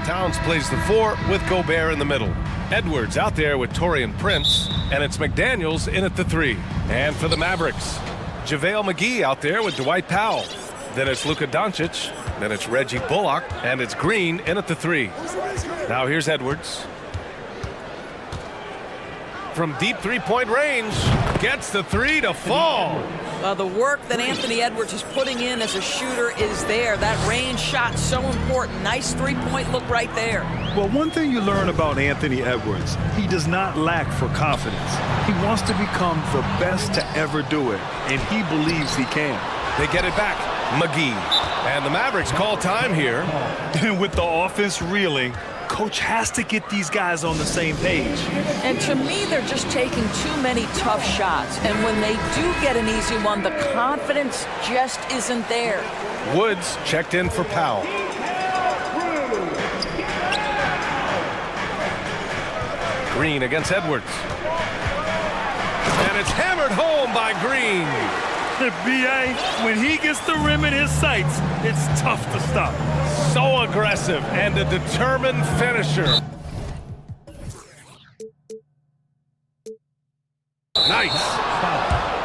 Towns plays the 4 with Gobert in the middle. Edwards out there with Torian Prince, and it's McDaniels in at the 3. And for the Mavericks, JaVale McGee out there with Dwight Powell. Then it's Luka Doncic, then it's Reggie Bullock, and it's Green in at the 3. Now here's Edwards. From deep three-point range, gets the 3 to fall. The work that Anthony Edwards is putting in as a shooter is there. That range shot so important. Nice three-point look right there. Well, one thing you learn about Anthony Edwards, he does not lack for confidence. He wants to become the best to ever do it, and he believes he can. They get it back. McGee. And the Mavericks call time here. And with the offense reeling, coach has to get these guys on the same page. And to me, they're just taking too many tough shots. And when they do get an easy one, the confidence just isn't there. Woods checked in for Powell. Green against Edwards. And it's hammered home by Green. B.A., when he gets the rim in his sights, it's tough to stop. So aggressive and a determined finisher. Nice.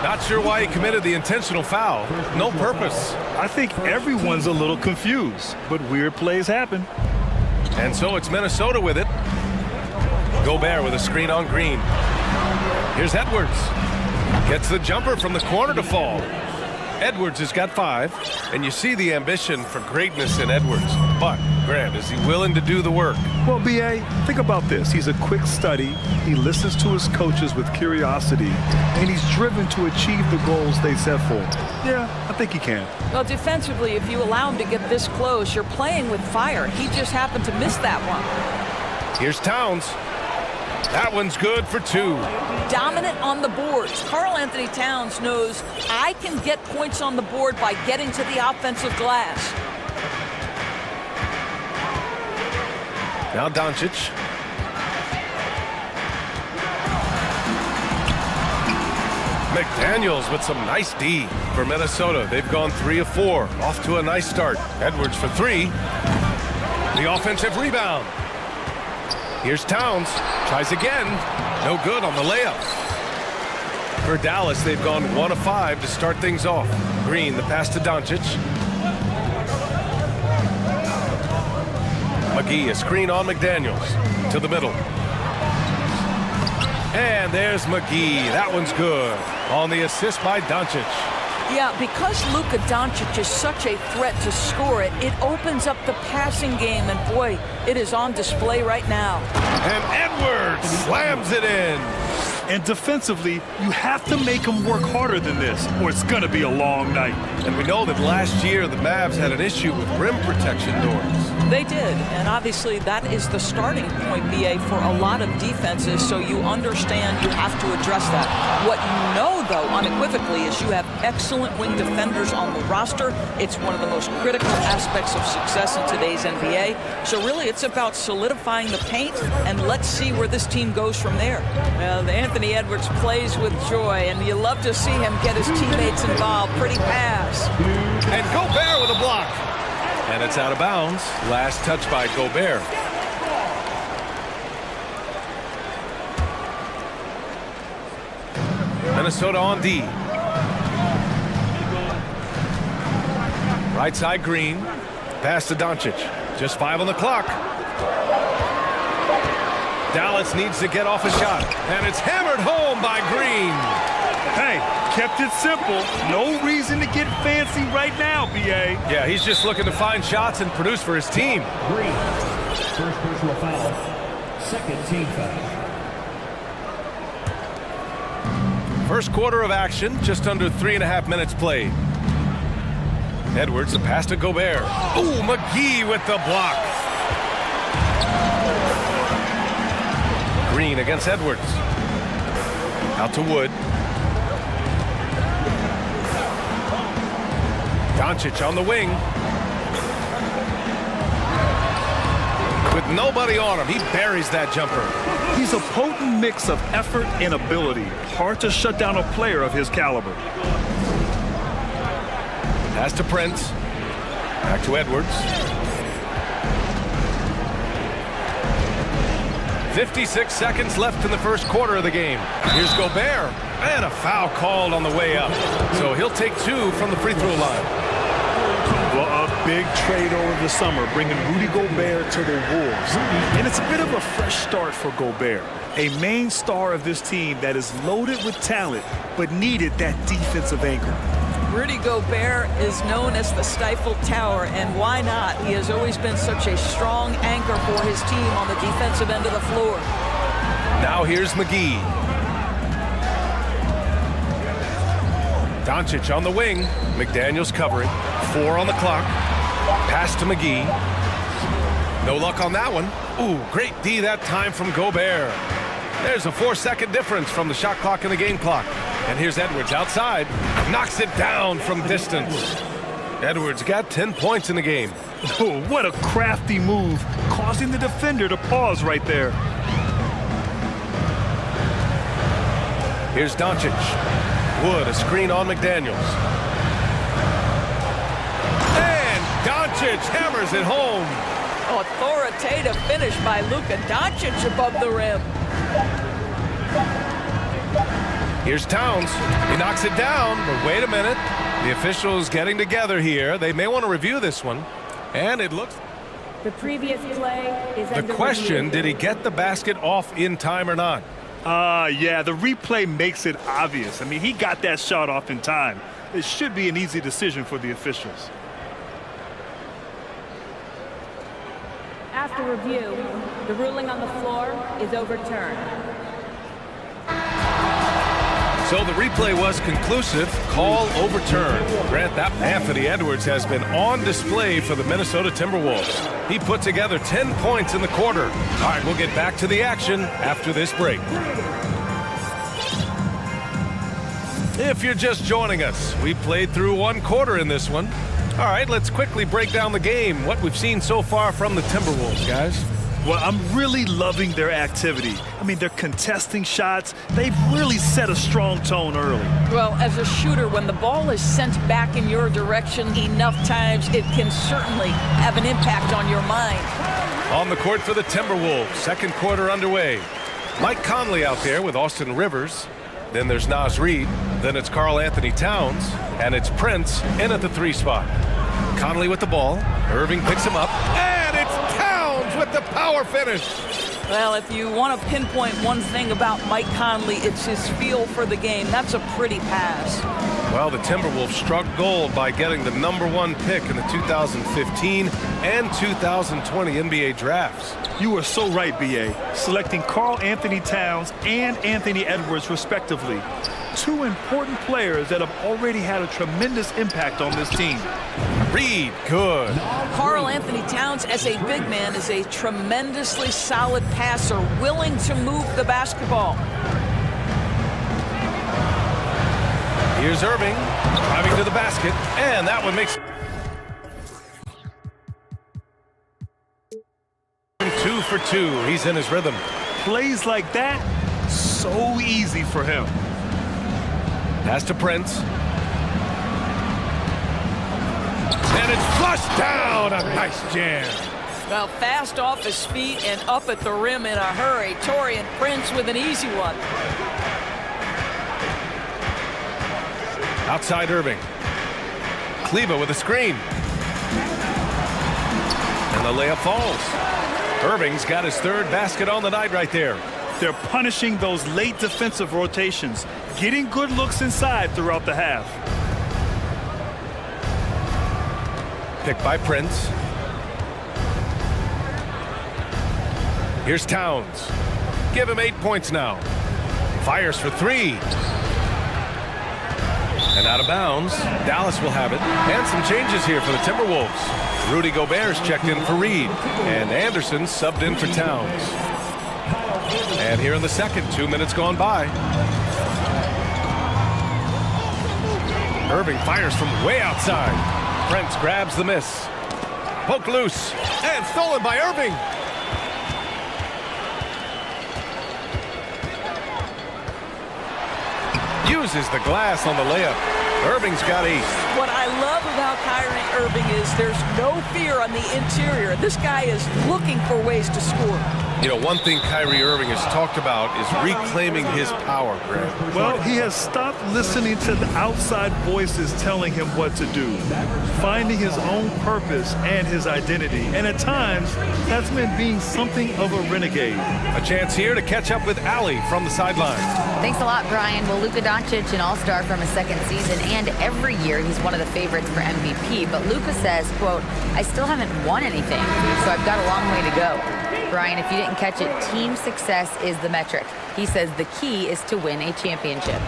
Not sure why he committed the intentional foul. No purpose. I think everyone's a little confused, but weird plays happen. And so it's Minnesota with it. Gobert with a screen on Green. Here's Edwards. Gets the jumper from the corner to fall. Edwards has got 5, and you see the ambition for greatness in Edwards. But, Grant, is he willing to do the work? Well, B.A., think about this. He's a quick study. He listens to his coaches with curiosity, and he's driven to achieve the goals they set for him. Yeah, I think he can. Well, defensively, if you allow him to get this close, you're playing with fire. He just happened to miss that one. Here's Towns. That one's good for 2. Dominant on the boards. Karl Anthony Towns knows I can get points on the board by getting to the offensive glass. Now Doncic. McDaniels with some nice D for Minnesota. They've gone 3 of 4. Off to a nice start. Edwards for 3. The offensive rebound. Here's Towns. Tries again. No good on the layup. For Dallas, they've gone 1 of 5 to start things off. Green, the pass to Doncic. McGee, a screen on McDaniels. To the middle. And there's McGee. That one's good. On the assist by Doncic. Yeah, because Luka Doncic is such a threat to score it, it opens up the passing game, and boy, it is on display right now. And Edwards slams it in. And defensively, you have to make him work harder than this, or it's going to be a long night. And we know that last year the Mavs had an issue with rim protection norms. They did, and obviously that is the starting point, BA, for a lot of defenses, so you understand you have to address that. What you know, though, unequivocally, is you have excellent wing defenders on the roster. It's one of the most critical aspects of success in today's NBA. So really, it's about solidifying the paint, and let's see where this team goes from there. Anthony Edwards plays with joy, and you love to see him get his teammates involved. Pretty pass. And Gobert with a block. And it's out of bounds. Last touch by Gobert. Minnesota on D. Right side Green. Pass to Doncic. Just 5 on the clock. Dallas needs to get off a shot. And it's hammered home by Green. Hey, kept it simple. No reason to get fancy right now, B.A. Yeah, he's just looking to find shots and produce for his team. Green, first personal foul, second team foul. First quarter of action, just under 3.5 minutes played. Edwards, the pass to Gobert. Ooh, McGee with the block. Green against Edwards. Out to Wood. Doncic on the wing. With nobody on him, he buries that jumper. He's a potent mix of effort and ability. Hard to shut down a player of his caliber. Pass to Prince. Back to Edwards. 56 seconds left in the first quarter of the game. Here's Gobert, and a foul called on the way up. So he'll take 2 from the free throw line. Well, a big trade over the summer, bringing Rudy Gobert to the Wolves. And it's a bit of a fresh start for Gobert, a main star of this team that is loaded with talent, but needed that defensive anchor. Rudy Gobert is known as the Stifle Tower, and why not? He has always been such a strong anchor for his team on the defensive end of the floor. Now here's McGee. Doncic on the wing. McDaniels covering. 4 on the clock. Pass to McGee. No luck on that one. Ooh, great D that time from Gobert. There's a 4-second difference from the shot clock and the game clock. And here's Edwards outside. Knocks it down from distance. Edwards got 10 points in the game. Oh, what a crafty move, causing the defender to pause right there. Here's Doncic. Wood, a screen on McDaniels. And Doncic hammers it home. Authoritative finish by Luka Doncic above the rim. Here's Towns. He knocks it down, but wait a minute. The officials getting together here. They may want to review this one. And it looks... The previous play is The question, did he get the basket off in time or not? Yeah, the replay makes it obvious. I mean, he got that shot off in time. It should be an easy decision for the officials. After review, the ruling on the floor is overturned. So the replay was conclusive. Call overturned. Grant, that Anthony Edwards has been on display for the Minnesota Timberwolves. He put together 10 points in the quarter. All right, we'll get back to the action after this break. If you're just joining us, we played through 1 quarter in this one. All right, let's quickly break down the game, what we've seen so far from the Timberwolves, guys. Well, I'm really loving their activity. I mean, they're contesting shots. They've really set a strong tone early. Well, as a shooter, when the ball is sent back in your direction enough times, it can certainly have an impact on your mind. On the court for the Timberwolves, second quarter underway. Mike Conley out there with Austin Rivers. Then there's Naz Reid. Then it's Karl Anthony Towns. And it's Prince in at the 3 spot. Conley with the ball. Irving picks him up. And it's Towns with the power finish. Well, if you want to pinpoint one thing about Mike Conley, it's his feel for the game. That's a pretty pass. Well, the Timberwolves struck gold by getting the #1 pick in the 2015 and 2020 NBA drafts. You are so right, B.A. Selecting Karl Anthony Towns and Anthony Edwards, respectively. 2 important players that have already had a tremendous impact on this team. Reid, good. Karl Anthony Towns, as a big man, is a tremendously solid passer, willing to move the basketball. Here's Irving, driving to the basket, and that one makes 2 for 2. He's in his rhythm. Plays like that, so easy for him. Pass to Prince. And it's flushed down. A nice jam. Well, fast off his feet and up at the rim in a hurry. Taurean Prince with an easy one. Outside Irving. Kleba with a screen. And the layup falls. Irving's got his 3rd basket on the night right there. They're punishing those late defensive rotations, getting good looks inside throughout the half. Picked by Prince. Here's Towns. Give him 8 points now. Fires for 3. And out of bounds. Dallas will have it. And some changes here for the Timberwolves. Rudy Gobert's checked in for Reid. And Anderson subbed in for Towns. And here in the second, 2 minutes gone by. Irving fires from way outside. Prince grabs the miss. Poked loose. And stolen by Irving. Uses the glass on the layup. Irving's got 8. What I love about Kyrie Irving is there's no fear on the interior. This guy is looking for ways to score. You know, one thing Kyrie Irving has talked about is reclaiming his power, Greg. Well, he has stopped listening to the outside voices telling him what to do, finding his own purpose and his identity. And at times, that's meant being something of a renegade. A chance here to catch up with Allie from the sideline. Thanks a lot, Brian. Well, Luka Doncic, an all-star from his second season, and every year he's one of the favorites for MVP. But Luka says, quote, I still haven't won anything, so I've got a long way to go. Brian, if you didn't catch it, team success is the metric. He says the key is to win a championship.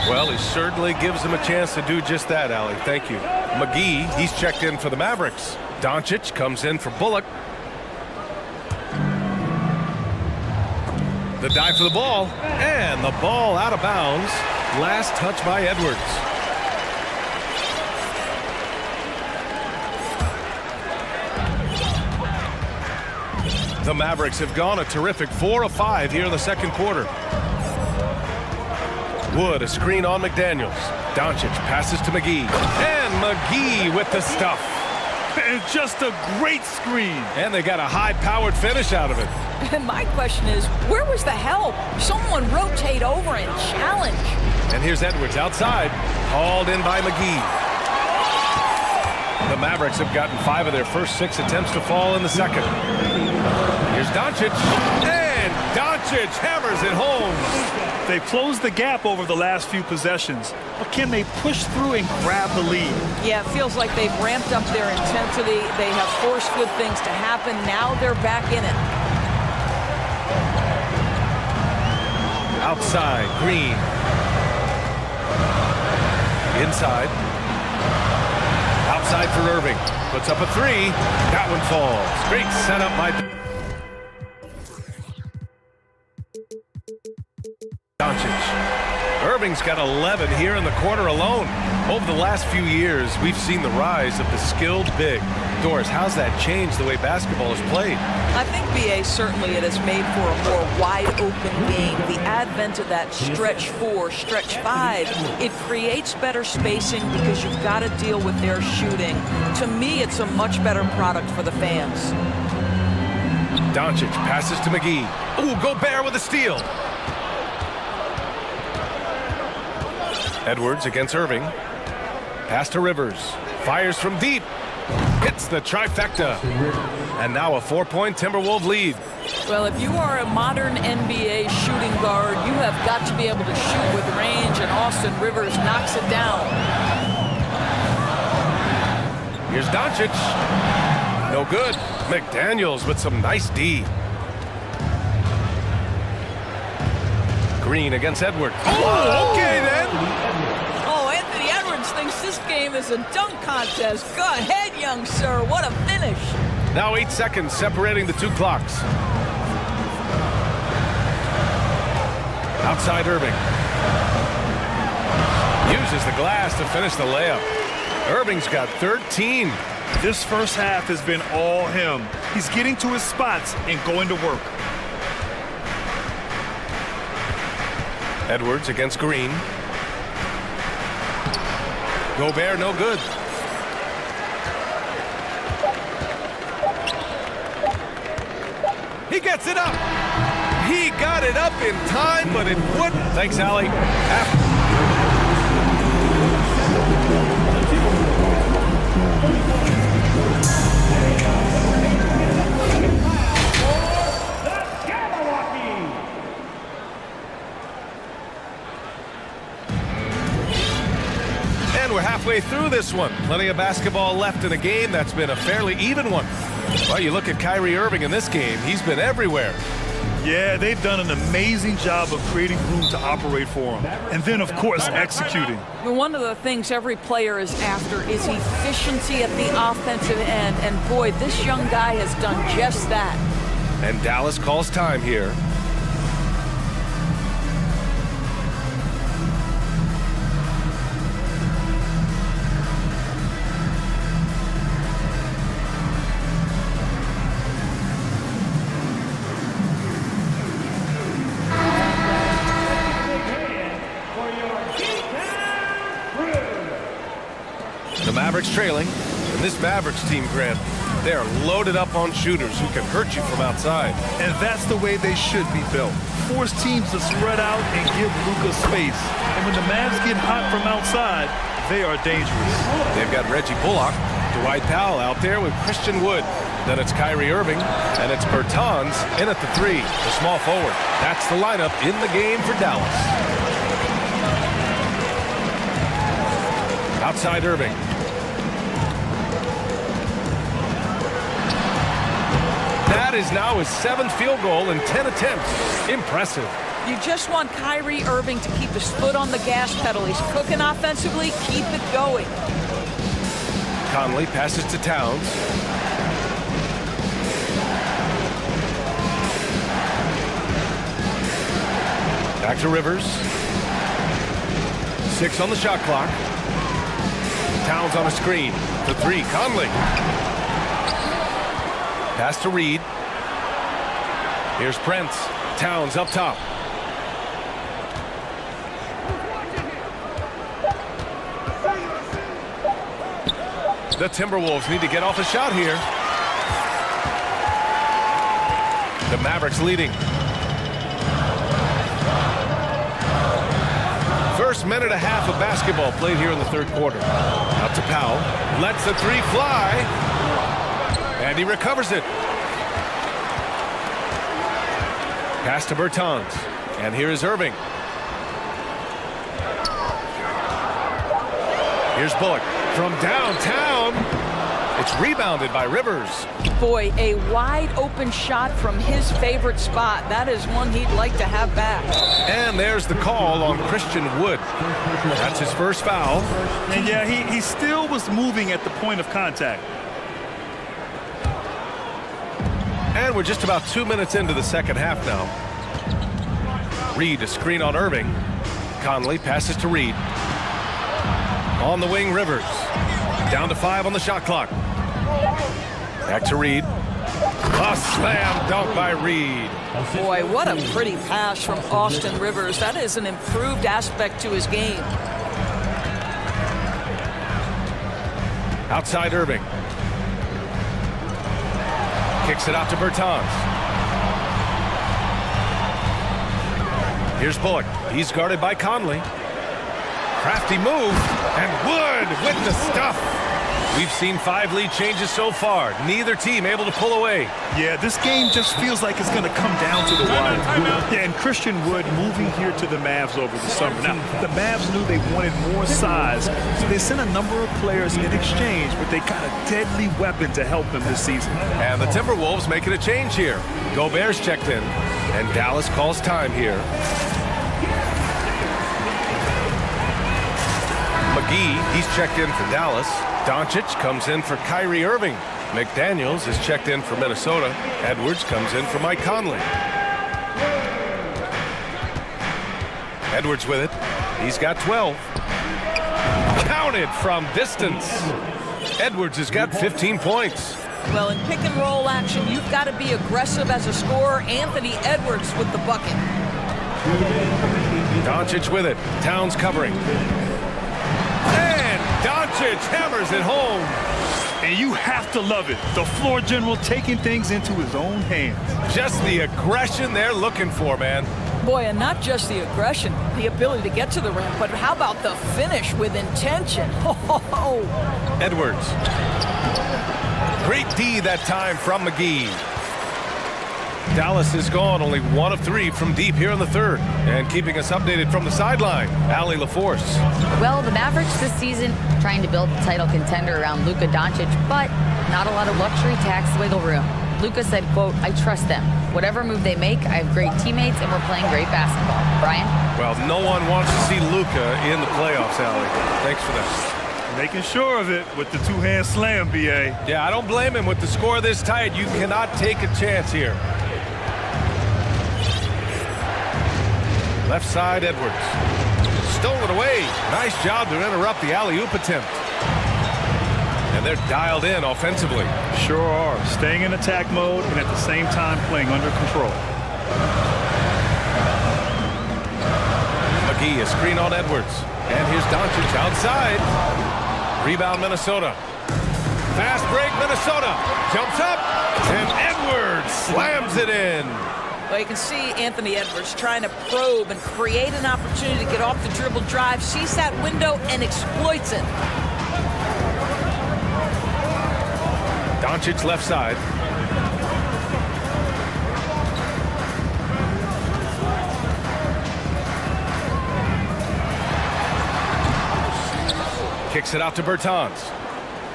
Well, he certainly gives him a chance to do just that, Allie. Thank you. McGee, he's checked in for the Mavericks. Doncic comes in for Bullock. The dive for the ball, and the ball out of bounds. Last touch by Edwards. The Mavericks have gone a terrific 4 of 5 here in the second quarter. Wood, a screen on McDaniels. Doncic passes to McGee. And McGee with the stuff. And just a great screen. And they got a high-powered finish out of it. And my question is, where was the help? Someone rotate over and challenge. And here's Edwards outside, hauled in by McGee. The Mavericks have gotten 5 of their first 6 attempts to fall in the second. Here's Doncic, and Doncic hammers it home. They've closed the gap over the last few possessions, but can they push through and grab the lead? Yeah, it feels like they've ramped up their intensity. They have forced good things to happen. Now they're back in it. Outside, Green. Inside. Outside for Irving. Puts up a 3. That one falls. Great setup by Doncic. Irving's got 11 here in the quarter alone. Over the last few years, we've seen the rise of the skilled big. Doris, how's that changed the way basketball is played? I think, BA, certainly it has made for a more wide-open game. The advent of that stretch 4, stretch 5, it creates better spacing because you've got to deal with their shooting. To me, it's a much better product for the fans. Doncic passes to McGee. Ooh, Gobert with a steal. Edwards against Irving. Pass to Rivers. Fires from deep. Hits the trifecta. And now a 4-point Timberwolves lead. Well, if you are a modern NBA shooting guard, you have got to be able to shoot with range, and Austin Rivers knocks it down. Here's Doncic. No good. McDaniels with some nice D. Green against Edwards. Oh, okay then. Oh, Anthony Edwards thinks this game is a dunk contest. Go ahead, young sir. What a finish. Now 8 seconds separating the 2 clocks. Outside Irving. Uses the glass to finish the layup. Irving's got 13. This first half has been all him. He's getting to his spots and going to work. Edwards against Green. Gobert no good. He gets it up. He got it up in time, but it wouldn't. Thanks, Allie. And we're halfway through this one. Plenty of basketball left in a game that's been a fairly even one. Well, you look at Kyrie Irving in this game, he's been everywhere. Yeah, they've done an amazing job of creating room to operate for him. And then, of course, executing. One of the things every player is after is efficiency at the offensive end. And boy, this young guy has done just that. And Dallas calls time here. The Mavericks trailing. This Mavericks team, Grant, they are loaded up on shooters who can hurt you from outside. And that's the way they should be built. Force teams to spread out and give Luka space. And when the Mavs get hot from outside, they are dangerous. They've got Reggie Bullock, Dwight Powell out there with Christian Wood. Then it's Kyrie Irving, and it's Bertans in at the 3, the small forward. That's the lineup in the game for Dallas. Outside Irving. That is now his 7th field goal in 10 attempts. Impressive. You just want Kyrie Irving to keep his foot on the gas pedal. He's cooking offensively. Keep it going. Conley passes to Towns. Back to Rivers. 6 on the shot clock. Towns on a screen. The 3, Conley. Pass to Reed. Here's Prince. Towns up top. The Timberwolves need to get off a shot here. The Mavericks leading. First minute and a half of basketball played here in the third quarter. Out to Powell. Lets the 3 fly. And he recovers it. Pass to Bertans. And here is Irving. Here's Bullock from downtown. It's rebounded by Rivers. Boy, a wide open shot from his favorite spot. That is one he'd like to have back. And there's the call on Christian Wood. That's his first foul. And yeah, he still was moving at the point of contact. And we're just about 2 minutes into the second half now. Reed, a screen on Irving. Conley passes to Reed. On the wing, Rivers. Down to 5 on the shot clock. Back to Reed. A slam dunk by Reed. Boy, what a pretty pass from Austin Rivers. That is an improved aspect to his game. Outside Irving. Kicks it out to Bertans. Here's Bullock. He's guarded by Conley. Crafty move, and Wood with the stuff. We've seen 5 lead changes so far. Neither team able to pull away. Yeah, this game just feels like it's going to come down to the wire. Yeah, and Christian Wood moving here to the Mavs over the summer. Now, the Mavs knew they wanted more size, so they sent a number of players in exchange, but they got a deadly weapon to help them this season. And the Timberwolves making a change here. Gobert's checked in, and Dallas calls time here. McGee, he's checked in for Dallas. Doncic comes in for Kyrie Irving. McDaniels is checked in for Minnesota. Edwards comes in for Mike Conley. Edwards with it. He's got 12. Counted from distance. Edwards has got 15 points. Well, in pick and roll action, you've got to be aggressive as a scorer. Anthony Edwards with the bucket. Doncic with it. Towns covering. And Doncic hammers it home. And you have to love it. The floor general taking things into his own hands. Just the aggression they're looking for, man. Boy, and not just the aggression, the ability to get to the rim, but how about the finish with intention? Edwards. Great D that time from McGee. Dallas is gone, only 1 of 3 from deep here in the third. And keeping us updated from the sideline, Allie LaForce. Well, the Mavericks this season trying to build the title contender around Luka Doncic, but not a lot of luxury tax wiggle room. Luka said, quote, "I trust them. Whatever move they make, I have great teammates and we're playing great basketball." Brian? Well, no one wants to see Luka in the playoffs, Allie. Thanks for that. Making sure of it with the two-hand slam, B.A. Yeah, I don't blame him. With the score this tight, you cannot take a chance here. Left side, Edwards. Stole it away. Nice job to interrupt the alley-oop attempt. And they're dialed in offensively. Sure are. Staying in attack mode and at the same time playing under control. McGee, a screen on Edwards. And here's Doncic outside. Rebound, Minnesota. break, Minnesota jumps up, and Edwards slams it in. Well, you can see Anthony Edwards trying to probe and create an opportunity to get off the dribble drive, sees that window and exploits it. Doncic left side. Kicks it out to Bertans.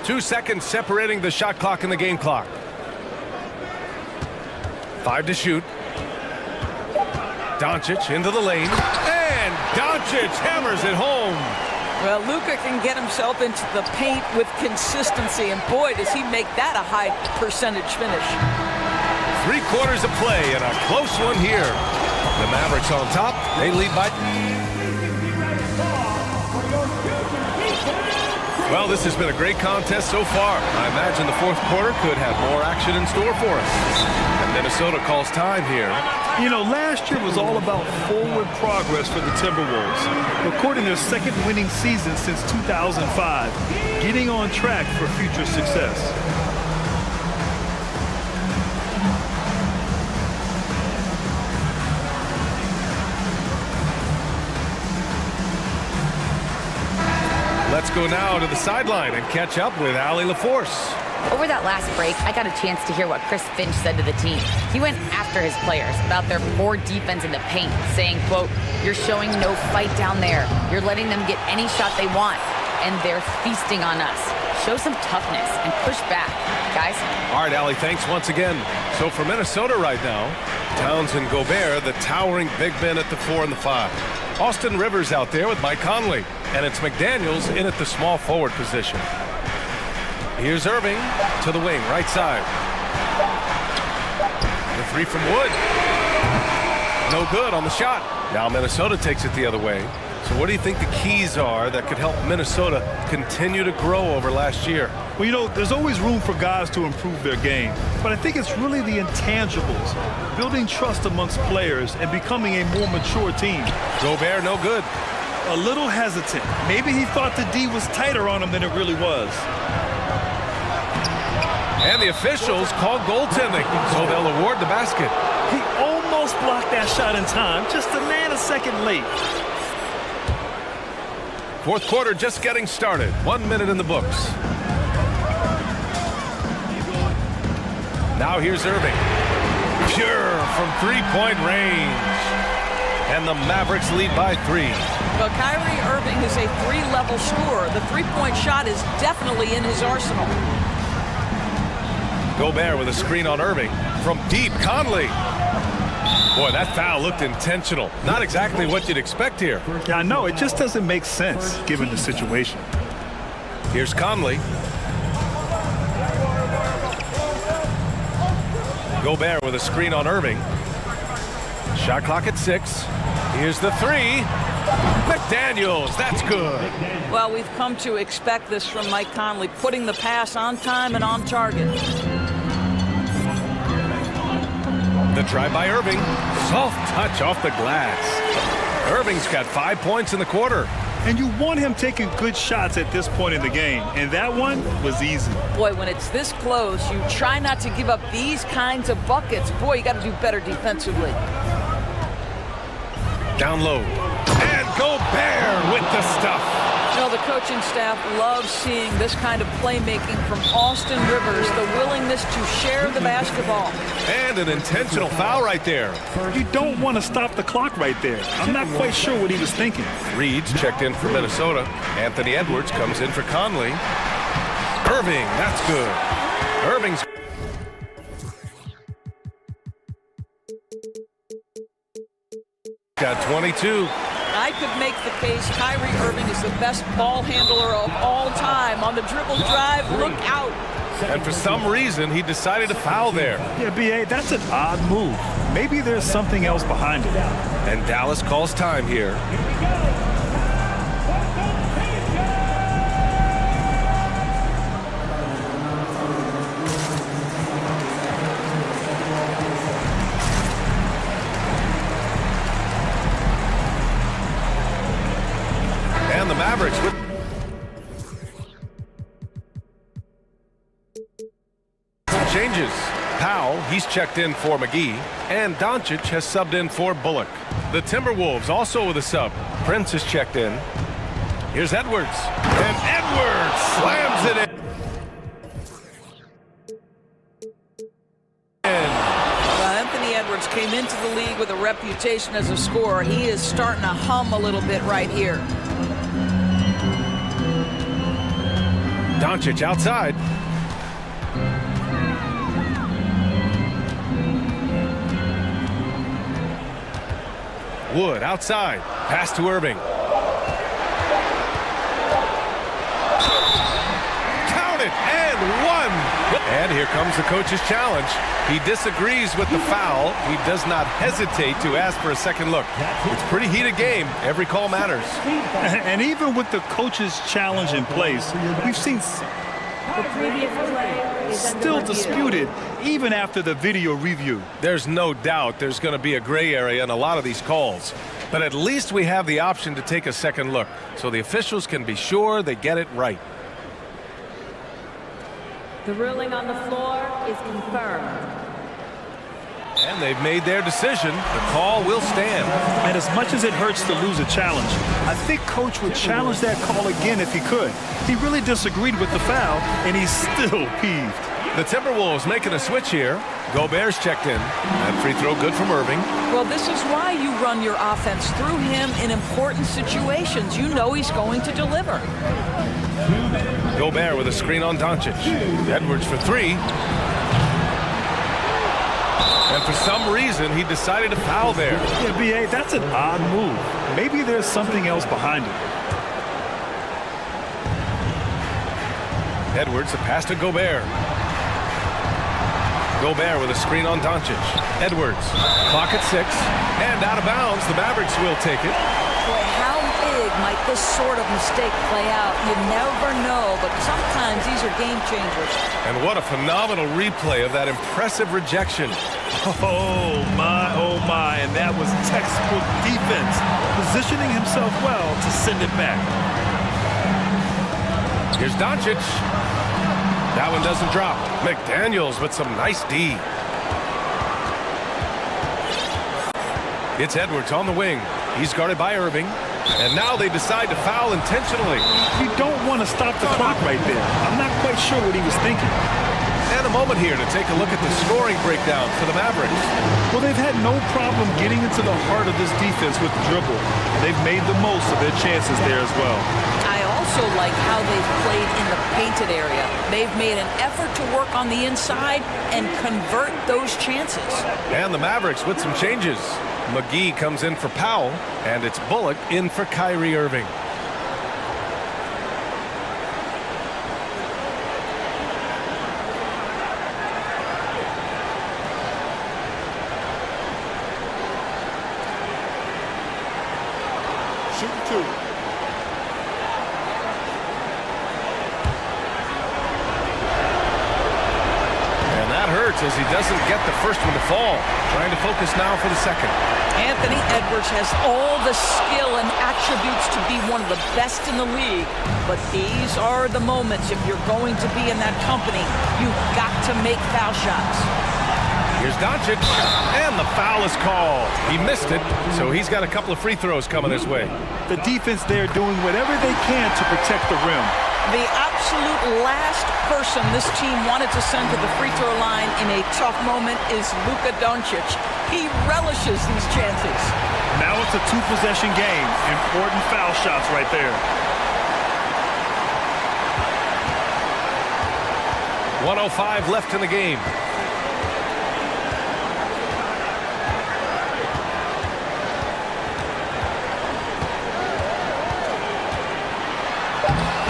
2 seconds separating the shot clock and the game clock. 5 to shoot. Doncic into the lane. And Doncic hammers it home. Well, Luka can get himself into the paint with consistency, and boy, does he make that a high percentage finish. 3 quarters of play and a close one here. The Mavericks on top. They lead by... Well, this has been a great contest so far. I imagine the fourth quarter could have more action in store for us. And Minnesota calls time here. You know, last year was all about forward progress for the Timberwolves, recording their second winning season since 2005, getting on track for future success. Let's go now to the sideline and catch up with Allie LaForce. Over that last break, I got a chance to hear what Chris Finch said to the team. He went after his players about their poor defense in the paint, saying, quote, "You're showing no fight down there. You're letting them get any shot they want, and they're feasting on us. Show some toughness and push back, guys." All right, Allie, thanks once again. So for Minnesota right now, Towns and Gobert, the towering big men at the 4 and the 5. Austin Rivers out there with Mike Conley, and it's McDaniels in at the small forward position. Here's Irving to the wing, right side. The 3 from Wood. No good on the shot. Now Minnesota takes it the other way. So what do you think the keys are that could help Minnesota continue to grow over last year? Well, you know, there's always room for guys to improve their game, but I think it's really the intangibles, building trust amongst players and becoming a more mature team. Gobert, no good. A little hesitant. Maybe he thought the D was tighter on him than it really was. And the officials call goaltending, so they'll award the basket. He almost blocked that shot in time, just a nanosecond late. Fourth quarter just getting started. 1 minute in the books. Now here's Irving. Pure from three-point range. And the Mavericks lead by 3. Well, Kyrie Irving is a 3-level scorer. The three-point shot is definitely in his arsenal. Gobert with a screen on Irving. From deep, Conley. Boy, that foul looked intentional. Not exactly what you'd expect here. Yeah, I know. It just doesn't make sense given the situation. Here's Conley. Gobert with a screen on Irving. Shot clock at 6. Here's the 3. McDaniels, that's good. Well, we've come to expect this from Mike Conley, putting the pass on time and on target. The try by Irving. Soft touch off the glass. Irving's got 5 points in the quarter. And you want him taking good shots at this point in the game, and that one was easy. Boy, when it's this close, you try not to give up these kinds of buckets. Boy, you got to do better defensively. Down low. And Gobert with the stuff. You know, the coaching staff loves seeing this kind of playmaking from Austin Rivers, the willingness to share the basketball. And an intentional foul right there. You don't want to stop the clock right there. I'm not quite sure what he was thinking. Reed's checked in for Minnesota. Anthony Edwards comes in for Conley. Irving, that's good. Irving's got 22. I could make the case Kyrie Irving is the best ball handler of all time. On the dribble drive, look out. And for some reason, he decided to foul there. Yeah, B.A., that's an odd move. Maybe there's something else behind it. And Dallas calls time here. And the Mavericks with changes. Powell, he's checked in for McGee, and Doncic has subbed in for Bullock. The Timberwolves also with a sub. Prince is checked in. Here's Edwards, and Edwards slams it in. Anthony Edwards came into the league with a reputation as a scorer. He is starting to hum a little bit right here. Doncic outside. Wood outside. Pass to Irving. Count it, and one. And here comes the coach's challenge. He disagrees with the foul. He does not hesitate to ask for a second look. It's a pretty heated game. Every call matters. And even with the coach's challenge in place, we've seen The previous play is still disputed even after the video review. There's no doubt there's going to be a gray area in a lot of these calls. But at least we have the option to take a second look, so the officials can be sure they get it right. The ruling on the floor is confirmed. And they've made their decision. The call will stand. And as much as it hurts to lose a challenge, I think Coach would challenge that call again if he could. He really disagreed with the foul, and he's still peeved. The Timberwolves making a switch here. Gobert's checked in. That free throw good from Irving. Well, this is why you run your offense through him in important situations. You know he's going to deliver. Gobert with a screen on Doncic. Edwards for three. And for some reason, he decided to foul there. Yeah, B.A., that's an odd move. Maybe there's something else behind it. Edwards, a pass to Gobert. Gobert with a screen on Doncic. Edwards, clock at 6, and out of bounds. The Mavericks will take it. Boy, how big might this sort of mistake play out? You never know, but sometimes these are game changers. And what a phenomenal replay of that impressive rejection. Oh, my, and that was textbook defense, positioning himself well to send it back. Here's Doncic. That one doesn't drop. McDaniels with some nice D. It's Edwards on the wing. He's guarded by Irving. And now they decide to foul intentionally. You don't want to stop the clock right there. I'm not quite sure what he was thinking. And a moment here to take a look at the scoring breakdown for the Mavericks. Well, they've had no problem getting into the heart of this defense with the dribble. They've made the most of their chances there as well. I also like how they've played in the painted area. They've made an effort to work on the inside and convert those chances. And the Mavericks with some changes. McGee comes in for Powell, and it's Bullock in for Kyrie Irving. Shoot two. And that hurts as he doesn't get the first one to fall. Trying to focus now for the second. Anthony Edwards has all the skill and attributes to be one of the best in the league. But these are the moments, if you're going to be in that company, you've got to make foul shots. Here's Doncic, and the foul is called. He missed it, so he's got a couple of free throws coming his way. The defense there doing whatever they can to protect the rim. The absolute last person this team wanted to send to the free throw line in a tough moment is Luka Doncic. He relishes these chances. Now it's a two-possession game. Important foul shots right there. 1:05 left in the game.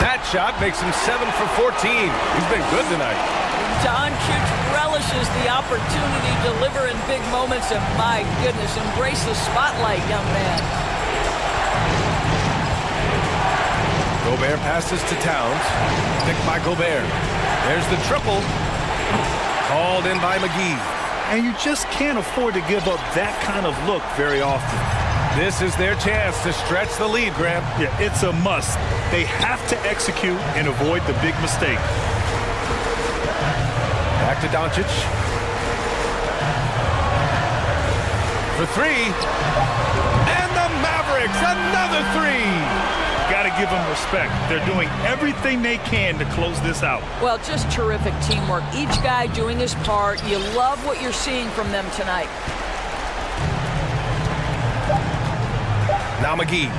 That shot makes him 7 for 14. He's been good tonight. Doncic relishes the opportunity to deliver in big moments, and my goodness, embrace the spotlight, young man. Gobert passes to Towns. Picked by Gobert. There's the triple. Called in by McGee. And you just can't afford to give up that kind of look very often. This is their chance to stretch the lead, Graham. Yeah, it's a must. They have to execute and avoid the big mistake. Back Back to Doncic. For three. And the Mavericks, another three. Got to give them respect. They're doing everything they can to close this out. Well, just terrific teamwork. Each guy doing his part. You love what you're seeing from them tonight. Now McGee.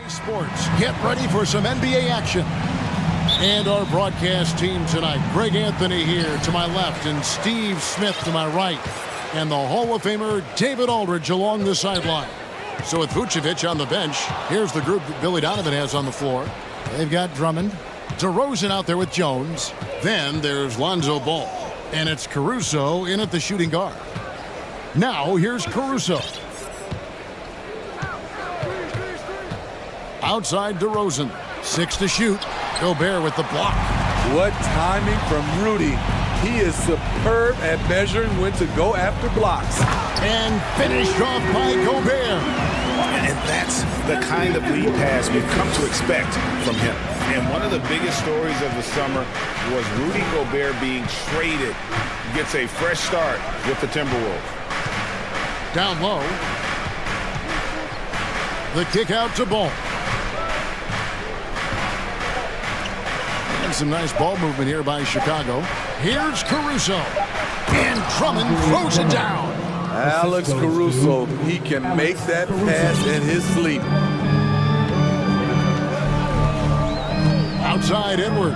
Sports, get ready for some NBA action. And our broadcast team tonight, Greg Anthony here to my left and Steve Smith to my right. And the Hall of Famer David Aldridge along the sideline. So with Vucevic on the bench, here's the group that Billy Donovan has on the floor. They've got Drummond, DeRozan out there with Jones. Then there's Lonzo Ball. And it's Caruso in at the shooting guard. Now here's Caruso. Outside DeRozan. 6 to shoot. Gobert with the block. What timing from Rudy. He is superb at measuring when to go after blocks. And finished off by Gobert. And that's the kind of lead pass we've come to expect from him. And one of the biggest stories of the summer was Rudy Gobert being traded. Gets a fresh start with the Timberwolves. Down low. The kick out to Ball. And some nice ball movement here by Chicago. Here's Caruso. And Drummond throws it down. Alex Caruso, he can make that pass in his sleep. Outside Edwards.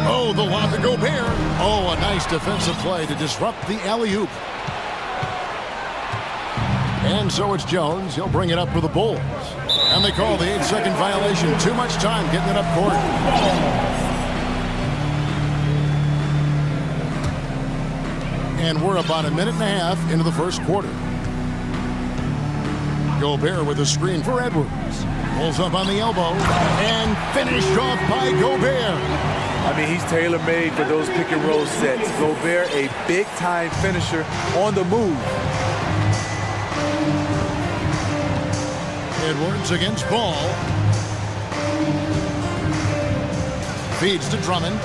Oh, the lob to Gobert. Oh, a nice defensive play to disrupt the alley-oop. And so it's Jones. He'll bring it up for the Bulls. And they call the 8-second violation. Too much time getting it up court. And we're about a minute and a half into the first quarter. Gobert with a screen for Edwards. Pulls up on the elbow. And finished off by Gobert. I mean, he's tailor-made for those pick-and-roll sets. Gobert, a big-time finisher on the move. Edwards against Ball. Feeds to Drummond.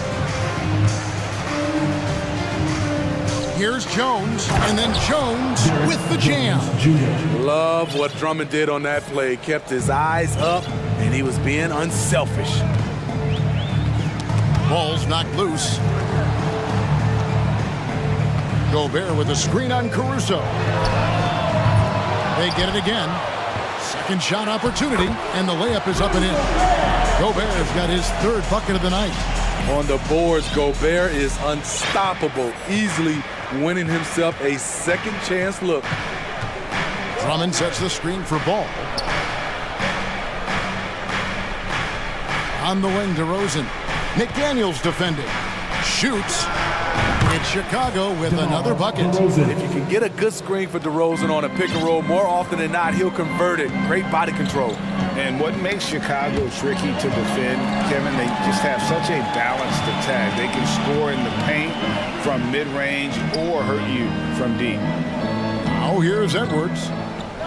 Here's Jones, and then Jones with the jam. Love what Drummond did on that play. Kept his eyes up, and he was being unselfish. Ball's knocked loose. Gobert with a screen on Caruso. They get it again. Second shot opportunity, and the layup is up and in. Gobert's got his third bucket of the night. On the boards, Gobert is unstoppable, easily winning himself a second chance look. Drummond sets the screen for Ball. On the wing, DeRozan. McDaniels defending. Shoots. It's Chicago with another bucket. If you can get a good screen for DeRozan on a pick and roll, more often than not, he'll convert it. Great body control. And what makes Chicago tricky to defend, Kevin, they just have such a balanced attack. They can score in the paint from mid-range or hurt you from deep. Now here's Edwards.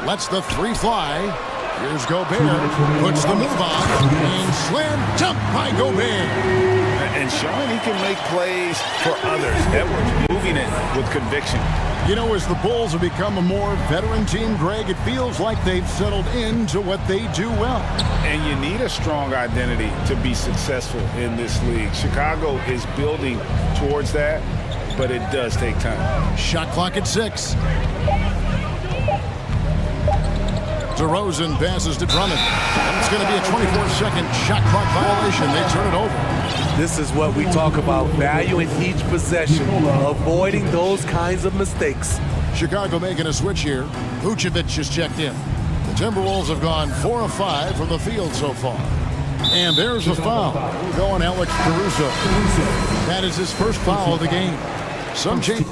Lets the three fly. Here's Gobert. Puts the move on. And slam dunk by Gobert. And showing he can make plays for others. Edwards moving it with conviction. You know, as the Bulls have become a more veteran team, Greg, it feels like they've settled into what they do well. And you need a strong identity to be successful in this league. Chicago is building towards that, but it does take time. Shot clock at 6. DeRozan passes to Drummond. And it's going to be a 24-second shot clock violation. They turn it over. This is what we talk about, valuing each possession, avoiding those kinds of mistakes. Chicago making a switch here. Vucevic has checked in. The Timberwolves have gone 4 of 5 from the field so far. And there's a foul. Going Alex Caruso. That is his first foul of the game. Some change.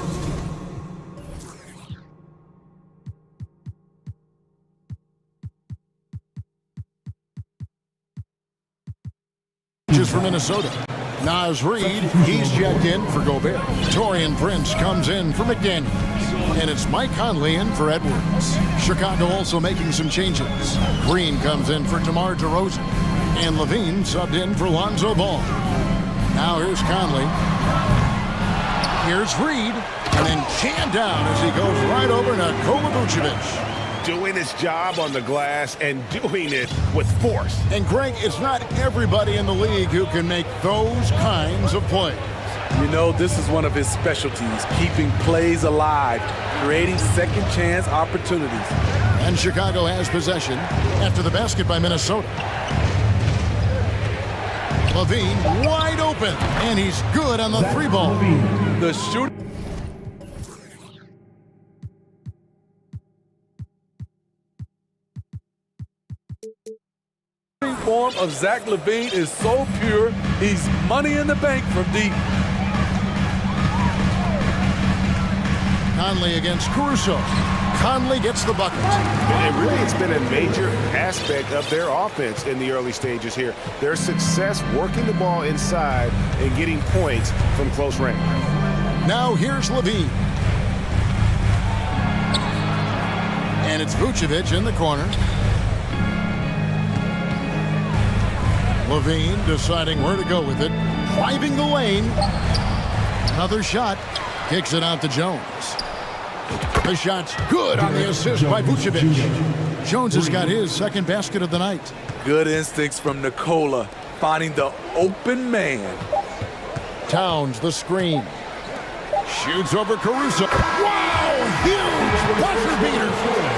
For Minnesota. Naz Reid, he's checked in for Gobert. Taurean Prince comes in for McDaniels. And it's Mike Conley in for Edwards. Chicago also making some changes. Green comes in for DeMar DeRozan. And Levine subbed in for Lonzo Ball. Now here's Conley. Here's Reid. And then jammed down as he goes right over Nikola Vucevic. Doing his job on the glass and doing it with force. And Greg, it's not everybody in the league who can make those kinds of plays. You know, this is one of his specialties, keeping plays alive, creating second chance opportunities. And Chicago has possession after the basket by Minnesota. Levine wide open, and he's good on the three ball. The shooting form of Zach Levine is so pure, he's money in the bank from deep. Conley against Caruso. Conley gets the bucket. And really, it's been a major aspect of their offense in the early stages here. Their success working the ball inside and getting points from close range. Now here's Levine. And it's Vucevic in the corner. Levine deciding where to go with it. Driving the lane. Another shot. Kicks it out to Jones. The shot's good on the assist by Vucevic. Jones has got his second basket of the night. Good instincts from Nikola, finding the open man. Towns the screen. Shoots over Caruso. Wow! Huge buzzer beater.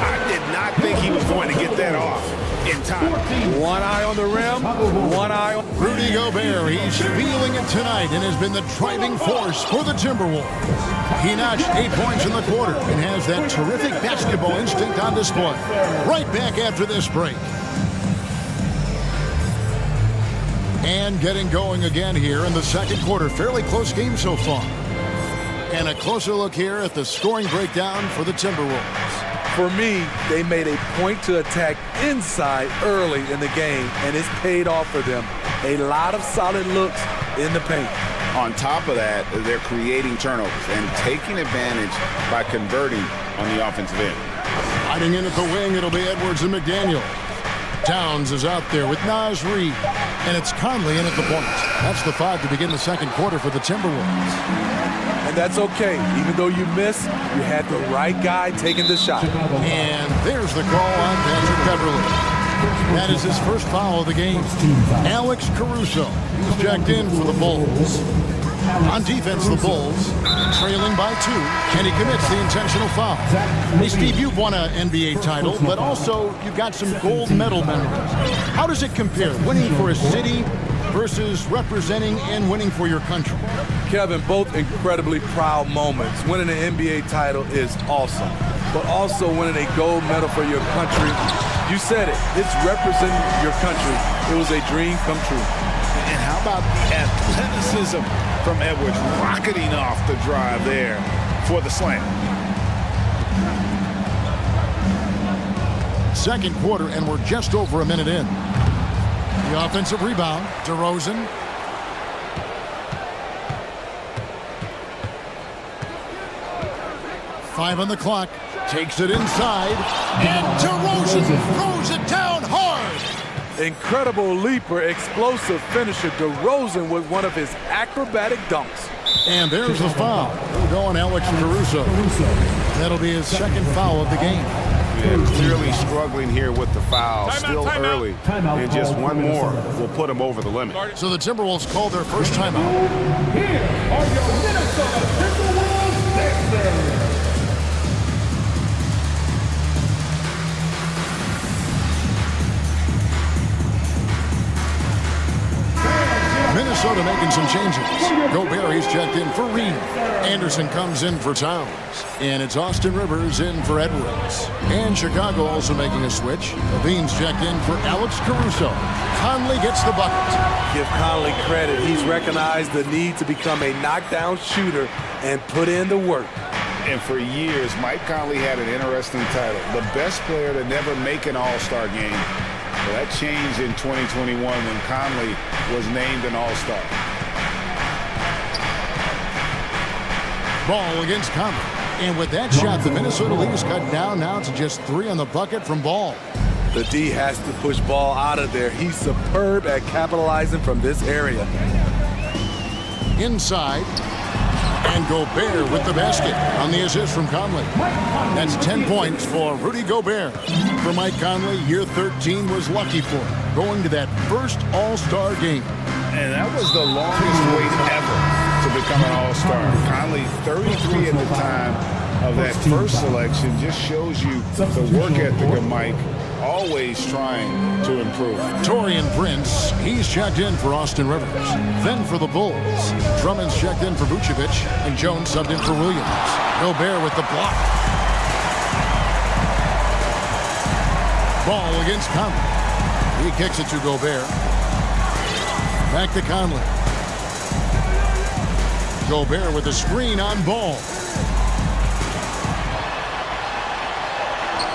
I did not think he was going to get that off in time. One eye on the rim, one eye on... Rudy Gobert, he's feeling it tonight and has been the driving force for the Timberwolves. He notched 8 points in the quarter and has that terrific basketball instinct on display. Right back after this break. And getting going again here in the second quarter. Fairly close game so far. And a closer look here at the scoring breakdown for the Timberwolves. For me, they made a point to attack inside early in the game, and it's paid off for them. A lot of solid looks in the paint. On top of that, they're creating turnovers and taking advantage by converting on the offensive end. Hiding in at the wing, it'll be Edwards and McDaniel. Towns is out there with Naz Reid, and it's Conley in at the point. That's the 5 to begin the second quarter for the Timberwolves. And that's okay. Even though you miss, you had the right guy taking the shot. And there's the call on Patrick Beverly. That is his first foul of the game. Alex Caruso, he's checked in for the Bulls. On defense, the Bulls trailing by 2, and he commits the intentional foul. Hey, Steve, you've won an NBA title, but also you've got some gold medal memories. How does it compare, winning for a city versus representing and winning for your country? Kevin, both incredibly proud moments. Winning an NBA title is awesome, but also winning a gold medal for your country, you said it, it's representing your country. It was a dream come true. And how about the athleticism from Edwards rocketing off the drive there for the slam. Second quarter, and we're just over a minute in. The offensive rebound, DeRozan. Five on the clock. Takes it inside. And DeRozan throws it down hard. Incredible leaper, explosive finisher. DeRozan with one of his acrobatic dunks. And there's the foul. Going Alex Caruso. That'll be his second foul of the game. Yeah, clearly struggling here with the foul. Still early. And just one more will put him over the limit. So the Timberwolves call their first timeout. Here are your Minnesota Timberwolves Sixers. Minnesota making some changes. Gobert, he's checked in for Reed. Anderson comes in for Towns. And it's Austin Rivers in for Edwards. And Chicago also making a switch. Levine's checked in for Alex Caruso. Conley gets the bucket. Give Conley credit. He's recognized the need to become a knockdown shooter and put in the work. And for years, Mike Conley had an interesting title. The best player to never make an All-Star game. Well, that changed in 2021 when Conley was named an All-Star. Ball against Conley. And with that shot, the Minnesota lead is cut down now to just 3 on the bucket from Ball. The D has to push Ball out of there. He's superb at capitalizing from this area. Inside. And Gobert with the basket on the assist from Conley. That's 10 points for Rudy Gobert. For Mike Conley, year 13 was lucky for him, going to that first All-Star game. And that was the longest wait ever to become an All-Star. Conley, 33 at the time of that first selection, just shows you the work ethic of Mike always trying to improve. Torian Prince, he's checked in for Austin Rivers. Then for the Bulls, Drummond's checked in for Vucevic, and Jones subbed in for Williams. Gobert with the block. Ball against Conley. He kicks it to Gobert. Back to Conley. Gobert with a screen on Ball.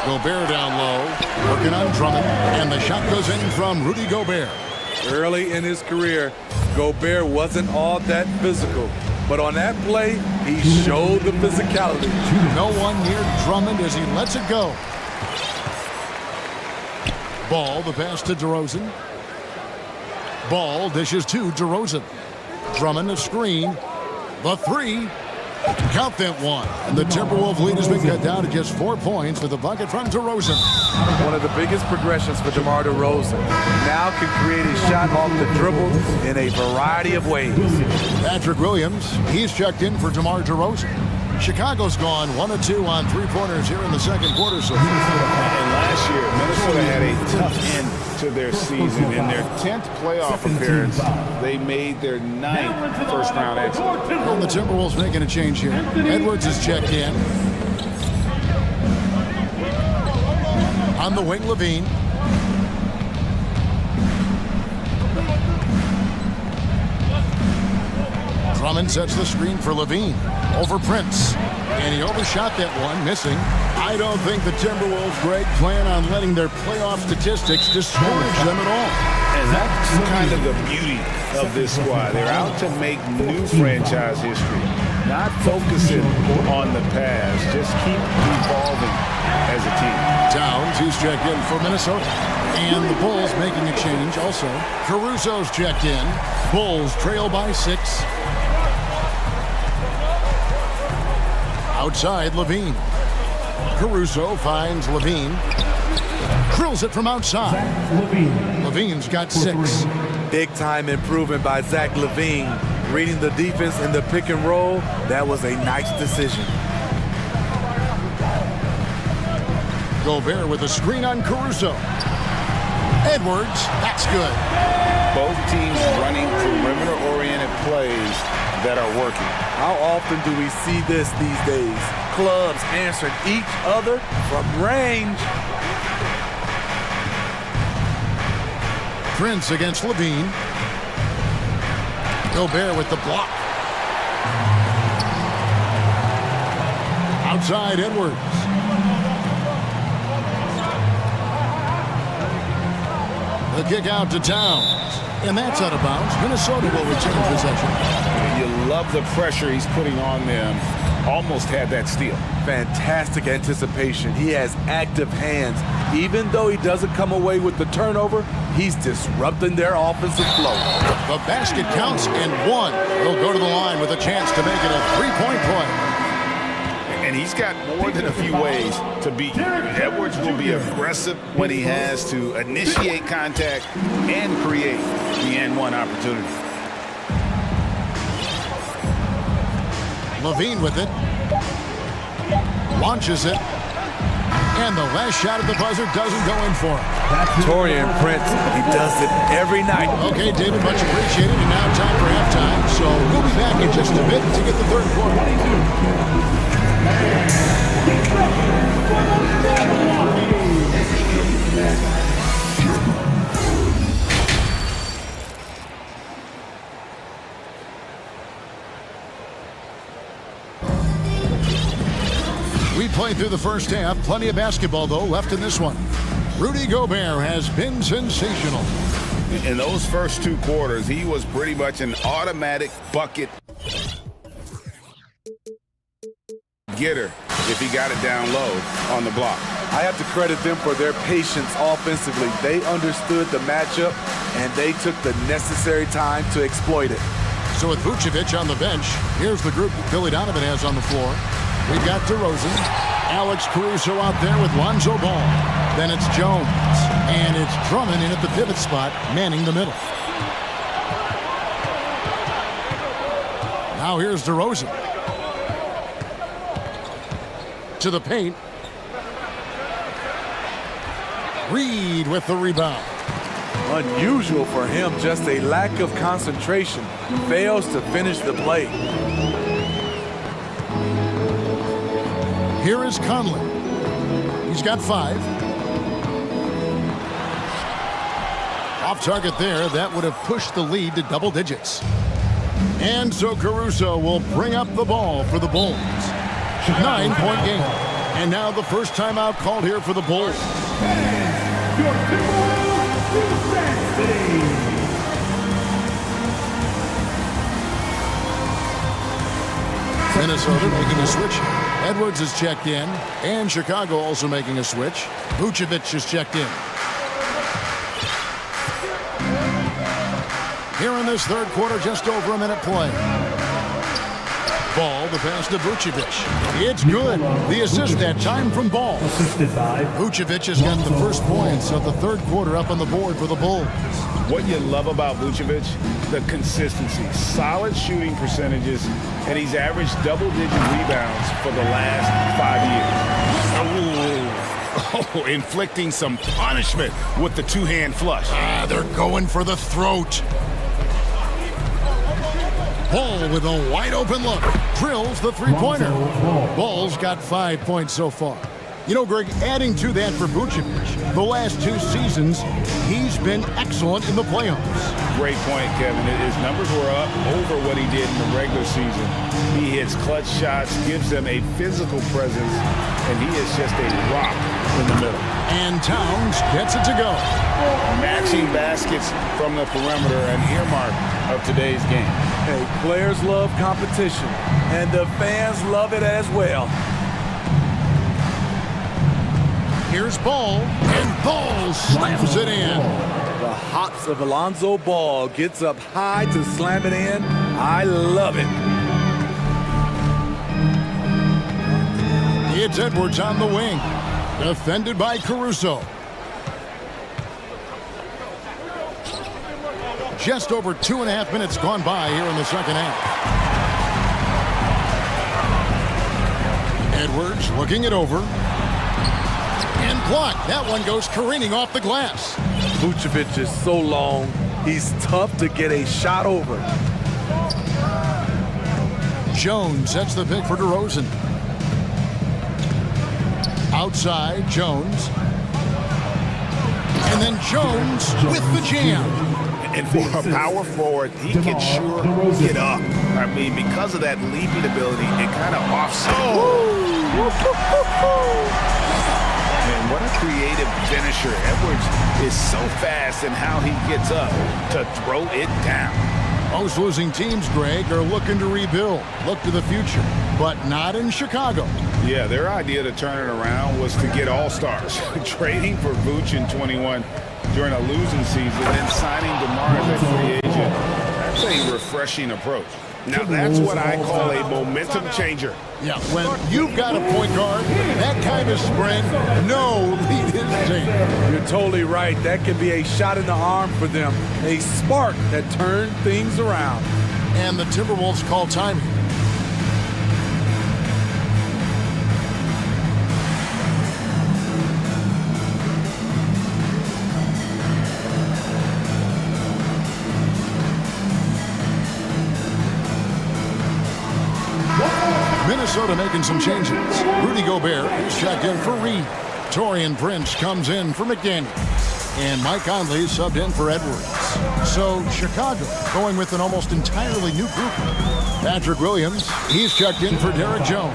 Gobert down low, working on Drummond, and the shot goes in from Rudy Gobert. Early in his career, Gobert wasn't all that physical, but on that play, he showed the physicality. No one near Drummond as he lets it go. Ball, the pass to DeRozan. Ball dishes to DeRozan. Drummond, a screen. The three. Count that one. And the Timberwolves lead has been cut down to just 4 points with a bucket from DeRozan. One of the biggest progressions for DeMar DeRozan. Now can create a shot off the dribble in a variety of ways. Patrick Williams, he's checked in for DeMar DeRozan. Chicago's gone 1 of 2 on three-pointers here in the second quarter so far. And last year, Minnesota had a tough end to their season. In their 10th playoff appearance, they made their 9th first-round exit. Well, the Timberwolves making a change here. Edwards is checked in. On the wing, Levine. Drummond sets the screen for Levine. Over Prince. And he overshot that one, missing. I don't think the Timberwolves, Greg, plan on letting their playoff statistics discourage them at all. And that's kind of the beauty of this squad. They're out to make new franchise history, not focusing on the past. Just keep evolving as a team. Towns, who's checked in for Minnesota. And the Bulls making a change also. Caruso's checked in. Bulls trail by 6. Outside, Levine. Caruso finds Levine. Drills it from outside. Levine's got 6. Big-time improvement by Zach LaVine. Reading the defense in the pick and roll, that was a nice decision. Gobert with a screen on Caruso. Edwards, that's good. Both teams running perimeter-oriented plays that are working. How often do we see this these days? Clubs answering each other from range. Prince against Levine. Gobert with the block. Outside, Edwards. The kick out to Towns. And that's out of bounds. Minnesota will retain possession. You love the pressure he's putting on them. Almost had that steal. Fantastic anticipation. He has active hands. Even though he doesn't come away with the turnover, he's disrupting their offensive flow. The basket counts and 1. He'll go to the line with a chance to make it a 3-point play. And he's got more than a few ways to beat you. Edwards will be aggressive when he has to initiate contact and create the N1 opportunity. Levine with it. Launches it. And the last shot at the buzzer doesn't go in for him. Torian Prince, he does it every night. Okay, David, much appreciated. And now time for halftime. So we'll be back in just a bit to get the third quarter. We played through the first half. Plenty of basketball, though, left in this one. Rudy Gobert has been sensational. In those first 2 quarters, he was pretty much an automatic bucket getter if he got it down low on the block. I have to credit them for their patience offensively. They understood the matchup, and they took the necessary time to exploit it. So with Vucevic on the bench, here's the group that Billy Donovan has on the floor. We've got DeRozan, Alex Caruso out there with Lonzo Ball. Then it's Jones, and it's Drummond in at the pivot spot, manning the middle. Now here's DeRozan. To the paint. Reed with the rebound. Unusual for him, just a lack of concentration. Fails to finish the play. Here is Conley. He's got 5. Off target there, that would have pushed the lead to double digits. And so Caruso will bring up the ball for the Bulls. 9-point game. And now the first timeout called here for the Bulls. Minnesota making a switch. Edwards is checked in. And Chicago also making a switch. Vucevic is checked in. Here in this third quarter, just over a minute play. Ball, the pass to Vucevic. It's good. The assist that time from Ball. Vucevic has got the first points of the third quarter up on the board for the Bulls. What you love about Vucevic, the consistency, solid shooting percentages, and he's averaged double-digit rebounds for the last 5 years. Oh, inflicting some punishment with the two-hand flush. They're going for the throat. Ball with a wide-open look. Drills the three-pointer. Ball's got 5 points so far. You know, Greg, adding to that for Vucevic, the last 2 seasons, he's been excellent in the playoffs. Great point, Kevin. His numbers were up over what he did in the regular season. He hits clutch shots, gives them a physical presence, and he is just a rock in the middle. And Towns gets it to go. Matching baskets from the perimeter, an earmark of today's game. Hey, players love competition, and the fans love it as well. Here's Ball, and Ball slams it in. The hops of Alonzo Ball gets up high to slam it in. I love it. It's Edwards on the wing. Defended by Caruso. Just over 2.5 minutes gone by here in the second half. Edwards looking it over. And blocked. That one goes careening off the glass. Vucevic is so long, he's tough to get a shot over. Jones sets the pick for DeRozan. Outside, Jones. And then Jones with the jam. And for a power forward, he can sure get up. I mean, because of that leaping ability, it kind of offsets. And what a creative finisher. Edwards is so fast in how he gets up to throw it down. Most losing teams, Greg, are looking to rebuild, look to the future, but not in Chicago. Yeah, their idea to turn it around was to get all-stars. Trading for Vooch in 21 during a losing season, then signing DeMar as a free agent. That's a refreshing approach. Now, that's what I call a momentum changer. Yeah, when you've got a point guard, that kind of sprint, no lead is safe. You're totally right. That can be a shot in the arm for them. A spark that turns things around. And the Timberwolves call time. Minnesota making some changes. Rudy Gobert is checked in for Reed. Taurean Prince comes in for McDaniel. And Mike Conley subbed in for Edwards. So Chicago going with an almost entirely new group. Patrick Williams, he's checked in for Derek Jones.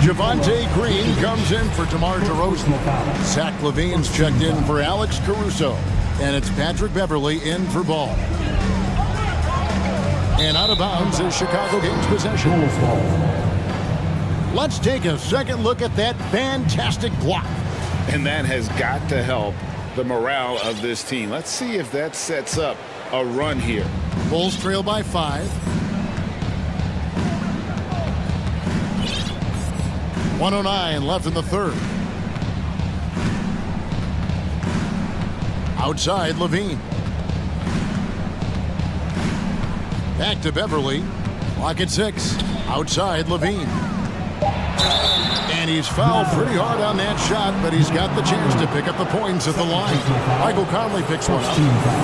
Javonte Green comes in for DeMar DeRozan. Zach LaVine's checked in for Alex Caruso. And it's Patrick Beverley in for Ball. And out of bounds is Chicago gains possession. Let's take a second look at that fantastic block. And that has got to help the morale of this team. Let's see if that sets up a run here. Bulls trail by 5. 1:09 left in the third. Outside, LaVine. Back to Beverley. Clock at 6. Outside, LaVine. And he's fouled pretty hard on that shot, but he's got the chance to pick up the points at the line. Michael Conley picks one up.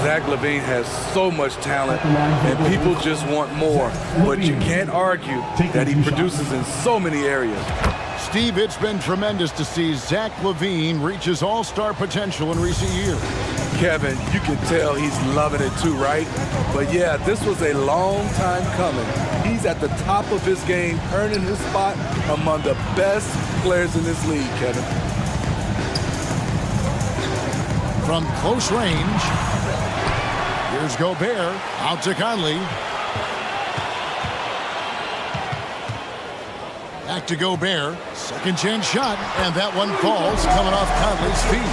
Zach LaVine has so much talent, and people just want more. But you can't argue that he produces in so many areas. Steve, it's been tremendous to see Zach LaVine reach his all-star potential in recent years. Kevin, you can tell he's loving it too, right? But yeah, this was a long time coming. He's at the top of his game, earning his spot among the best players in this league, Kevin. From close range, here's Gobert, out to Conley. Back to Gobert, second chance shot, and that one falls, coming off Conley's feet.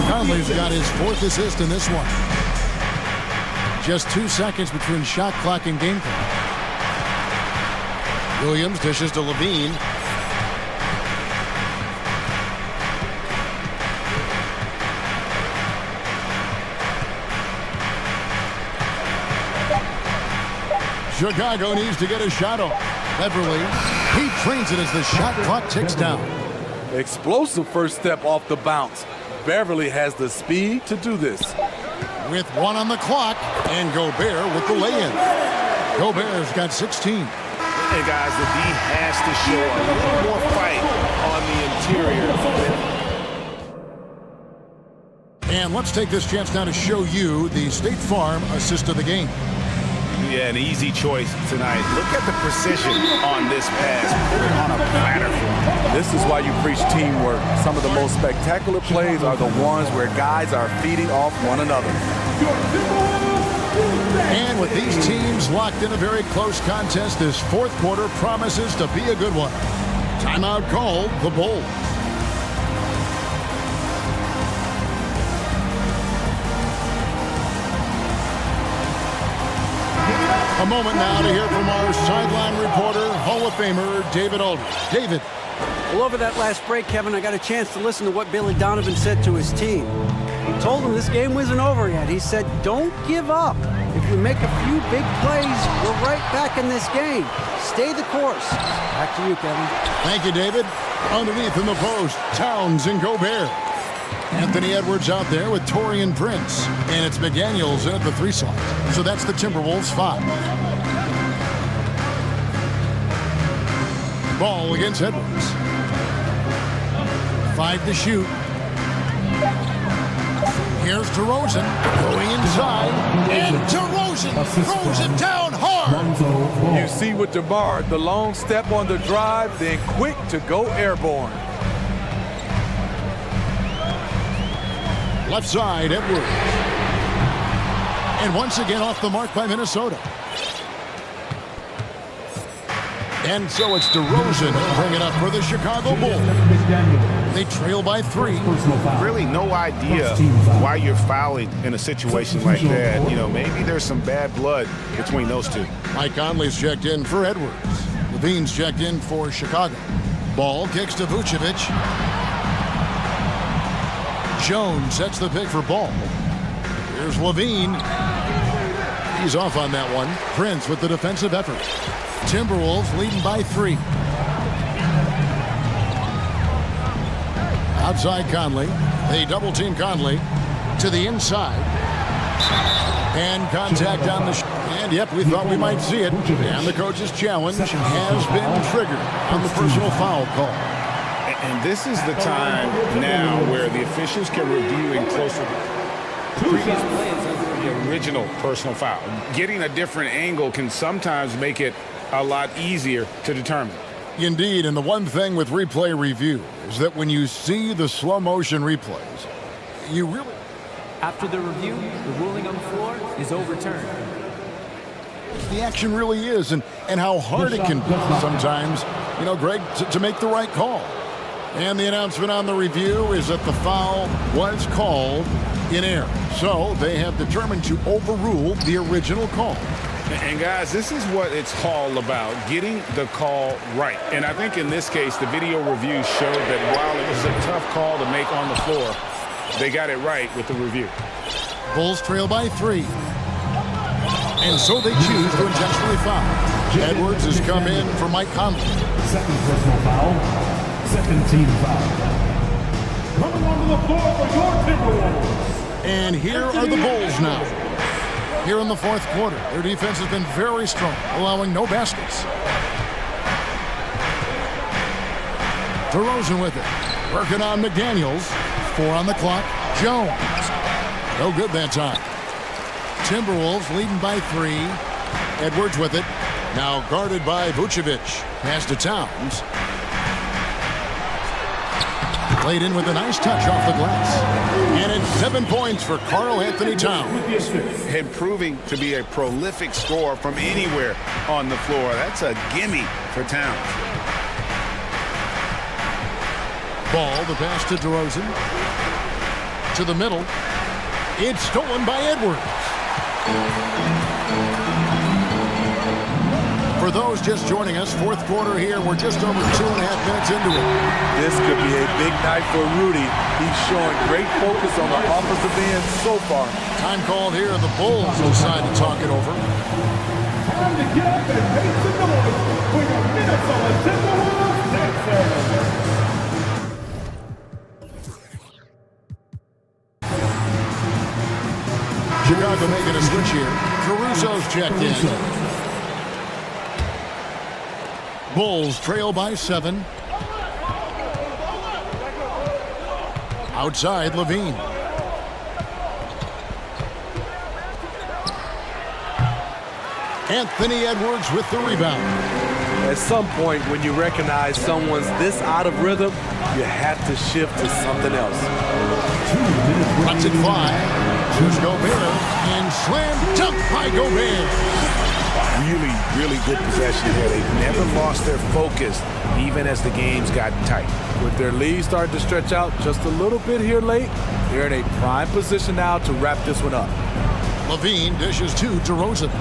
Conley's got his 4th assist in this one. Just 2 seconds between shot clock and game clock. Williams dishes to LaVine. Chicago needs to get a shot off. Beverly, he trains it as the shot clock ticks down. Explosive first step off the bounce. Beverly has the speed to do this. With 1 on the clock, and Gobert with the lay-in. Gobert's got 16. Hey guys, the D has to show a little more fight on the interior. And let's take this chance now to show you the State Farm assist of the game. Yeah, an easy choice tonight. Look at the precision on this pass. Put it on a platter for him. This is why you preach teamwork. Some of the most spectacular plays are the ones where guys are feeding off one another. And with these teams locked in a very close contest, this 4th quarter promises to be a good one. Timeout called, the Bull. A moment now to hear from our sideline reporter, Hall of Famer David Aldridge. David. Well, over that last break, Kevin, I got a chance to listen to what Billy Donovan said to his team. He told them this game wasn't over yet. He said, don't give up. If we make a few big plays, we're right back in this game. Stay the course. Back to you, Kevin. Thank you, David. Underneath in the post, Towns and Gobert. Anthony Edwards out there with Torian Prince. And it's McDaniels in at the 3 slot. So that's the Timberwolves 5. Ball against Edwards. 5 to shoot. Here's DeRozan going inside. And DeRozan throws it down hard. You see with DeMar, the long step on the drive, then quick to go airborne. Left side, Edwards. And once again off the mark by Minnesota. And so it's DeRozan bringing up for the Chicago Bulls. They trail by 3. Really no idea why you're fouling in a situation like that. You know, maybe there's some bad blood between those two. Mike Conley's checked in for Edwards. LaVine's checked in for Chicago. Ball kicks to Vucevic. Jones sets the pick for Ball. Here's LaVine. He's off on that one. Prince with the defensive effort. Timberwolves leading by 3. Outside Conley. They double team Conley to the inside. And contact on the and yep, we thought we might see it. And the coach's challenge has been triggered on the personal foul call. And this is the time now where the officials can review in closer previous plays the original personal foul. Getting a different angle can sometimes make it a lot easier to determine. Indeed, and the one thing with replay review is that when you see the slow motion replays, you really... After the review, the ruling on the floor is overturned. The action really is, and how hard it can be sometimes, you know, Greg, to make the right call. And the announcement on the review is that the foul was called in error. So they have determined to overrule the original call. And guys, this is what it's all about, getting the call right. And I think in this case, the video review showed that while it was a tough call to make on the floor, they got it right with the review. Bulls trail by 3. And so they choose to intentionally foul. Edwards has come in for Mike Conley. Second personal foul. Second team foul. Coming onto the floor for your Timberwolves. And here are the Bulls now. Here in the fourth quarter, their defense has been very strong, allowing no baskets. DeRozan with it. Working on McDaniels. 4 on the clock. Jones. No good that time. Timberwolves leading by 3. Edwards with it. Now guarded by Vucevic. Pass to Towns. Played in with a nice touch off the glass. And it's 7 points for Karl Anthony Towns. Improving to be a prolific scorer from anywhere on the floor. That's a gimme for Towns. Ball, the pass to DeRozan. To the middle. It's stolen by Edwards. For those just joining us, fourth quarter here. We're just over 2.5 minutes into it. This could be a big night for Rudy. He's showing great focus on the offensive end so far. Time called here, and the Bulls decide to talk it over. Time to get up and make some noise for your Minnesota Timberwolves Sixers. Chicago making a switch here. Caruso's checked in. Bulls trail by 7. Outside, Levine. Anthony Edwards with the rebound. At some point, when you recognize someone's this out of rhythm, you have to shift to something else. Runs it 5. Here's Gobert, and slam dunk by Gobert. Really good possession here. They've never lost their focus, even as the game's gotten tight. With their lead starting to stretch out just a little bit here late, they're in a prime position now to wrap this one up. Levine dishes to DeRozan.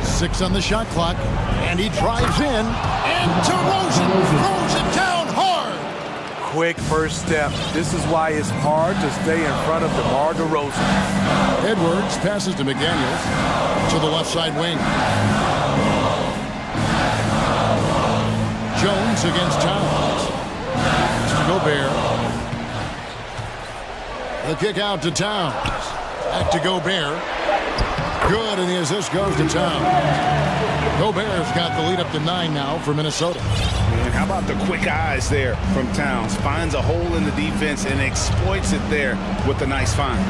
6 on the shot clock, and he drives in, and DeRozan throws it down hard. Quick first step. This is why it's hard to stay in front of DeMar DeRozan. Edwards passes to McDaniels to the left side wing. Jones against Towns. To Gobert. The kick out to Towns. Back to Gobert. Good, and the assist goes to Towns. Gobert's got the lead up to 9 now for Minnesota. And how about the quick eyes there from Towns? Finds a hole in the defense and exploits it there with a nice find.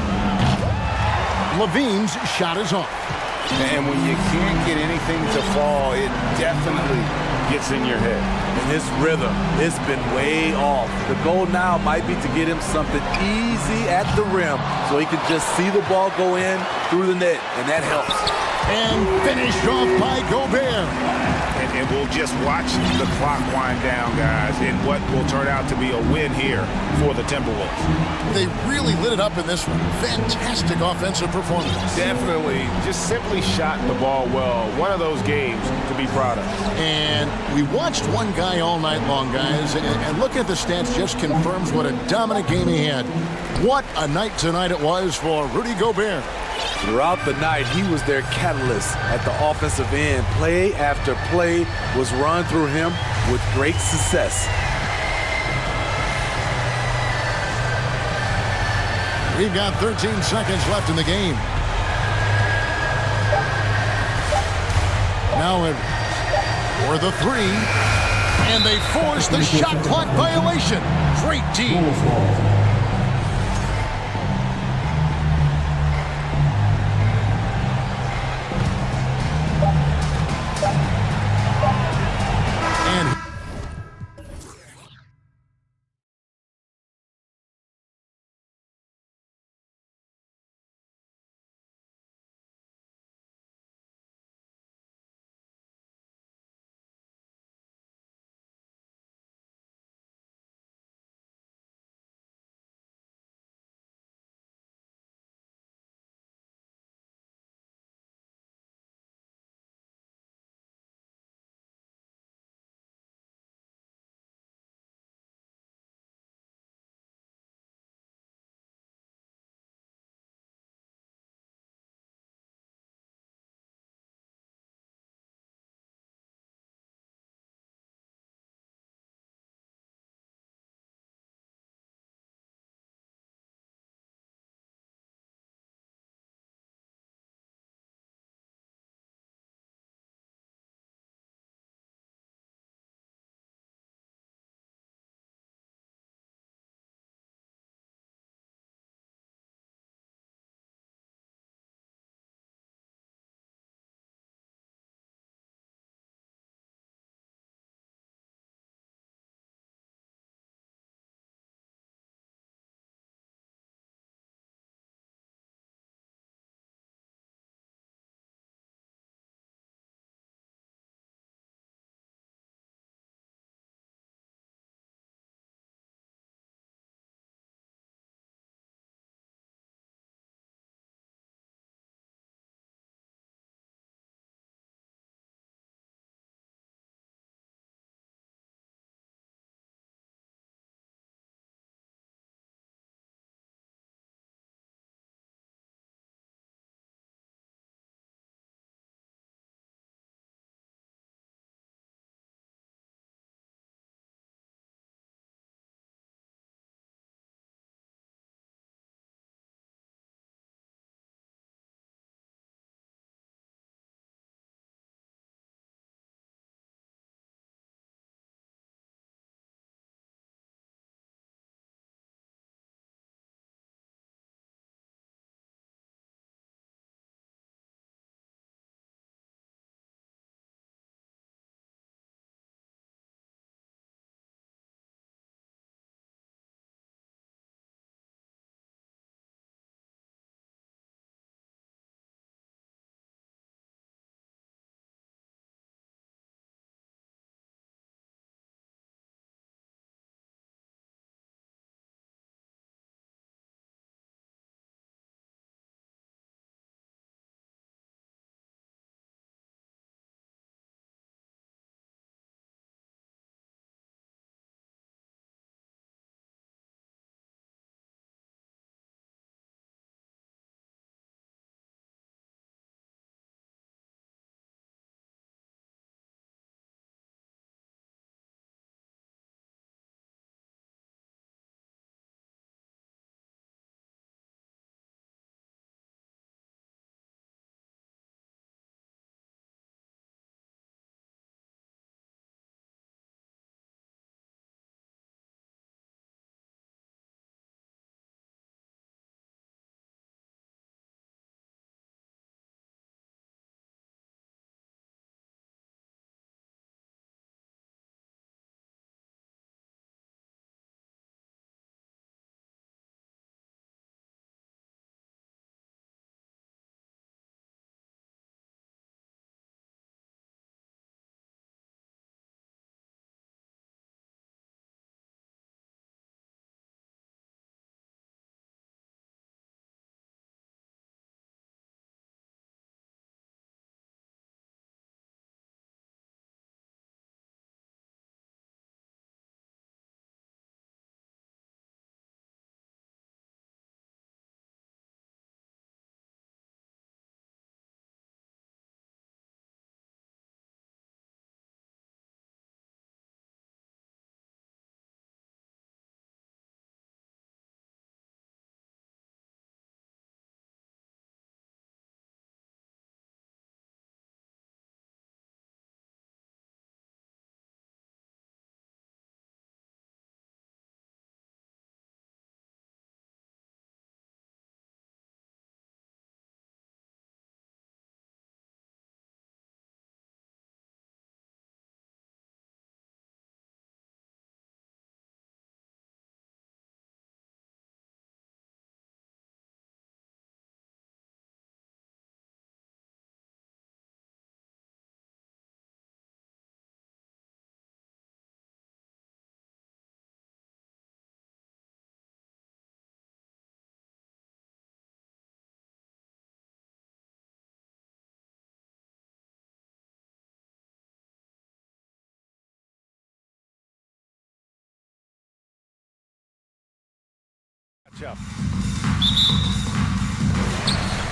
Levine's shot is off. And when you can't get anything to fall, it definitely gets in your head. And his rhythm, it's been way off. The goal now might be to get him something easy at the rim so he can just see the ball go in through the net, and that helps. And finished off by Gobert. And we'll just watch the clock wind down, guys, in what will turn out to be a win here for the Timberwolves. They really lit it up in this one. Fantastic offensive performance. Definitely. Just simply shot the ball well. One of those games to be proud of. And we watched one guy all night long, guys, and looking at the stats just confirms what a dominant game he had. What a night tonight it was for Rudy Gobert. Throughout the night, he was their catalyst at the offensive end. Play after play was run through him with great success. We've got 13 seconds left in the game. Now for the 3, and they force the shot clock violation. Great team.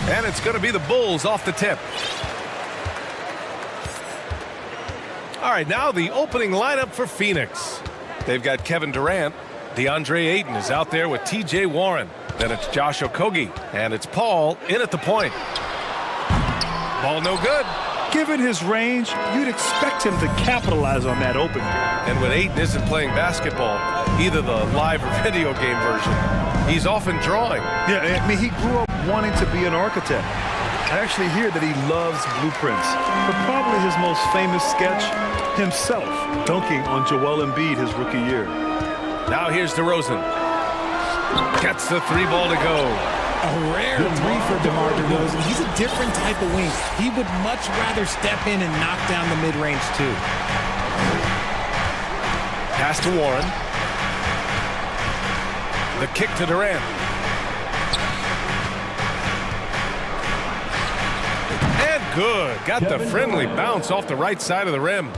And it's going to be the Bulls off the tip. All right, now the opening lineup for Phoenix. They've got Kevin Durant. DeAndre Ayton is out there with TJ Warren. Then it's Josh Okogie. And it's Paul in at the point. Ball no good. Given his range, you'd expect him to capitalize on that opening. And when Ayton isn't playing basketball, either the live or video game version, he's often drawing. Yeah, I mean, he grew up wanting to be an architect. I actually hear that he loves blueprints. But probably his most famous sketch, himself dunking on Joel Embiid his rookie year. Now here's DeRozan. Gets the three ball to go. A rare three for DeMar DeRozan. He's a different type of wing. He would much rather step in and knock down the mid-range too. Pass to Warren. The kick to Durant. And good. Got the friendly bounce off the right side of the rim.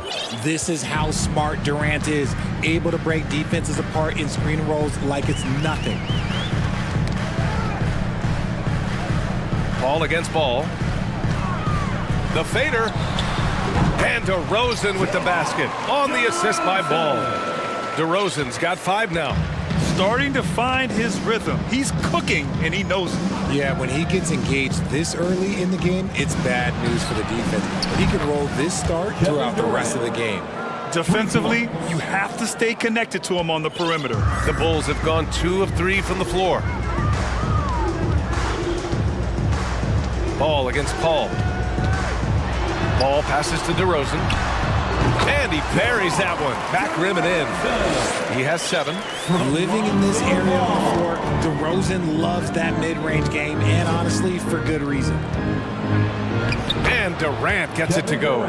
This is how smart Durant is. Able to break defenses apart in screen rolls like it's nothing. Ball against ball. The fader. And DeRozan with the basket on the assist by Ball. DeRozan's got 5 now. Starting to find his rhythm. He's cooking, and he knows it. Yeah, when he gets engaged this early in the game, it's bad news for the defense. But he can roll this start throughout the rest of the game. Defensively, you have to stay connected to him on the perimeter. The Bulls have gone 2 of 3 from the floor. Ball against Paul. Ball passes to DeRozan. And he buries that one. Back rim and in. He has 7. Living in this area on the floor, DeRozan loves that mid-range game, and honestly, for good reason. And Durant gets it to go.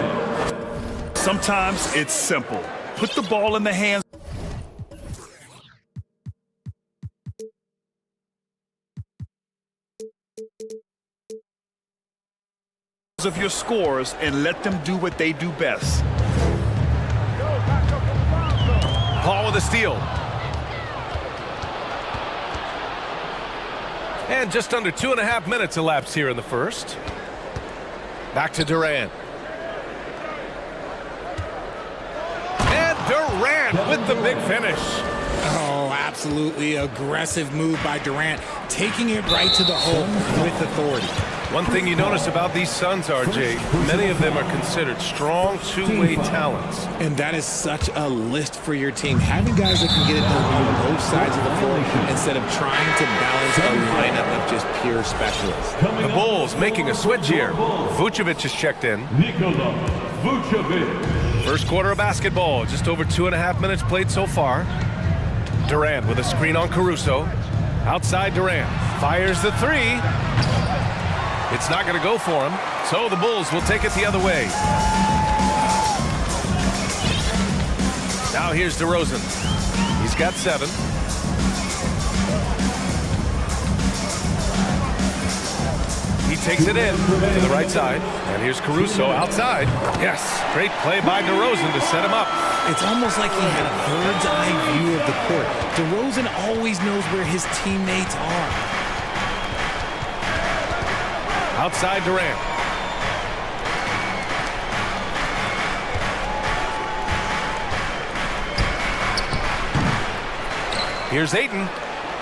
Sometimes it's simple. Put the ball in the hands of your scorers and let them do what they do best. Paul with a steal. And just under 2.5 minutes elapsed here in the first. Back to Durant. And Durant with the big finish. Oh, absolutely aggressive move by Durant, taking it right to the hole with authority. One thing you notice about these Suns, RJ, many of them are considered strong two-way talents. And that is such a lift for your team. Having guys that can get it done on both sides of the floor instead of trying to balance a lineup of just pure specialists. The Bulls making a switch here. Vucevic is checked in. First quarter of basketball, just over 2.5 minutes played so far. Durant with a screen on Caruso. Outside Durant. Fires the three. It's not going to go for him, so the Bulls will take it the other way. Now here's DeRozan. He's got 7. He takes it in to the right side, and here's Caruso outside. Yes, great play by DeRozan to set him up. It's almost like he had a bird's eye view of the court. DeRozan always knows where his teammates are. Outside Durant. Here's Ayton.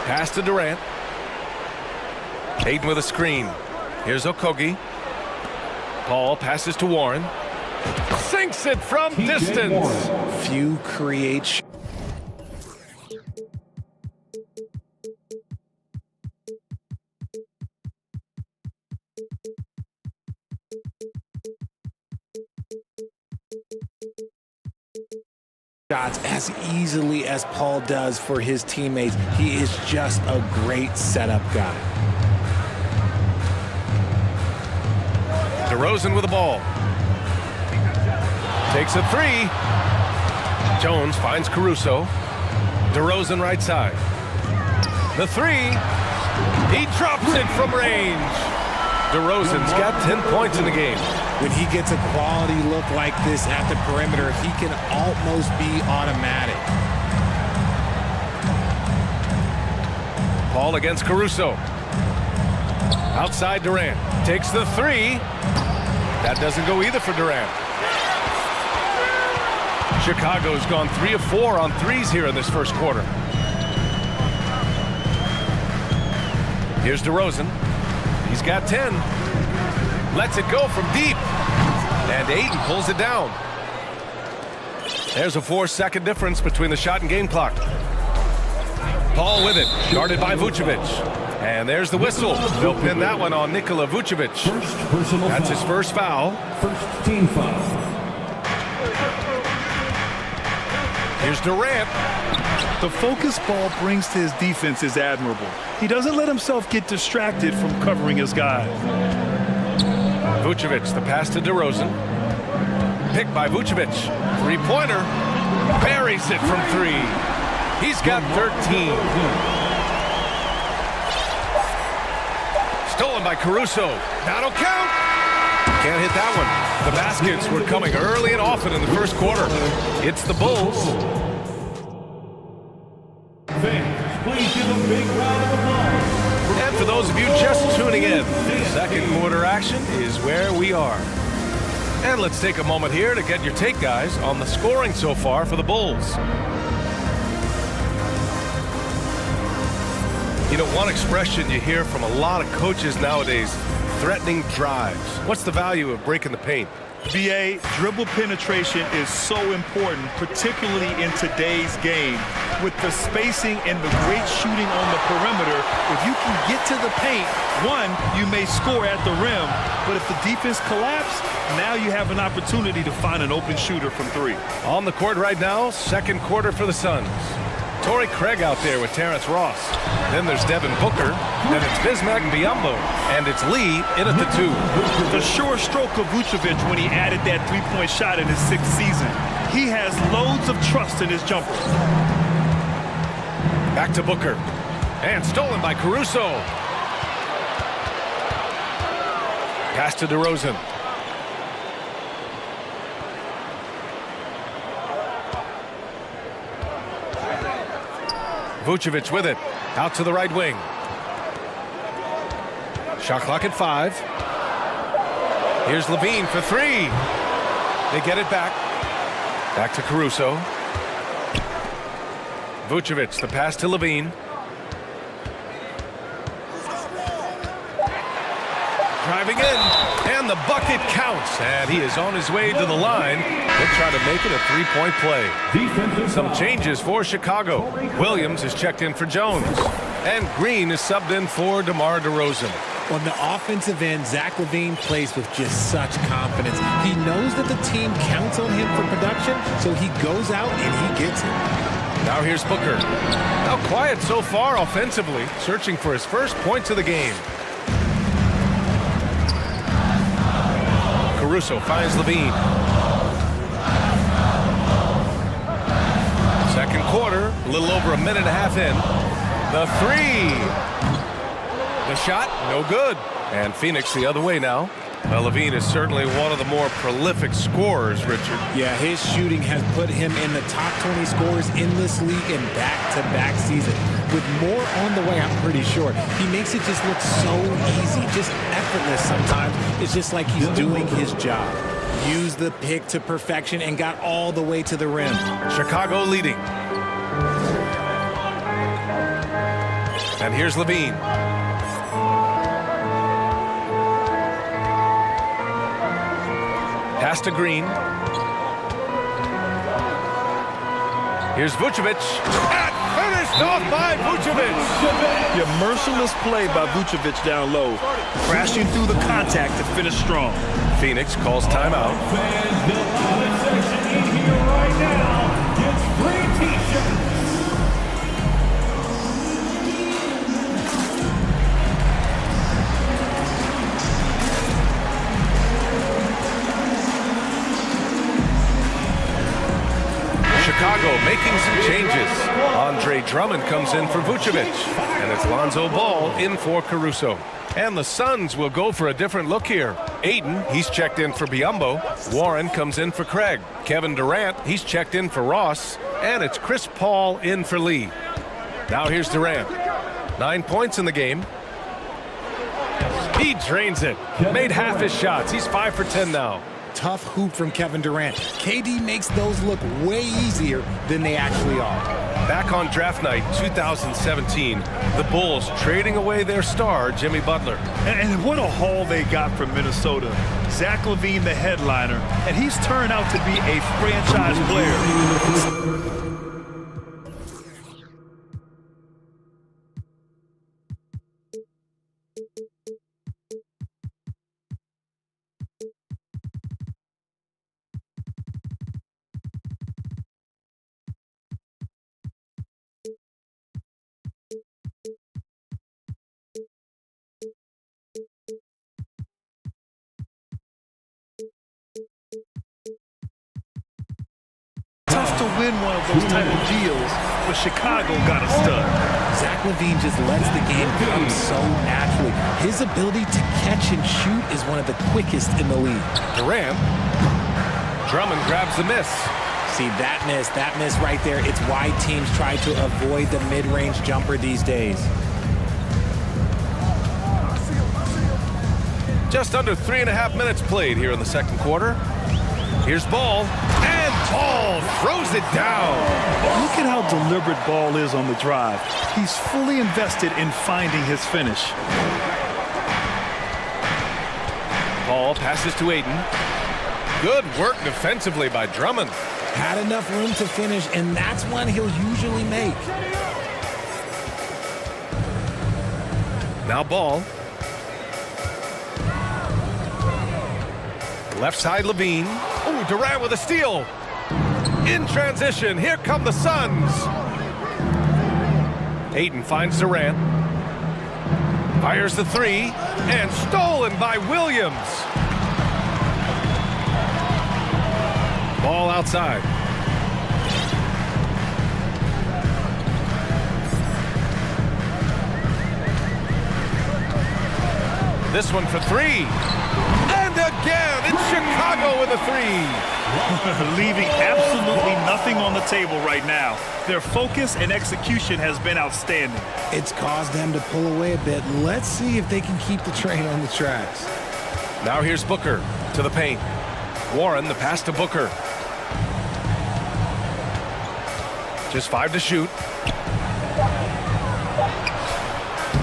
Pass to Durant. Ayton with a screen. Here's Okogie. Paul passes to Warren. Sinks it from distance. Few create. Shots as easily as Paul does for his teammates. He is just a great setup guy. DeRozan with the ball. Takes a 3. Jones finds Caruso. DeRozan right side. The 3. He drops it from range. DeRozan's got 10 points in the game. When he gets a quality look like this at the perimeter, he can almost be automatic. Paul against Caruso. Outside Durant. Takes the three. That doesn't go either for Durant. Chicago's gone 3 of 4 on threes here in this first quarter. Here's DeRozan. He's got 10. Lets it go from deep. And Ayton pulls it down. There's a 4-second difference between the shot and game clock. Paul with it, guarded by Vucevic. And there's the whistle. They'll pin that one on Nikola Vucevic. That's his first foul. First team foul. Here's Durant. The focus Paul brings to his defense is admirable. He doesn't let himself get distracted from covering his guys. Vucevic, the pass to DeRozan. Picked by Vucevic. Three-pointer. Buries it from 3. He's got 13. Stolen by Caruso. That'll count. Can't hit that one. The baskets were coming early and often in the first quarter. It's the Bulls. Fans, please give a big round of applause. And for those of you just tuning in, second quarter action is where we are. And let's take a moment here to get your take, guys, on the scoring so far for the Bulls. You know, one expression you hear from a lot of coaches nowadays, threatening drives. What's the value of breaking the paint? BA, dribble penetration is so important, particularly in today's game. With the spacing and the great shooting on the perimeter, if you can get to the paint, one, you may score at the rim, but if the defense collapses, now you have an opportunity to find an open shooter from 3. On the court right now, second quarter for the Suns. Torrey Craig out there with Terrence Ross. Then there's Devin Booker. Then it's Bismack Biyombo. And it's Lee in at the 2. The sure stroke of Vucevic when he added that three-point shot in his 6th season. He has loads of trust in his jumper. Back to Booker. And stolen by Caruso. Pass to DeRozan. Vucevic with it. Out to the right wing. Shot clock at 5. Here's Levine for 3. They get it back. Back to Caruso. Vucevic, the pass to Levine. Driving in, and the bucket counts. And he is on his way to the line. He'll try to make it a 3-point play. Some changes for Chicago. Williams is checked in for Jones. And Green is subbed in for DeMar DeRozan. On the offensive end, Zach LaVine plays with just such confidence. He knows that the team counts on him for production, so he goes out and he gets it. Now here's Booker. Now quiet so far offensively, searching for his first points of the game. Caruso finds Levine. Second quarter, a little over a minute and a half in. The 3. The shot, no good. And Phoenix the other way now. Well, Levine is certainly one of the more prolific scorers, Richard. Yeah, his shooting has put him in the top 20 scorers in this league in back-to-back season. With more on the way, I'm pretty sure. He makes it just look so easy, just effortless sometimes. It's just like he's doing his job. Used the pick to perfection and got all the way to the rim. Chicago leading. And here's Levine. Pass to Green. Here's Vucevic. And finished off by Vucevic. Your merciless play by Vucevic down low. Crashing through the contact to finish strong. Phoenix calls timeout. Fans, the loudest section in here right now gets free t-shirts. Chicago making some changes. Andre Drummond comes in for Vucevic. And it's Lonzo Ball in for Caruso. And the Suns will go for a different look here. Ayton, he's checked in for Biyombo. Warren comes in for Craig. Kevin Durant, he's checked in for Ross. And it's Chris Paul in for Lee. Now here's Durant. 9 points in the game. He drains it. Made half his shots. He's 5 for 10 now. Tough hoop from Kevin Durant. KD makes those look way easier than they actually are. Back on draft night 2017, the Bulls trading away their star, Jimmy Butler. And what a haul they got from Minnesota. Zach LaVine, the headliner, and he's turned out to be a franchise player. Tough to win one of those type of deals, but Chicago got a stud. Zach LaVine just lets the game come so naturally. His ability to catch and shoot is one of the quickest in the league. Durant. Drummond grabs the miss. See, that miss right there, it's why teams try to avoid the mid-range jumper these days. Just under 3.5 minutes played here in the second quarter. Here's Ball, and Ball throws it down. Look at how deliberate Ball is on the drive. He's fully invested in finding his finish. Ball passes to Ayton. Good work defensively by Drummond. Had enough room to finish, and that's one he'll usually make. Now Ball. Left side, Levine. Oh, Durant with a steal. In transition, here come the Suns. Ayton finds Durant. Fires the three, and stolen by Williams. Ball outside. This one for three. Again, it's Chicago with a three. Leaving absolutely nothing on the table right now. Their focus and execution has been outstanding. It's caused them to pull away a bit. Let's see if they can keep the train on the tracks. Now here's Booker to the paint. Warren, the pass to Booker. Just 5 to shoot.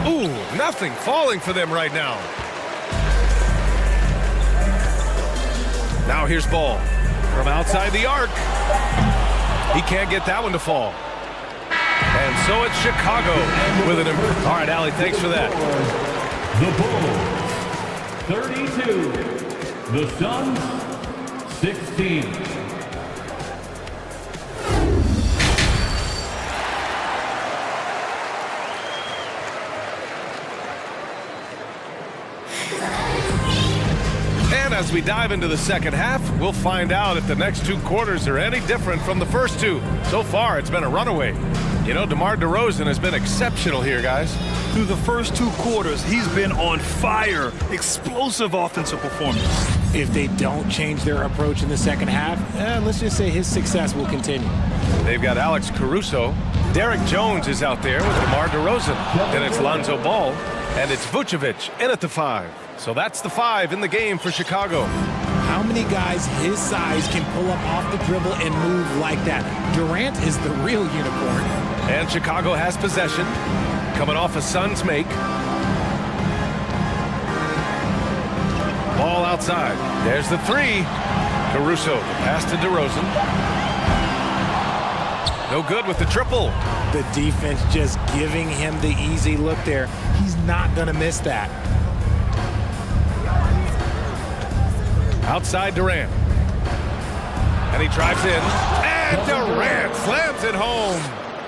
Ooh, nothing falling for them right now. Now here's Ball from outside the arc. He can't get that one to fall. And so it's Chicago with an improvement. All right, Allie, thanks for that. The Bulls, 32. The Suns, 16. As we dive into the second half, we'll find out if the next 2 quarters are any different from the first 2. So far, it's been a runaway. You know, DeMar DeRozan has been exceptional here, guys. Through the first 2 quarters, he's been on fire. Explosive offensive performance. If they don't change their approach in the second half, let's just say his success will continue. They've got Alex Caruso. Derek Jones is out there with DeMar DeRozan. Then it's Lonzo Ball, and it's Vucevic in at the 5. So that's the 5 in the game for Chicago. How many guys his size can pull up off the dribble and move like that? Durant is the real unicorn. And Chicago has possession. Coming off a Suns make. Ball outside. There's the 3. Caruso, the pass to DeRozan. No good with the triple. The defense just giving him the easy look there. He's not going to miss that. Outside Durant. And he drives in. And Durant slams it home.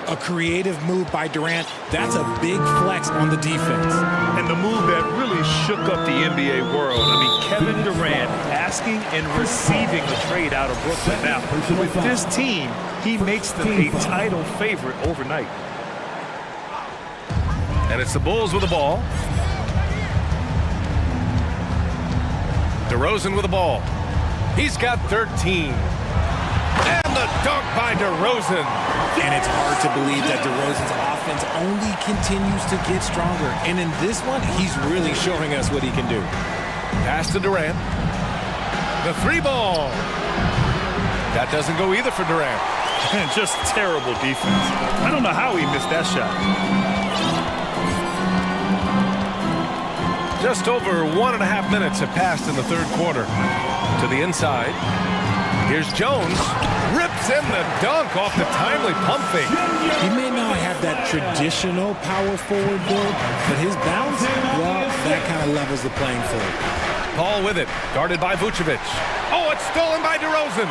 A creative move by Durant. That's a big flex on the defense. And the move that really shook up the NBA world. I mean, Kevin Durant asking and receiving a trade out of Brooklyn. Now, with this team, he makes them a title favorite overnight. And it's the Bulls with the ball. DeRozan with the ball. He's got 13. And the dunk by DeRozan. And it's hard to believe that DeRozan's offense only continues to get stronger. And in this one, he's really showing us what he can do. Pass to Durant. The three ball. That doesn't go either for Durant. Just terrible defense. I don't know how he missed that shot. Just over 1.5 minutes have passed in the third quarter. To the inside. Here's Jones. Rips in the dunk off the timely pump fake. He may not have that traditional power forward build, but his bounce, well, that kind of levels the playing field. Paul with it, guarded by Vucevic. Oh, it's stolen by DeRozan.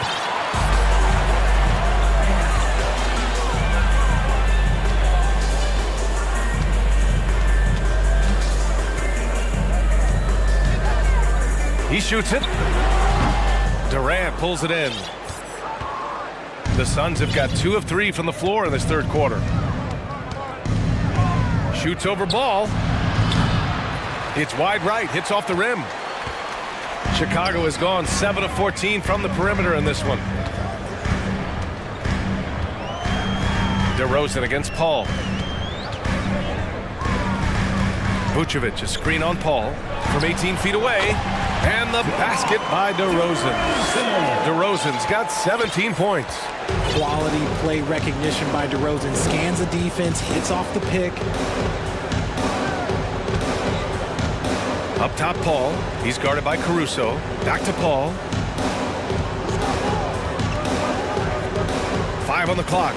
He shoots it. Durant pulls it in. The Suns have got 2 of 3 from the floor in this third quarter. Shoots over ball. It's wide right, hits off the rim. Chicago has gone 7 of 14 from the perimeter in this one. DeRozan against Paul. Vucevic, a screen on Paul from 18 feet away. And the basket by DeRozan. DeRozan's got 17 points. Quality play recognition by DeRozan. Scans the defense, hits off the pick. Up top, Paul. He's guarded by Caruso. Back to Paul. 5 on the clock.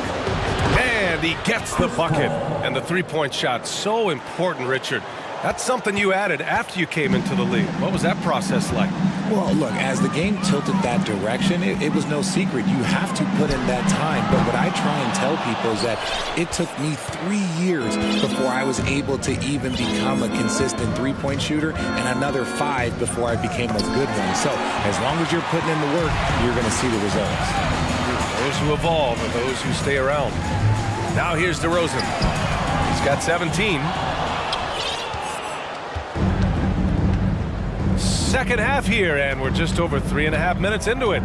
And he gets the bucket. And the three-point shot, so important, Richard. That's something you added after you came into the league. What was that process like? Well, look, as the game tilted that direction, it was no secret. You have to put in that time. But what I try and tell people is that it took me 3 years before I was able to even become a consistent three-point shooter, and another 5 before I became a good one. So as long as you're putting in the work, you're going to see the results. Those who evolve are those who stay around. Now here's DeRozan. He's got 17. Second half here, and we're just over 3.5 minutes into it.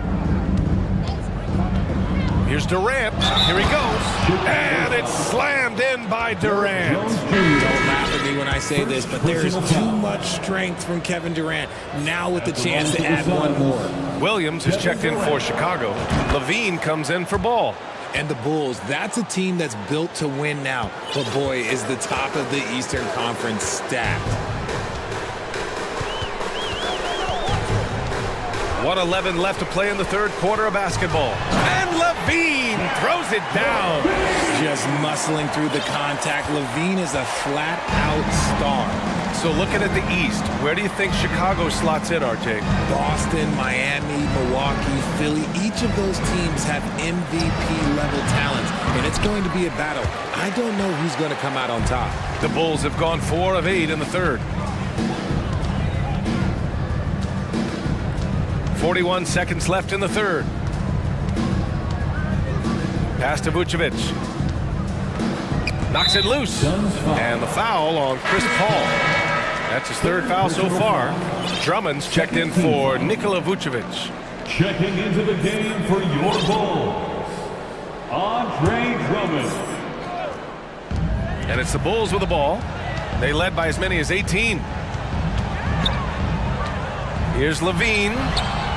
Here's Durant. Here he goes. And it's slammed in by Durant. Don't laugh at me when I say this, but there's too much strength from Kevin Durant. Now with the chance to add one more. Williams is checked in for Chicago. Levine comes in for Ball. And the Bulls, that's a team that's built to win now. But boy, is the top of the Eastern Conference stacked. 1:11 left to play in the third quarter of basketball. And Levine throws it down. Just muscling through the contact. Levine is a flat-out star. So looking at the East, where do you think Chicago slots in, RJ? Boston, Miami, Milwaukee, Philly, each of those teams have MVP-level talent, and it's going to be a battle. I don't know who's going to come out on top. The Bulls have gone 4 of 8 in the third. 41 seconds left in the third. Pass to Vucevic. Knocks it loose. And the foul on Chris Paul. That's his third foul so far. Drummond's checked in for Nikola Vucevic. Checking into the game for your Bulls, Andre Drummond. And it's the Bulls with the ball. They led by as many as 18. Here's Levine.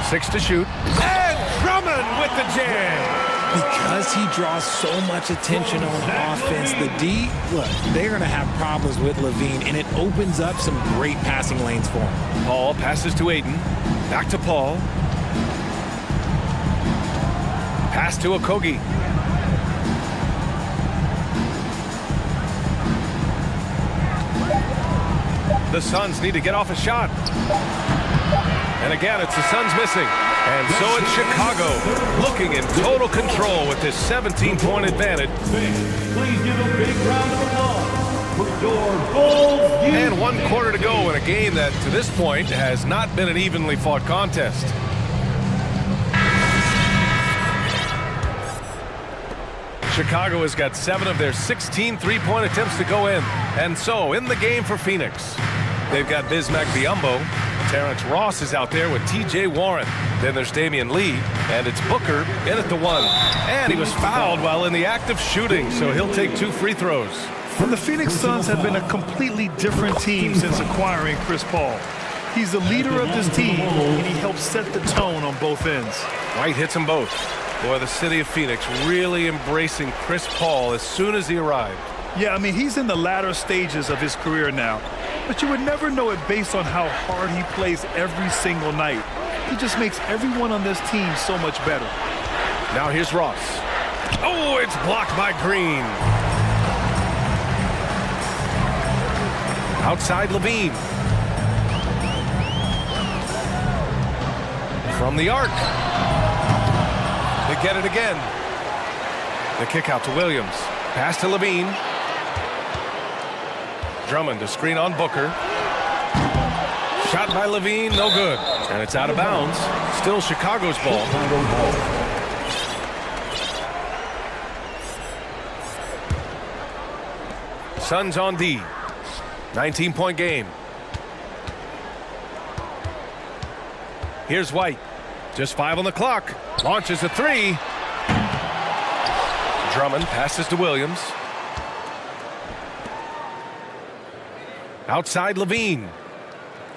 6 to shoot. And Drummond with the jam. Because he draws so much attention on offense, the D, look, they're going to have problems with Levine, and it opens up some great passing lanes for him. Paul passes to Aiden. Back to Paul. Pass to Okogie. The Suns need to get off a shot. And again, it's the Suns missing. And so it's Chicago looking in total control with this 17-point advantage. Please give a big round of applause for your Bulls. And 1 quarter to go in a game that, to this point, has not been an evenly fought contest. Chicago has got 7 of their 16 three-point attempts to go in. And so, in the game for Phoenix, they've got Bismack Biyombo, Terrence Ross is out there with T.J. Warren. Then there's Damian Lee, and it's Booker in at the one. And he was fouled while in the act of shooting, so he'll take 2 free throws. And the Phoenix Suns have been a completely different team since acquiring Chris Paul. He's the leader of this team, and he helps set the tone on both ends. White hits them both. Boy, the city of Phoenix really embracing Chris Paul as soon as he arrived. Yeah, I mean, he's in the latter stages of his career now, but you would never know it based on how hard he plays every single night. He just makes everyone on this team so much better. Now here's Ross. Oh, it's blocked by Green. Outside Levine. From the arc. They get it again. The kick out to Williams. Pass to Levine. Drummond to screen on Booker. Shot by Levine, no good. And it's out of bounds. Still Chicago's ball. Suns on D. 19-point game. Here's White. Just 5 on the clock. Launches a 3. Drummond passes to Williams. Outside Levine.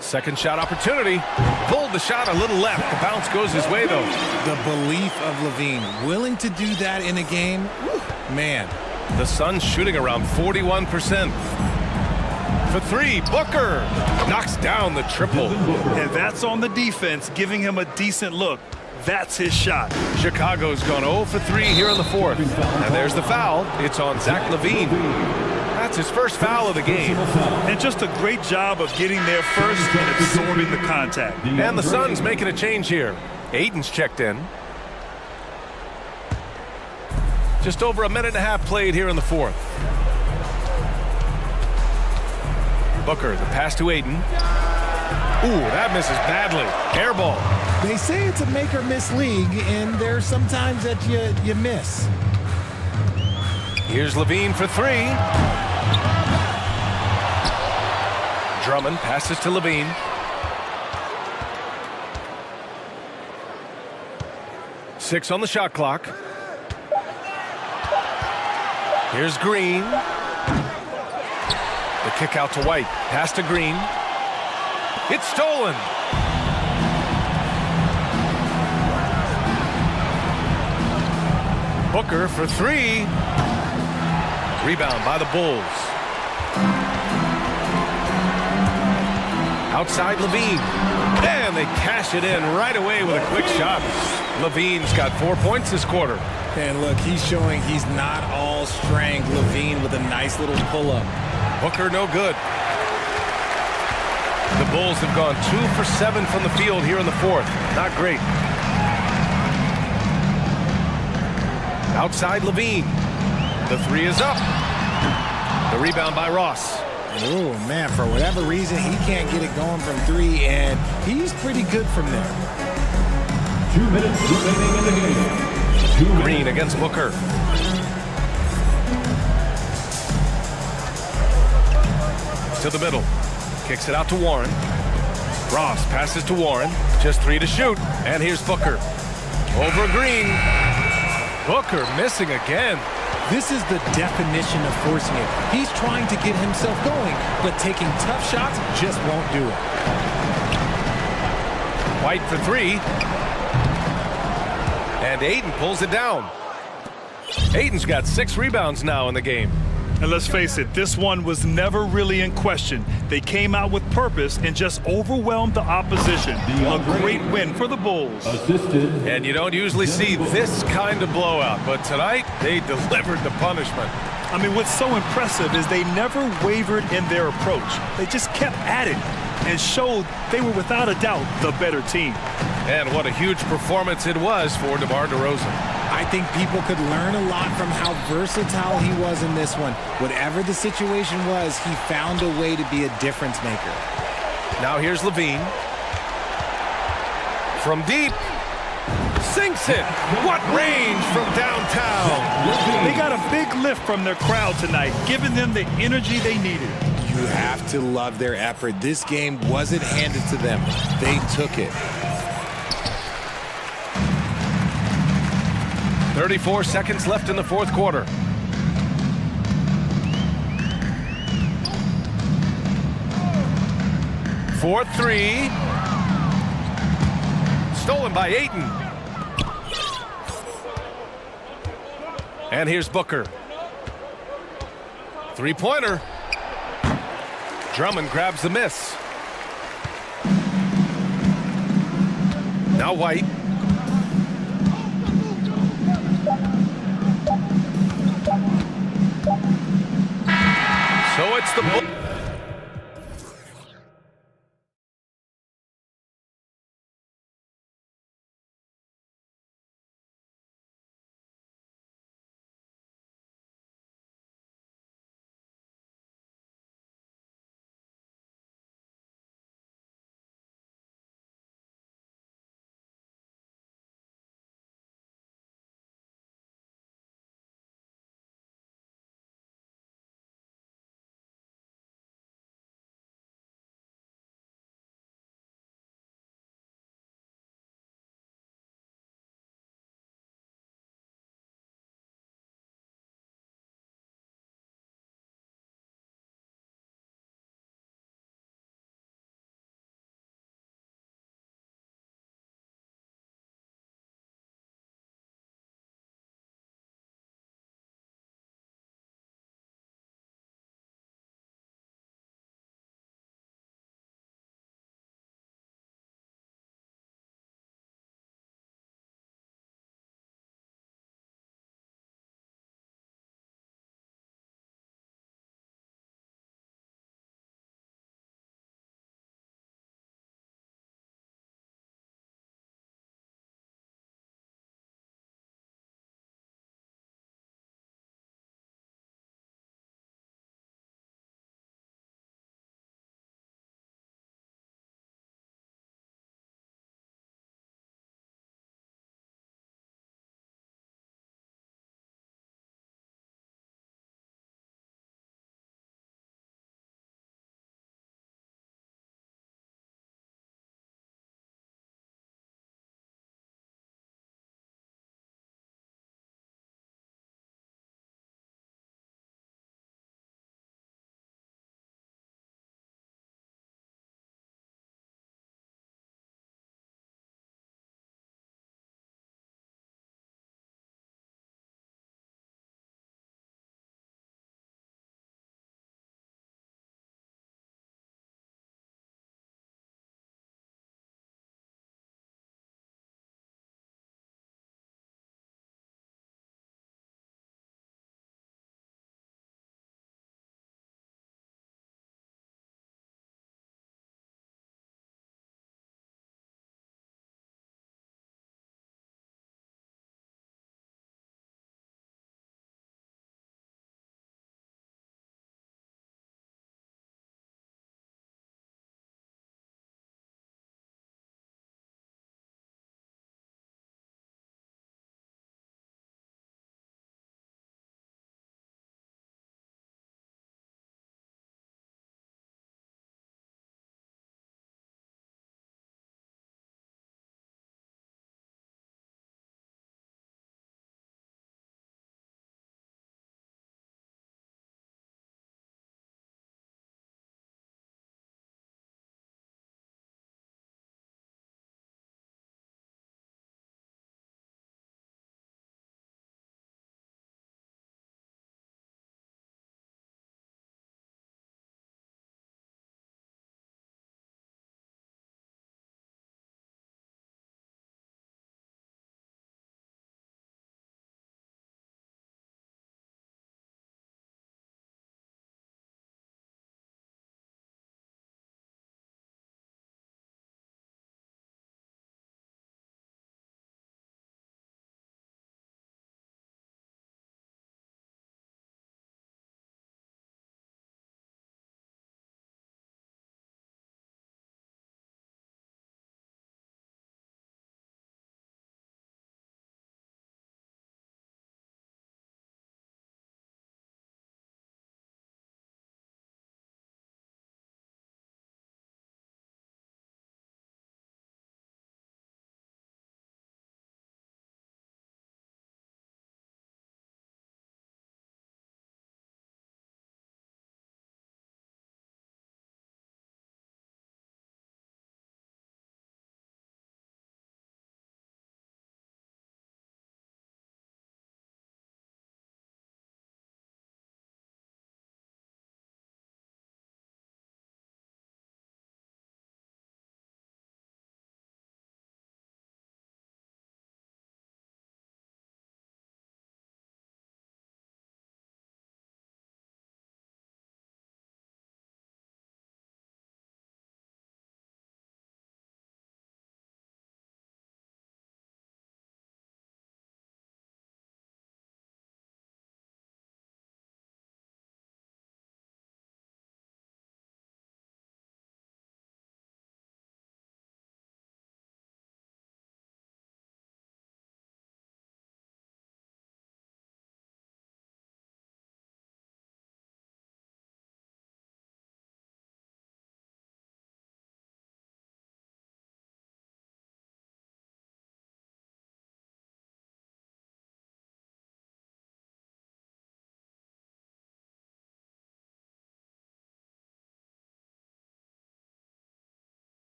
Second shot opportunity. Pulled the shot a little left. The bounce goes his way, though. The belief of Levine. Willing to do that in a game? Whew, man. The Suns shooting around 41%. For 3, Booker knocks down the triple. And that's on the defense, giving him a decent look. That's his shot. Chicago's gone 0 for 3 here in the 4th. And there's the foul. It's on Zach Levine. That's his first foul of the game. And just a great job of getting there first and absorbing the contact. And the Suns making a change here. Aiton's checked in. Just over a minute and a half played here in the 4th. Booker, the pass to Ayton. Ooh, that misses badly. Air ball. They say it's a make or miss league, and there's sometimes that you miss. Here's Levine for 3. Drummond passes to Levine. Six on the shot clock. Here's Green. The kick out to White. Pass to Green. It's stolen. Booker for 3. Rebound by the Bulls. Outside Levine. And they cash it in right away with a quick shot. Levine's got 4 points this quarter. And look, he's showing he's not all strength. Levine with a nice little pull-up. Booker no good. The Bulls have gone 2 for 7 from the field here in the 4th. Not great. Outside Levine. The 3 is up. The rebound by Ross. Oh, man, for whatever reason, he can't get it going from 3, and he's pretty good from there. 2 minutes remaining in the game. Green against Booker. To the middle. Kicks it out to Warren. Ross passes to Warren. Just 3 to shoot. And here's Booker. Over Green. Booker missing again. This is the definition of forcing it. He's trying to get himself going, but taking tough shots just won't do it. White for 3. And Ayton pulls it down. Ayton's got 6 rebounds now in the game. And let's face it, this one was never really in question. They came out with purpose and just overwhelmed the opposition. A great win for the Bulls. And you don't usually see this kind of blowout, but tonight they delivered the punishment. I mean, what's so impressive is they never wavered in their approach. They just kept at it and showed they were without a doubt the better team. And what a huge performance it was for DeMar DeRozan. I think people could learn a lot from how versatile he was in this one. Whatever the situation was, he found a way to be a difference maker. Now here's Levine. From deep. Sinks it. What range from downtown. They got a big lift from their crowd tonight, giving them the energy they needed. You You have to love their effort. This game wasn't handed to them. They took it. 34 seconds left in the fourth quarter. Fourth three. Stolen by Ayton. And here's Booker. Three-pointer. Drummond grabs the miss. Now White. So it's the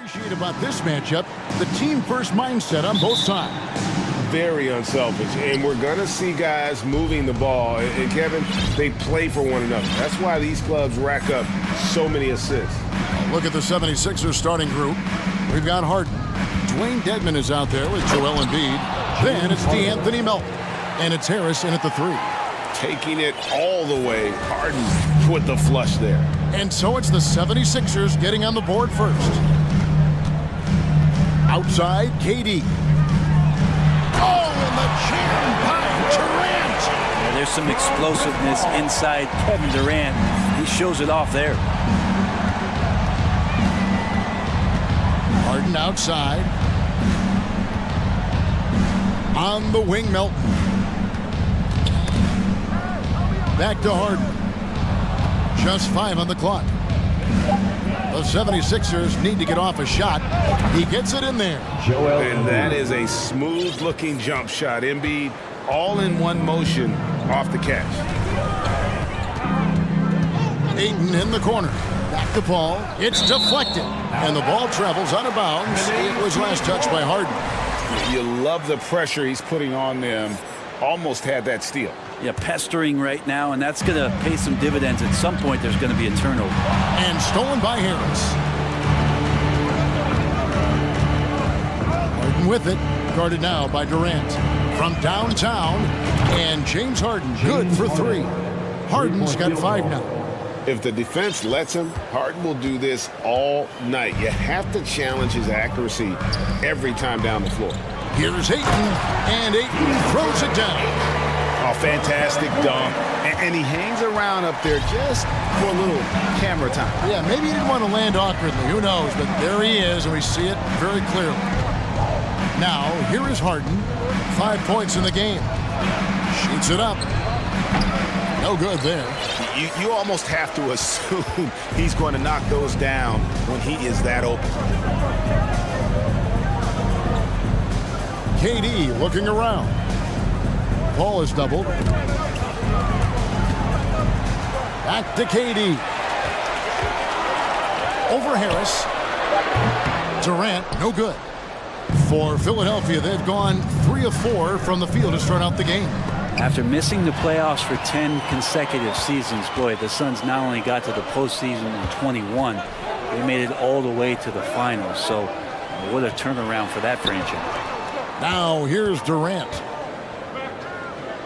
appreciate about this matchup, the team-first mindset on both sides. Very unselfish, and we're going to see guys moving the ball. And Kevin, they play for one another. That's why these clubs rack up so many assists. Look at the 76ers starting group. We've got Harden. Dwayne Dedmon is out there with Joel Embiid. Then it's DeAnthony Melton. And it's Harris in at the 3. Taking it all the way. Harden with the flush there. And so it's the 76ers getting on the board first. Outside, KD. Oh, and the jam by Durant. Yeah, there's some explosiveness inside Kevin Durant. He shows it off there. Harden outside. On the wing, Melton. Back to Harden. Just 5 on the clock. The 76ers need to get off a shot. He gets it in there. And that is a smooth-looking jump shot. Embiid all in one motion off the catch. Ayton in the corner. Back to Paul. It's deflected. And the ball travels out of bounds. It was last touched by Harden. You love the pressure he's putting on them. Almost had that steal. Yeah, pestering right now, and that's going to pay some dividends. At some point, there's going to be a turnover. And stolen by Harris. Harden with it. Guarded now by Durant. From downtown. And James Harden good for 3. Harden's got 5 now. If the defense lets him, Harden will do this all night. You have to challenge his accuracy every time down the floor. Here's Ayton, and Ayton throws it down. Oh, fantastic dunk. And he hangs around up there just for a little camera time. Yeah, maybe he didn't want to land awkwardly. Who knows? But there he is, and we see it very clearly. Now, here is Harden. 5 points in the game. Shoots it up. No good there. You almost have to assume he's going to knock those down when he is that open. KD looking around. Paul is doubled. Back to KD. Over Harris. Durant, no good. For Philadelphia, they've gone 3 of 4 from the field to start out the game. After missing the playoffs for 10 consecutive seasons, boy, the Suns not only got to the postseason in 21, they made it all the way to the finals. So what a turnaround for that franchise. Now here's Durant.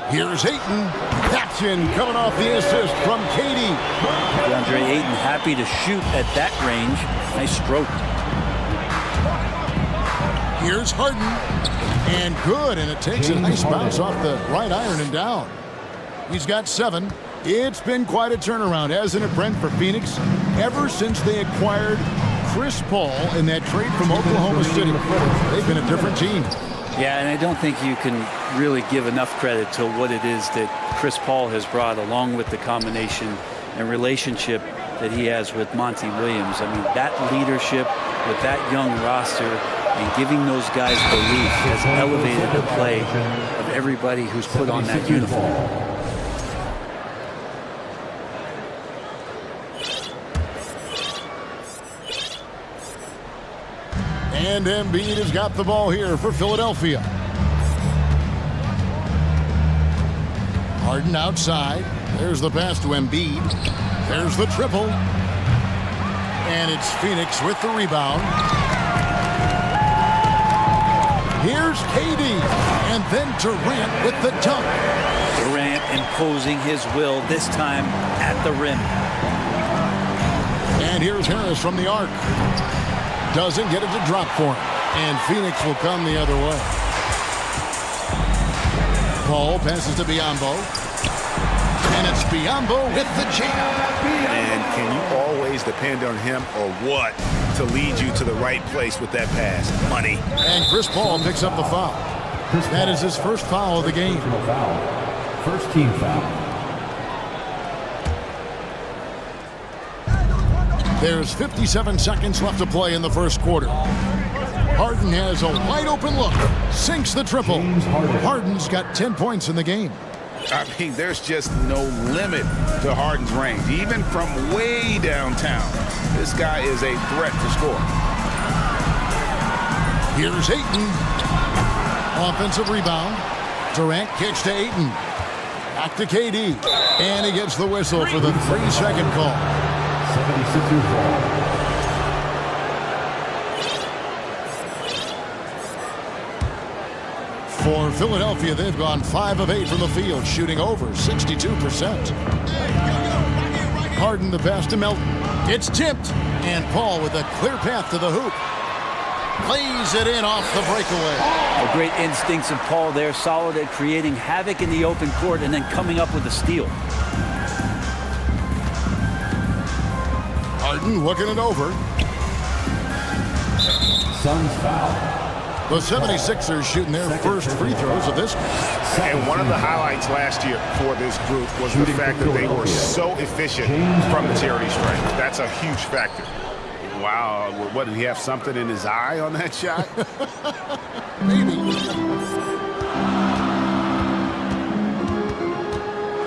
Here's Ayton. That's in, coming off the assist from KD. DeAndre Ayton happy to shoot at that range. Nice stroke. Here's Harden. And good, and it takes a nice bounce off the right iron and down. He's got 7. It's been quite a turnaround, hasn't it, Brent, for Phoenix? Ever since they acquired Chris Paul in that trade from Oklahoma City, they've been a different team. Yeah, and I don't think you can really give enough credit to what it is that Chris Paul has brought, along with the combination and relationship that he has with Monty Williams. I mean, that leadership with that young roster and giving those guys belief has elevated the play of everybody who's put on that uniform. And Embiid has got the ball here for Philadelphia. Harden outside. There's the pass to Embiid. There's the triple. And it's Phoenix with the rebound. Here's KD. And then Durant with the dunk. Durant imposing his will, this time at the rim. And here's Harris from the arc. Doesn't get it to drop for him. And Phoenix will come the other way. Paul passes to Biyombo. And it's Biyombo with the jam. And can you always depend on him or what to lead you to the right place with that pass? Money. And Chris Paul picks up the foul. That is his first foul of the game. First team foul. There's 57 seconds left to play in the first quarter. Harden has a wide open look. Sinks the triple. Harden's got 10 points in the game. I mean, there's just no limit to Harden's range. Even from way downtown, this guy is a threat to score. Here's Ayton. Offensive rebound. Durant kicks to Ayton. Back to KD. And he gets the whistle for the 3-second call. 76ers ball. For Philadelphia, they've gone 5 of 8 from the field, shooting over 62%. Harden the pass to Melton. It's tipped. And Paul with a clear path to the hoop. Plays it in off the breakaway. A great instincts of Paul there, solid at creating havoc in the open court and then coming up with a steal. Harden looking it over. Suns foul. The 76ers shooting their first free throws of this. And one of the highlights last year for this group was the fact that they were so efficient from the charity stripe. That's a huge factor. Wow, what, did he have something in his eye on that shot? Maybe.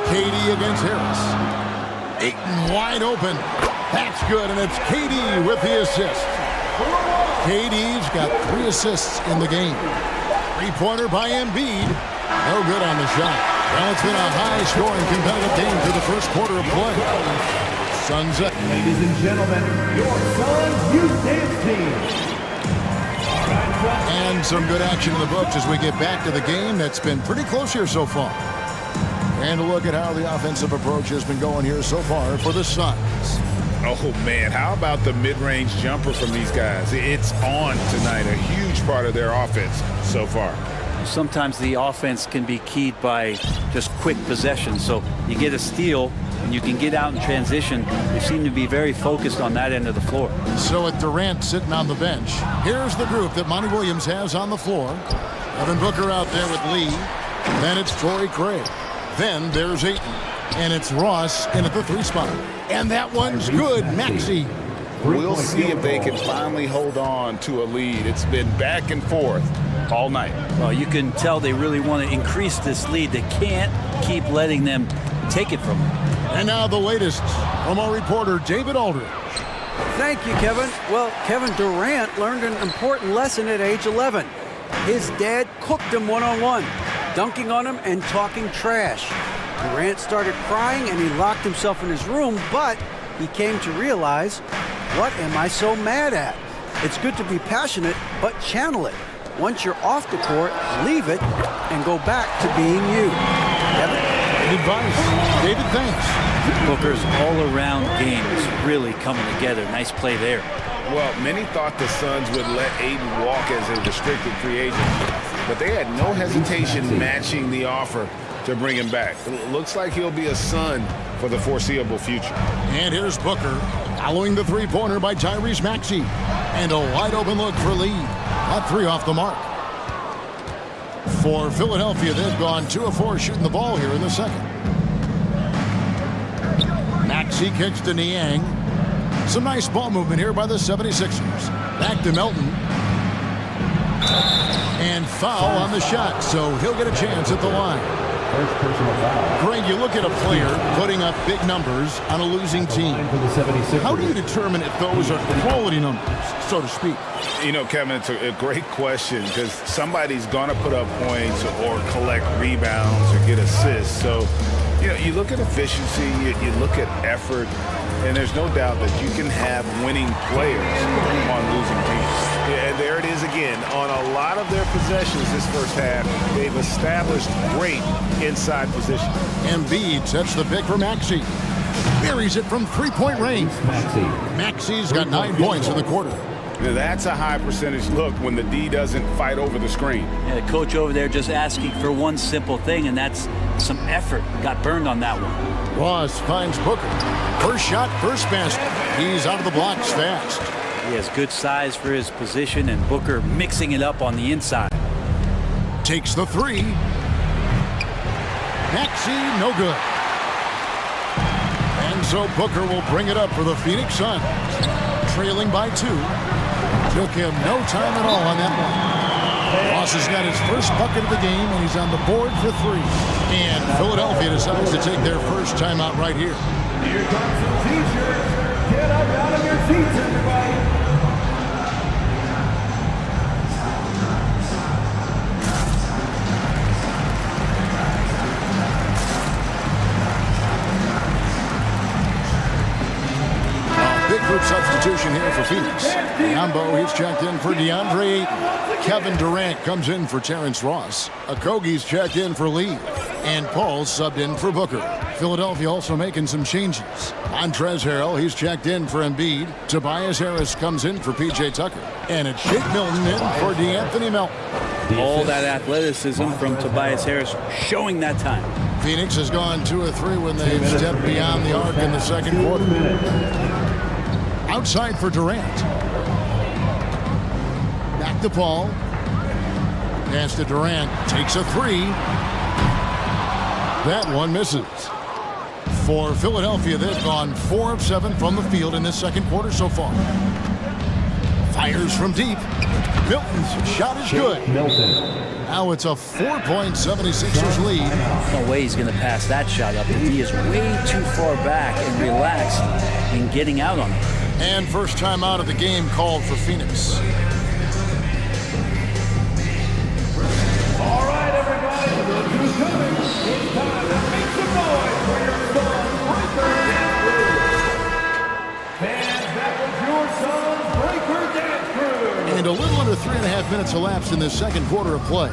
KD against Harris. Ayton wide open. That's good, and it's KD with the assist. KD's got 3 assists in the game. 3-pointer by Embiid. No good on the shot. Well, it's been a high-scoring competitive game through the first quarter of play. Suns up. Ladies and gentlemen, your Suns Youth Dance Team. And some good action in the books as we get back to the game that's been pretty close here so far. And a look at how the offensive approach has been going here so far for the Suns. Oh, man, how about the mid-range jumper from these guys? It's on tonight, a huge part of their offense so far. Sometimes the offense can be keyed by just quick possession. So you get a steal and you can get out in transition. They seem to be very focused on that end of the floor. So with Durant sitting on the bench, here's the group that Monty Williams has on the floor. Devin Booker out there with Lee. Then it's Torrey Craig. Then there's Ayton. And it's Ross in at the 3 spot. And that one's good, Maxey. We'll see if they can finally hold on to a lead. It's been back and forth all night. Well, you can tell they really want to increase this lead. They can't keep letting them take it from them. And now the latest from our reporter, David Aldridge. Thank you, Kevin. Well, Kevin Durant learned an important lesson at age 11. His dad cooked him one-on-one, dunking on him and talking trash. Durant started crying and he locked himself in his room, but he came to realize, what am I so mad at? It's good to be passionate, but channel it. Once you're off the court, leave it and go back to being you. Kevin? Good advice. David, thanks. Booker's all-around game is really coming together. Nice play there. Well, many thought the Suns would let Ayton walk as a restricted free agent, but they had no hesitation matching the offer to bring him back. It looks like he'll be a Sun for the foreseeable future. And here's Booker, following the 3-pointer by Tyrese Maxey. And a wide-open look for Lee. That 3 off the mark. For Philadelphia, they've gone 2 of 4 shooting the ball here in the second. Maxey kicks to Niang. Some nice ball movement here by the 76ers. Back to Melton. And foul on the shot, so he'll get a chance at the line. First personal foul. Greg, you look at a player putting up big numbers on a losing team. How do you determine if those are quality numbers, so to speak? You know, Kevin, it's a great question because somebody's going to put up points or collect rebounds or get assists. So, you know, you look at efficiency, you look at effort, and there's no doubt that you can have winning players on losing teams. And there it is again. On a lot of their possessions this first half, they've established great inside position. Embiid sets the pick for Maxey. Buries it from 3-point range. Maxey's got 9 points in the quarter. That's a high percentage look when the D doesn't fight over the screen. Yeah, the coach over there just asking for one simple thing, and that's some effort. Got burned on that one. Ross finds Booker. First shot, first basket. He's out of the blocks fast. He has good size for his position, and Booker mixing it up on the inside. Takes the 3. Maxey, no good. And so Booker will bring it up for the Phoenix Suns. Trailing by 2. Took him no time at all on that one. Ross has got his first bucket of the game, and he's on the board for 3. And Philadelphia decides to take their first timeout right here. Here comes some t-shirts. Get up out of your seats, everybody. for Phoenix. Yambo, he's checked in for DeAndre Ayton. Kevin Durant comes in for Terrence Ross. Okogie's checked in for Lee. And Paul's subbed in for Booker. Philadelphia also making some changes. Montrezl Harrell, he's checked in for Embiid. Tobias Harris comes in for P.J. Tucker. And it's Shake Milton in for DeAnthony Melton. All that athleticism from Tobias Harris showing that time. Phoenix has gone 2 of 3 when they've stepped beyond the arc in the second quarter. Outside for Durant. Back to Paul. Pass to Durant. Takes a 3. That one misses. For Philadelphia, they've gone 4 of 7 from the field in this second quarter so far. Fires from deep. Milton's shot is good. Now it's a 4-point 76ers lead. No way he's going to pass that shot up. He is way too far back and relaxed in getting out on it. And first time out of the game called for Phoenix. All right, everybody, look who's coming. It's time to make some noise for your son's breaker. Fans, that was your son's breaker dance crew. And a little under 3.5 minutes elapsed in this second quarter of play.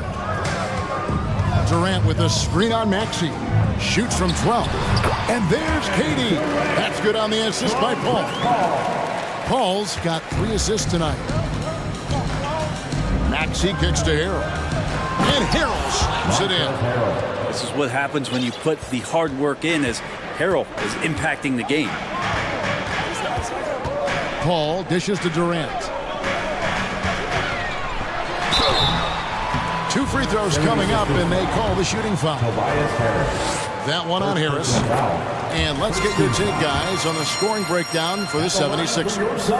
Durant with a screen on Maxey. Shoots from 12. And there's KD. That's good on the assist by Paul. Paul's got 3 assists tonight. Maxey kicks to Harrell. And Harrell slams it in. This is what happens when you put the hard work in, as Harrell is impacting the game. Paul dishes to Durant. 2 free throws coming up, and they call the shooting foul. That one on Harris. And let's get your take, guys, on the scoring breakdown for the 76ers.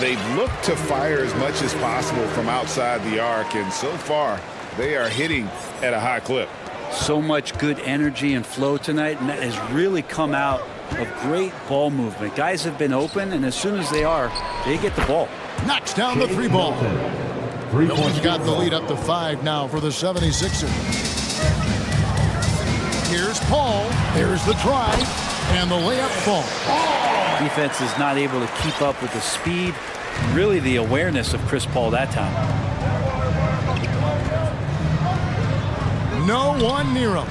They've looked to fire as much as possible from outside the arc, and so far they are hitting at a high clip. So much good energy and flow tonight, and that has really come out of great ball movement. Guys have been open, and as soon as they are, they get the ball. Knocks down the 3 ball. Milton's got the lead up to 5 now for the 76ers. Here's Paul. There's the drive. And the layup fall. Defense is not able to keep up with the speed, really the awareness of Chris Paul that time. No one near him.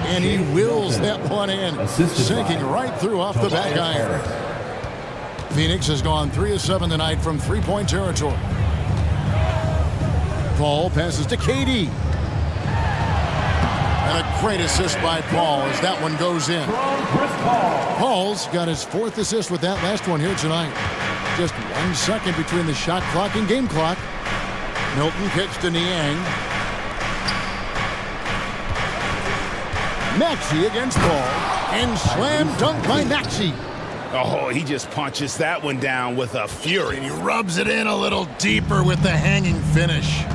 And he wills that one in, sinking right through off the back iron. Phoenix has gone 3 of 7 tonight from 3-point territory. Paul passes to KD. And a great assist by Paul as that one goes in. Paul's got his 4th assist with that last one here tonight. Just 1 second between the shot clock and game clock. Milton kicks to Niang. Maxey against Paul. And slam dunk by Maxey. Oh, he just punches that one down with a fury. And he rubs it in a little deeper with the hanging finish.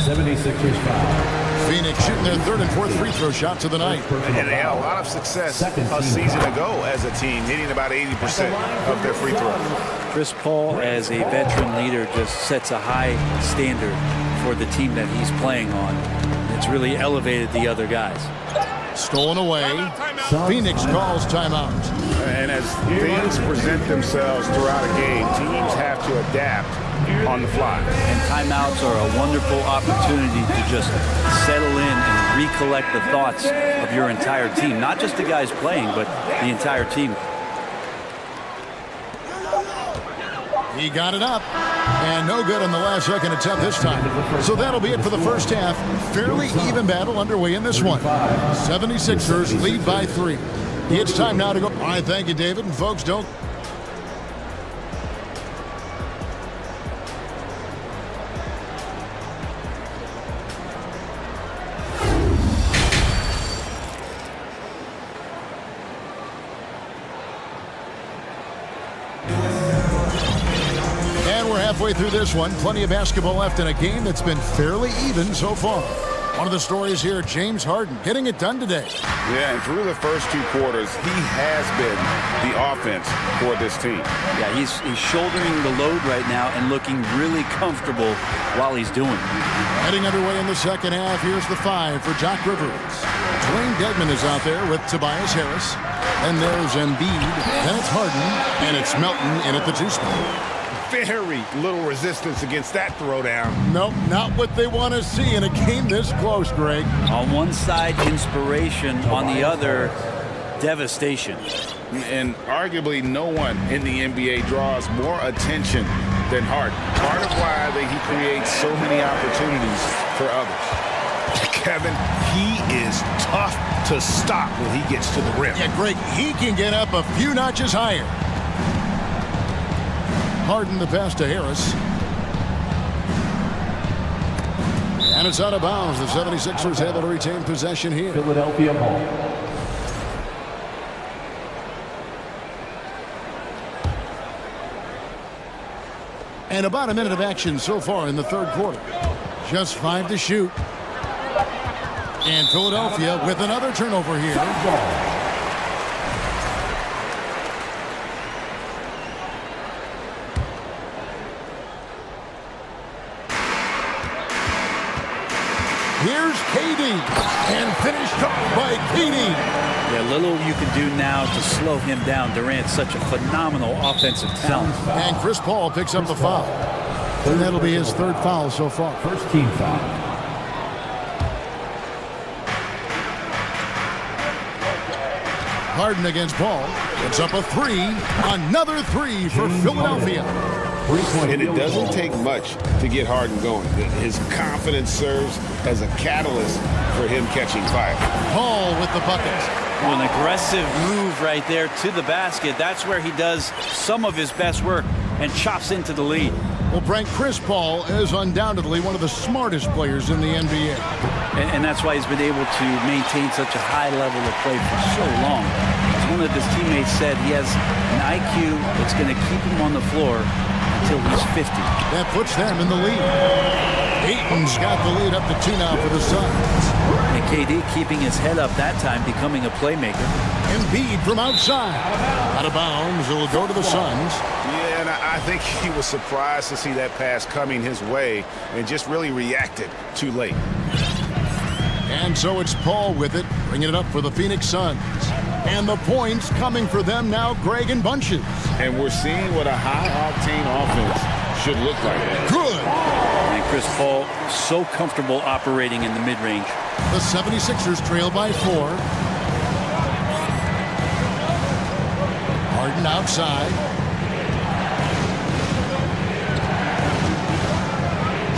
76ers foul. Phoenix shooting their 3rd and 4th free throw shots of the night. And they had a lot of success a season ago as a team, hitting about 80% of their free throws. Chris Paul, as a veteran leader, just sets a high standard for the team that he's playing on. It's really elevated the other guys. Stolen away. Phoenix calls timeout. And as things present themselves throughout a game, teams have to adapt on the fly. And timeouts are a wonderful opportunity to just settle in and recollect the thoughts of your entire team. Not just the guys playing, but the entire team. He got it up. And no good on the last second attempt this time. So that'll be it for the first half. Fairly even battle underway in this one. 76ers lead by 3. It's time now to go. All right, thank you, David. And folks, don't. Halfway through this one, plenty of basketball left in a game that's been fairly even so far. One of the stories here, James Harden getting it done today. Yeah, and through the first 2 quarters, he has been the offense for this team. Yeah, he's shouldering the load right now and looking really comfortable while he's doing it. Heading underway in the second half, here's the 5 for Doc Rivers. Dwayne Dedmon is out there with Tobias Harris. And there's Embiid. Then it's Harden. And it's Melton in at the 2 spot. Very little resistance against that throwdown. Nope, not what they want to see in a game this close, Greg. On one side, inspiration. On the other, devastation. And arguably no one in the NBA draws more attention than Harden. Part of why he creates so many opportunities for others. Kevin, he is tough to stop when he gets to the rim. Yeah, Greg, he can get up a few notches higher. Harden the pass to Harris. And it's out of bounds. The 76ers able to retain possession here. Philadelphia ball. And about a minute of action so far in the third quarter. Just 5 to shoot. And Philadelphia with another turnover here. Here's KD, and finished off by KD. Yeah, little you can do now to slow him down. Durant's such a phenomenal offensive talent. And Chris Paul picks up the foul. And that'll be his 3rd foul so far. First team foul. Harden against Paul. It's up a 3. Another 3 for Philadelphia. And it doesn't take much to get Harden going. His confidence serves as a catalyst for him catching fire. Paul with the bucket. Well, an aggressive move right there to the basket. That's where he does some of his best work and chops into the lead. Well, Frank, Chris Paul is undoubtedly one of the smartest players in the NBA. And that's why he's been able to maintain such a high level of play for so long. As one of his teammates said, he has an IQ that's going to keep him on the floor until he's 50. That puts them in the lead. Ayton's got the lead up to 2 now for the Suns. And KD keeping his head up that time, becoming a playmaker. Embiid from outside. Out of bounds, it'll go to the Suns. Yeah, and I think he was surprised to see that pass coming his way and just really reacted too late. And so it's Paul with it, bringing it up for the Phoenix Suns. And the points coming for them now, Greg, in bunches. And we're seeing what a high-octane offense should look like. Good. And Chris Paul so comfortable operating in the mid-range. The 76ers trail by 4. Harden outside.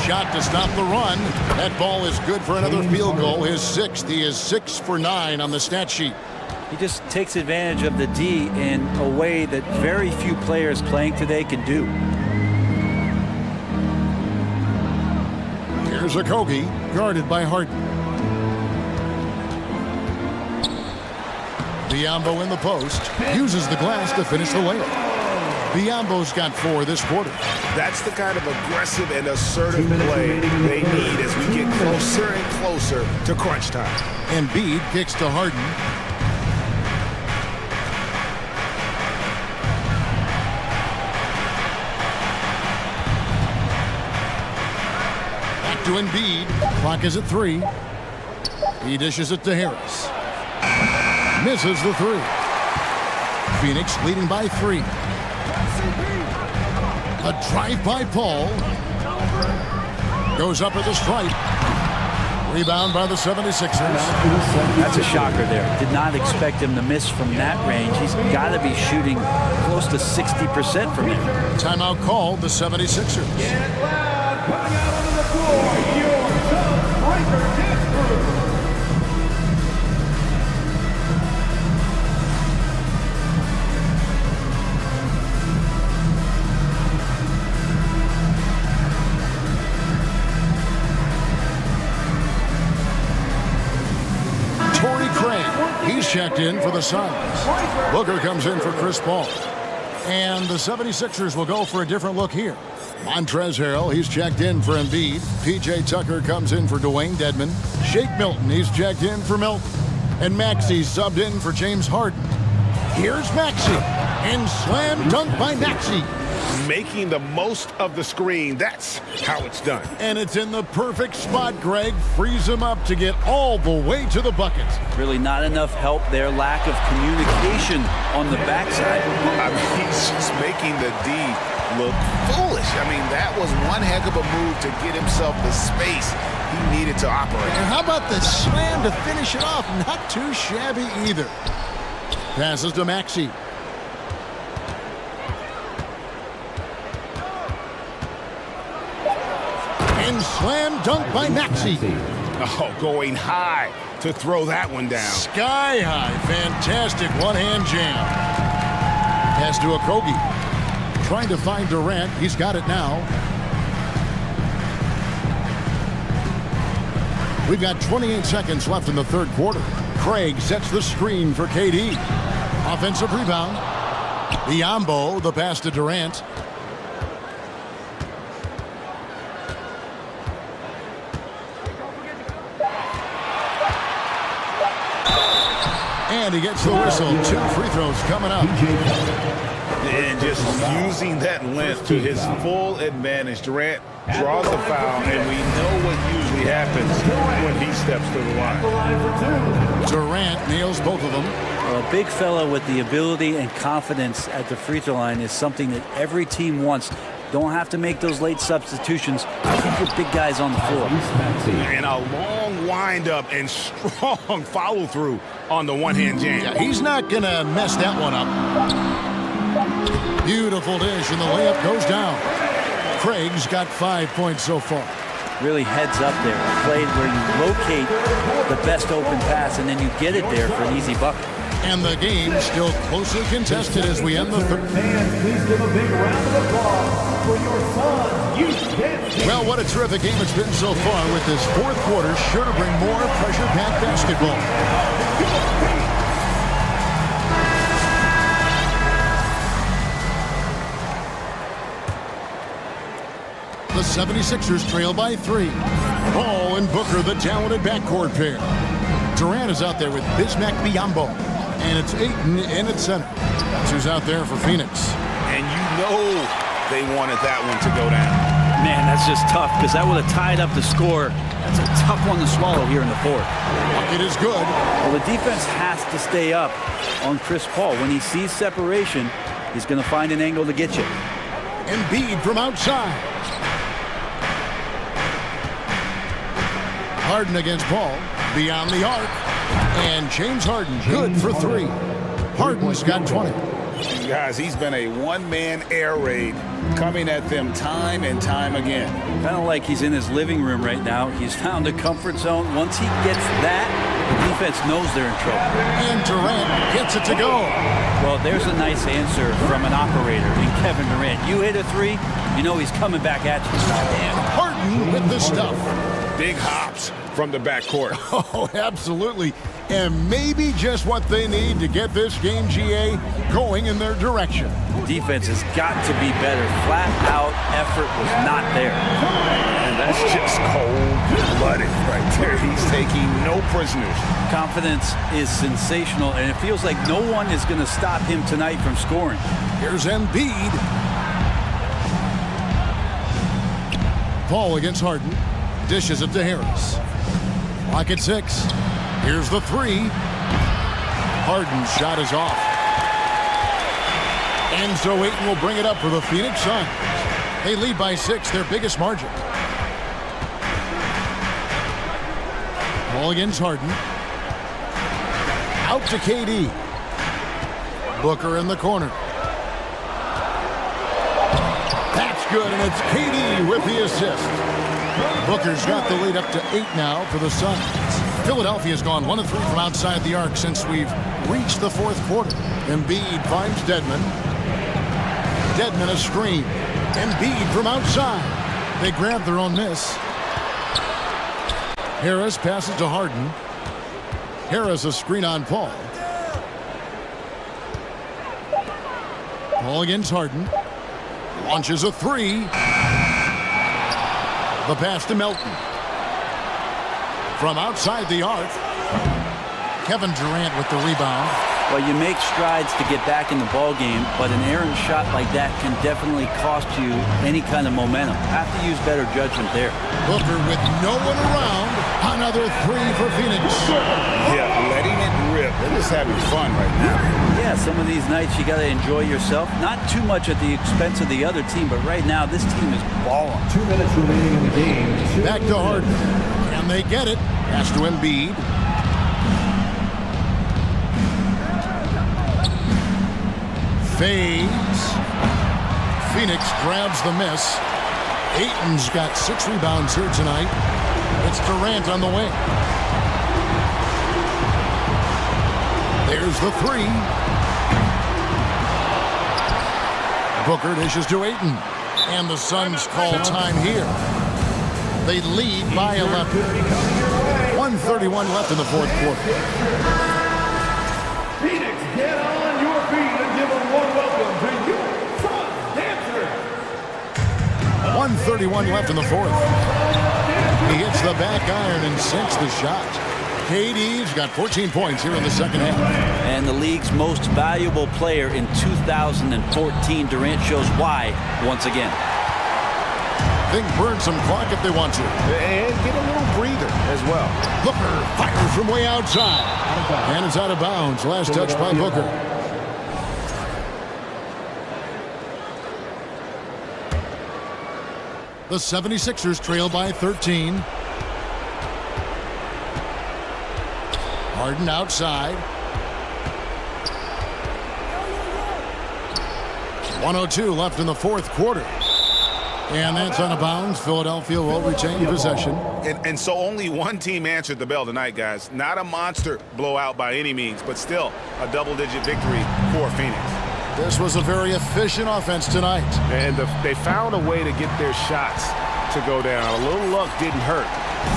Shot to stop the run. That ball is good for another field goal. His 6th. He is 6 for 9 on the stat sheet. He just takes advantage of the D in a way that very few players playing today can do. Here's Okogie, guarded by Harden. Biyombo in the post, uses the glass to finish the layup. Biyombo's got 4 this quarter. That's the kind of aggressive and assertive play they need as we get closer and closer to crunch time. Embiid kicks to Harden. Back to Embiid. Clock is at 3. He dishes it to Harris. Misses the 3. Phoenix leading by 3. A drive by Paul. Goes up at the stripe. Rebound by the 76ers. That's a shocker there. Did not expect him to miss from that range. He's got to be shooting close to 60% from there. Timeout called the 76ers. Get loud. Coming out onto the floor, your top striker, Pittsburgh. He's checked in for the Suns. Booker comes in for Chris Paul. And the 76ers will go for a different look here. Montrezl Harrell, he's checked in for Embiid. P.J. Tucker comes in for Dwayne Dedmon. Shake Milton, he's checked in for Milton. And Maxey's subbed in for James Harden. Here's Maxey. And slam dunk by Maxey. making the most of the screen. That's how it's done. And it's in the perfect spot, Greg. Frees him up to get all the way to the bucket. Really not enough help there. Lack of communication on the backside. I mean, he's just making the D look foolish. I mean, that was one heck of a move to get himself the space he needed to operate. And how about the slam to finish it off? Not too shabby either. Passes to Maxey. And slam dunk by Maxey. Oh, going high to throw that one down. Sky high. Fantastic one-hand jam. Pass to Okogie. Trying to find Durant. He's got it now. We've got 28 seconds left in the third quarter. Craig sets the screen for KD. Offensive rebound. Biyombo, the pass to Durant. And he gets the whistle. 2 free throws coming up. And just using that length to his full advantage. Durant draws a foul, and we know what usually happens when he steps to the line. Durant nails both of them. A big fella with the ability and confidence at the free throw line is something that every team wants. Don't have to make those late substitutions. Keep your big guys on the floor. And a long wind-up and strong follow-through on the one-hand jam. Yeah, he's not going to mess that one up. Beautiful dish, and the layup goes down. Craig's got 5 points so far. Really heads up there. A play where you locate the best open pass, and then you get it there for an easy bucket. And the game still closely contested as we end the third. Please give a big round of applause for your son, Well, what a terrific game it's been so far, with this fourth quarter sure to bring more pressure-packed basketball. The 76ers trail by 3. Ball and Booker, the talented backcourt pair. Durant is out there with Bismack Biyombo. And it's Ayton in at center. That's who's out there for Phoenix. And you know they wanted that one to go down. Man, that's just tough, because that would have tied up the score. That's a tough one to swallow here in the fourth. It is good. Well, the defense has to stay up on Chris Paul. When he sees separation, he's going to find an angle to get you. Embiid from outside. Harden against Paul. Beyond the arc. And James Harden, good for 3. Harden's got 20. Guys, he's been a one-man air raid coming at them time and time again. Kind of like he's in his living room right now. He's found a comfort zone. Once he gets that, the defense knows they're in trouble. And Durant gets it to go. Well, there's a nice answer from an operator in Kevin Durant. You hit a 3, you know he's coming back at you. And Harden with the stuff. Big hops from the backcourt. Oh, absolutely. And maybe just what they need to get this game, GA, going in their direction. Defense has got to be better. Flat out effort was not there. And that's just cold-blooded right there. He's taking no prisoners. Confidence is sensational, and it feels like no one is going to stop him tonight from scoring. Here's Embiid. Paul against Harden. Dishes it to Harris. Clock at 6. Here's the 3. Harden's shot is off. And so Ayton will bring it up for the Phoenix Suns. They lead by 6, their biggest margin. Ball against Harden. Out to KD. Booker in the corner. That's good, and it's KD with the assist. Booker's got the lead up to 8 now for the Suns. Philadelphia's gone 1 of 3 from outside the arc since we've reached the fourth quarter. Embiid finds Dedmon. Dedmon a screen. Embiid from outside. They grab their own miss. Harris passes to Harden. Harris a screen on Paul. Paul against Harden. Launches a 3. The pass to Melton. From outside the arc. Kevin Durant with the rebound. Well, you make strides to get back in the ball game, but an errant shot like that can definitely cost you any kind of momentum. Have to use better judgment there. Booker with no one around. Another three for Phoenix. Yeah, letting it rip. They're just having fun right now. Yeah, some of these nights you got to enjoy yourself. Not too much at the expense of the other team, but right now this team is balling. 2 minutes remaining in the game. Back to Harden. And they get it. Pass to Embiid. Fades. Phoenix grabs the miss. Ayton's got 6 rebounds here tonight. It's Durant on the wing. There's the three. Booker dishes to Ayton. And the Suns call time here. They lead by 11. 1:31 left in the fourth quarter. Phoenix, get on your feet and give a warm welcome to your Suns Dancers. 1:31 left in the fourth. He hits the back iron and sinks the shot. KD's got 14 points here in the second half. And the league's most valuable player in 2014, Durant shows why once again. Think burn some clock if they want to. And get a little breather as well. Booker fires from way outside. And it's out of bounds. Last touch by Booker. The 76ers trail by 13. Harden outside. 1:02 left in the fourth quarter. And that's out of bounds. Philadelphia will retain possession. And so only one team answered the bell tonight, guys. Not a monster blowout by any means, but still a double-digit victory for Phoenix. This was a very efficient offense tonight. And they found a way to get their shots to go down. A little luck didn't hurt.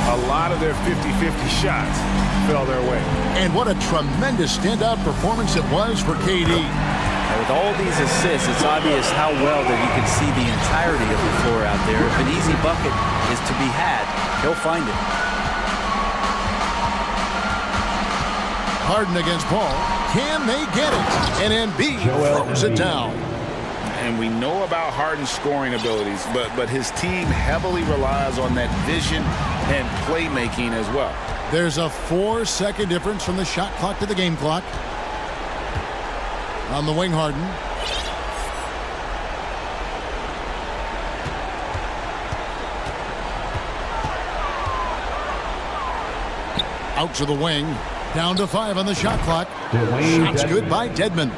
A lot of their 50-50 shots fell their way. And what a tremendous standout performance it was for KD. And with all these assists, it's obvious how well that he can see the entirety of the floor out there. If an easy bucket is to be had, he'll find it. Harden against Paul. Can they get it? And Embiid throws it down. And we know about Harden's scoring abilities, but his team heavily relies on that vision and playmaking as well. There's a 4-second difference from the shot clock to the game clock. On the wing, Harden. Out to the wing. Down to 5 on the shot clock. Shots good by Dedmon.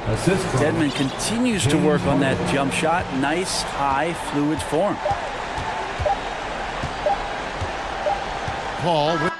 Dedmon continues to work on that jump shot. Nice, high, fluid form. Paul with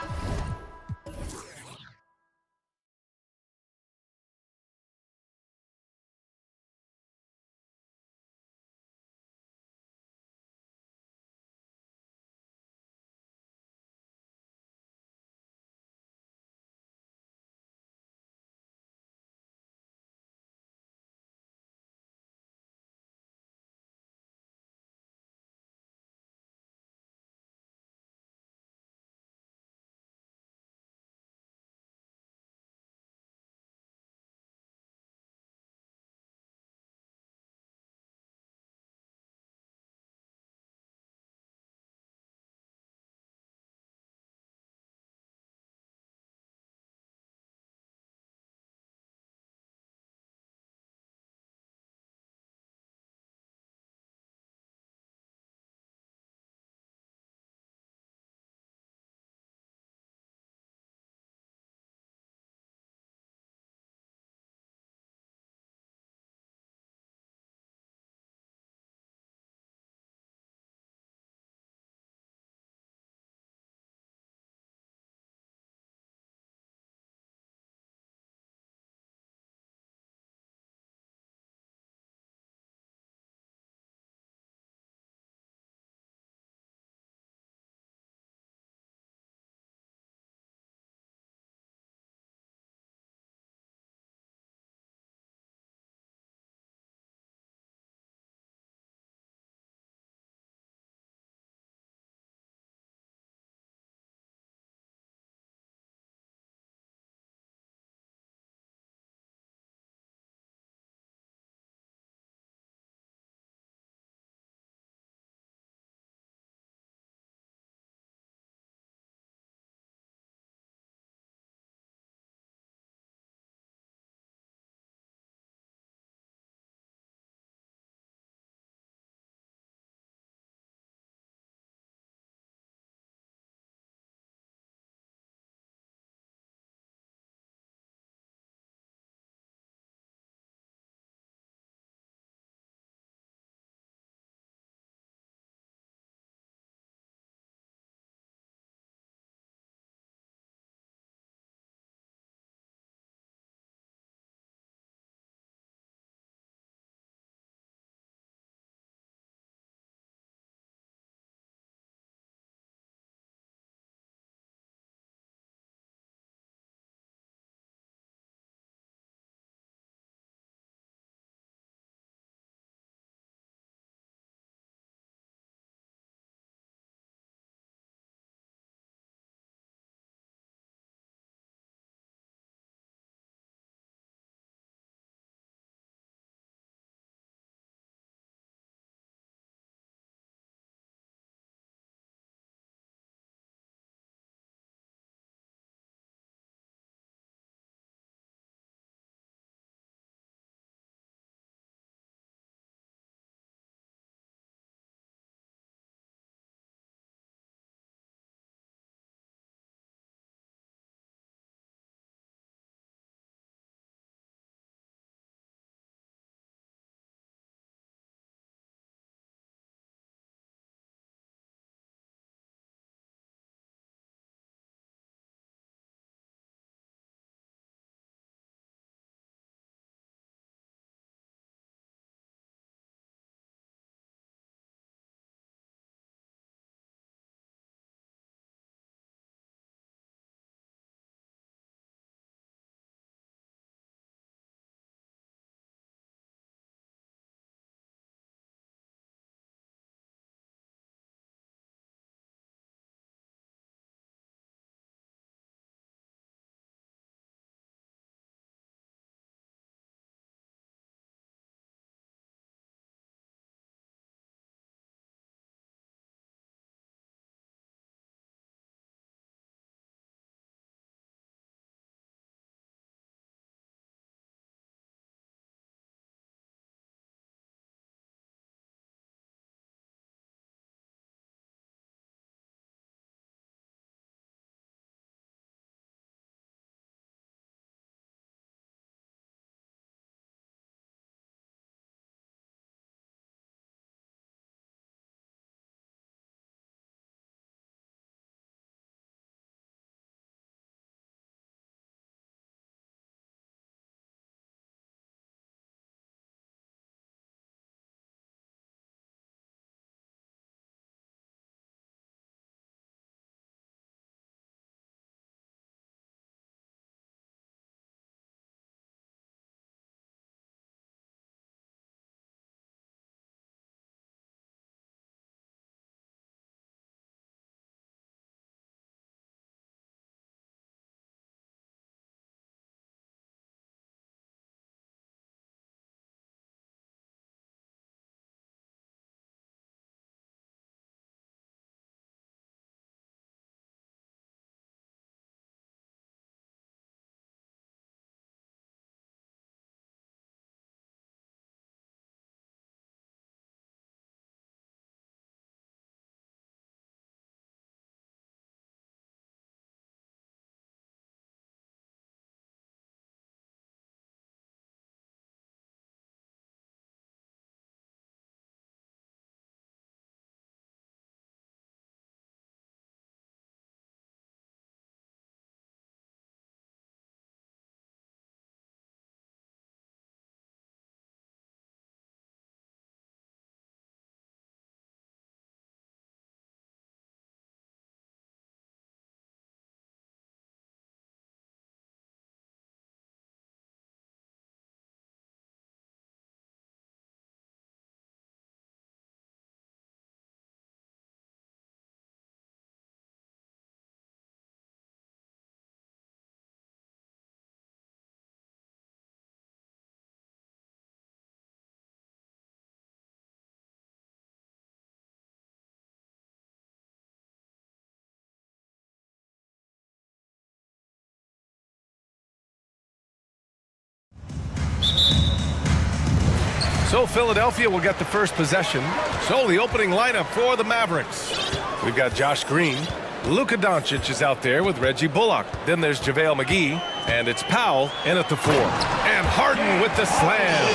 So Philadelphia will get the first possession. So the opening lineup for the Mavericks. We've got Josh Green. Luka Doncic is out there with Reggie Bullock. Then there's JaVale McGee. And it's Powell in at the 4. And Harden with the slam.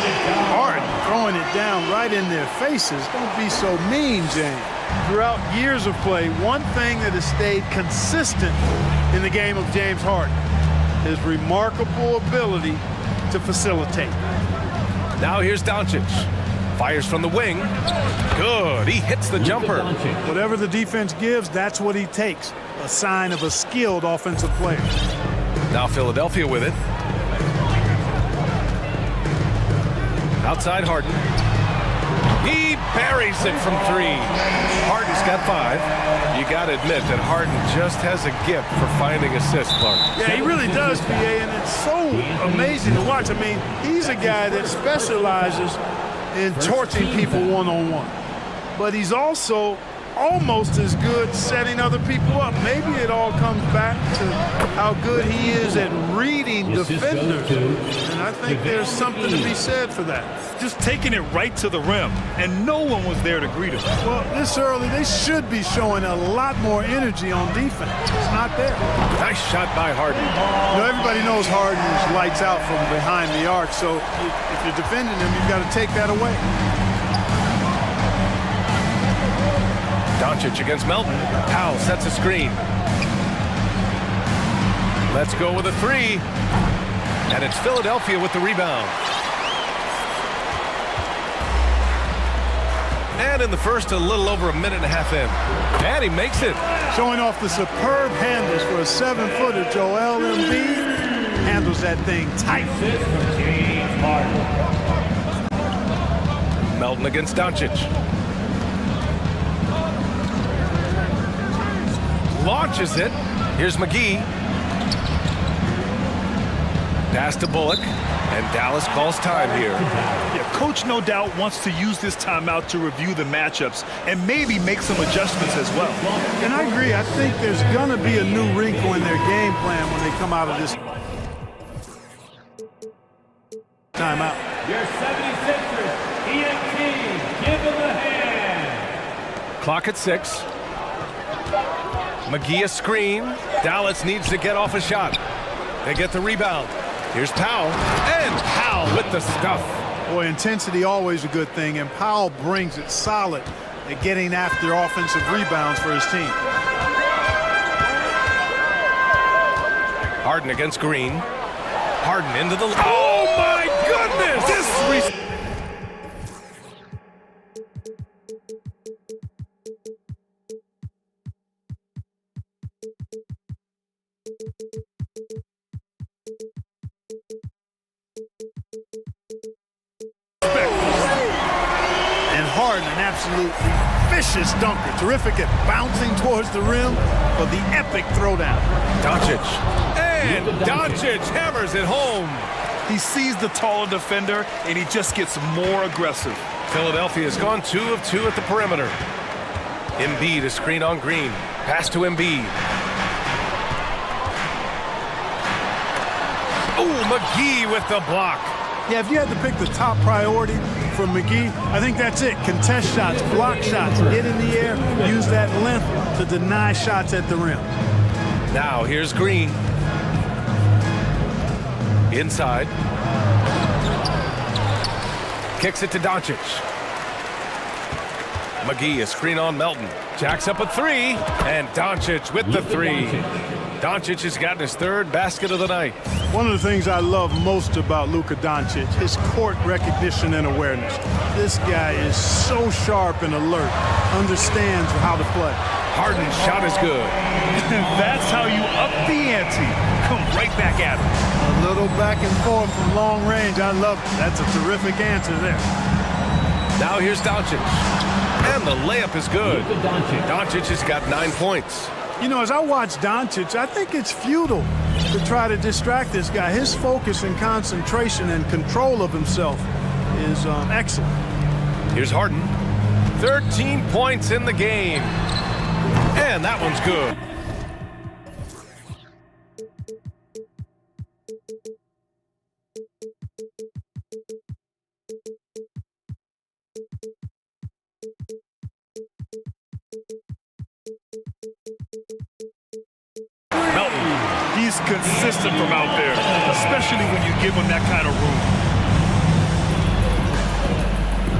Harden throwing it down right in their faces. Don't be so mean, James. Throughout years of play, one thing that has stayed consistent in the game of James Harden is remarkable ability to facilitate. Now here's Doncic. Fires from the wing. Good. He hits the jumper. Whatever the defense gives, that's what he takes. A sign of a skilled offensive player. Now Philadelphia with it. Outside Harden. He buries it from 3. Harden's got 5. You got to admit that Harden just has a gift for finding assists, Clark. Yeah, he really does, PA, and it's so amazing to watch. I mean, he's a guy that specializes in torching people one-on-one. But he's also almost as good setting other people up. Maybe it all comes back to how good he is at reading defenders. And I think there's something to be said for that. Just taking it right to the rim, and no one was there to greet him. Well, this early, they should be showing a lot more energy on defense. It's not there. Nice shot by Harden. You know, everybody knows Harden is lights out from behind the arc, so if you're defending him, you've got to take that away. Doncic against Melton. Powell sets a screen. Let's go with a 3. And it's Philadelphia with the rebound. And in the first, a little over a minute and a half in. And he makes it. Showing off the superb handles for a 7-footer. Joel Embiid handles that thing tight. Melton against Doncic. Launches it. Here's McGee. Pass to Bullock. And Dallas calls time here. Yeah, coach no doubt wants to use this timeout to review the matchups and maybe make some adjustments as well. And I agree. I think there's going to be a new wrinkle in their game plan when they come out of this timeout. Your 76ers, ENT, give them a hand. Clock at 6. McGee a screen. Dallas needs to get off a shot. They get the rebound. Here's Powell, and Powell with the stuff. Boy, intensity always a good thing, and Powell brings it solid at getting after offensive rebounds for his team. Harden against Green. Harden into the... Oh, my goodness! This... And Harden, an absolutely vicious dunker. Terrific at bouncing towards the rim for the epic throwdown. Doncic. And Doncic hammers it home. He sees the taller defender, and he just gets more aggressive. Philadelphia has gone 2 of 2 at the perimeter. Embiid a screen on Green. Pass to Embiid. Oh, McGee with the block. Yeah, if you had to pick the top priority for McGee, I think that's it. Contest shots, block shots, get in the air, use that length to deny shots at the rim. Now here's Green. Inside. Kicks it to Doncic. McGee a screen on Melton. Jacks up a 3, and Doncic with the 3. Doncic has gotten his 3rd basket of the night. One of the things I love most about Luka Doncic, his court recognition and awareness. This guy is so sharp and alert, understands how to play. Harden's shot is good. That's how you up the ante. Come right back at him. A little back and forth from long range. I love it. That's a terrific answer there. Now here's Doncic. And the layup is good. Doncic has got 9 points. You know, as I watch Doncic, I think it's futile to try to distract this guy. His focus and concentration and control of himself is excellent. Here's Harden. 13 points in the game. And that one's good. He's consistent from out there, especially when you give him that kind of room.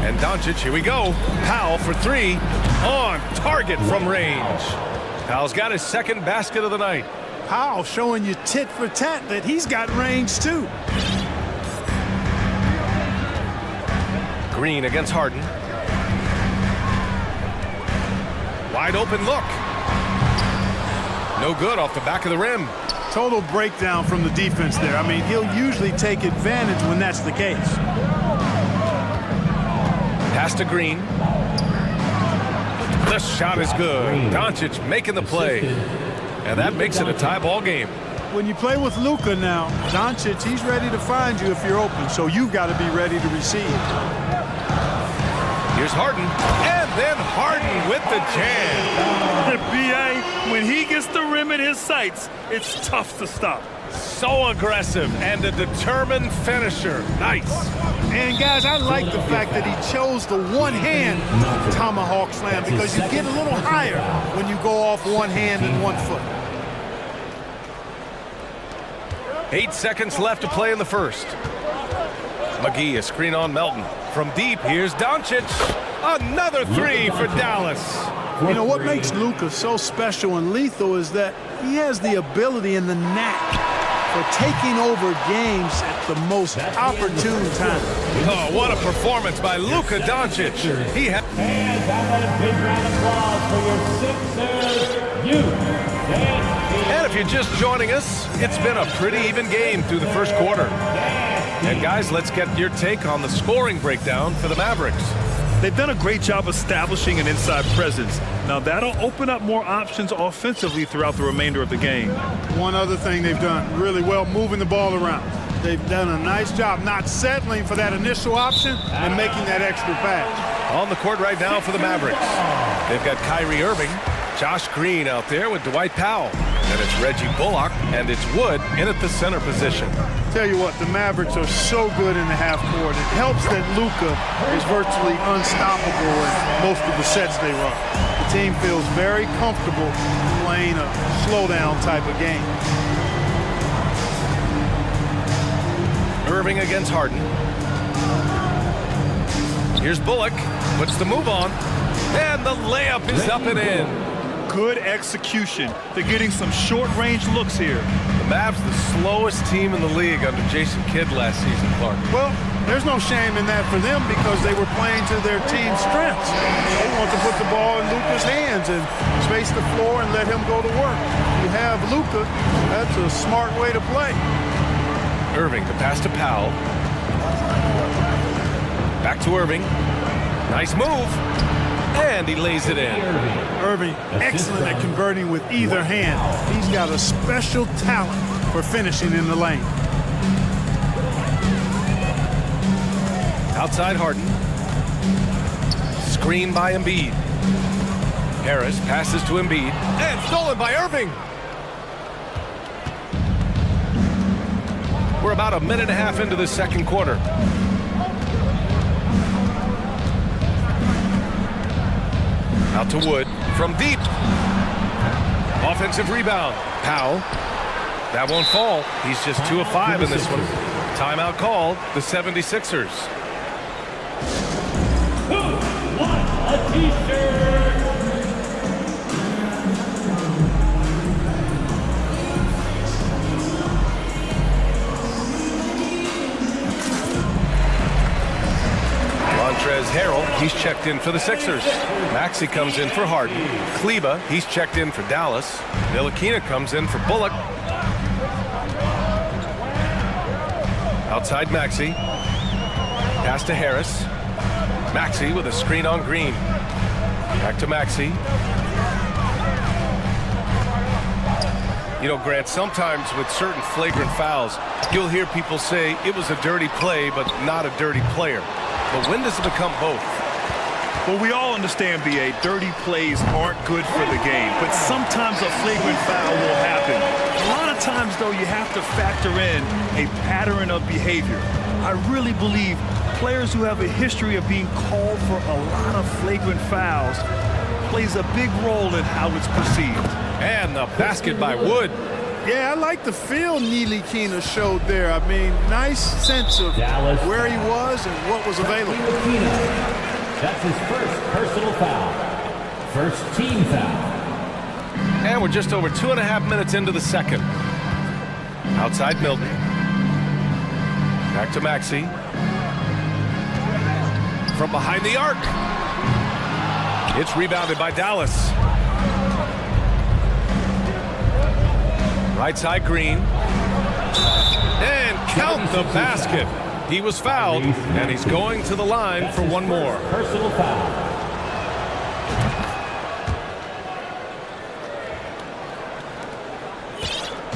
And Doncic, here we go. Powell for three. On target from range. Powell's got his second basket of the night. Powell showing you tit for tat that he's got range too. Green against Harden. Wide open look. No good off the back of the rim. Total breakdown from the defense there. I mean, he'll usually take advantage when that's the case. Pass to Green. The shot is good. Doncic making the play. And that makes it a tie ball game. When you play with Luka now, Doncic, he's ready to find you if you're open, so you've got to be ready to receive. Here's Harden, and then Harden with the jam. The BA, when he gets the rim in his sights, it's tough to stop. So aggressive and a determined finisher. Nice. And guys, I like the fact that he chose the one-hand tomahawk slam because you get a little higher when you go off one hand and 1 foot. 8 seconds left to play in the first. McGee, a screen on Melton. From deep, here's Doncic. Another three for Dallas. You know, what makes Luka so special and lethal is that he has the ability and the knack for taking over games at the most opportune time. Oh, what a performance by Luka Doncic. He had... And that big round of applause for your Sixers, And if you're just joining us, it's been a pretty even game through the first quarter. And guys, let's get your take on the scoring breakdown for the Mavericks. They've done a great job establishing an inside presence. Now that'll open up more options offensively throughout the remainder of the game. One other thing they've done really well, moving the ball around. They've done a nice job not settling for that initial option and making that extra pass. On the court right now for the Mavericks, they've got Kyrie Irving, Josh Green out there with Dwight Powell. And it's Reggie Bullock, and it's Wood in at the center position. Tell you what, the Mavericks are so good in the half court. It helps that Luka is virtually unstoppable in most of the sets they run. The team feels very comfortable playing a slowdown type of game. Irving against Harden. Here's Bullock, puts the move on, and the layup is up and in. Good execution. They're getting some short-range looks here. The Mavs, the slowest team in the league under Jason Kidd last season, Clark. Well, there's no shame in that for them because they were playing to their team's strengths. They want to put the ball in Luka's hands and space the floor and let him go to work. If you have Luka, that's a smart way to play. Irving, the pass to Powell. Back to Irving. Nice move. And he lays it in. Irving, excellent at converting with either hand. He's got a special talent for finishing in the lane. Outside Harden. Screen by Embiid. Harris passes to Embiid. And stolen by Irving. We're about a minute and a half into the second quarter. Out to Wood from deep. Offensive rebound. Powell. That won't fall. He's just 2 of 5 in this one. Timeout called. The 76ers. Who wants a t-shirt? Montrezl Harrell, he's checked in for the Sixers. Maxey comes in for Harden. Kleba, he's checked in for Dallas. Ntilikina comes in for Bullock. Outside Maxey. Pass to Harris. Maxey with a screen on Green. Back to Maxey. You know, Grant, sometimes with certain flagrant fouls, you'll hear people say it was a dirty play, but not a dirty player. But when does it become both? Well, we all understand, B.A., dirty plays aren't good for the game, but sometimes a flagrant foul will happen. A lot of times, though, you have to factor in a pattern of behavior. I really believe players who have a history of being called for a lot of flagrant fouls plays a big role in how it's perceived. And the basket by Wood. Yeah, I like the feel Ntilikina showed there. I mean, nice sense of where he was and what was available. That's his first personal foul. First team foul. And we're just over 2.5 minutes into the second. Outside Milton. Back to Maxey. From behind the arc. It's rebounded by Dallas. Right side Green. And count the basket. He was fouled, and he's going to the line for one more. Personal foul.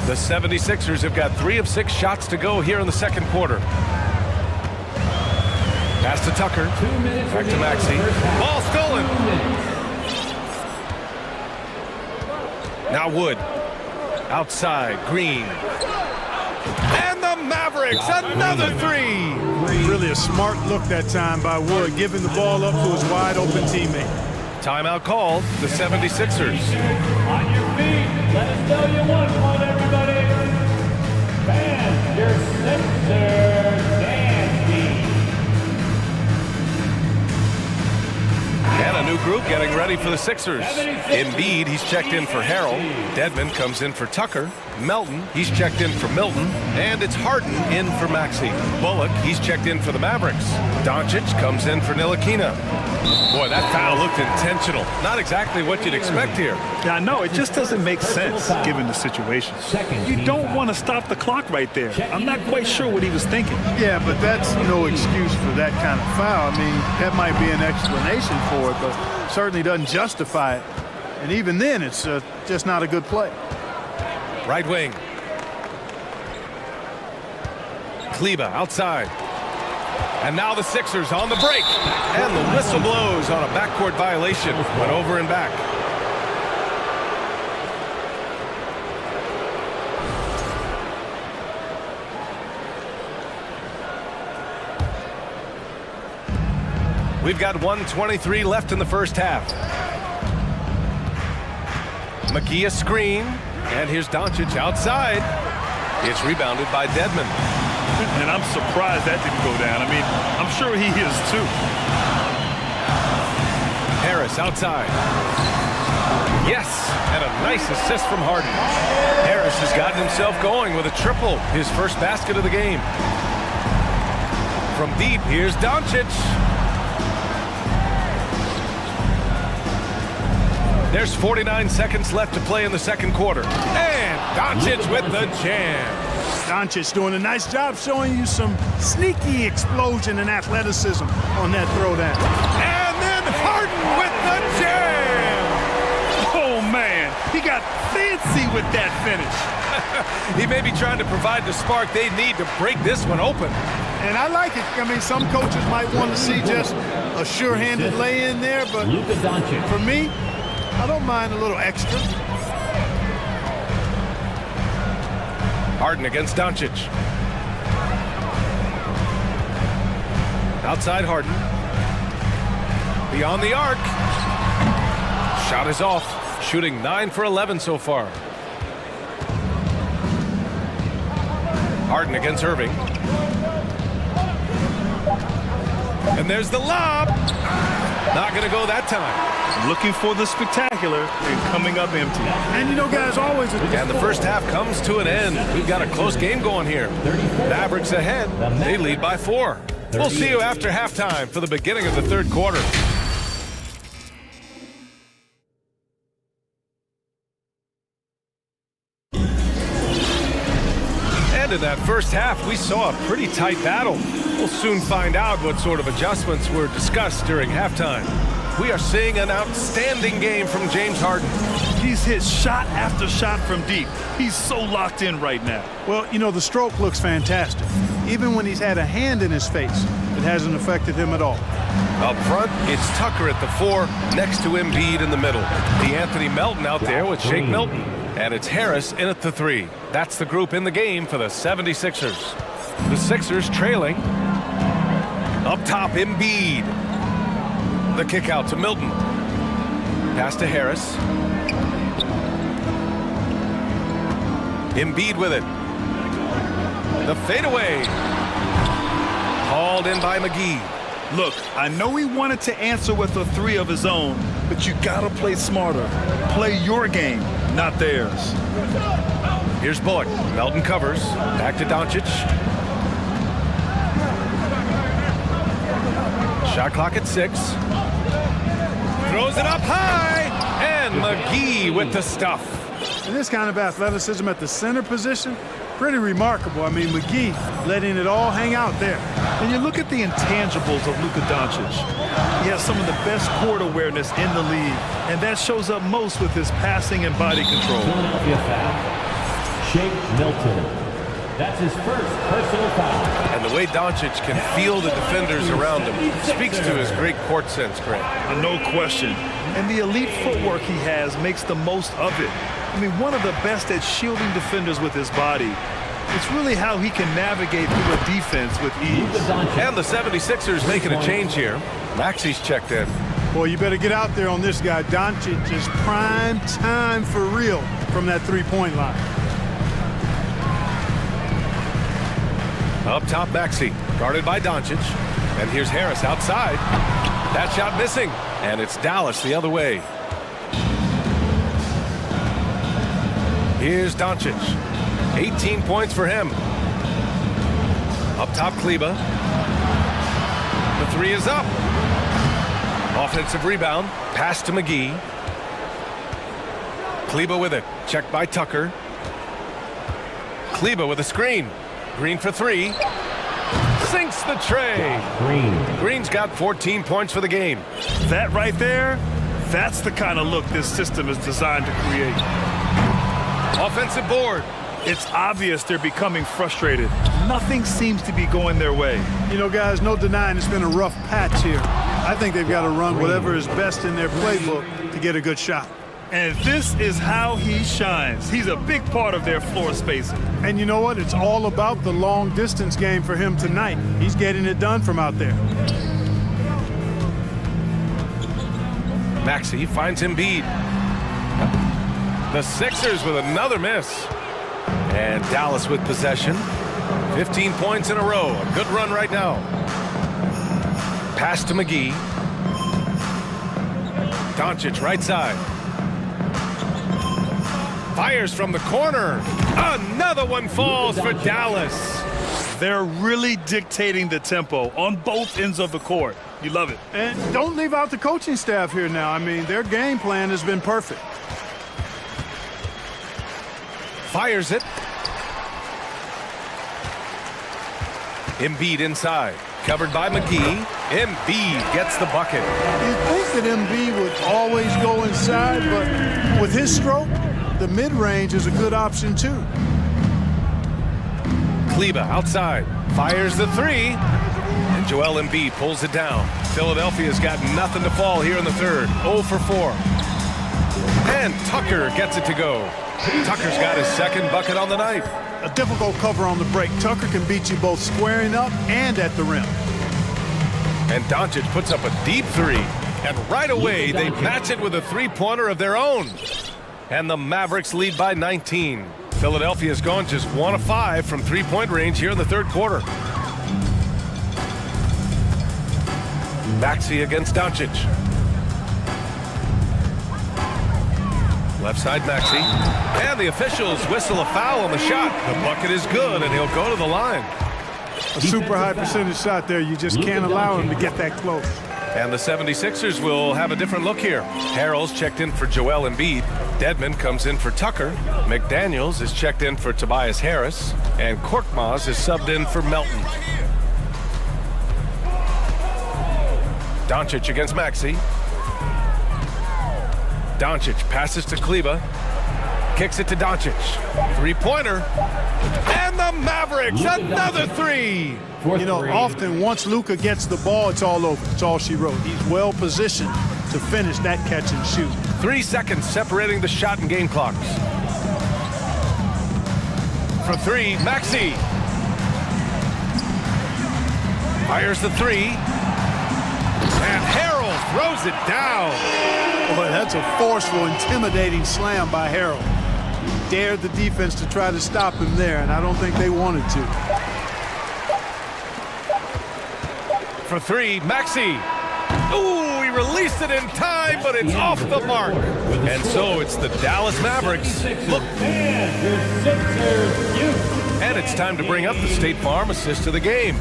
The 76ers have got 3 of 6 shots to go here in the second quarter. Pass to Tucker. Back to Maxey. Ball stolen. Now Wood. Outside, Green. And the Mavericks, another 3. Really a smart look that time by Wood, giving the ball up to his wide-open teammate. Timeout called, the 76ers. On your feet, let us know you want one, everybody. Fans, your Sixers dance team. And a new group getting ready for the Sixers. Embiid, he's checked in for Harrell. Dedmon comes in for Tucker. Melton, he's checked in for Milton. And it's Harden in for Maxey. Bullock, he's checked in for the Mavericks. Doncic comes in for Ntilikina. Boy, that foul looked intentional. Not exactly what you'd expect here. Yeah, I know. It just doesn't make sense given the situation. You don't want to stop the clock right there. I'm not quite sure what he was thinking. Yeah, but that's no excuse for that kind of foul. I mean, that might be an explanation for it, but certainly doesn't justify it. And even then, it's just not a good play. Right wing. Kleba outside. And now the Sixers on the break. And the whistle blows on a backcourt violation. Went over and back. We've got 1:23 left in the first half. McGee a screen. And here's Doncic outside. It's rebounded by Dedmon. And I'm surprised that didn't go down. I mean, I'm sure he is too. Harris outside. Yes, and a nice assist from Harden. Harris has gotten himself going with a triple, his first basket of the game. From deep, here's Doncic. There's 49 seconds left to play in the second quarter. And Doncic with the jam. Doncic doing a nice job showing you some sneaky explosion and athleticism on that throwdown. And then Harden with the jam. Oh, man. He got fancy with that finish. He may be trying to provide the spark they need to break this one open. And I like it. I mean, some coaches might want to see just a sure-handed lay-in there, but for me, I don't mind a little extra. Harden against Doncic. Outside Harden. Beyond the arc. Shot is off. Shooting 9 for 11 so far. Harden against Irving. And there's the lob. Not going to go that time. Looking for the spectacular and coming up empty. And you know, guys, always... And the first half comes to an end. We've got a close game going here. Mavericks ahead. They lead by 4. We'll see you after halftime for the beginning of the third quarter. And in that first half, we saw a pretty tight battle. We'll soon find out what sort of adjustments were discussed during halftime. We are seeing an outstanding game from James Harden. He's hit shot after shot from deep. He's so locked in right now. Well, you know, the stroke looks fantastic. Even when he's had a hand in his face, it hasn't affected him at all. Up front, it's Tucker at the 4, next to Embiid in the middle. DeAnthony Melton out there with Shake Milton. And it's Harris in at the 3. That's the group in the game for the 76ers. The Sixers trailing. Up top, Embiid. The kick out to Milton. Pass to Harris. Embiid with it. The fadeaway. Hauled in by McGee. Look, I know he wanted to answer with a three of his own, but you gotta play smarter. Play your game, not theirs. Here's Bullock. Melton covers. Back to Doncic. Shot clock at 6. Throws it up high. And McGee with the stuff. And this kind of athleticism at the center position, pretty remarkable. I mean, McGee letting it all hang out there. And you look at the intangibles of Luka Doncic. He has some of the best court awareness in the league, and that shows up most with his passing and body control. Philadelphia foul. Shake Milton. That's his first personal foul. And the way Doncic can feel the defenders around him speaks to his great court sense, Grant. No question. And the elite footwork he has makes the most of it. I mean, one of the best at shielding defenders with his body. It's really how he can navigate through a defense with ease. And the 76ers making a change here. Maxi's checked in. Boy, you better get out there on this guy. Doncic is prime time for real from that three-point line. Up top, Maxey, guarded by Doncic. And here's Harris outside. That shot missing. And it's Dallas the other way. Here's Doncic. 18 points for him. Up top, Kleba. The three is up. Offensive rebound. Pass to McGee. Kleba with it. Checked by Tucker. Kleba with a screen. Green for 3. Sinks the tray. Green's got 14 points for the game. That right there, that's the kind of look this system is designed to create. Offensive board. It's obvious they're becoming frustrated. Nothing seems to be going their way. You know, guys, no denying it's been a rough patch here. I think they've got to run whatever is best in their playbook to get a good shot. And this is how he shines. He's a big part of their floor spacing. And you know what? It's all about the long distance game for him tonight. He's getting it done from out there. Maxey finds Embiid. The Sixers with another miss. And Dallas with possession. 15 points in a row. A good run right now. Pass to McGee. Doncic right side. Fires from the corner. Another one falls for Dallas. They're really dictating the tempo on both ends of the court. You love it. And don't leave out the coaching staff here now. I mean, their game plan has been perfect. Fires it. Embiid inside. Covered by McGee. Embiid gets the bucket. You'd think that Embiid would always go inside, but with his stroke, the mid-range is a good option too. Kleba outside. Fires the 3. And Joel Embiid pulls it down. Philadelphia's got nothing to fall here in the third. 0 for 4. And Tucker gets it to go. Tucker's got his second bucket on the night. A difficult cover on the break. Tucker can beat you both squaring up and at the rim. And Doncic puts up a deep 3. And right away, they match it with a three-pointer of their own. And the Mavericks lead by 19. Philadelphia's gone just 1 of 5 from three-point range here in the third quarter. Maxey against Doncic. Left side, Maxey. And the officials whistle a foul on the shot. The bucket is good, and he'll go to the line. A super high percentage shot there. You just can't allow him to get that close. And the 76ers will have a different look here. Harrell's checked in for Joel Embiid. Dedmon comes in for Tucker. McDaniels is checked in for Tobias Harris. And Korkmaz is subbed in for Melton. Doncic against Maxey. Doncic passes to Kleba. Kicks it to Doncic. Three-pointer. And the Mavericks, another 3. You know, often once Luka gets the ball, it's all over. It's all she wrote. He's well positioned to finish that catch and shoot. 3 seconds separating the shot and game clocks. For 3, Maxey. Fires the 3. And Harrell throws it down. Boy, that's a forceful, intimidating slam by Harrell. dared the defense to try to stop him there, and I don't think they wanted to. For three, Maxey. Ooh, he released it in time, but it's off the mark. And so it's the Dallas Mavericks. Look. And it's time to bring up the State Farm assist of the game.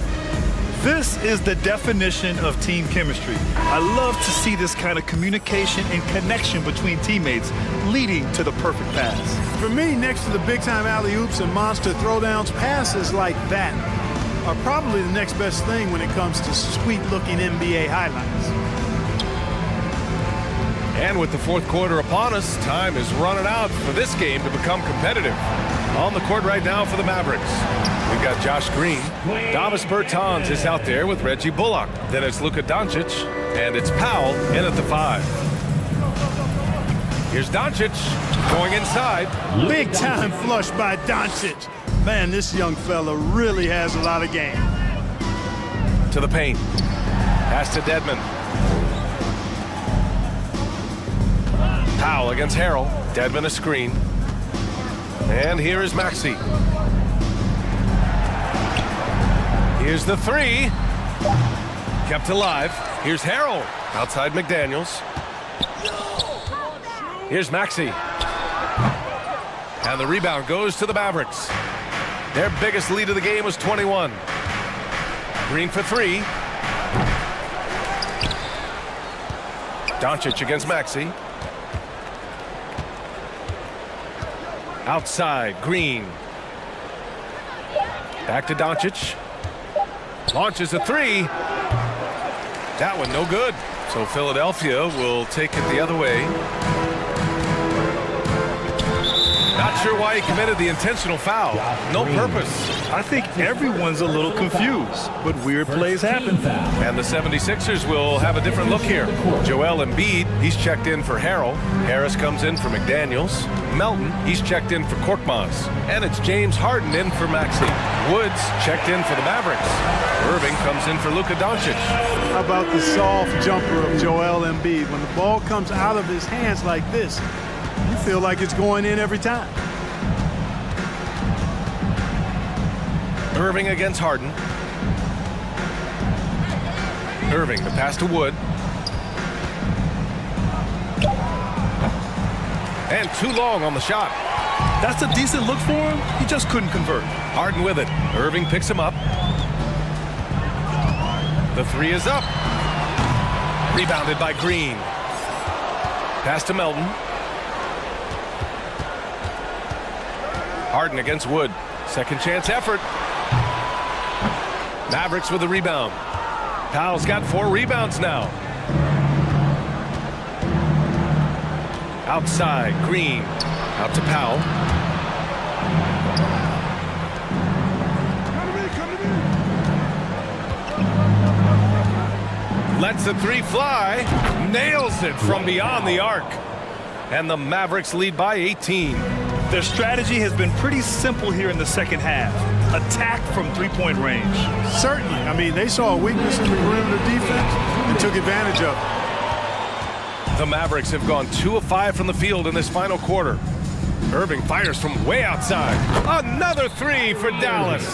This is the definition of team chemistry. I love to see this kind of communication and connection between teammates leading to the perfect pass. For me, next to the big-time alley-oops and monster throwdowns, passes like that are probably the next best thing when it comes to sweet-looking NBA highlights. And with the fourth quarter upon us, time is running out for this game to become competitive. On the court right now for the Mavericks, we've got Josh Green. Davis Bertans is out there with Reggie Bullock. Then it's Luka Doncic, and it's Powell in at the 5. Here's Doncic going inside. Big-time flush by Doncic. Man, this young fella really has a lot of game. To the paint. Pass to Dedmon. Powell against Harrell. Dedmon a screen. And here is Maxey. Here's the 3. Kept alive. Here's Harrell. Outside McDaniels. Here's Maxey. And the rebound goes to the Mavericks. Their biggest lead of the game was 21. Green for 3. Doncic against Maxey. Outside, Green. Back to Doncic. Launches a 3. That one no good. So Philadelphia will take it the other way. Not sure why he committed the intentional foul. No purpose. I think everyone's a little confused, but weird plays happen. And the 76ers will have a different look here. Joel Embiid, he's checked in for Harrell. Harris comes in for McDaniels. Melton, he's checked in for Korkmaz. And it's James Harden in for Maxey. Woods checked in for the Mavericks. Irving comes in for Luka Doncic. How about the soft jumper of Joel Embiid? When the ball comes out of his hands like this, you feel like it's going in every time. Irving against Harden. Irving, the pass to Wood. And too long on the shot. That's a decent look for him. He just couldn't convert. Harden with it. Irving picks him up. The 3 is up. Rebounded by Green. Pass to Melton. Harden against Wood. Second chance effort. Mavericks with the rebound. Powell's got 4 rebounds now. Outside, Green. Out to Powell. Lets the 3 fly. Nails it from beyond the arc. And the Mavericks lead by 18. Their strategy has been pretty simple here in the second half. Attack from three-point range. Certainly. I mean, they saw a weakness in the perimeter defense and took advantage of it. The Mavericks have gone 2 of 5 from the field in this final quarter. Irving fires from way outside. Another 3 for Dallas.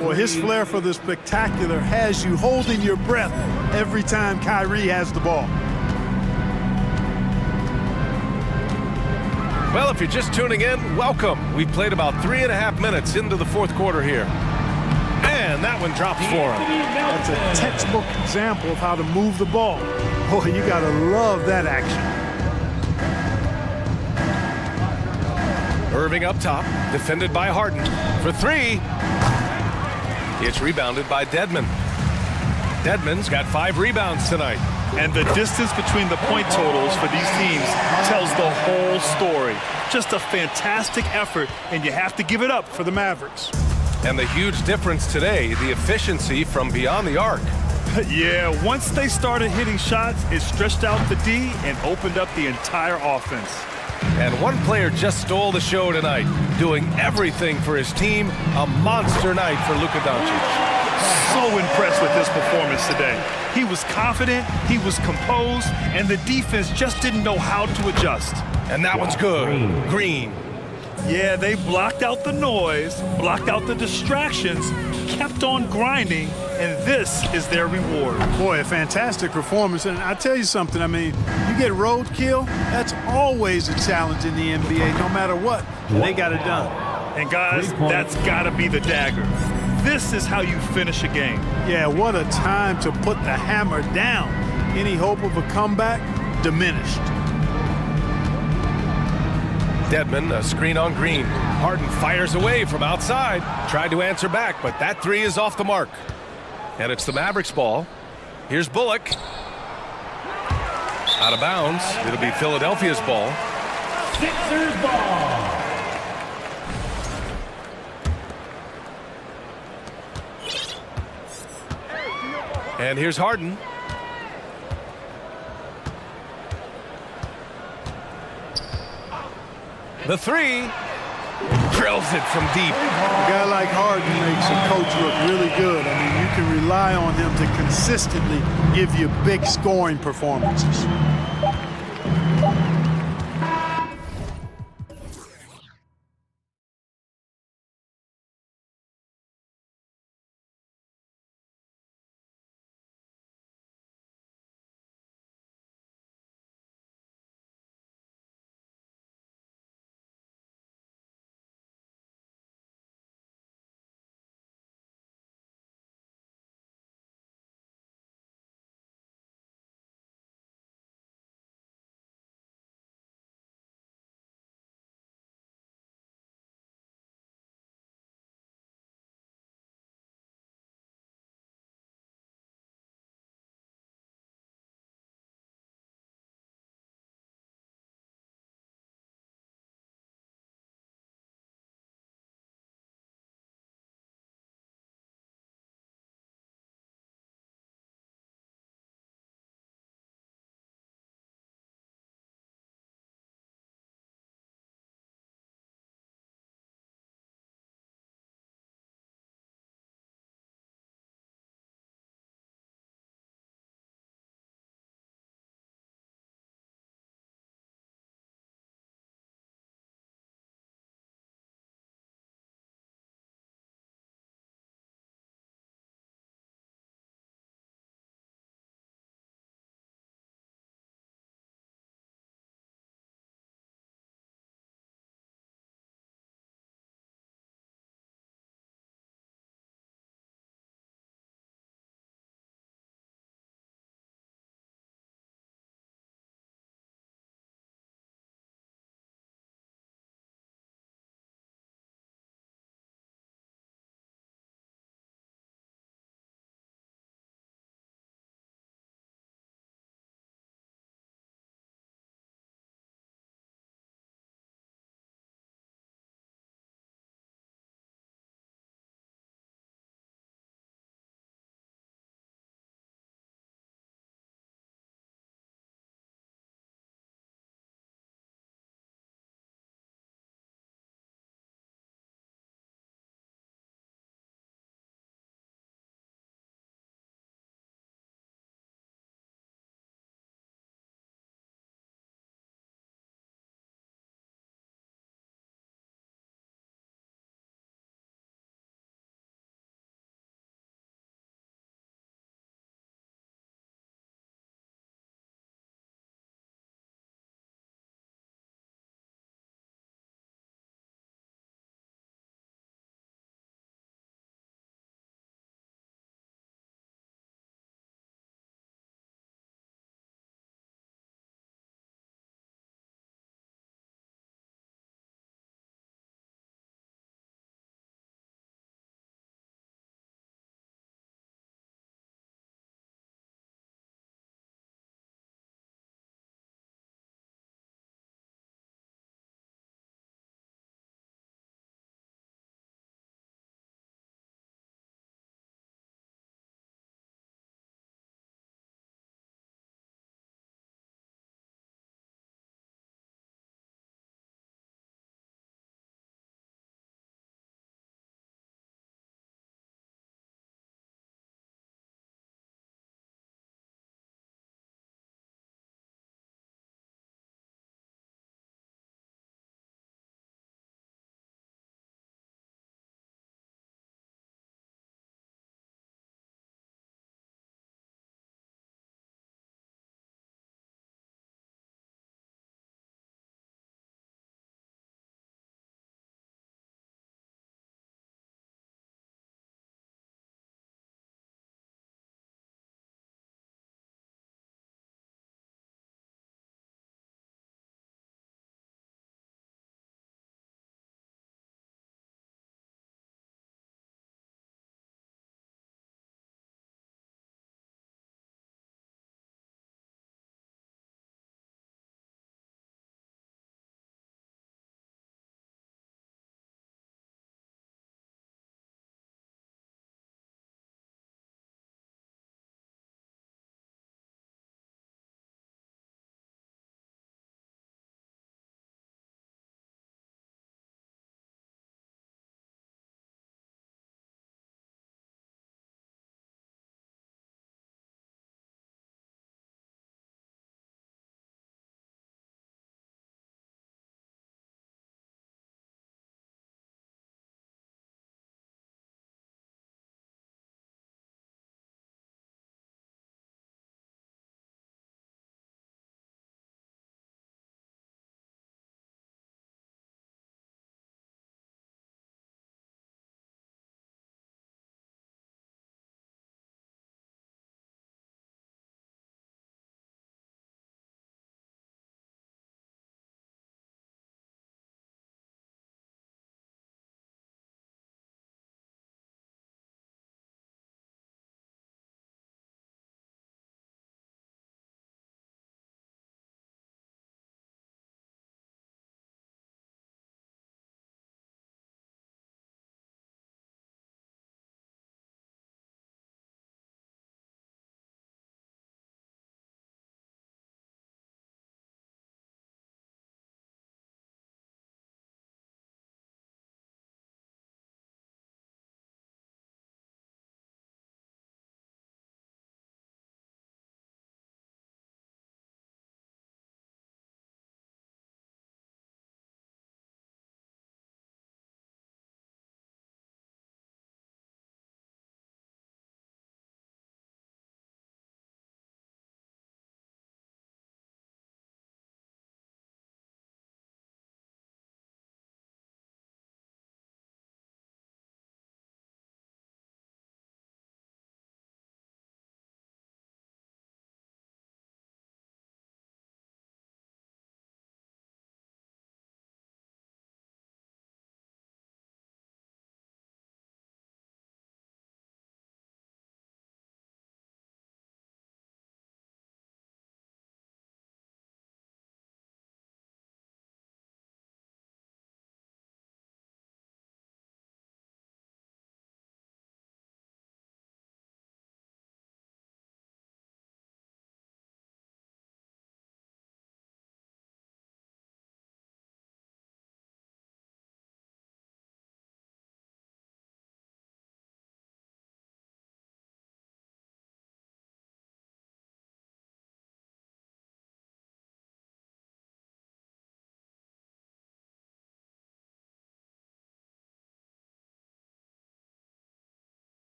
Well, his flair for the spectacular has you holding your breath every time Kyrie has the ball. Well, if you're just tuning in, welcome. We've played about 3.5 minutes into the fourth quarter here. And that one drops for him. That's a textbook example of how to move the ball. Boy, you gotta love that action. Irving up top, defended by Harden. For 3. It's rebounded by Dedmon. Dedmon's got 5 rebounds tonight. And the distance between the point totals for these teams tells the whole story. Just a fantastic effort, and you have to give it up for the Mavericks. And the huge difference today, the efficiency from beyond the arc. Yeah, once they started hitting shots, it stretched out the D and opened up the entire offense. And one player just stole the show tonight, doing everything for his team. A monster night for Luka Doncic. So impressed with his performance today. He was confident, he was composed, and the defense just didn't know how to adjust. And that one's good. Green. Yeah, they blocked out the noise, blocked out the distractions, kept on grinding, and this is their reward. Boy, a fantastic performance. And I tell you something, I mean, you get roadkill, that's always a challenge in the NBA, no matter what. They got it done. And guys, that's got to be the dagger. This is how you finish a game. Yeah, what a time to put the hammer down. Any hope of a comeback? Diminished. Dedmon, a screen on Green. Harden fires away from outside. Tried to answer back, but that three is off the mark. And it's the Mavericks ball. Here's Bullock. Out of bounds. It'll be Philadelphia's ball. Sixers ball. And here's Harden. The three. Drills it from deep. A guy like Harden makes a coach look really good. I mean, you can rely on him to consistently give you big scoring performances.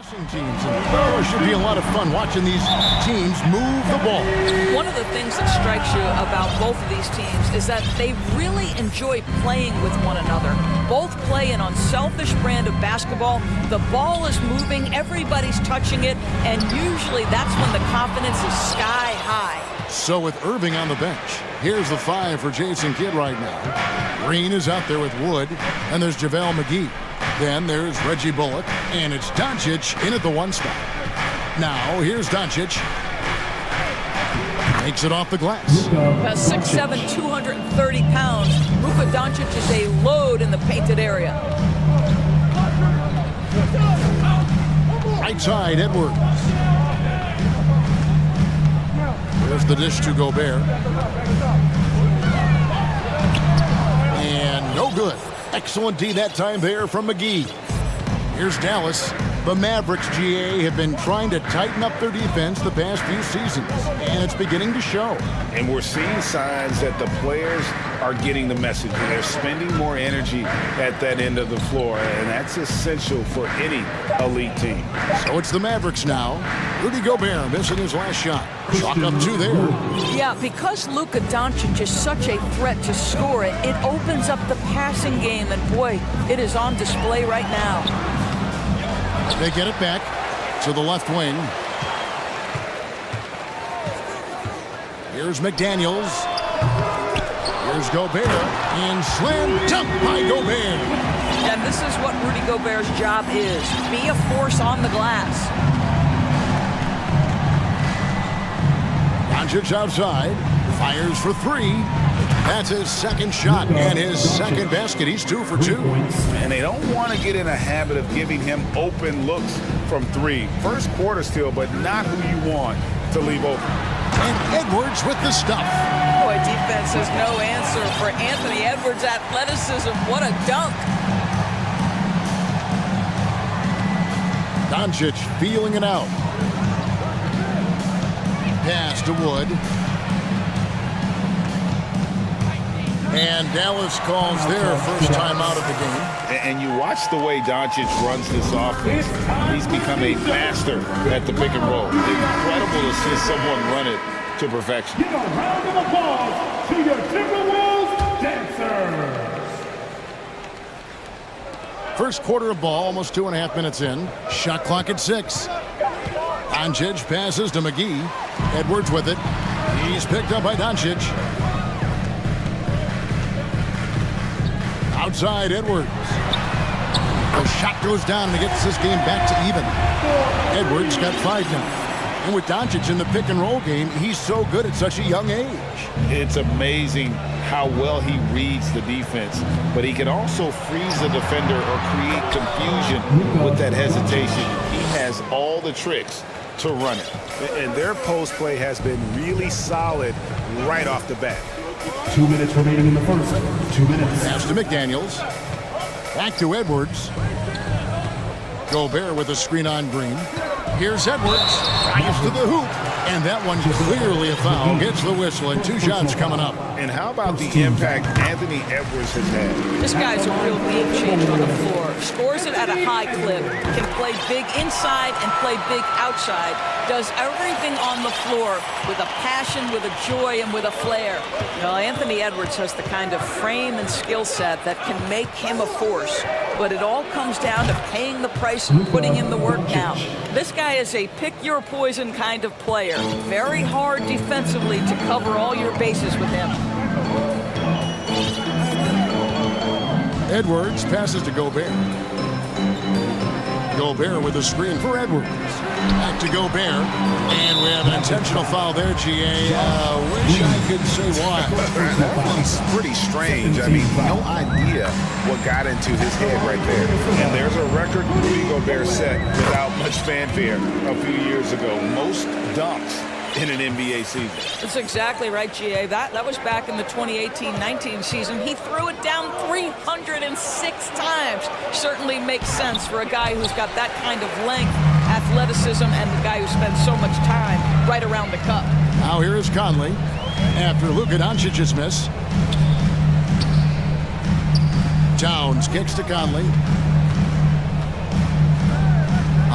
Teams. Oh, it should be a lot of fun watching these teams move the ball. One of the things that strikes you about both of these teams is that they really enjoy playing with one another. Both play an unselfish brand of basketball. The ball is moving, everybody's touching it, and usually that's when the confidence is sky high. So with Irving on the bench, here's the 5 for Jason Kidd right now. Green is out there with Wood, and there's JaVale McGee. Then there's Reggie Bullock, and it's Doncic in at the 1 spot. Now, here's Doncic. Takes it off the glass. 6'7", 230 pounds. Luka Doncic is a load in the painted area. Right side, Edwards. There's the dish to Gobert. And no good. Excellent D that time there from McGee. Here's Dallas. The Mavericks, GA, have been trying to tighten up their defense the past few seasons, and it's beginning to show. And we're seeing signs that the players are getting the message. They're spending more energy at that end of the floor, and that's essential for any elite team. So it's the Mavericks now. Rudy Gobert missing his last shot. Chalk up 2 there. Yeah, because Luka Doncic is such a threat to score it, it opens up the passing game, and boy, it is on display right now. They get it back to the left wing. Here's McDaniels. Here's Gobert. And slam dunk by Gobert. And this is what Rudy Gobert's job is. Be a force on the glass. Doncic outside. Fires for 3. That's his second shot and his second basket. He's 2 for 2. And they don't want to get in a habit of giving him open looks from 3. First quarter still, but not who you want to leave open. And Edwards with the stuff. Boy, defense has no answer for Anthony Edwards' athleticism. What a dunk. Doncic feeling it out. Pass to Wood. And Dallas calls their first time out of the game. And you watch the way Doncic runs this offense. He's become a master at the pick and roll. Incredible to see someone run it to perfection. Give a round of applause to your Timberwolves dancers. First quarter of ball, almost 2.5 minutes in. Shot clock at 6. Doncic passes to McGee. Edwards with it. He's picked up by Doncic. Outside, Edwards. The shot goes down and it gets this game back to even. Edwards got 5 now. And with Doncic in the pick and roll game, he's so good at such a young age. It's amazing how well he reads the defense, but he can also freeze the defender or create confusion with that hesitation. He has all the tricks to run it. And their post play has been really solid right off the bat. 2 minutes remaining in the first. 2 minutes. Pass to McDaniels. Back to Edwards. Gobert with a screen on Green. Here's Edwards. Drives to the hoop. And that one clearly a foul. Gets the whistle and 2 shots coming up. And how about the impact Anthony Edwards has had? This guy's a real game changer on the floor. Scores it at a high clip. Can play big inside and play big outside. Does everything on the floor with a passion, with a joy, and with a flair. Now, Anthony Edwards has the kind of frame and skill set that can make him a force. But it all comes down to paying the price and putting in the work now. This guy is a pick-your-poison kind of player. Very hard defensively to cover all your bases with him. Edwards passes to Gobert. Gobert with a screen for Edwards. Back to Gobert. And we have an intentional foul there, GA. Wish I could say why. That one's pretty strange. I mean, no idea what got into his head right there. And there's a record Rudy Gobert set without much fanfare a few years ago. Most dunks in an NBA season. That's exactly right, GA. That was back in the 2018-19 season. He threw it down 306 times. Certainly makes sense for a guy who's got that kind of length, athleticism, and the guy who spends so much time right around the cup. Now here is Conley after Luka Doncic's miss. Towns kicks to Conley.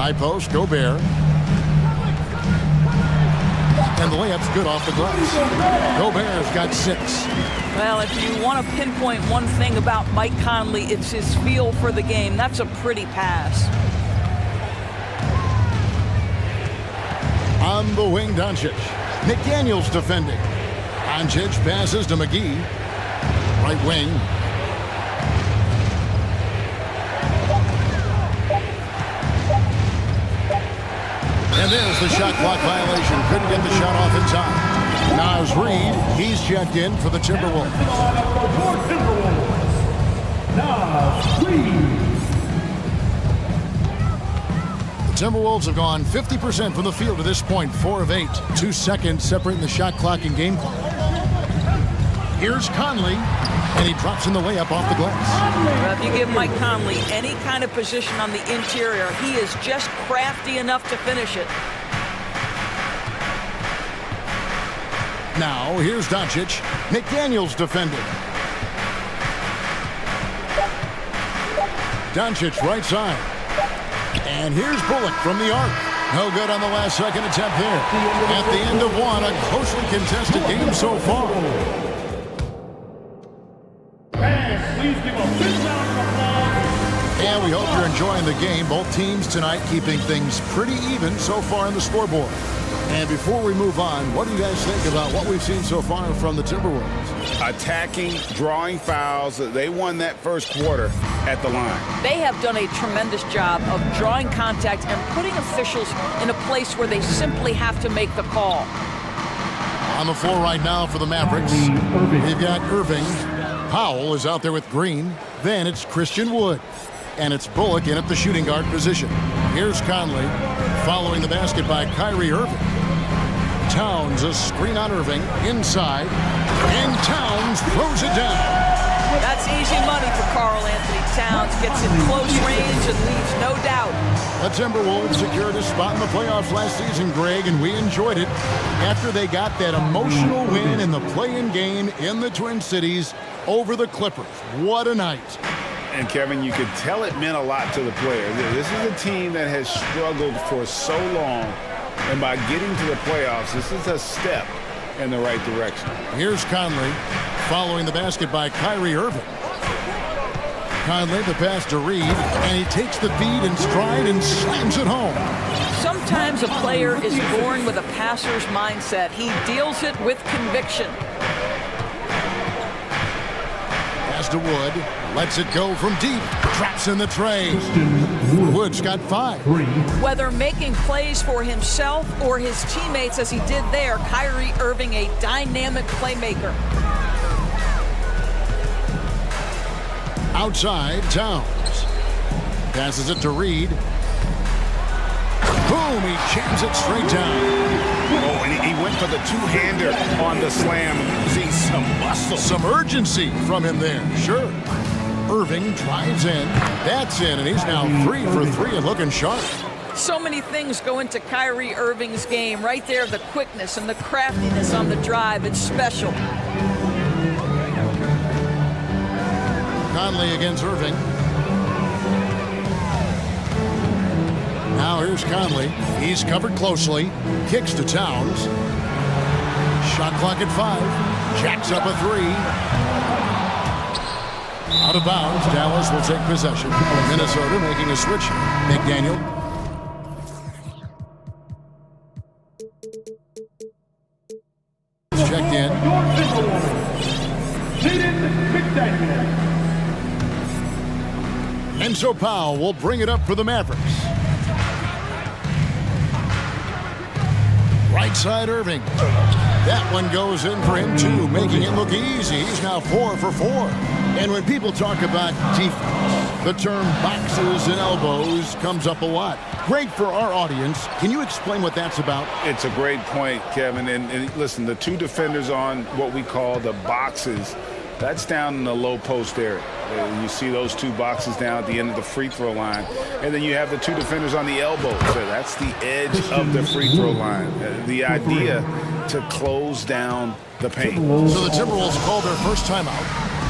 High post, Gobert. And the layup's good off the glass. Gobert's got 6. Well, if you want to pinpoint one thing about Mike Conley, it's his feel for the game. That's a pretty pass. On the wing, Doncic. McDaniels defending. Doncic passes to McGee. Right wing. And there's the shot clock violation. Couldn't get the shot off in time. Naz Reid, he's checked in for the Timberwolves. Naz Reid. The Timberwolves have gone 50% from the field to this point, 4 of 8. 2 seconds separating the shot clock and game clock. Here's Conley, and he drops in the layup off the glass. Well, if you give Mike Conley any kind of position on the interior, he is just crafty enough to finish it. Now, here's Doncic. McDaniels defending. Doncic right side. And here's Bullock from the arc. No good on the last second attempt there. At the end of one, a closely contested game so far. Please give a big round of applause. And we hope you're enjoying the game. Both teams tonight keeping things pretty even so far on the scoreboard. And before we move on, what do you guys think about what we've seen so far from the Timberwolves? Attacking, drawing fouls. They won that first quarter at the line. They have done a tremendous job of drawing contact and putting officials in a place where they simply have to make the call. On the floor right now for the Mavericks, they've got Irving. Powell is out there with Green. Then it's Christian Wood. And it's Bullock in at the shooting guard position. Here's Conley following the basket by Kyrie Irving. Towns, a screen on Irving, inside, and Towns throws it down. That's easy money for Karl Anthony Towns. Gets in close range and leaves no doubt. The Timberwolves secured a spot in the playoffs last season, Greg, and we enjoyed it after they got that emotional win in the play-in game in the Twin Cities over the Clippers. What a night. And Kevin, you could tell it meant a lot to the players. This is a team that has struggled for so long, and by getting to the playoffs, this is a step in the right direction. Here's Conley following the basket by Kyrie Irving. Conley, the pass to Reid, and he takes the feed in stride and slams it home. Sometimes a player is born with a passer's mindset. He deals it with conviction. Pass to Wood, lets it go from deep, traps in the tray. Wood's got 5. Whether making plays for himself or his teammates as he did there, Kyrie Irving, a dynamic playmaker. Outside, Towns. Passes it to Reid. Boom, he jams it straight down. Oh, and he went for the two-hander on the slam, using some muscle. Some urgency from him there, sure. Irving drives in. That's in, and he's now 3 for 3 and looking sharp. So many things go into Kyrie Irving's game. Right there, the quickness and the craftiness on the drive. It's special. Conley against Irving. Now here's Conley. He's covered closely. Kicks to Towns. Shot clock at 5. Jacks up a 3. Out of bounds. Dallas will take possession. Minnesota making a switch. McDaniel. Checked in. And so Powell will bring it up for the Mavericks. Right side Irving. That one goes in for him too, making it look easy. He's now 4 for 4. And when people talk about defense, the term boxes and elbows comes up a lot. Great for our audience. Can you explain what that's about? It's a great point, Kevin. And listen, the two defenders on what we call the boxes, that's down in the low post area. You see those two boxes down at the end of the free throw line. And then you have the two defenders on the elbows. So that's the edge of the free throw line. The idea to close down the paint. So the Timberwolves call their first timeout.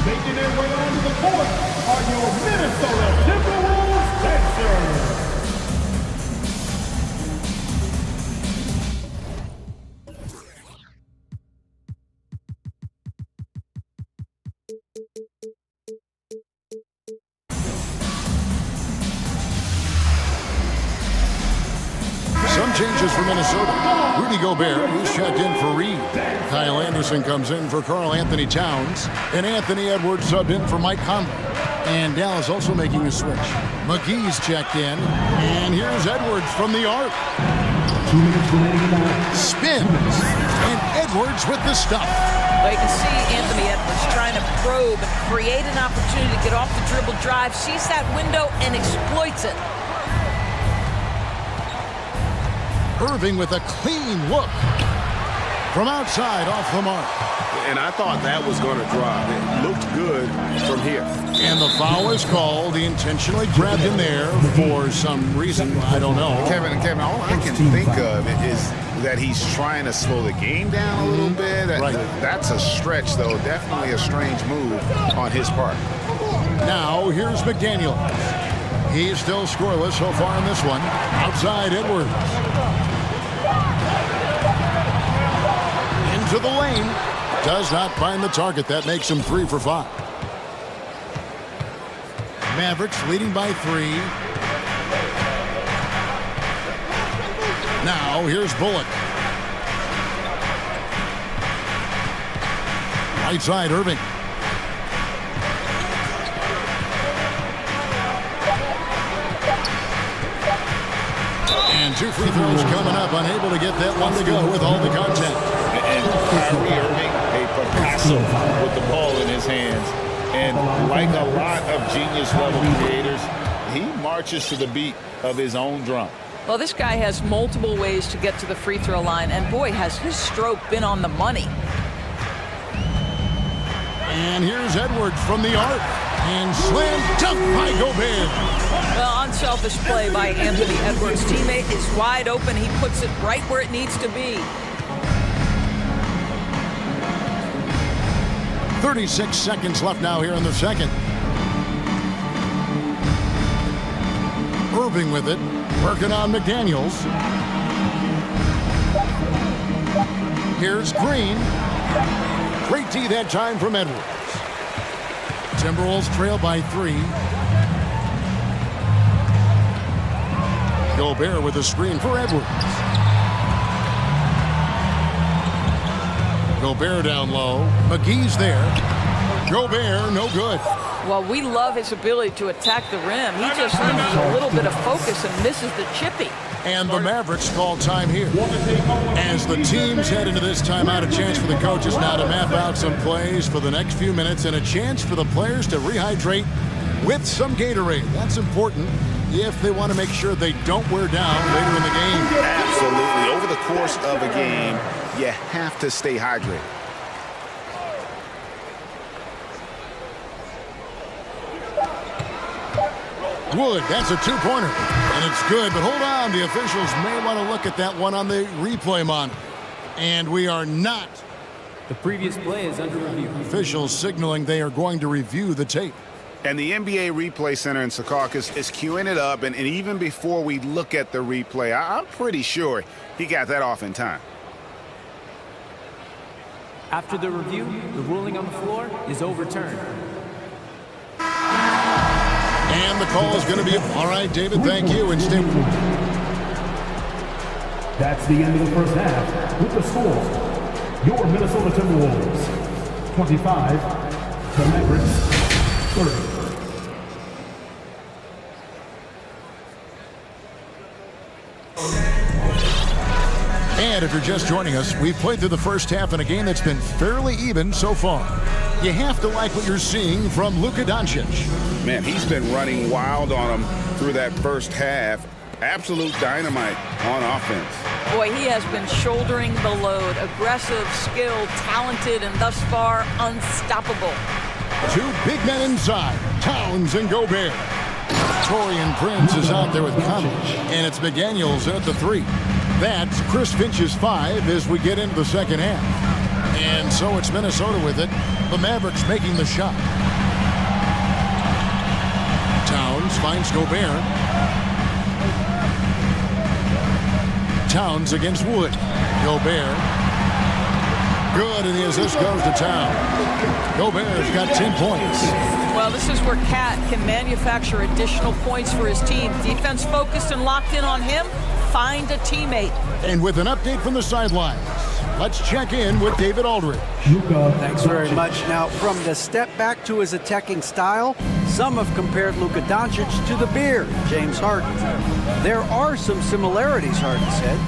Making their way onto the court are your Minnesota Timberwolves Sixers. changes for Minnesota. Rudy Gobert, who's checked in for Reed. Kyle Anderson comes in for Karl Anthony Towns. And Anthony Edwards subbed in for Mike Conley. And Dallas also making a switch. McGee's checked in. And here's Edwards from the arc. Spins. And Edwards with the stuff. Well, you can see Anthony Edwards trying to probe and create an opportunity to get off the dribble drive, sees that window and exploits it. Irving with a clean look. From outside, off the mark. And I thought that was going to drop. It looked good from here. And the foul is called. He intentionally grabbed him there for some reason. I don't know. Kevin, all I can think of is that he's trying to slow the game down a little bit. That's a stretch, though. Definitely a strange move on his part. Now, here's McDaniel. He's still scoreless so far in this one. Outside, Edwards. Into the lane. Does not find the target. That makes him 3 for 5. Mavericks leading by 3. Now, here's Bullock. Right side, Irving. And 2 free throws coming up. Unable to get that one to go with all the content. And Kyrie Irving, a Picasso with the ball in his hands. And like a lot of genius-level creators, he marches to the beat of his own drum. Well, this guy has multiple ways to get to the free throw line, and boy, has his stroke been on the money. And here's Edwards from the arc. And slam dunk by Gobert. Well, unselfish play by Anthony Edwards. Teammate is wide open. He puts it right where it needs to be. 36 seconds left now here in the second. Irving with it. Working on McDaniels. Here's Green. Great D that time from Edwards. Timberwolves trail by 3. Gobert with a screen for Edwards. Gobert down low. McGee's there. Gobert, no good. Well, we love his ability to attack the rim. He just loses a little bit of focus and misses the chippy. And the Mavericks call time here. As the teams head into this timeout, a chance for the coaches now to map out some plays for the next few minutes and a chance for the players to rehydrate with some Gatorade. That's important if they want to make sure they don't wear down later in the game. Absolutely. Over the course of a game, you have to stay hydrated. Wood, that's a 2-pointer. And it's good, but hold on. The officials may want to look at that one on the replay monitor. And we are not. The previous play is under review. Officials signaling they are going to review the tape. And the NBA Replay Center in Secaucus is queuing it up. And even before we look at the replay, I'm pretty sure he got that off in time. After the review, the ruling on the floor is overturned. And the call is going to be, all right, David, thank you. And stay. That's the end of the first half. With the score, your Minnesota Timberwolves, 25, the Mavericks, 30. And if you're just joining us, we've played through the first half in a game that's been fairly even so far. You have to like what you're seeing from Luka Doncic. Man, he's been running wild on him through that first half. Absolute dynamite on offense. Boy, he has been shouldering the load. Aggressive, skilled, talented, and thus far, unstoppable. 2 big men inside, Towns and Gobert. Torian Prince is out there with Conley, and it's McDaniels at the 3. That's Chris Finch's 5 as we get into the second half. And so it's Minnesota with it. The Mavericks making the shot. Towns finds Gobert. Towns against Wood. Gobert. Good, and the assist goes to Towns. Gobert's got 10 points. Well, this is where Cat can manufacture additional points for his team. Defense focused and locked in on him. find a teammate. And with an update from the sidelines, let's check in with David Aldridge. Thanks very much. Now, from the step back to his attacking style, some have compared Luka Doncic to the Beard, James Harden. There are some similarities, Harden said.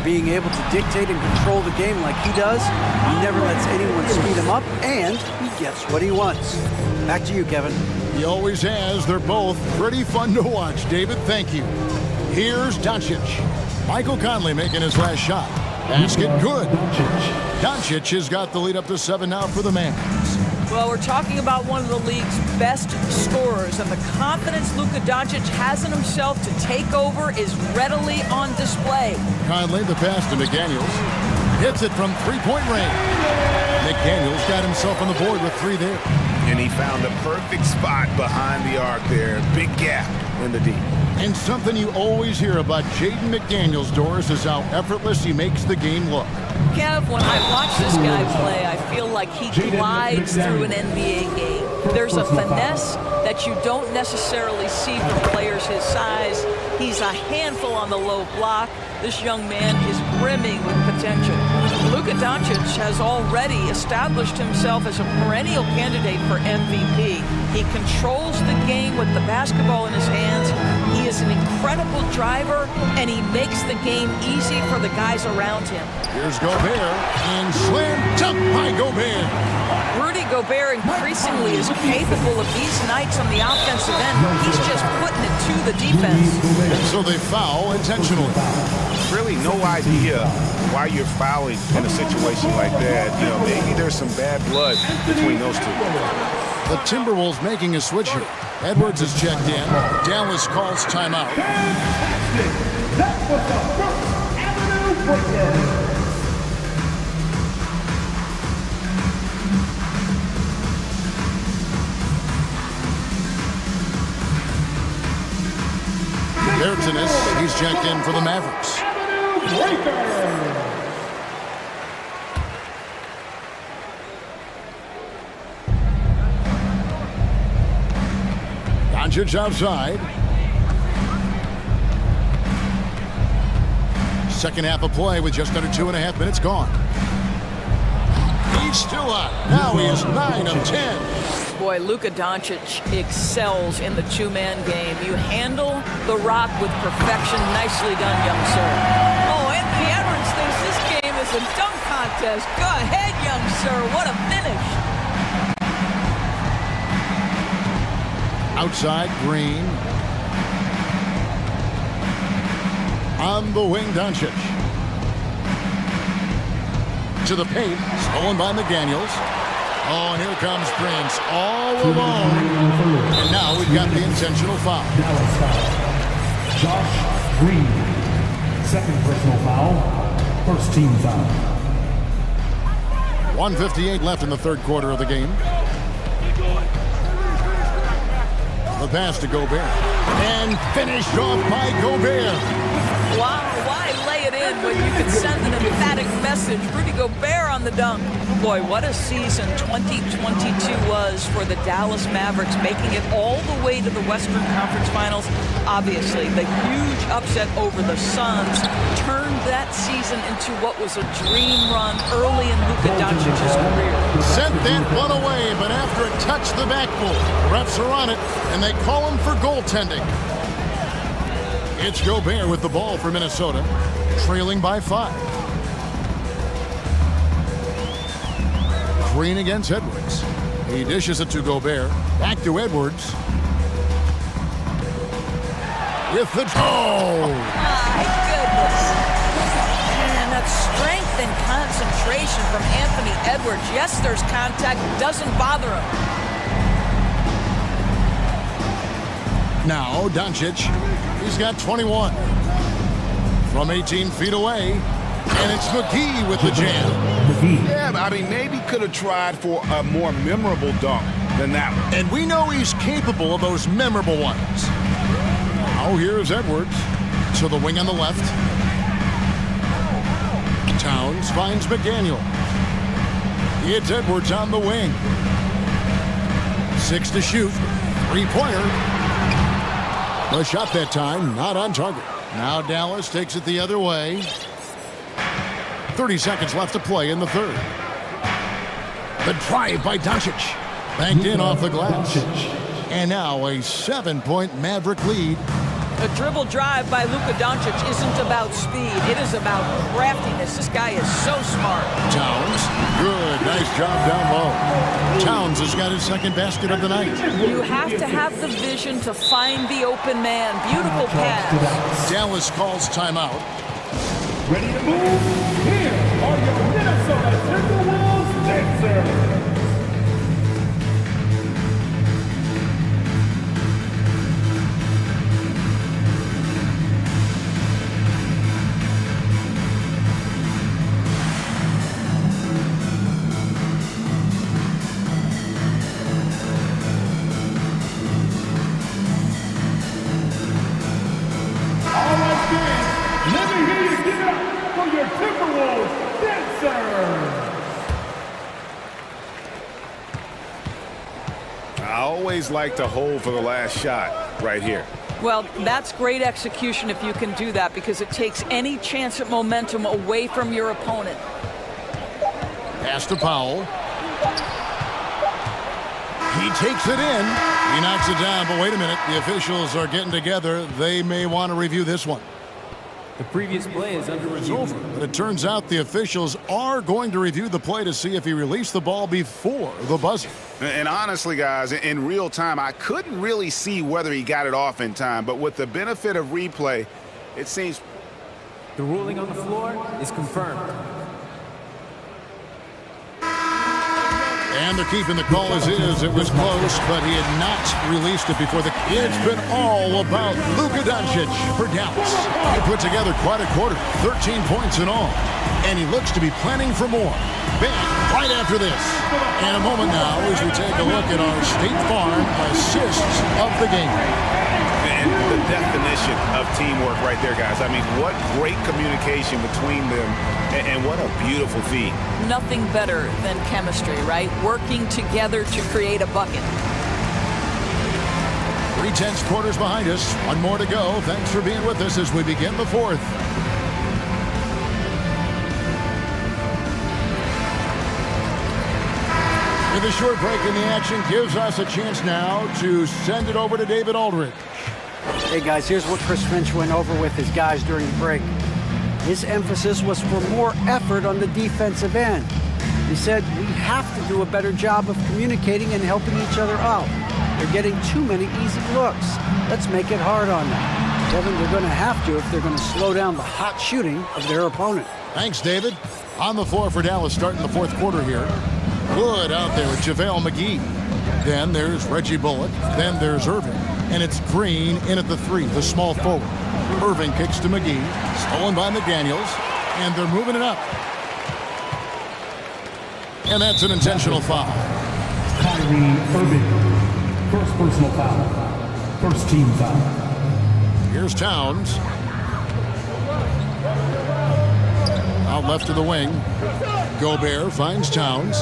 Being able to dictate and control the game like he does, he never lets anyone speed him up, and he gets what he wants. Back to you, Kevin. He always has. They're both pretty fun to watch. David, thank you. Here's Doncic. Michael Conley making his last shot. Basket good. Doncic has got the lead up to 7 now for the Mavs. Well, we're talking about one of the league's best scorers, and the confidence Luka Doncic has in himself to take over is readily on display. Conley, the pass to McDaniels. Hits it from three-point range. McDaniels got himself on the board with 3 there. And he found the perfect spot behind the arc there. Big gap in the D. And something you always hear about Jaden McDaniels, Doris, is how effortless he makes the game look. Kev, when I watch this guy play, I feel like he glides through an NBA game. There's a finesse that you don't necessarily see from players his size. He's a handful on the low block. This young man is brimming with potential. Luka Doncic has already established himself as a perennial candidate for MVP. He controls the game with the basketball in his hands. He is an incredible driver, and he makes the game easy for the guys around him. Here's Gobert, and slam dunk by Gobert. Rudy Gobert increasingly is capable of these nights on the offensive end. He's just putting it to the defense. So they foul intentionally. Really no idea why you're fouling in a situation like that. You know, maybe there's some bad blood between those two. The Timberwolves making a switch here. Edwards is checked in. Dallas calls timeout. That was the First Avenue Breakdown. Bertanis, he's checked in for the Mavericks. Doncic outside. Second half of play with just under 2.5 minutes gone. He's still up. Now he is 9 of 10. Boy, Luka Doncic excels in the two-man game. You handle the rock with perfection. Nicely done, young sir. Oh, Anthony Edwards thinks this game is a dunk contest. Go ahead, young sir. What a finish. Outside, Green. On the wing, Doncic. To the paint, stolen by McDaniels. Oh, and here comes Prince, all alone. And now we've got the intentional foul. Dallas foul. Josh Green. Second personal foul. First team foul. 1:58 left in the third quarter of the game. The pass to Gobert. And finished off by Gobert. Wow, why lay it in when you can send an emphatic message? Rudy Gobert on the dunk. Boy, what a season 2022 was for the Dallas Mavericks, making it all the way to the Western Conference Finals. Obviously, the huge upset over the Suns turned that season into what was a dream run early in Luka Doncic's career. Sent that one away, but after it touched the backboard, refs are on it, and they call him for goaltending. It's Gobert with the ball for Minnesota, trailing by 5. Green against Edwards. He dishes it to Gobert. Back to Edwards. With the oh my goodness. And that strength and concentration from Anthony Edwards. Yes, there's contact. Doesn't bother him. Now Doncic. He's got 21. From 18 feet away. And it's McGee with the jam. Yeah, I mean, maybe could have tried for a more memorable dunk than that one. And we know he's capable of those memorable ones. Now here's Edwards. To the wing on the left. Towns finds McDaniel. It's Edwards on the wing. 6 to shoot. 3-pointer. The shot that time, not on target. Now Dallas takes it the other way. 30 seconds left to play in the third. The drive by Doncic. Banked in off the glass. And now a 7-point Maverick lead. A dribble drive by Luka Doncic isn't about speed. It is about craftiness. This guy is so smart. Towns. Good. Nice job down low. Towns has got his second basket of the night. You have to have the vision to find the open man. Beautiful pass. Dallas calls timeout. Ready to move? Here are your Minnesota Timberwolves dancers. Like to hold for the last shot right here. Well, that's great execution if you can do that, because it takes any chance at momentum away from your opponent. Pass to Powell. He takes it in. He knocks it down, but wait a minute. The officials are getting together. They may want to review this one. The previous play is under review. Over. But it turns out the officials are going to review the play to see if he released the ball before the buzzer. And honestly, guys, in real time, I couldn't really see whether he got it off in time. But with the benefit of replay, it seems... The ruling on the floor is confirmed. And they're keeping the call as is. It was close, but he had not released it before the... It's been all about Luka Doncic for Dallas. He put together quite a quarter, 13 points in all. And he looks to be planning for more. Back right after this. In a moment now, as we take a look at our State Farm assists of the game. And the definition of teamwork right there, guys. I mean, what great communication between them, and what a beautiful feat. Nothing better than chemistry, right? Working together to create a bucket. 3/10 quarters behind us. One more to go. Thanks for being with us as we begin the fourth. With a short break in the action gives us a chance now to send it over to David Aldridge. Hey guys, here's what Chris Finch went over with his guys during the break. His emphasis was for more effort on the defensive end. He said we have to do a better job of communicating and helping each other out. They're getting too many easy looks. Let's make it hard on them. Kevin, they're going to have to if they're going to slow down the hot shooting of their opponent. Thanks, David. On the floor for Dallas starting the fourth quarter here. Wood out there with JaVale McGee. Then there's Reggie Bullock. Then there's Irving. And it's Green in at the three, the small forward. Irving kicks to McGee. Stolen by McDaniels. And they're moving it up. And that's an intentional foul. Kyrie Irving. First personal foul. First team foul. Here's Towns. Out left to the wing. Gobert finds Towns.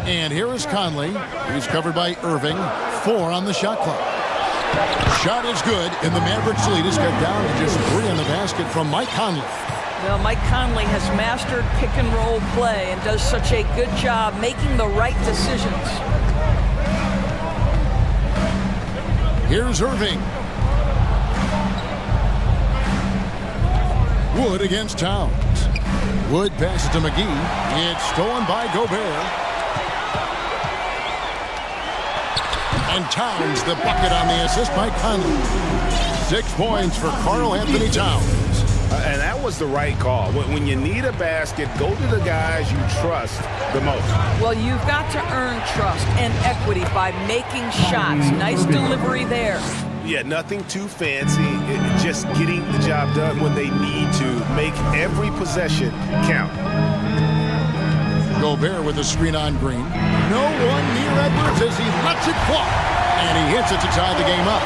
And here is Conley. He's covered by Irving. 4 on the shot clock. Shot is good, and the Mavericks lead is cut down to just 3 on the basket from Mike Conley. Well, Mike Conley has mastered pick and roll play and does such a good job making the right decisions. Here's Irving. Wood against Towns. Wood passes to McGee. It's stolen by Gobert. And Towns, the bucket on the assist by Conley. 6 points for Karl Anthony Towns. And that was the right call. When you need a basket, go to the guys you trust the most. Well, you've got to earn trust and equity by making shots. Nice delivery there. Yeah, nothing too fancy. Just getting the job done when they need to. Make every possession count. Gobert with a screen on Green. No one near Edwards as he lets it fly. And he hits it to tie the game up.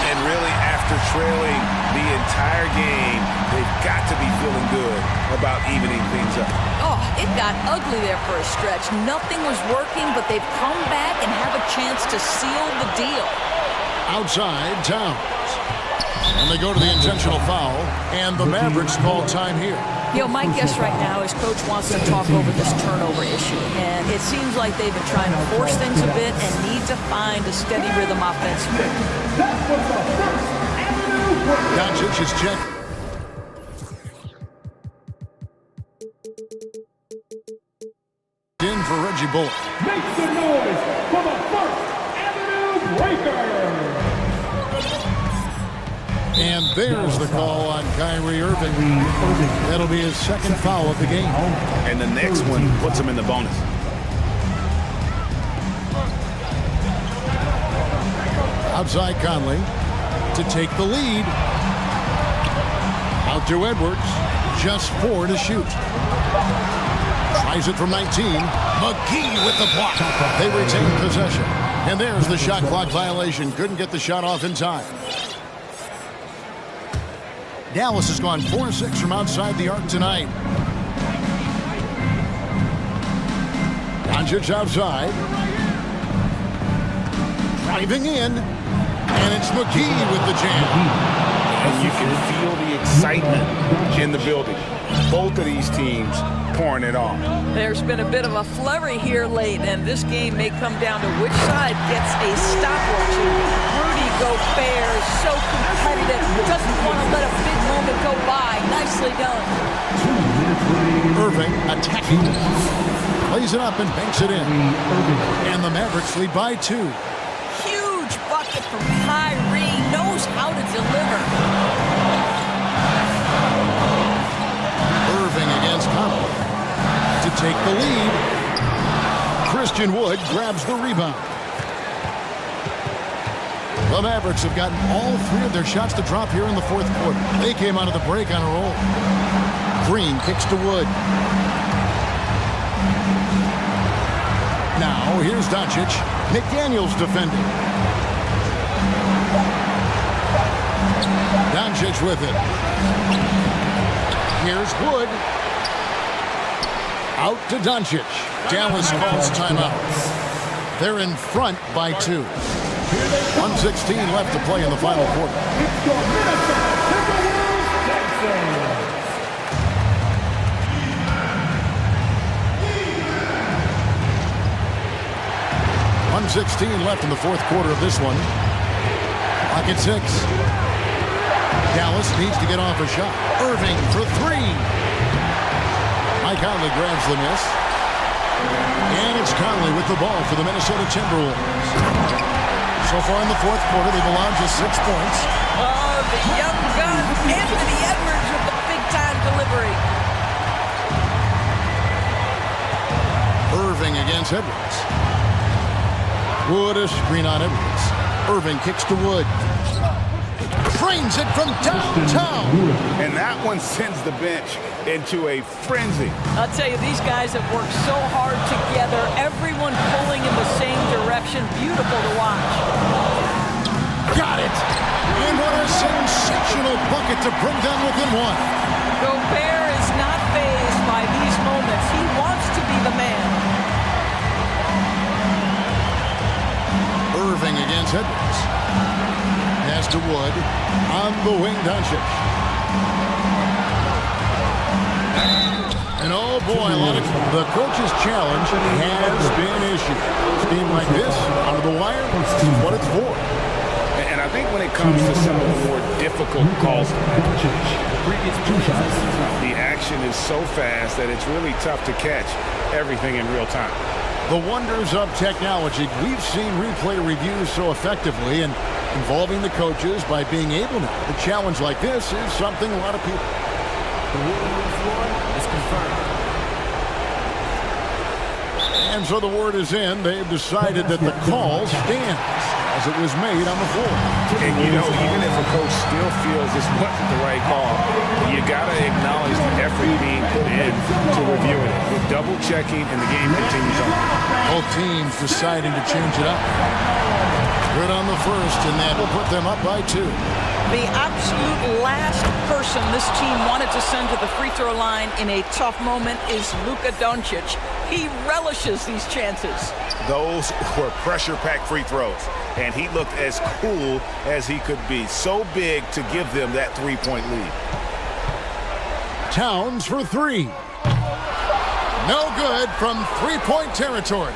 And really, after trailing the entire game, they've got to be feeling good about evening things up. Oh, it got ugly there for a stretch. Nothing was working, but they've come back and have a chance to seal the deal. Outside, Towns. And they go to the intentional foul, and the Mavericks call time here. You know, my guess right now is Coach wants to talk over this turnover issue. And it seems like they've been trying to force things a bit and need to find a steady rhythm offensively. Doncic is checked. In for Reggie Bullock. Make some noise for the First Avenue Breaker. And there's the call on Kyrie Irving. That'll be his second foul of the game. And the next one puts him in the bonus. Outside Conley to take the lead. Out to Edwards. Just 4 to shoot. Tries it from 19. McGee with the block. They retain possession. And there's the shot clock violation. Couldn't get the shot off in time. Dallas has gone 4-6 from outside the arc tonight. Doncic outside. Driving in. And it's McGee with the jam. And you can feel the excitement in the building. Both of these teams pouring it on. There's been a bit of a flurry here late, and this game may come down to which side gets a stop or two. Rudy Gobert is so competitive, doesn't want to let a big moment go by. Nicely done. Irving attacking. Plays it up and banks it in. And the Mavericks lead by 2. Huge bucket from Kyrie. Knows how to deliver. Irving against Conley to take the lead. Christian Wood grabs the rebound. The Mavericks have gotten all 3 of their shots to drop here in the fourth quarter. They came out of the break on a roll. Green kicks to Wood. Now here's Doncic. McDaniels defending. Doncic with it. Here's Wood. Out to Doncic. Dallas calls timeout. They're in front by 2. 1:16 left to play in the final quarter. 1:16 left in the fourth quarter of this one. Clock at 6. Dallas needs to get off a shot. Irving for 3. Mike Conley grabs the miss. And it's Conley with the ball for the Minnesota Timberwolves. So far in the fourth quarter, they've allowed just 6 points. Oh, the young gun, Anthony Edwards with the big-time delivery. Irving against Edwards. Wood a screen on Edwards. Irving kicks to Wood. Frames it from downtown. And that one sends the bench into a frenzy. I'll tell you, these guys have worked so hard together. Everyone pulling in the same direction. Beautiful to watch. Got it. And what a sensational bucket to bring them within 1. Gobert is not fazed by these moments. He wants to be the man. Irving against Edwards. Pass to Wood. On the wing, Doncic. And oh boy, the coach's challenge has been issued. A team like this, under the wire, is what it's for. And I think when it comes to some of the more difficult calls, the action is so fast that it's really tough to catch everything in real time. The wonders of technology. We've seen replay reviews so effectively and involving the coaches by being able to. A challenge like this is something a lot of people. The rule on the floor is confirmed. And so the word is in. They've decided that the call stands as it was made on the floor. And you know, even if a coach still feels this wasn't the right call, you got to acknowledge the effort being put in to reviewing it. With double checking, and the game continues on. Both teams deciding to change it up. Good on the first, and that will put them up by 2. The absolute last person this team wanted to send to the free throw line in a tough moment is Luka Doncic. He relishes these chances. Those were pressure-packed free throws, and he looked as cool as he could be. So big to give them that three-point lead. Towns for three. No good from three-point territory.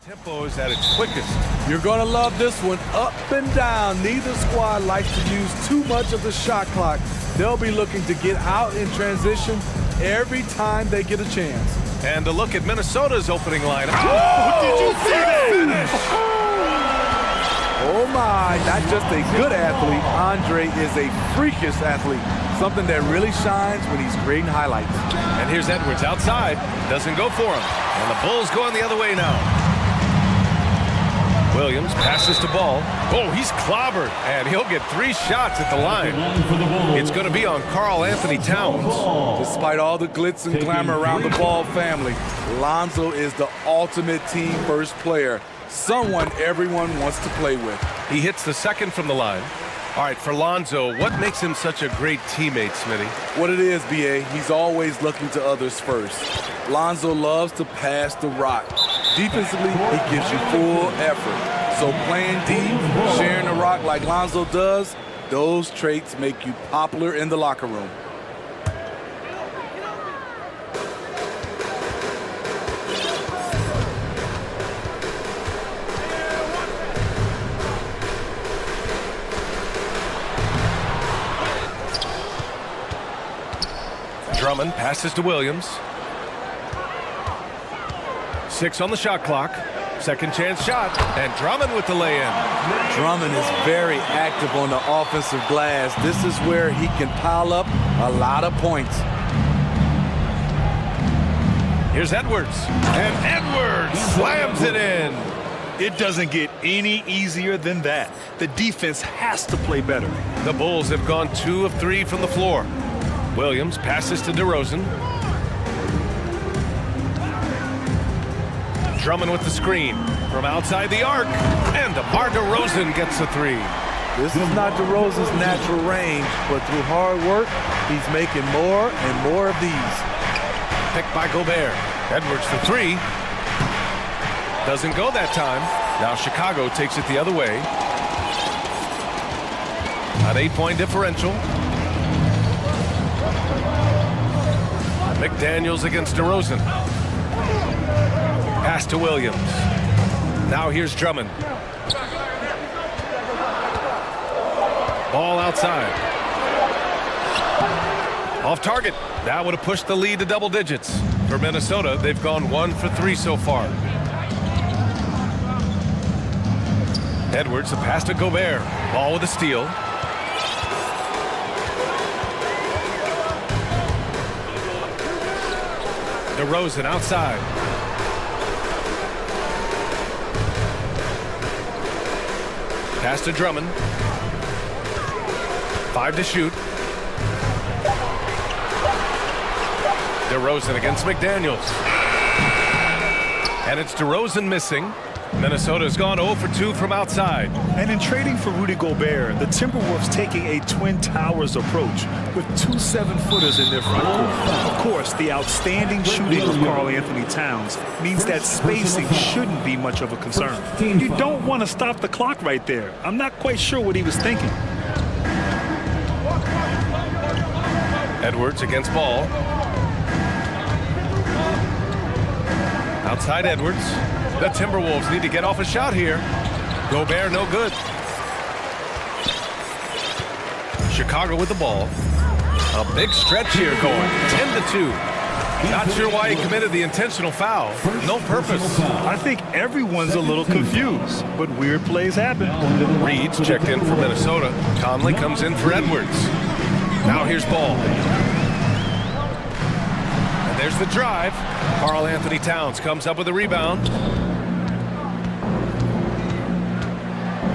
Tempo is at its quickest. You're going to love this one. Up and down. Neither squad likes to use too much of the shot clock. They'll be looking to get out in transition every time they get a chance. And a look at Minnesota's opening lineup. Oh, did you see that? Oh my, not just a good athlete, Andre is a freakish athlete. Something that really shines when he's creating highlights. And here's Edwards outside. Doesn't go for him. And the Bulls going the other way now. Williams passes to Ball. Oh, he's clobbered. And he'll get 3 shots at the line. It's going to be on Karl Anthony Towns. Despite all the glitz and glamour around the Ball family, Lonzo is the ultimate team first player. Someone everyone wants to play with. He hits the second from the line. All right, for Lonzo, what makes him such a great teammate, Smitty? What it is, B.A., he's always looking to others first. Lonzo loves to pass the rock. Defensively, he gives you full effort. So playing deep, sharing the rock like Lonzo does, those traits make you popular in the locker room. Drummond passes to Williams. 6 on the shot clock. Second chance shot. And Drummond with the lay-in. Drummond is very active on the offensive glass. This is where he can pile up a lot of points. Here's Edwards. And Edwards slams it in. It doesn't get any easier than that. The defense has to play better. The Bulls have gone 2 of 3 from the floor. Williams passes to DeRozan. Drummond with the screen from outside the arc. And DeMar DeRozan gets a 3. This is not DeRozan's natural range, but through hard work, he's making more and more of these. Picked by Gobert. Edwards for 3. Doesn't go that time. Now Chicago takes it the other way. An 8-point differential. McDaniels against DeRozan. Pass to Williams. Now here's Drummond. Ball outside. Off target. That would have pushed the lead to double digits. For Minnesota, they've gone 1 for 3 so far. Edwards, the pass to Gobert. Ball with a steal. DeRozan outside. Pass to Drummond. 5 to shoot. DeRozan against McDaniels. And it's DeRozan missing. Minnesota's gone 0 for 2 from outside. And in trading for Rudy Gobert, the Timberwolves taking a Twin Towers approach with 2 7-footers in their front court. Of course, the outstanding shooting of Karl Anthony Towns means that spacing shouldn't be much of a concern. You don't want to stop the clock right there. I'm not quite sure what he was thinking. Edwards against Ball. Outside Edwards. The Timberwolves need to get off a shot here. Gobert no good. Chicago with the ball. A big stretch here going. 10 to 2. Not sure why he committed the intentional foul. No purpose. I think everyone's a little confused, but weird plays happen. Reed's checked in for Minnesota. Conley comes in for Edwards. Now here's Ball. And there's the drive. Karl Anthony Towns comes up with a rebound.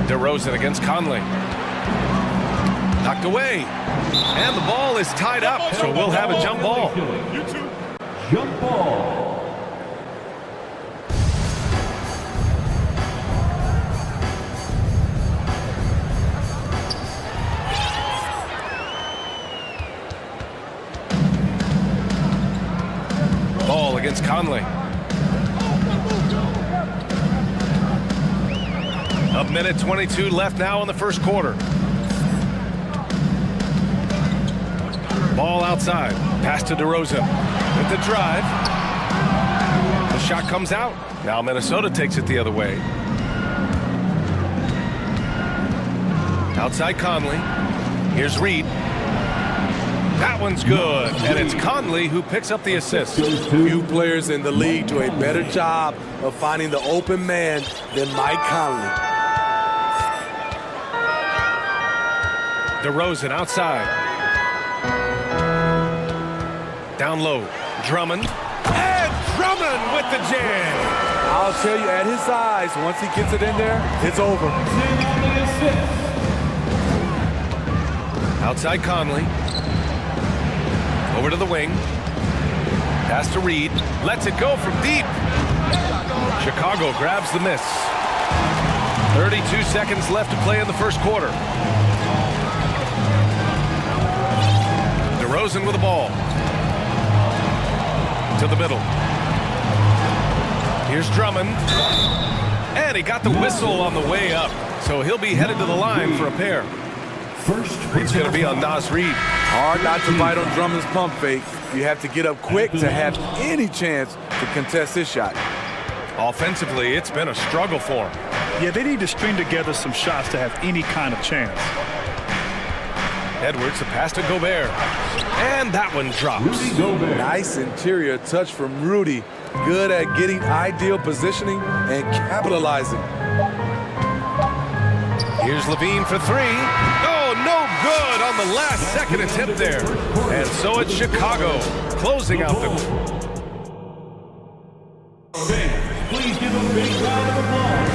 DeRozan against Conley. Knocked away. And the ball is tied up, so we'll have a jump ball. Jump ball. Ball against Conley. A minute 22 left now in the first quarter. Ball outside. Pass to DeRozan. With the drive. The shot comes out. Now Minnesota takes it the other way. Outside Conley. Here's Reed. That one's good, and it's Conley who picks up the assist. Few players in the league do a better job of finding the open man than Mike Conley. DeRozan outside. Down low, Drummond. And Drummond with the jam. I'll tell you, at his size, once he gets it in there, it's over. Outside Conley. Over to the wing. Pass to Reed. Lets it go from deep. Chicago grabs the miss. 32 seconds left to play in the first quarter. DeRozan with the ball. To the middle. Here's Drummond. And he got the whistle on the way up. So he'll be headed to the line for a pair. It's going to be on Nas Reed. Hard not to bite on Drummond's pump fake. You have to get up quick to have any chance to contest this shot. Offensively, it's been a struggle for him. Yeah, they need to string together some shots to have any kind of chance. Edwards, a pass to Gobert. And that one drops. Nice interior touch from Rudy. Good at getting ideal positioning and capitalizing. Here's Levine for three. Oh, no good on the last second attempt there. And so it's Chicago closing out the... Please give a big round of applause.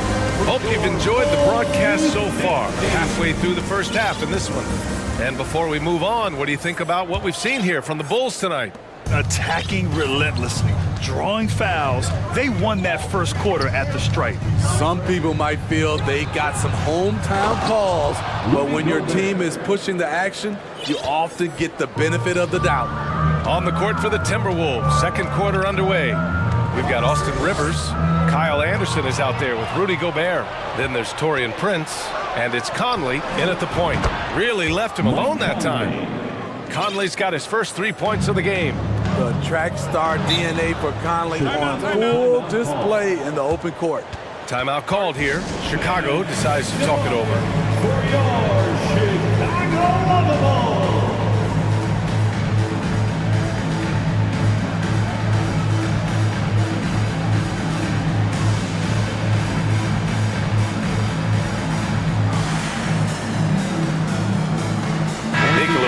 Hope you've enjoyed the broadcast so far. Halfway through the first half in this one. And before we move on, what do you think about what we've seen here from the Bulls tonight? Attacking relentlessly, drawing fouls. They won that first quarter at the stripe. Some people might feel they got some hometown calls, but when your team is pushing the action, you often get the benefit of the doubt. On the court for the Timberwolves, second quarter underway. We've got Austin Rivers. Kyle Anderson is out there with Rudy Gobert. Then there's Taurean Prince, and it's Conley in at the point. Really left him alone that time. Conley's got his first 3 points of the game. The track star DNA for Conley on full display in the open court. Timeout called here. Chicago decides to talk it over. For your Chicago Bulls.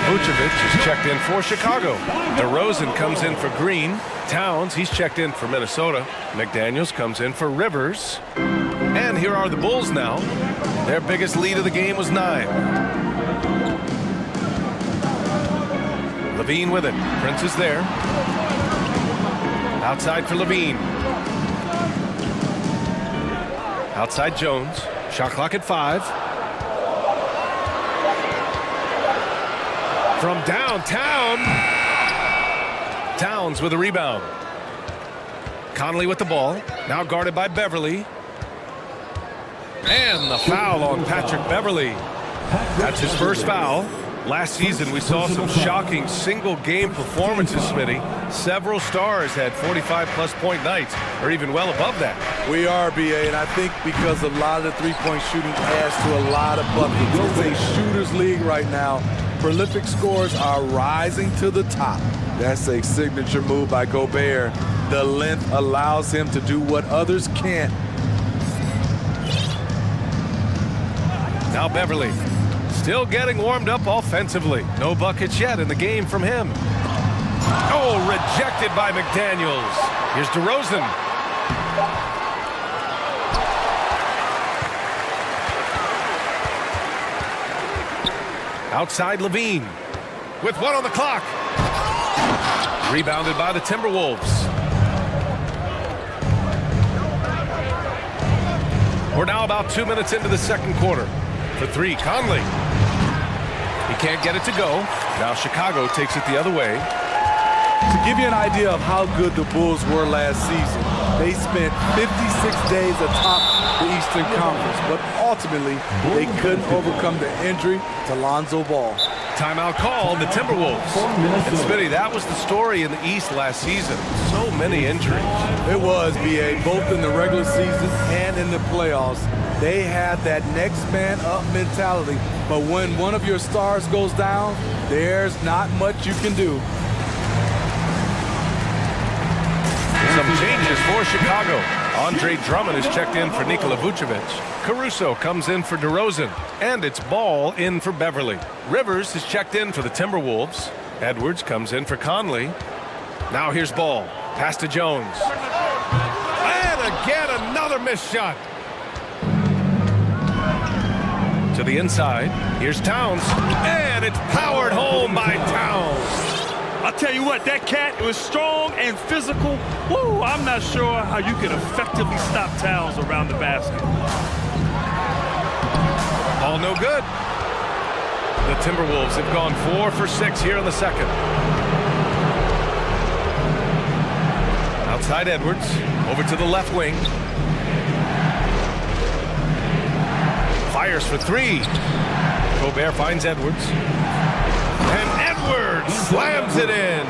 Vucevic is checked in for Chicago. DeRozan comes in for Green. Towns, he's checked in for Minnesota. McDaniels comes in for Rivers. And here are the Bulls now. Their biggest lead of the game was 9. Levine with it. Prince is there. Outside for Levine. Outside Jones. Shot clock at 5. From downtown. Towns with a rebound. Conley with the ball. Now guarded by Beverly. And the foul on Patrick Beverly. That's his first foul. Last season, we saw some shocking single-game performances, Smitty. Several stars had 45-plus point nights, or even well above that. We are, BA, and I think because a lot of the three-point shooting adds to a lot of buckets. It's a shooter's league right now. Prolific scores are rising to the top. That's a signature move by Gobert. The length allows him to do what others can't. Now Beverly. Still getting warmed up offensively. No buckets yet in the game from him. Oh, rejected by McDaniels. Here's DeRozan. Outside Levine. With 1 on the clock. Rebounded by the Timberwolves. We're now about 2 minutes into the second quarter. For 3, Conley. He can't get it to go. Now Chicago takes it the other way. To give you an idea of how good the Bulls were last season, they spent 56 days atop the Eastern Conference, but ultimately they couldn't overcome the injury to Lonzo Ball. Timeout called, the Timberwolves. And Smitty, that was the story in the East last season. So many injuries. It was, B.A., both in the regular season and in the playoffs. They had that next man up mentality. But when one of your stars goes down, there's not much you can do. Some changes for Chicago. Andre Drummond is checked in for Nikola Vucevic. Caruso comes in for DeRozan. And it's Ball in for Beverly. Rivers is checked in for the Timberwolves. Edwards comes in for Conley. Now here's Ball. Pass to Jones. And again, another missed shot. To the inside. Here's Towns. And it's powered home by Towns. I'll tell you what, that cat was strong and physical. Woo, I'm not sure how you can effectively stop Towns around the basket. All no good. The Timberwolves have gone 4 for 6 here in the second. Outside Edwards, over to the left wing. Fires for 3. Gobert finds Edwards. And Edwards slams it in.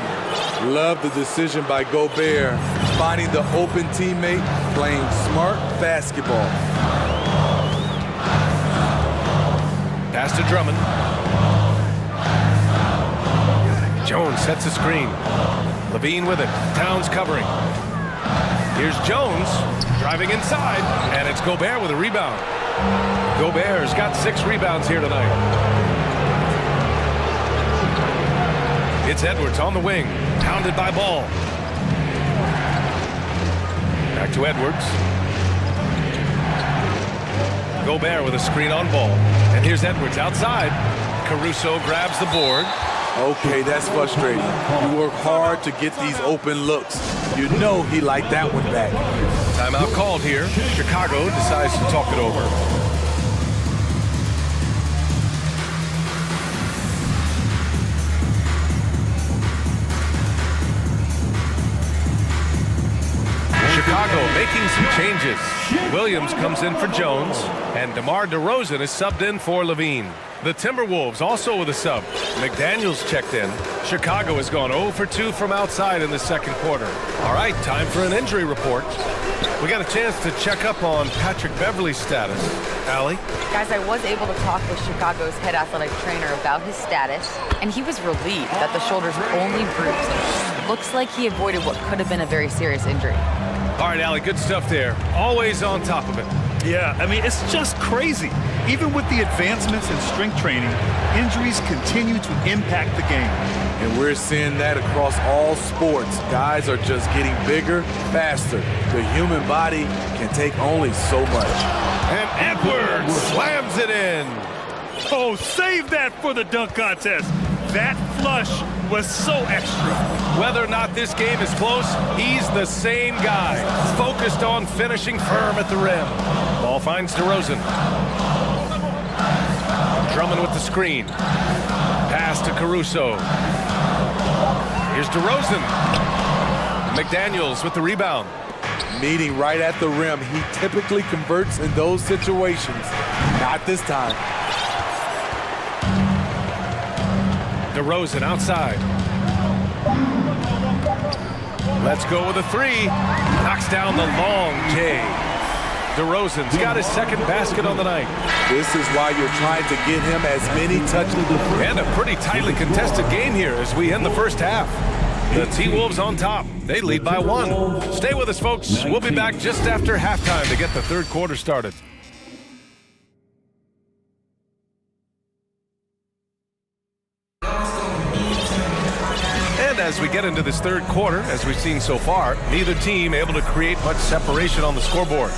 Love the decision by Gobert, finding the open teammate, playing smart basketball. Pass to Drummond. Jones sets a screen. Levine with it. Towns covering. Here's Jones driving inside, and it's Gobert with a rebound. Gobert's got 6 rebounds here tonight. It's Edwards on the wing, pounded by Ball. Back to Edwards. Gobert with a screen on Ball. And here's Edwards outside. Caruso grabs the board. Okay, that's frustrating. You work hard to get these open looks. You know he liked that one back. Timeout called here. Chicago decides to talk it over. Chicago making some changes. Williams comes in for Jones, and DeMar DeRozan is subbed in for Levine. The Timberwolves also with a sub. McDaniels checked in. Chicago has gone 0 for 2 from outside in the second quarter. All right, time for an injury report. We got a chance to check up on Patrick Beverley's status. Allie? Guys, I was able to talk with Chicago's head athletic trainer about his status, and he was relieved that the shoulder's only bruised. Looks like he avoided what could have been a very serious injury. All right, Allie, good stuff there. Always on top of it. Yeah, I mean, it's just crazy. Even with the advancements in strength training, injuries continue to impact the game. And we're seeing that across all sports. Guys are just getting bigger, faster. The human body can take only so much. And Edwards slams it in. Oh, save that for the dunk contest. That flush was so extra. Whether or not this game is close, he's the same guy. Focused on finishing firm at the rim. Ball finds DeRozan. Drummond with the screen. Pass to Caruso. Here's DeRozan. McDaniels with the rebound. Meeting right at the rim. He typically converts in those situations. Not this time. DeRozan outside. Let's go with a 3. Knocks down the long J. DeRozan's got his second basket on the night. This is why you're trying to get him as many touches. And a pretty tightly contested game here as we end the first half. The T-Wolves on top. They lead by 1. Stay with us, folks. We'll be back just after halftime to get the third quarter started. And as we get into this third quarter, as we've seen so far, neither team able to create much separation on the scoreboard.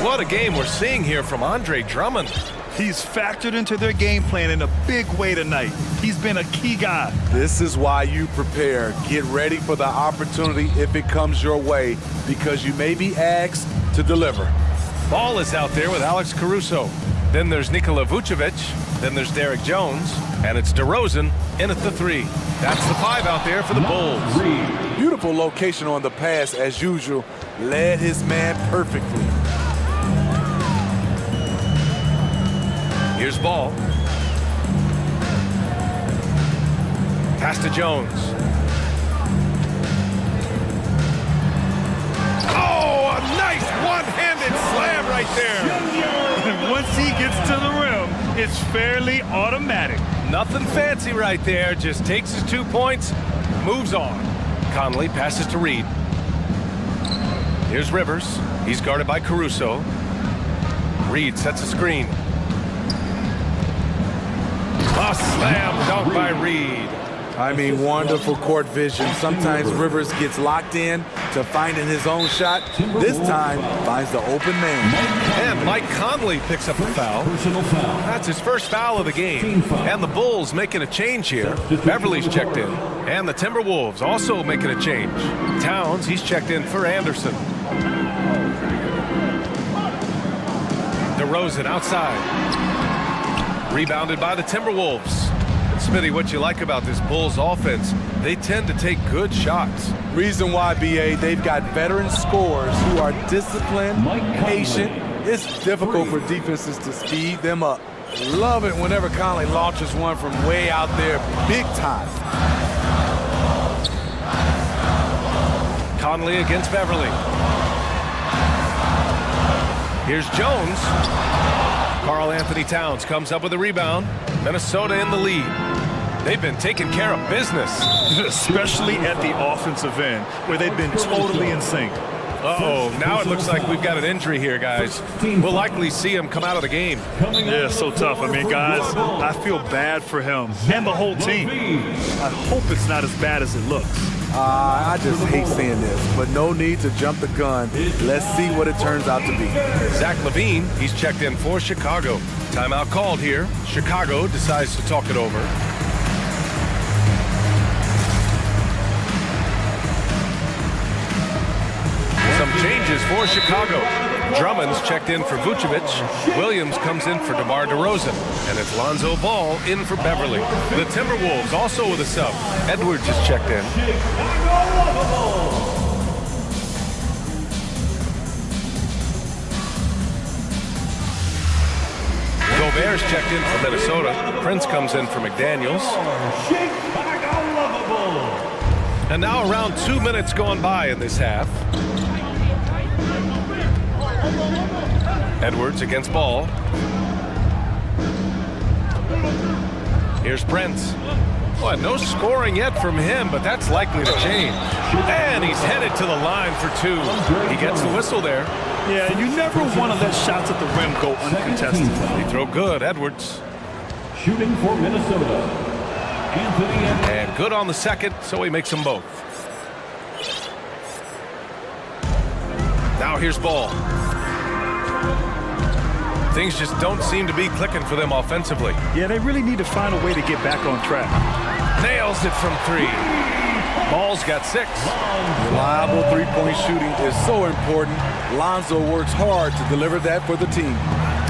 What a game we're seeing here from Andre Drummond. He's factored into their game plan in a big way tonight. He's been a key guy. This is why you prepare. Get ready for the opportunity if it comes your way, because you may be asked to deliver. Ball is out there with Alex Caruso. Then there's Nikola Vucevic. Then there's Derek Jones. And it's DeRozan in at the 3. That's the 5 out there for the Bulls. Beautiful location on the pass as usual. Led his man perfectly. Here's Ball. Pass to Jones. Oh, a nice one-handed slam right there. And once he gets to the rim, it's fairly automatic. Nothing fancy right there. Just takes his 2 points, moves on. Conley passes to Reed. Here's Rivers. He's guarded by Caruso. Reed sets a screen. A slam dunk by Reed. I mean, wonderful court vision. Sometimes Rivers gets locked in to finding his own shot. This time, finds the open man. And Mike Conley picks up a foul. That's his first foul of the game. And the Bulls making a change here. Beverly's checked in. And the Timberwolves also making a change. Towns, he's checked in for Anderson. DeRozan outside. Rebounded by the Timberwolves. Smitty, what you like about this Bulls offense, they tend to take good shots. Reason why, BA, they've got veteran scorers who are disciplined, patient. It's difficult for defenses to speed them up. Love it whenever Conley launches one from way out there, big time. Conley against Beverly. Here's Jones. Karl Anthony Towns comes up with a rebound. Minnesota in the lead. They've been taking care of business. Especially at the offensive end, where they've been totally in sync. Uh-oh, now it looks like we've got an injury here, guys. We'll likely see him come out of the game. Yeah, so tough. I mean, guys, I feel bad for him and the whole team. I hope it's not as bad as it looks. I just hate seeing this, but no need to jump the gun. Let's see what it turns out to be. Zach LaVine, he's checked in for Chicago. Timeout called here. Chicago decides to talk it over. Some changes for Chicago. Drummond's checked in for Vucevic. Williams comes in for DeMar DeRozan. And it's Lonzo Ball in for Beverly. The Timberwolves also with a sub. Edwards is checked in. Gobert's checked in for Minnesota. Prince comes in for McDaniels. And now around 2 minutes gone by in this half. Edwards against Ball. Here's Prince. Boy, no scoring yet from him, but that's likely to change. And he's headed to the line for two. He gets the whistle there. Yeah, you never want to let shots at the rim go uncontested. They throw good, Edwards. Shooting for Minnesota, Anthony Edwards. And good on the second, so he makes them both. Now here's Ball. Things just don't seem to be clicking for them offensively. Yeah, they really need to find a way to get back on track. Nails it from three. Ball's got 6. Reliable three-point shooting is so important. Lonzo works hard to deliver that for the team.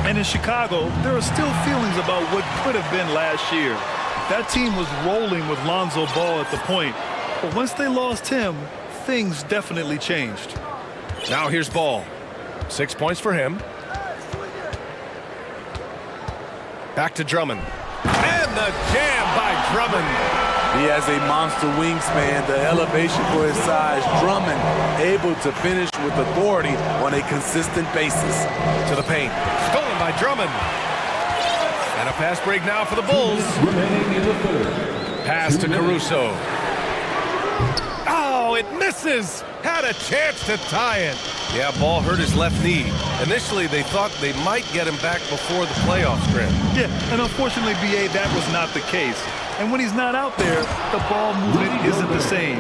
And in Chicago, there are still feelings about what could have been last year. That team was rolling with Lonzo Ball at the point. But once they lost him, things definitely changed. Now here's Ball. 6 points for him. Back to Drummond. And the jam by Drummond. He has a monster wingspan, the elevation for his size. Drummond able to finish with authority on a consistent basis. To the paint. Stolen by Drummond. And a fast break now for the Bulls. Pass to Caruso. Oh, it misses. Had a chance to tie it. Yeah, Ball hurt his left knee. Initially, they thought they might get him back before the playoff sprint. Yeah, and unfortunately, BA, that was not the case. And when he's not out there, the ball movement isn't the same.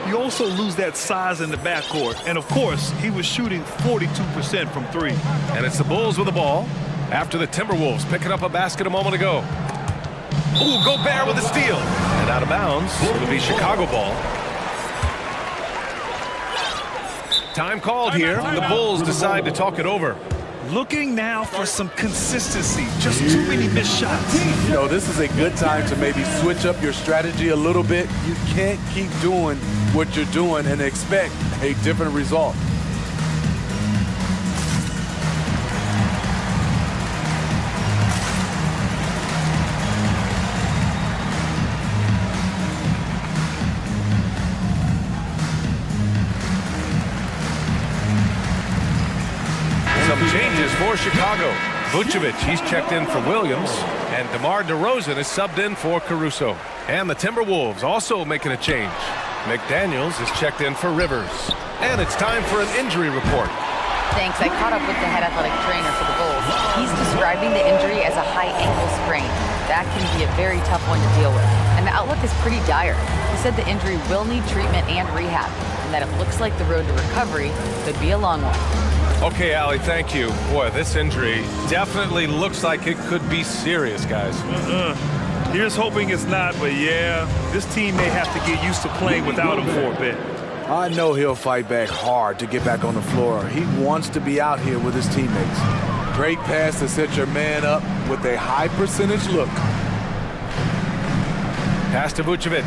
You also lose that size in the backcourt. And, of course, he was shooting 42% from 3. And it's the Bulls with the ball after the Timberwolves picking up a basket a moment ago. Ooh, Gobert with a steal. And out of bounds. It'll be Chicago ball. Time called here. The Bulls decide to talk it over. Looking now for some consistency. Just too many missed shots. You know, this is a good time to maybe switch up your strategy a little bit. You can't keep doing what you're doing and expect a different result. changes for Chicago. Vucevic, he's checked in for Williams, and DeMar DeRozan is subbed in for Caruso. And the Timberwolves also making a change. McDaniels is checked in for Rivers. And it's time for an injury report. Thanks. I caught up with the head athletic trainer for the Bulls. He's describing the injury as a high ankle sprain. That can be a very tough one to deal with. And the outlook is pretty dire. He said the injury will need treatment and rehab, and that it looks like the road to recovery could be a long one. Okay, Allie, thank you. Boy, this injury definitely looks like it could be serious, guys. Here's hoping it's not, but yeah, this team may have to get used to playing without him for a bit. I know he'll fight back hard to get back on the floor. He wants to be out here with his teammates. Great pass to set your man up with a high percentage look. Pass to Vucevic.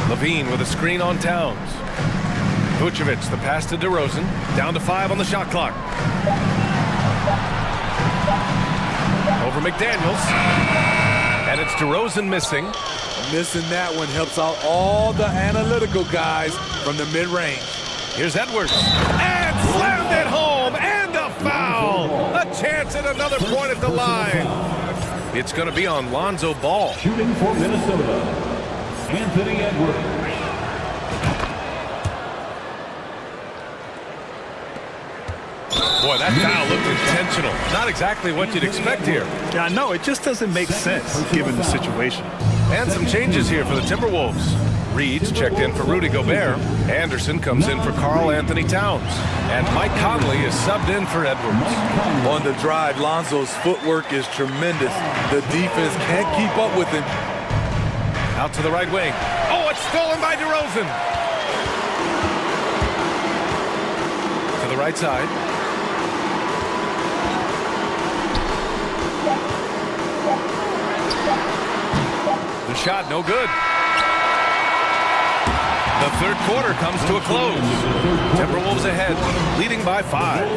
Levine with a screen on Towns. Vucevic, the pass to DeRozan. Down to 5 on the shot clock. Over McDaniels. And it's DeRozan missing. Missing that one helps out all the analytical guys from the mid-range. Here's Edwards. And slammed it home. And a foul. A chance at another point at the line. It's going to be on Lonzo Ball. Shooting for Minnesota, Anthony Edwards. Boy, that foul looked intentional. Not exactly what you'd expect here. Yeah, I know. It just doesn't make sense given the situation. And some changes here for the Timberwolves. Reed's checked in for Rudy Gobert. Anderson comes in for Karl Anthony Towns. And Mike Conley is subbed in for Edwards. On the drive, Lonzo's footwork is tremendous. The defense can't keep up with him. Out to the right wing. Oh, it's stolen by DeRozan. To the right side. The shot, no good. The third quarter comes to a close. Timberwolves ahead, leading by 5.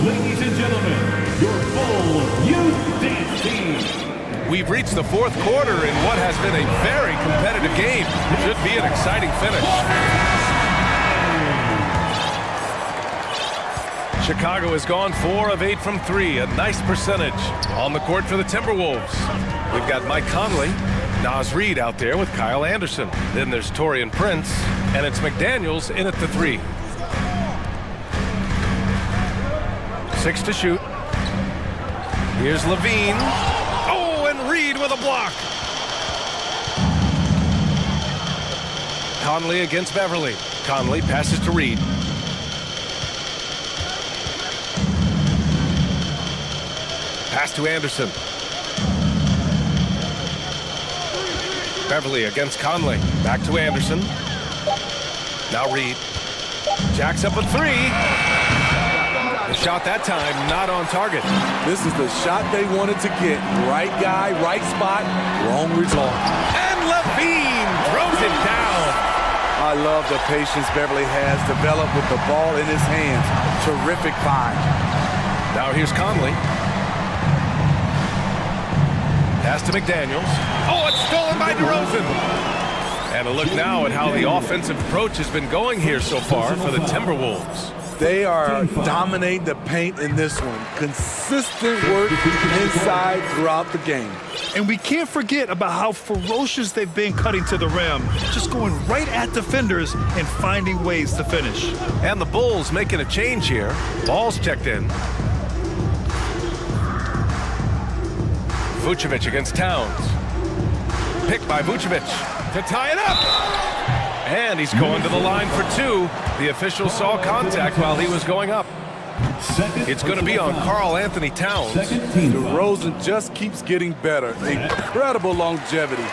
Ladies and gentlemen, your full youth dance team. We've reached the fourth quarter in what has been a very competitive game. Should be an exciting finish. Chicago has gone 4 of 8 from 3, a nice percentage. On the court for the Timberwolves, we've got Mike Conley, Naz Reid out there with Kyle Anderson. Then there's Taurean Prince, and it's McDaniels in at the 3. 6 to shoot. Here's Levine. Oh, and Reid with a block. Conley against Beverly. Conley passes to Reid. Pass to Anderson. Beverly against Conley. Back to Anderson. Now Reid. Jacks up a 3. The shot that time not on target. This is the shot they wanted to get. Right guy, right spot, wrong result. And Levine throws it down. I love the patience Beverly has developed with the ball in his hands. Terrific find. Now here's Conley. Pass to McDaniels. Oh, it's stolen by DeRozan. And a look now at how the offensive approach has been going here so far for the Timberwolves. They are dominating the paint in this one. Consistent work inside throughout the game. And we can't forget about how ferocious they've been cutting to the rim, just going right at defenders and finding ways to finish. And the Bulls making a change here. Ball's checked in. Vucevic against Towns. Picked by Vucevic to tie it up. And he's going to the line for 2. The official saw contact while he was going up. It's going to be on Karl Anthony Towns. DeRozan just keeps getting better. Incredible longevity.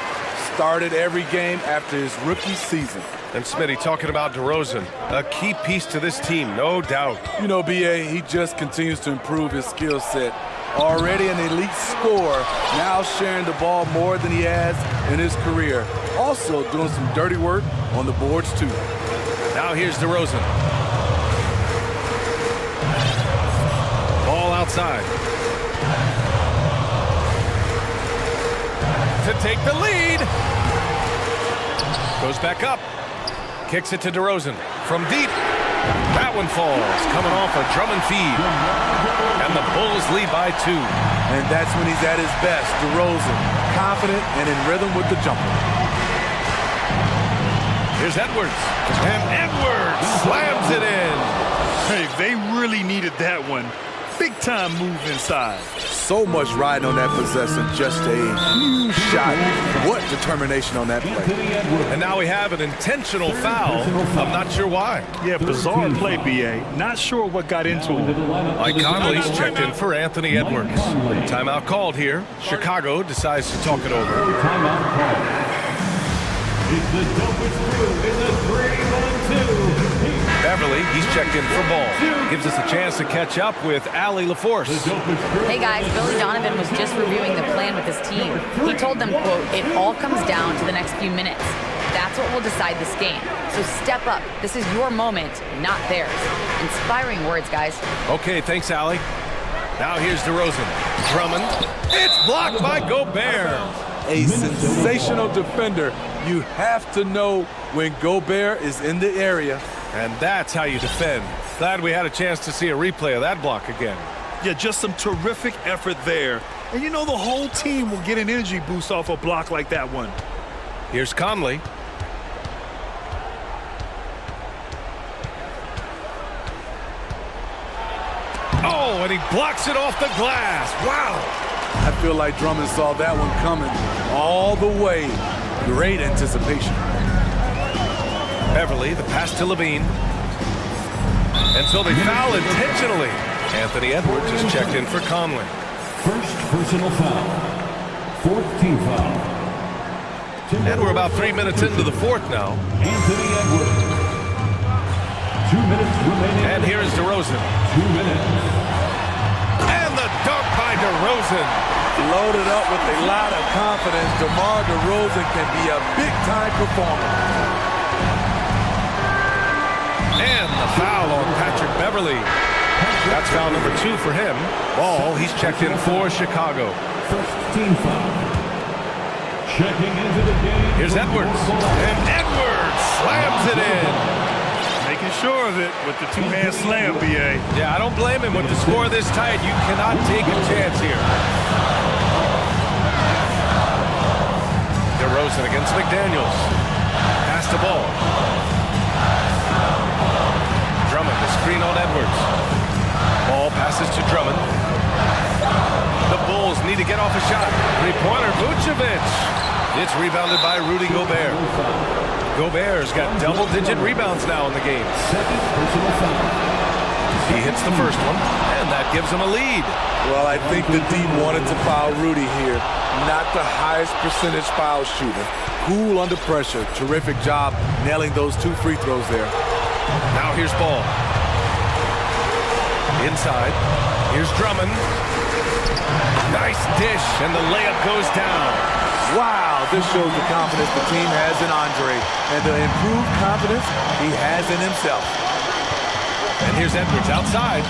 Started every game after his rookie season. And Smitty talking about DeRozan, a key piece to this team, no doubt. You know, B.A., he just continues to improve his skill set. Already an elite scorer, now sharing the ball more than he has in his career. Also doing some dirty work on the boards, too. Now here's DeRozan. Ball outside. To take the lead. Goes back up. Kicks it to DeRozan. From deep. That one falls, coming off a Drummond feed. And the Bulls lead by 2. And that's when he's at his best. DeRozan, confident and in rhythm with the jumper. Here's Edwards. And Edwards slams it in. Hey, they really needed that one. Big time move inside. So much riding on that possession, just a huge shot. What determination on that play. And now we have an intentional foul. I'm not sure why. Yeah, bizarre play, B.A. Not sure what got into him. Mike Conley's checked in for Anthony Edwards. Timeout called here. Chicago decides to talk it over. Timeout called. It's the dopest crew in the 3-1-2. Beverly, he's checked in for Ball. Gives us a chance to catch up with Allie LaForce. Hey guys, Billy Donovan was just reviewing the plan with his team. He told them, quote, "It all comes down to the next few minutes. That's what will decide this game. So step up. This is your moment, not theirs." Inspiring words, guys. Okay, thanks, Allie. Now here's DeRozan. Drummond. It's blocked by Gobert. A sensational defender. You have to know when Gobert is in the area. And that's how you defend. Glad we had a chance to see a replay of that block again. Yeah, just some terrific effort there. And you know the whole team will get an energy boost off a block like that one. Here's Conley. Oh, and he blocks it off the glass. Wow. I feel like Drummond saw that one coming all the way. Great anticipation. Beverly, the pass to Levine. And so they foul intentionally. Anthony Edwards is checked in for Conley. First personal foul. Fourth team foul. And we're about 3 minutes into the fourth now. Anthony Edwards. 2 minutes remaining. And here's DeRozan. 2 minutes. And the dunk by DeRozan. Loaded up with a lot of confidence. DeMar DeRozan can be a big-time performer. And the foul on Patrick Beverly. That's foul number 2 for him. Ball, he's checked in for Chicago. First team foul. Checking into the game. Here's Edwards. And Edwards slams it in. Making sure of it with the two-hand slam, B.A. Yeah, I don't blame him. With the score this tight, you cannot take a chance here. DeRozan against McDaniels. Pass the ball. Drummond, the screen on Edwards. Ball passes to Drummond. The Bulls need to get off a shot. Three-pointer, Vucevic. It's rebounded by Rudy Gobert. Gobert's got double-digit rebounds now in the game. Second personal foul. He hits the first one, and that gives him a lead. Well, I think the D wanted to foul Rudy here. Not the highest percentage foul shooter. Cool under pressure. Terrific job nailing those 2 free throws there. Now here's Ball. Inside. Here's Drummond. Nice dish, and the layup goes down. Wow, this shows the confidence the team has in Andre, and the improved confidence he has in himself. And here's Edwards outside.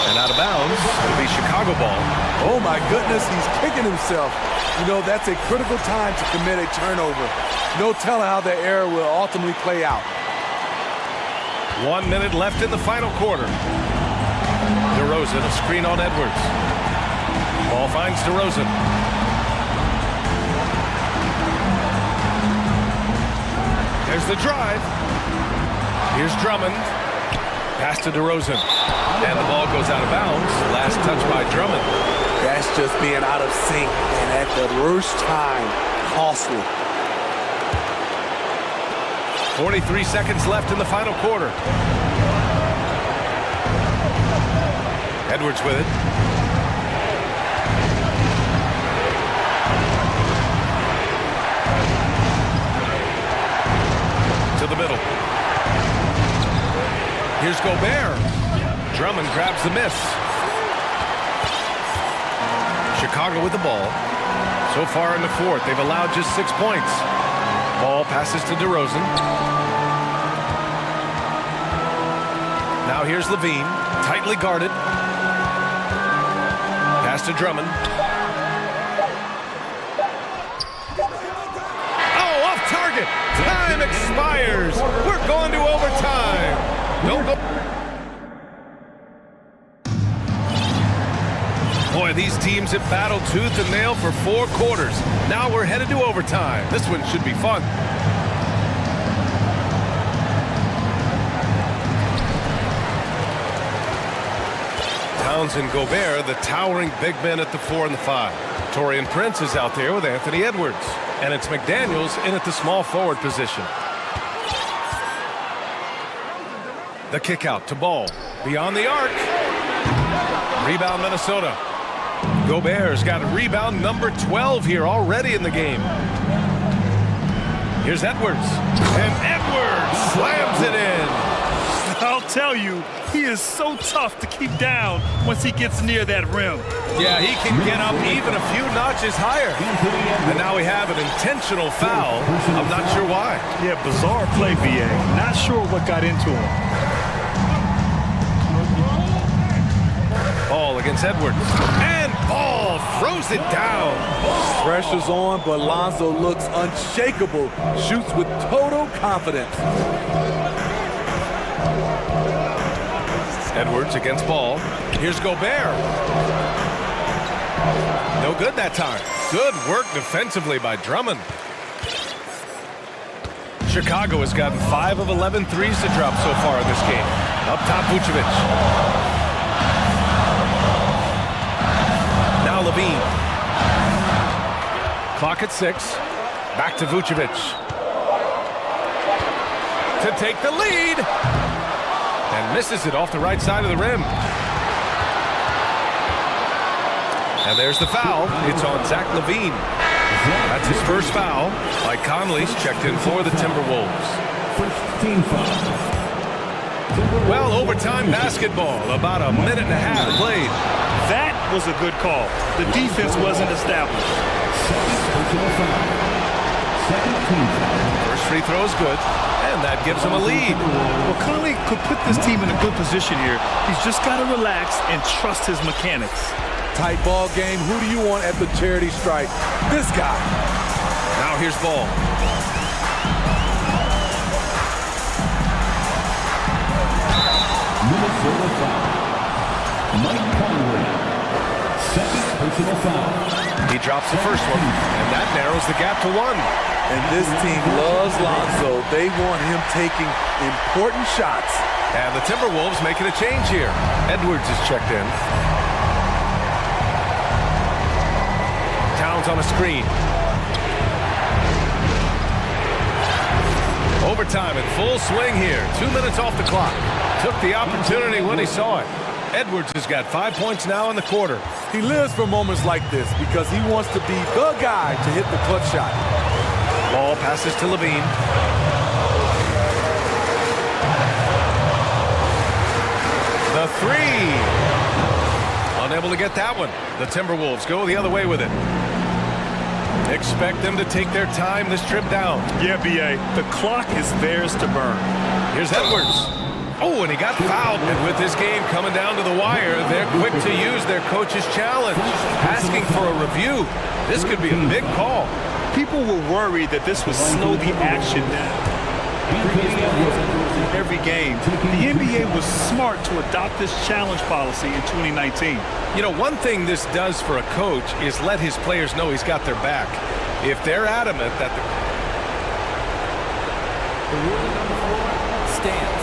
And out of bounds. It'll be Chicago ball. Oh my goodness, he's kicking himself. You know, that's a critical time to commit a turnover. No telling how the error will ultimately play out. 1 minute left in the final quarter. DeRozan, a screen on Edwards. Ball finds DeRozan. There's the drive. Here's Drummond. Pass to DeRozan. And the ball goes out of bounds. Last touch by Drummond. That's just being out of sync and at the worst time. Costly. 43 seconds left in the final quarter. Edwards with it. To the middle. Here's Gobert. Drummond grabs the miss. Chicago with the ball. So far in the fourth, they've allowed just 6 points. Ball passes to DeRozan. Now here's Levine, tightly guarded. Pass to Drummond. Oh, off target. Time expires. We're going to overtime. Don't go. Boy, these teams have battled tooth and nail for 4 quarters. Now we're headed to overtime. This one should be fun. Towns and Gobert, the towering big men at the 4 and the 5. Torian Prince is out there with Anthony Edwards. And it's McDaniels in at the small forward position. The kick out to Ball. Beyond the arc. Rebound Minnesota. Gobert's got a rebound number 12 here already in the game. Here's Edwards. And Edwards slams it in. I'll tell you, he is so tough to keep down once he gets near that rim. Yeah, he can get up even a few notches higher. And now we have an intentional foul. I'm not sure why. Yeah, bizarre play, BA. Not sure what got into him. Ball against Edwards. And Ball throws it down. Pressure's on, but Lonzo looks unshakable. Shoots with total confidence. Edwards against Ball. Here's Gobert. No good that time. Good work defensively by Drummond. Chicago has gotten 5 of 11 threes to drop so far in this game. Up top, Vucevic. Now Levine. Clock at 6. Back to Vucevic. To take the lead. And misses it off the right side of the rim. And there's the foul. It's on Zach LaVine. That's his first foul. Mike Conley's checked in for the Timberwolves. Well, overtime basketball. About a minute and a half played. That was a good call. The defense wasn't established. First free throw is good. And that gives him a lead. Well, Conley could put this team in a good position here. He's just got to relax and trust his mechanics. Tight ball game. Who do you want at the charity stripe? This guy. Now here's Ball. Minnesota foul. Mike Conley. Second personal foul. He drops the first one, and that narrows the gap to 1. And this team loves Lonzo. They want him taking important shots. And the Timberwolves making a change here. Edwards is checked in. Towns on a screen. Overtime in full swing here. 2 minutes off the clock. Took the opportunity when he saw it. Edwards has got 5 points now in the quarter. He lives for moments like this because he wants to be the guy to hit the clutch shot. Ball passes to Levine. The 3. Unable to get that one. The Timberwolves go the other way with it. Expect them to take their time this trip down. Yeah, B.A. The clock is theirs to burn. Here's Edwards. Oh, and he got fouled. And with this game coming down to the wire, they're quick to use their coach's challenge, asking for a review. This could be a big call. People were worried that this would slow the action down. Every game, the NBA was smart to adopt this challenge policy in 2019. You know, one thing this does for a coach is let his players know he's got their back. If they're adamant that the ruling on the floor stands.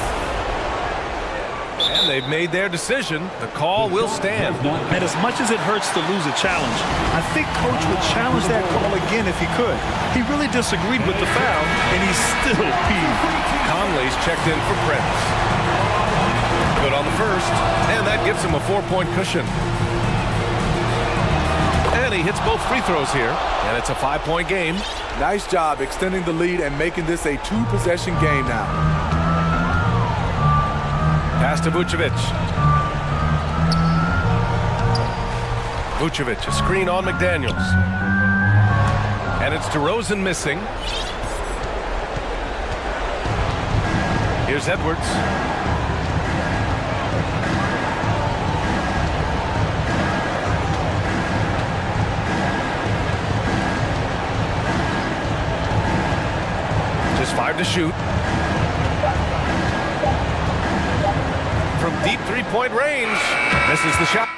And they've made their decision. The call will stand. And as much as it hurts to lose a challenge, I think Coach would challenge that call again if he could. He really disagreed with the foul, and he's still peeved. Conley's checked in for Prince. Good on the first, and that gives him a 4-point cushion. And he hits both free throws here, and it's a 5-point game. Nice job extending the lead and making this a 2-possession game now. Pass to Vucevic. Vucevic, a screen on McDaniels. And it's DeRozan missing. Here's Edwards. Just 5 to shoot. deep three-point range. Misses the shot.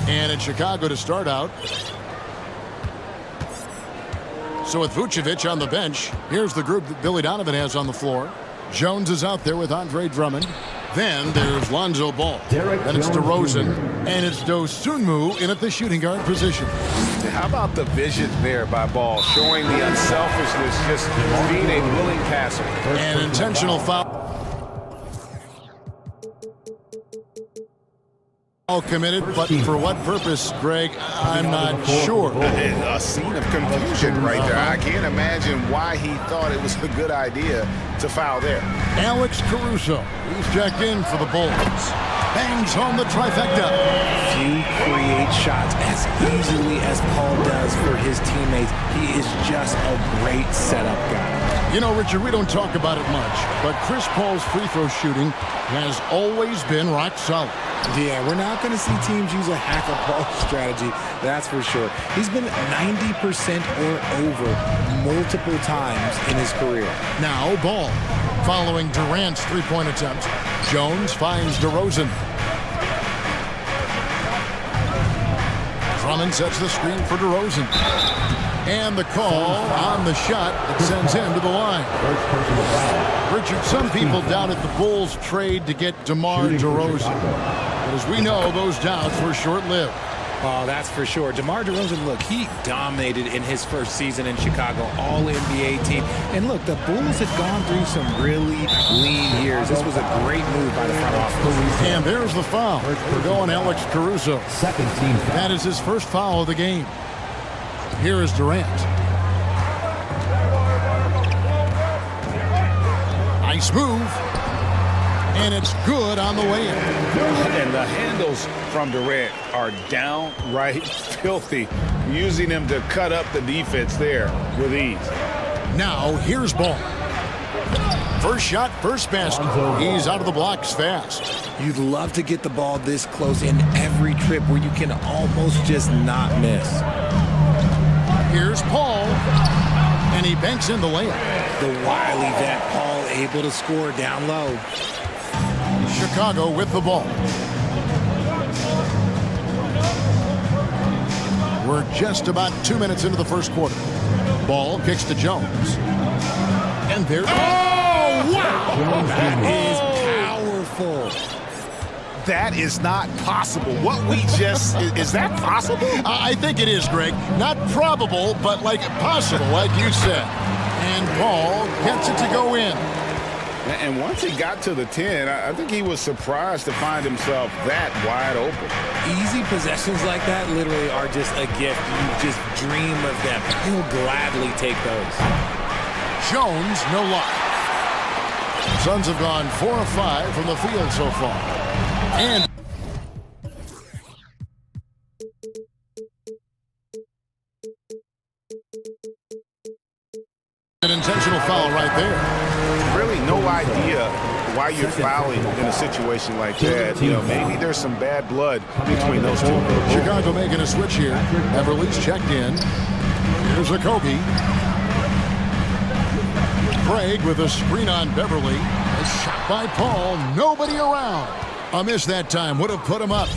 And in Chicago to start out. So with Vucevic on the bench, here's the group that Billy Donovan has on the floor. Jones is out there with Andre Drummond. Then there's Lonzo Ball. Then it's DeRozan. And it's Dosunmu in at the shooting guard position. How about the vision there by Ball, showing the unselfishness, just being a willing passer. An intentional foul. Committed, but for what purpose, Greg, I'm not sure. A scene of confusion right there. I can't imagine why he thought it was a good idea to foul there. Alex Caruso, he's checked in for the Bulls. Bangs home the trifecta. Few create shots as easily as Paul does for his teammates. He is just a great setup guy. You know, Richard, we don't talk about it much, but Chris Paul's free throw shooting has always been rock solid. Yeah, we're not going to see teams use a hack a ball strategy, that's for sure. He's been 90% or over multiple times in his career. Now Ball, following Durant's three-point attempt. Jones finds DeRozan. Drummond sets the screen for DeRozan. And the call on the shot that sends him to the line. Richard, some people doubted the Bulls' trade to get DeMar DeRozan. But as we know, those doubts were short-lived. Oh, that's for sure. DeMar DeRozan, look, he dominated in his first season in Chicago, all-NBA team. And look, the Bulls had gone through some really lean years. This was a great move by the front office. And there's the foul. We're going Alex Caruso. Second team foul. That is his first foul of the game. Here is Durant. Nice move. And it's good on the way in. And the handles from Durant are downright filthy, using him to cut up the defense there with ease. Now, here's Ball. First shot, first basket. He's out of the blocks fast. You'd love to get the ball this close in every trip where you can almost just not miss. Here's Paul, and he banks in the layup. The wily vet Paul able to score down low. Chicago with the ball. We're just about 2 minutes into the first quarter. Ball kicks to Jones. And there... Oh, wow! That is powerful. That is not possible. What we just... is that possible? I think it is, Greg. Not probable, but like possible, like you said. And Paul gets it to go in. And once he got to the 10, I think he was surprised to find himself that wide open. Easy possessions like that literally are just a gift. You just dream of them. He'll gladly take those. Jones, no luck. Suns have gone 4 of 5 from the field so far. And an intentional foul right there. Really no idea why you're fouling in a situation like that. You know, maybe there's some bad blood between those two. Chicago making a switch here. Everly's checked in. Here's a Kobe. Craig with a screen on Beverly. A shot by Paul. Nobody around. A miss that time would have put him up.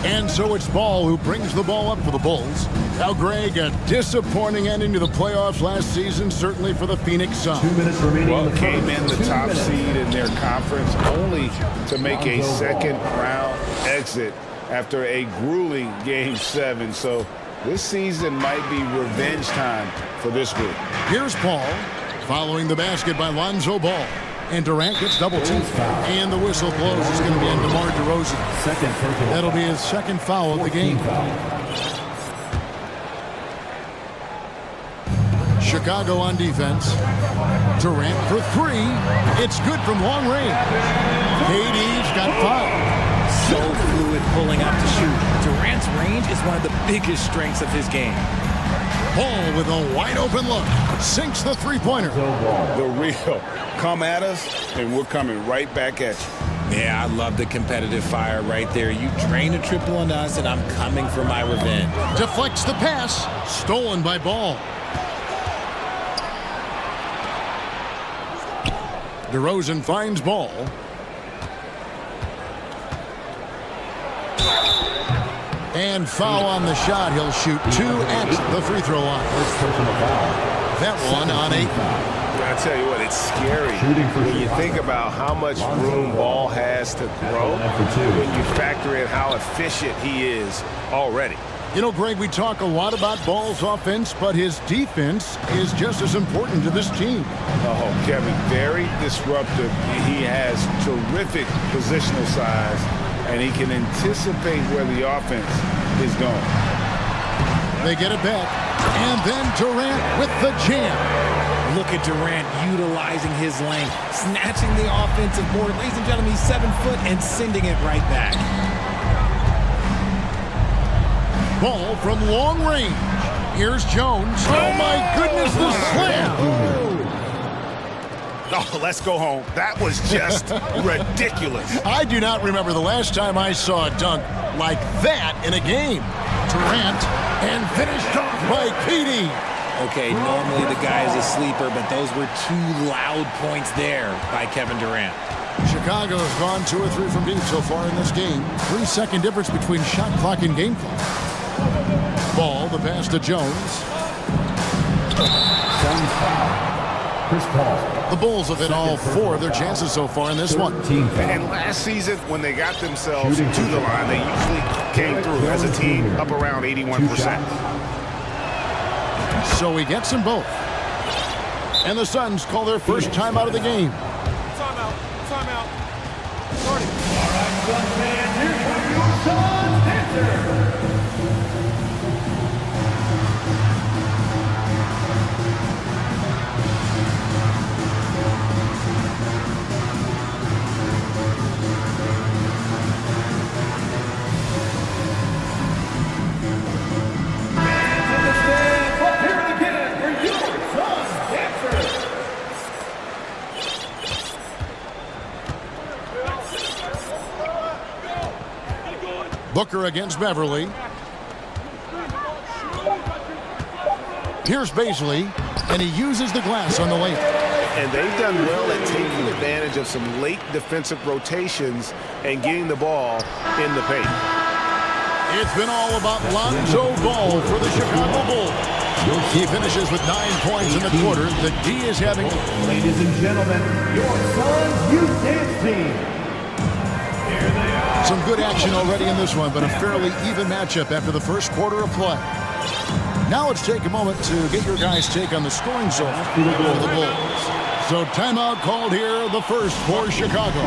And so it's Ball who brings the ball up for the Bulls. Now, Greg, a disappointing ending to the playoffs last season, certainly for the Phoenix Suns. 2 minutes remaining. Well, came in the top seed in their conference only to make a second-round exit after a grueling Game 7. So this season might be revenge time for this group. Here's Paul following the basket by Lonzo Ball. And Durant gets double-teamed. And the whistle blows. It's going to be on DeMar DeRozan. That'll be his second foul of the game. Chicago on defense. Durant for 3. It's good from long range. KD's got 5. So fluid pulling up to shoot. Durant's range is one of the biggest strengths of his game. Paul with a wide open look. Sinks the three-pointer. The real. Come at us, and we're coming right back at you. Yeah, I love the competitive fire right there. You drain a triple on us, and I'm coming for my revenge. Deflects the pass. Stolen by Ball. DeRozan finds Ball. And foul on the shot. He'll shoot 2 at the free throw line. That one on 8. I tell you what, it's scary when you think about how much room Ball has to grow when you factor in how efficient he is already. You know, Greg, we talk a lot about Ball's offense, but his defense is just as important to this team. Oh, Kevin, very disruptive. He has terrific positional size, and he can anticipate where the offense is going. They get it back, and then Durant with the jam. Look at Durant utilizing his length, snatching the offensive board. Ladies and gentlemen, he's 7 foot and sending it right back. Ball from long range. Here's Jones. Oh, my goodness, the slam. Oh, let's go home. That was just ridiculous. I do not remember the last time I saw a dunk like that in a game. Durant, and finished off by KD. Okay, normally the guy is a sleeper, but those were 2 loud points there by Kevin Durant. Chicago has gone 2 or 3 from deep so far in this game. 3-second difference between shot clock and game clock. Ball, the pass to Jones. Chris Paul. The Bulls have hit all 4 of their chances so far in this one. And last season, when they got themselves to the line, they usually came through as a team up around 81%. So he gets them both. And the Suns call their first time out of the game. Timeout. Timeout. Starting. All right, Suns fans, here comes your Suns answer. Booker against Beverly. Here's Baisley, and he uses the glass on the layup. And they've done well at taking advantage of some late defensive rotations and getting the ball in the paint. It's been all about Lonzo Ball for the Chicago Bulls. He finishes with 9 points in the quarter. The D is having... Ladies and gentlemen, your son's youth dance team. Here they are. Some good action already in this one, but a fairly even matchup after the first quarter of play. Now let's take a moment to get your guys' take on the scoring zone for the Bulls. So timeout called here, the first for Chicago.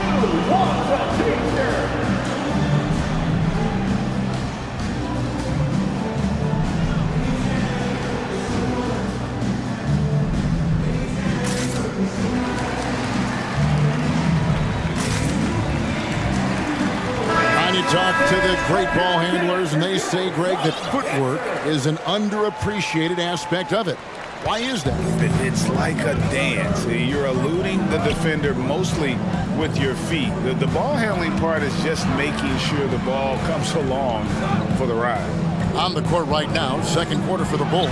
Talk to the great ball handlers, and they say, Greg, that footwork is an underappreciated aspect of it. Why is that? It's like a dance. You're eluding the defender mostly with your feet. The ball handling part is just making sure the ball comes along for the ride. On the court right now, second quarter for the Bulls.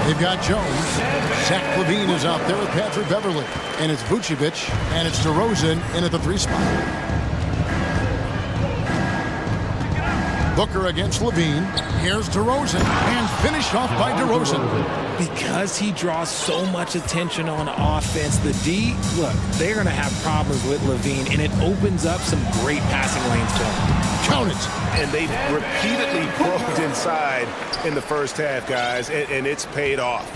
They've got Jones. Zach LaVine is out there with Patrick Beverly. And it's Vucevic, and it's DeRozan in at the 3 spot. Booker against LaVine. Here's DeRozan, and finished off by DeRozan. Because he draws so much attention on offense, the D, look, they're going to have problems with LaVine, and it opens up some great passing lanes for him. Count it. And they've repeatedly probed inside in the first half, guys, and it's paid off.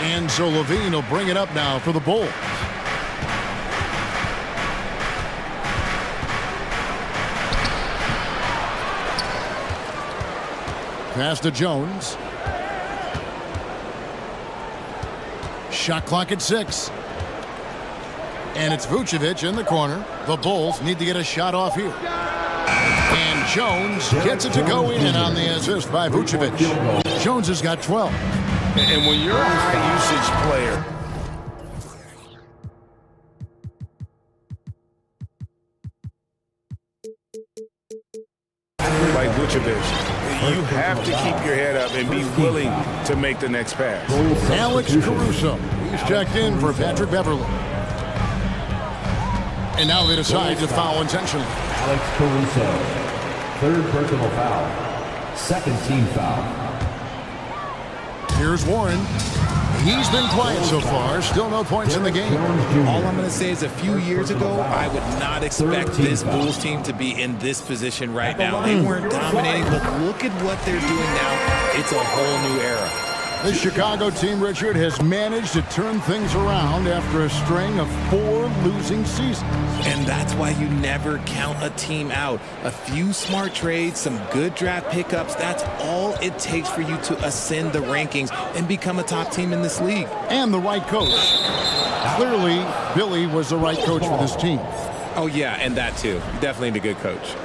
And so LaVine will bring it up now for the Bulls. Pass to Jones. Shot clock at 6. And it's Vucevic in the corner. The Bulls need to get a shot off here. And Jones gets it to go in on the assist by Vucevic. Jones has got 12. And when you're a high-usage player, like Vucevic, you have to keep your head up and be willing to make the next pass. Alex Caruso. He's checked in for Patrick Beverly. And now they decide to foul intentionally. Alex Caruso, third personal foul, second team foul. Here's Warren. He's been quiet so far. Still no points in the game. All I'm going to say is a few years ago, I would not expect this Bulls team to be in this position right now. They weren't dominating, but look at what they're doing now. It's a whole new era. The Chicago team, Richard, has managed to turn things around after a string of 4 losing seasons. And that's why you never count a team out. A few smart trades, some good draft pickups, that's all it takes for you to ascend the rankings and become a top team in this league. And the right coach. Clearly, Billy was the right coach for this team. Oh, yeah, and that too. You definitely need a good coach.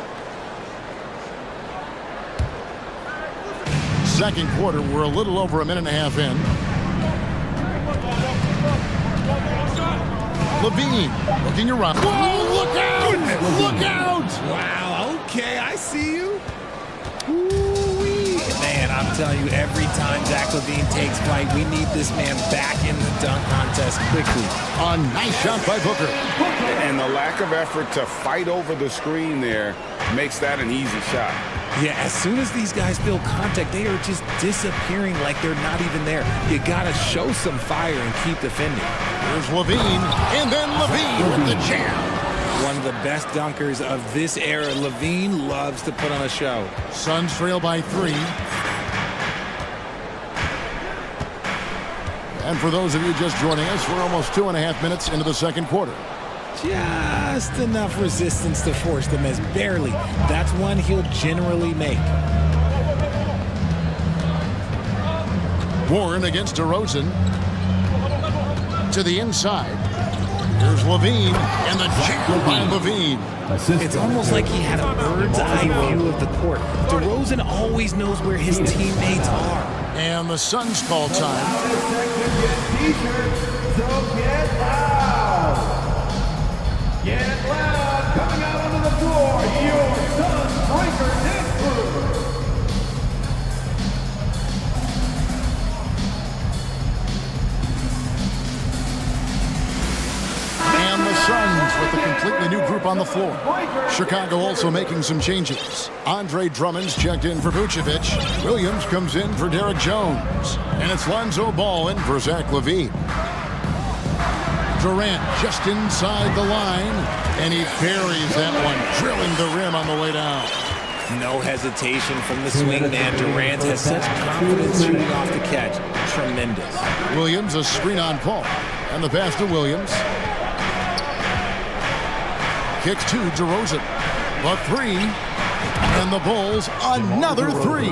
Second quarter, we're a little over a minute and a half in. LaVine looking around. Whoa, look out! Look out! Wow, okay, I see you. Ooh-wee. Man, I'm telling you, every time Zach LaVine takes flight, we need this man back in the dunk contest quickly. A nice shot by Booker. And the lack of effort to fight over the screen there makes that an easy shot. Yeah, as soon as these guys feel contact, they are just disappearing like they're not even there. You got to show some fire and keep defending. Here's LaVine, and then LaVine with the jam. One of the best dunkers of this era. LaVine loves to put on a show. Suns trail by 3. And for those of you just joining us, we're almost 2.5 minutes into the second quarter. Just enough resistance to force them as barely. That's one he'll generally make. Warren against DeRozan. To the inside. Here's LaVine, and the jam by LaVine. It's almost like he had a bird's eye view of the court. DeRozan always knows where his teammates are. And the Suns call time. So get loud! Get loud! Coming out onto the floor, your Suns breaker group on the floor. Chicago also making some changes. Andre Drummond's checked in for Vucevic. Williams comes in for Derek Jones. And it's Lonzo Ball in for Zach LaVine. Durant just inside the line, and he buries that one, drilling the rim on the way down. No hesitation from the swing man. Durant has such confidence shooting off the catch. Tremendous. Williams, a screen on Paul. And the pass to Williams. Kicks to DeRozan. The three. And the Bulls, another three.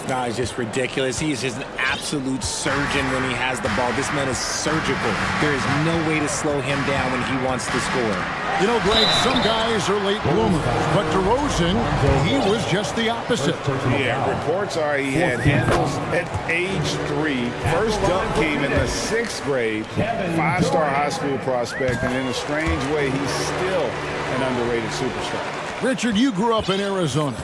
No, it's just ridiculous. He is just an absolute surgeon when he has the ball. This man is surgical. There is no way to slow him down when he wants to score. You know, Greg, some guys are late bloomers, but DeRozan, he was just the opposite. Yeah, reports are he had handles at age 3. First dunk came in the 6th grade. 5-star high school prospect, and in a strange way, he's still an underrated superstar. Richard, you grew up in Arizona.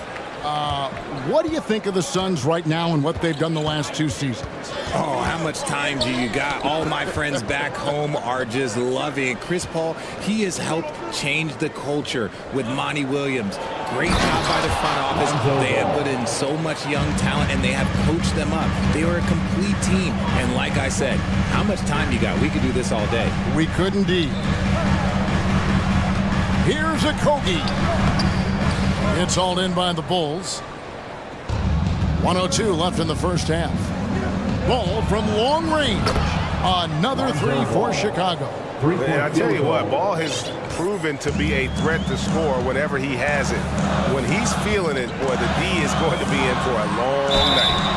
What do you think of the Suns right now and what they've done the last 2 seasons? Oh, how much time do you got? All my friends back home are just loving it. Chris Paul, he has helped change the culture with Monty Williams. Great job by the front office. They have put in so much young talent, and they have coached them up. They are a complete team. And like I said, how much time you got? We could do this all day. We could indeed. Here's a Kogi. It's all in by the Bulls. 1:02 left in the first half. Ball from long range. Another three for Chicago. And I tell you what, Ball has proven to be a threat to score whenever he has it. When he's feeling it, boy, the D is going to be in for a long night.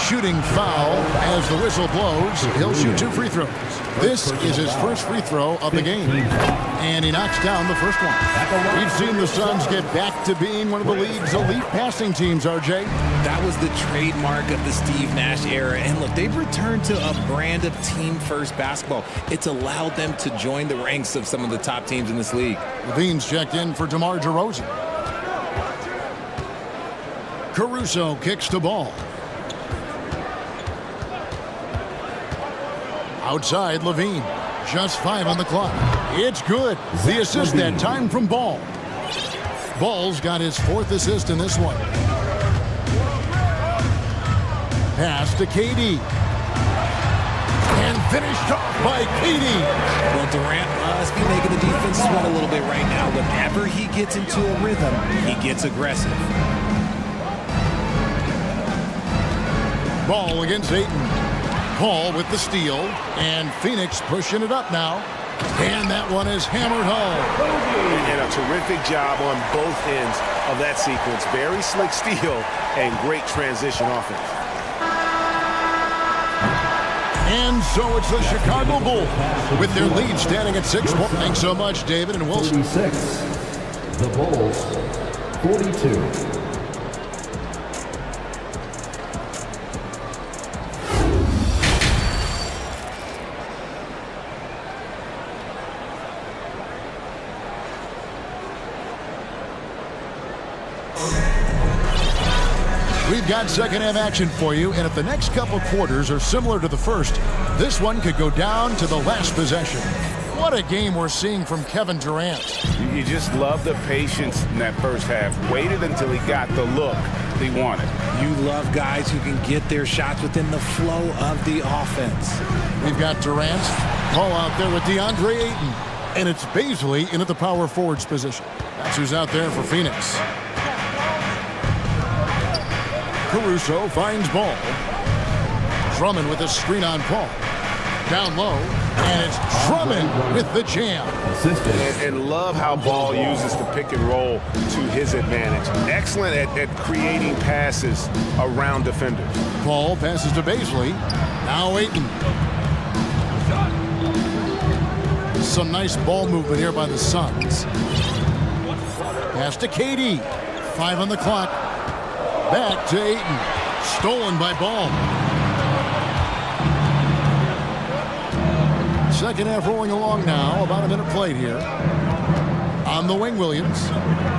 Shooting foul as the whistle blows. He'll shoot 2 free throws. This is his first free throw of the game. And he knocks down the first one. We've seen the Suns get back to being one of the league's elite passing teams, RJ. That was the trademark of the Steve Nash era. And look, they've returned to a brand of team-first basketball. It's allowed them to join the ranks of some of the top teams in this league. Levine's checked in for DeMar DeRozan. Caruso kicks the ball. Outside, Levine. Just 5 on the clock. It's good. The assist that time from Ball. Ball's got his 4th assist in this one. Pass to KD. And finished off by KD. Well, Durant must be making the defense sweat a little bit right now. Whenever he gets into a rhythm, he gets aggressive. Ball against Ayton. Paul with the steal, and Phoenix pushing it up now. And that one is hammered home. And a terrific job on both ends of that sequence. Very slick steal and great transition offense. And so it's the Chicago Bulls with their lead standing at 6 points. Thanks so much, David and Wilson. 46. The Bulls, 42. We've got second half action for you, and if the next couple quarters are similar to the first, this one could go down to the last possession. What a game we're seeing from Kevin Durant. You just love the patience in that first half. Waited until he got the look he wanted. You love guys who can get their shots within the flow of the offense. We've got Durant, Paul out there with DeAndre Ayton, and it's Baisley in at the power forwards position. That's who's out there for Phoenix. Caruso finds Ball. Drummond with a screen on Paul. Down low, and it's Drummond with the jam. And love how Ball uses the pick and roll to his advantage. Excellent at creating passes around defenders. Paul passes to Baisley. Now Ayton. Some nice ball movement here by the Suns. Pass to KD. 5 on the clock. Back to Ayton. Stolen by Ball. Second half rolling along now. About a minute played here. On the wing, Williams.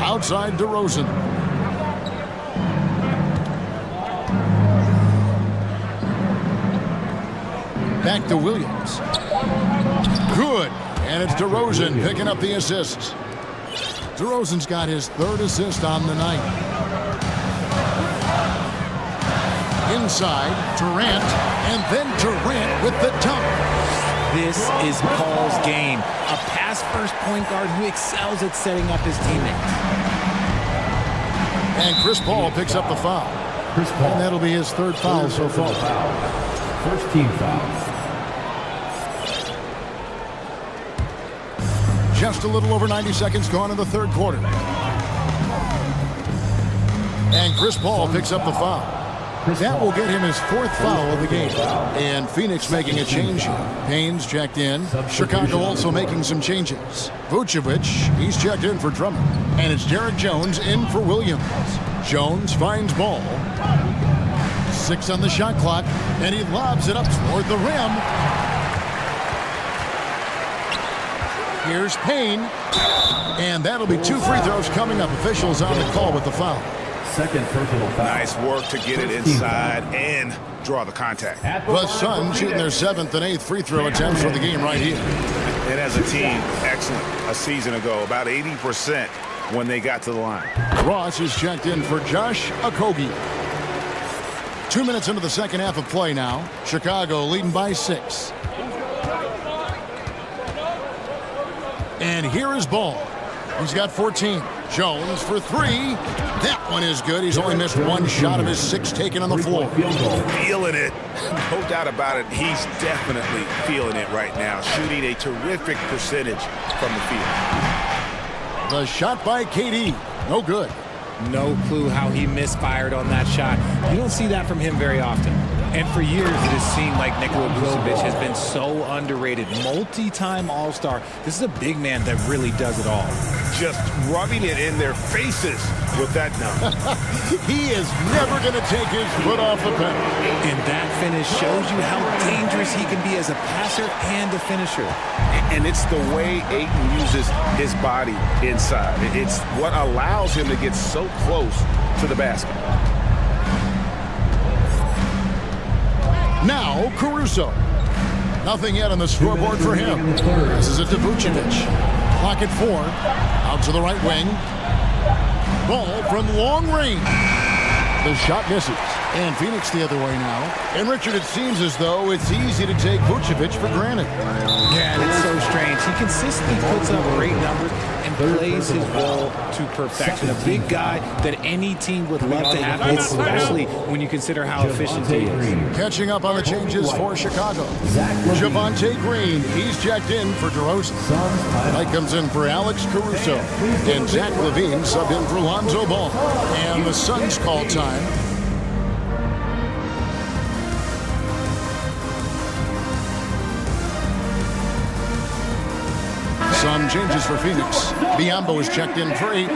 Outside DeRozan. Back to Williams. Good. And it's DeRozan picking up the assists. DeRozan's got his third assist on the night. Inside, Durant, and then Durant with the dunk. This is Paul's game. A pass-first point guard who excels at setting up his teammates. And Chris Paul picks up the foul. And that'll be his third foul so far. First team foul. Just a little over 90 seconds gone in the third quarter. And Chris Paul picks up the foul. That will get him his fourth foul of the game. And Phoenix making a change here. Payne's checked in. Chicago also making some changes. Vucevic, he's checked in for Drummond. And it's Derek Jones in for Williams. Jones finds Ball. 6 on the shot clock. And he lobs it up toward the rim. Here's Payne. And that'll be 2 free throws coming up. Officials on the call with the foul. Second personal foul. Nice work to get it inside and draw the contact. The Suns shooting their 7th and 8th free throw attempts for the game right here. And as a team, excellent. A season ago, about 80% when they got to the line. Ross is checked in for Josh Okogie. 2 minutes into the second half of play now. Chicago leading by 6. And here is Ball. He's got 14. Jones for 3. That one is good. He's only missed 1 shot of his 6 taken on the floor. Feeling it. No doubt about it. He's definitely feeling it right now. Shooting a terrific percentage from the field. The shot by KD. No good. No clue how he misfired on that shot. You don't see that from him very often. And for years, it has seemed like Nikola Vucevic has been so underrated. Multi-time All-Star. This is a big man that really does it all. Just rubbing it in their faces with that number. He is never going to take his foot off the pedal. And that finish shows you how dangerous he can be as a passer and a finisher. And it's the way Ayton uses his body inside. It's what allows him to get so close to the basket. Now, Caruso. Nothing yet on the scoreboard for him. This is it to Vucevic. Clock at 4. Out to the right wing. Ball from long range. The shot misses. And Phoenix the other way now. And Richard, it seems as though it's easy to take Vucevic for granted. Yeah, and it's so strange. He consistently puts up great numbers and plays his role to perfection. A big guy that any team would love to have, especially when you consider how efficient he is. Catching up on the changes for Chicago. Javonte Green, he's checked in for DeRozan. Knight comes in for Alex Caruso. And Zach LaVine subbed in for Lonzo Ball. And the Suns call time. Some changes for Phoenix. Biyombo is checked in for 8.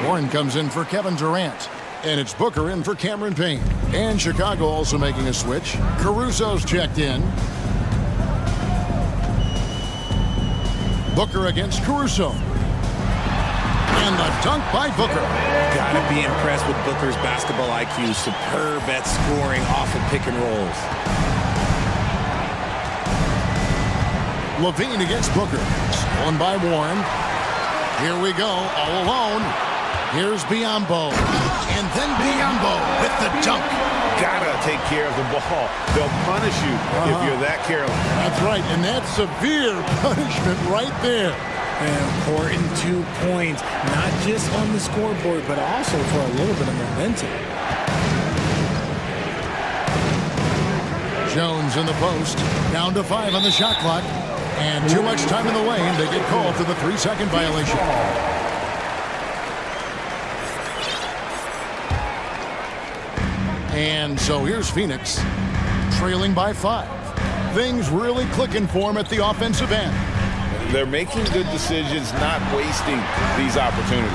Warren comes in for Kevin Durant. And it's Booker in for Cameron Payne. And Chicago also making a switch. Caruso's checked in. Booker against Caruso. And the dunk by Booker. Gotta be impressed with Booker's basketball IQ. Superb at scoring off of pick and rolls. LaVine against Booker. Stolen by Warren. Here we go, all alone. Here's Biyombo. And then Biyombo with the dunk. Gotta take care of the ball. They'll punish you if you're that careless. That's right, and that's severe punishment right there. An important 2 points, not just on the scoreboard, but also for a little bit of momentum. Jones in the post. Down to 5 on the shot clock. And too much time in the lane. They get called for the 3-second violation. And so here's Phoenix, trailing by 5. Things really clicking for them at the offensive end. They're making good decisions, not wasting these opportunities.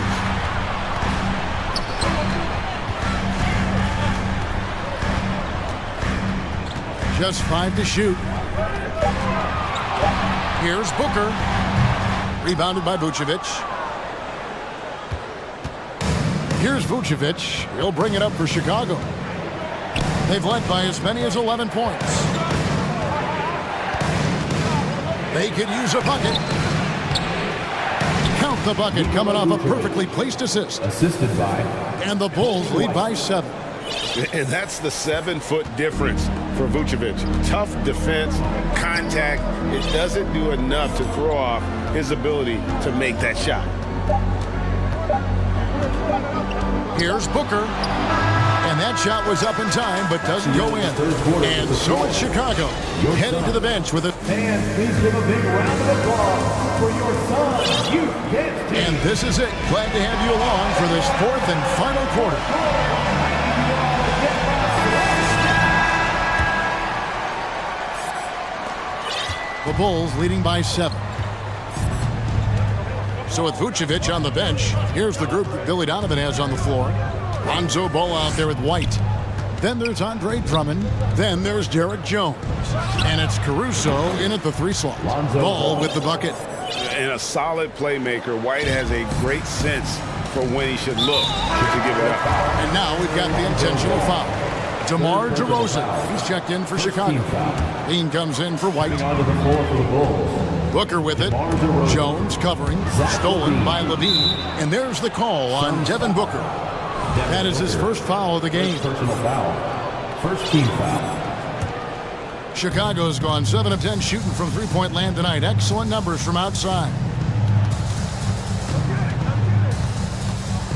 Just 5 to shoot. Here's Booker. Rebounded by Vucevic. Here's Vucevic. He'll bring it up for Chicago. They've led by as many as 11 points. They could use a bucket. Count the bucket coming off a perfectly placed assist. Assisted by. And the Bulls lead by 7. And that's the 7-foot difference for Vucevic. Tough defense, contact. It doesn't do enough to throw off his ability to make that shot. Here's Booker. And that shot was up in time, but doesn't go in. And so it's Chicago, heading to the bench with it. And please give a big round of applause for your son, you can't. And this is it. Glad to have you along for this 4th and final quarter. The Bulls leading by 7. So with Vucevic on the bench, here's the group that Billy Donovan has on the floor. Lonzo Ball out there with White. Then there's Andre Drummond. Then there's Derek Jones. And it's Caruso in at the 3 slot. Ball with the bucket. And a solid playmaker. White has a great sense for when he should look to give it up. And now we've got the intentional foul. DeMar DeRozan. He's checked in for Chicago. Bean comes in for White. Booker with it. Jones covering. Stolen by Levine. And there's the call on Devin Booker. That is his first foul of the game. Personal foul. First team foul. Chicago's gone 7 of 10 shooting from three-point land tonight. Excellent numbers from outside.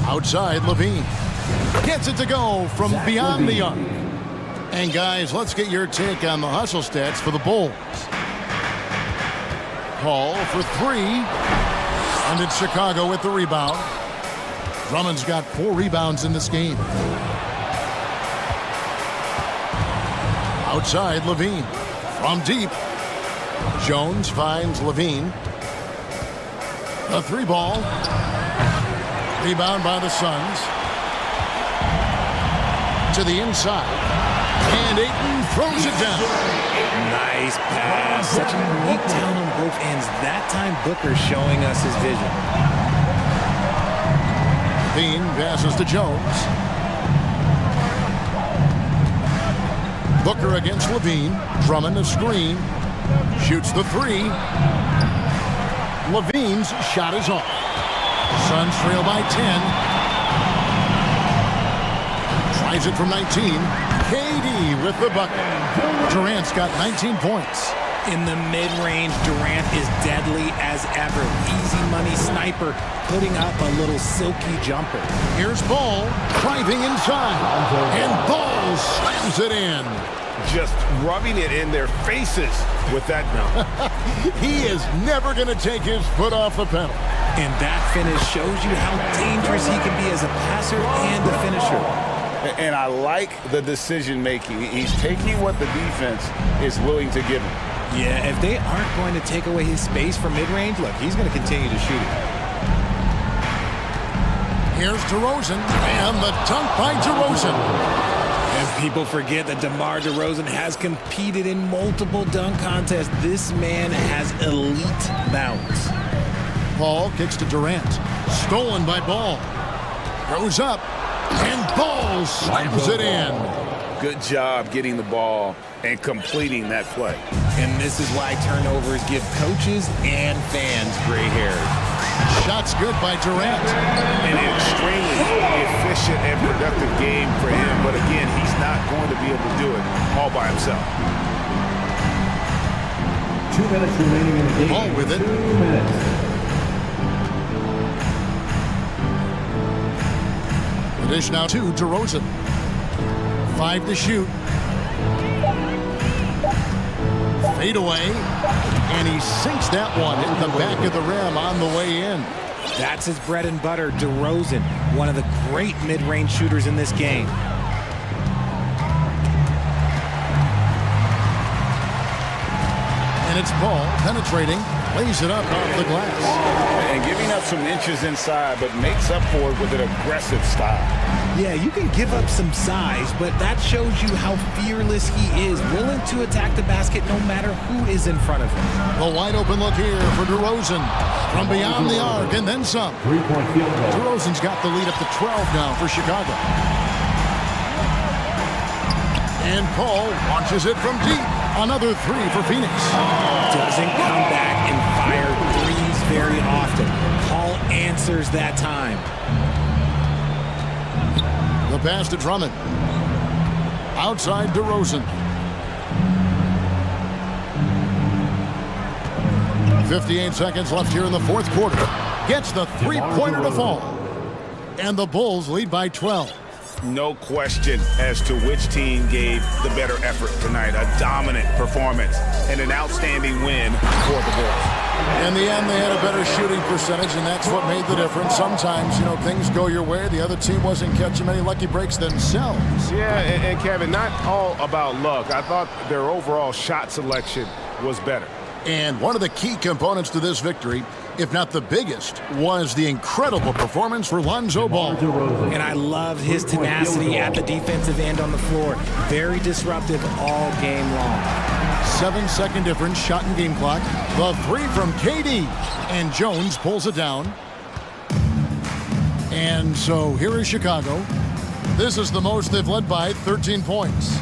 Outside, Levine gets it to go from beyond the arc. And guys, let's get your take on the hustle stats for the Bulls. Paul for 3. And it's Chicago with the rebound. Drummond's got 4 rebounds in this game. Outside, Levine. From deep. Jones finds Levine. A 3 ball. Rebound by the Suns. To the inside. And Ayton throws it down. Nice pass. Such a unique talent on both ends. That time, Booker showing us his vision. Bean passes to Jones. Booker against Levine. Drummond a screen. Shoots the 3. Levine's shot is off. Suns trail by 10. Tries it from 19. KD with the bucket. Durant's got 19 points. In the mid-range, Durant is deadly as ever. Easy money sniper, putting up a little silky jumper. Here's Ball driving inside. And Ball slams it in. Just rubbing it in their faces with that no. He is never going to take his foot off the pedal. And that finish shows you how dangerous he can be as a passer and a finisher. And I like the decision making. He's taking what the defense is willing to give him. Yeah, if they aren't going to take away his space from mid-range, look, he's going to continue to shoot it. Here's DeRozan, and the dunk by DeRozan. And people forget that DeMar DeRozan has competed in multiple dunk contests. This man has elite bounce. Ball kicks to Durant. Stolen by Ball. Goes up, and Ball slams it in. Good job getting the ball and completing that play. And this is why turnovers give coaches and fans gray hair. Shots good by Durant. An extremely efficient and productive game for him, but again, he's not going to be able to do it all by himself. 2 minutes remaining in the game. Ball with it. 2 minutes. The dish now to DeRozan. 5 to shoot. Fade away. And he sinks that one in the back of the rim on the way in. That's his bread and butter, DeRozan, one of the great mid-range shooters in this game. And it's Ball penetrating, lays it up off the glass. And giving up some inches inside, but makes up for it with an aggressive style. Yeah, you can give up some size, but that shows you how fearless he is, willing to attack the basket no matter who is in front of him. A wide open look here for DeRozan from beyond the arc, and then some. 3-point field goal. DeRozan's got the lead up to 12 now for Chicago. And Paul launches it from deep. Another 3 for Phoenix. Doesn't come back and fire threes very often. Paul answers that time. The pass to Drummond. Outside DeRozan. 58 seconds left here in the fourth quarter. Gets the three-pointer to fall. And the Bulls lead by 12. No question as to which team gave the better effort tonight. A dominant performance and an outstanding win for the Bulls. In the end, they had a better shooting percentage, and that's what made the difference. Sometimes, things go your way. The other team wasn't catching many lucky breaks themselves. Yeah, and Kevin, not all about luck. I thought their overall shot selection was better. And one of the key components to this victory, if not the biggest, was the incredible performance for Lonzo Ball. And I loved his tenacity at the defensive end on the floor. Very disruptive all game long. 7-second difference, shot and game clock. The three from KD. And Jones pulls it down. And so here is Chicago. This is the most they've led by 13 points.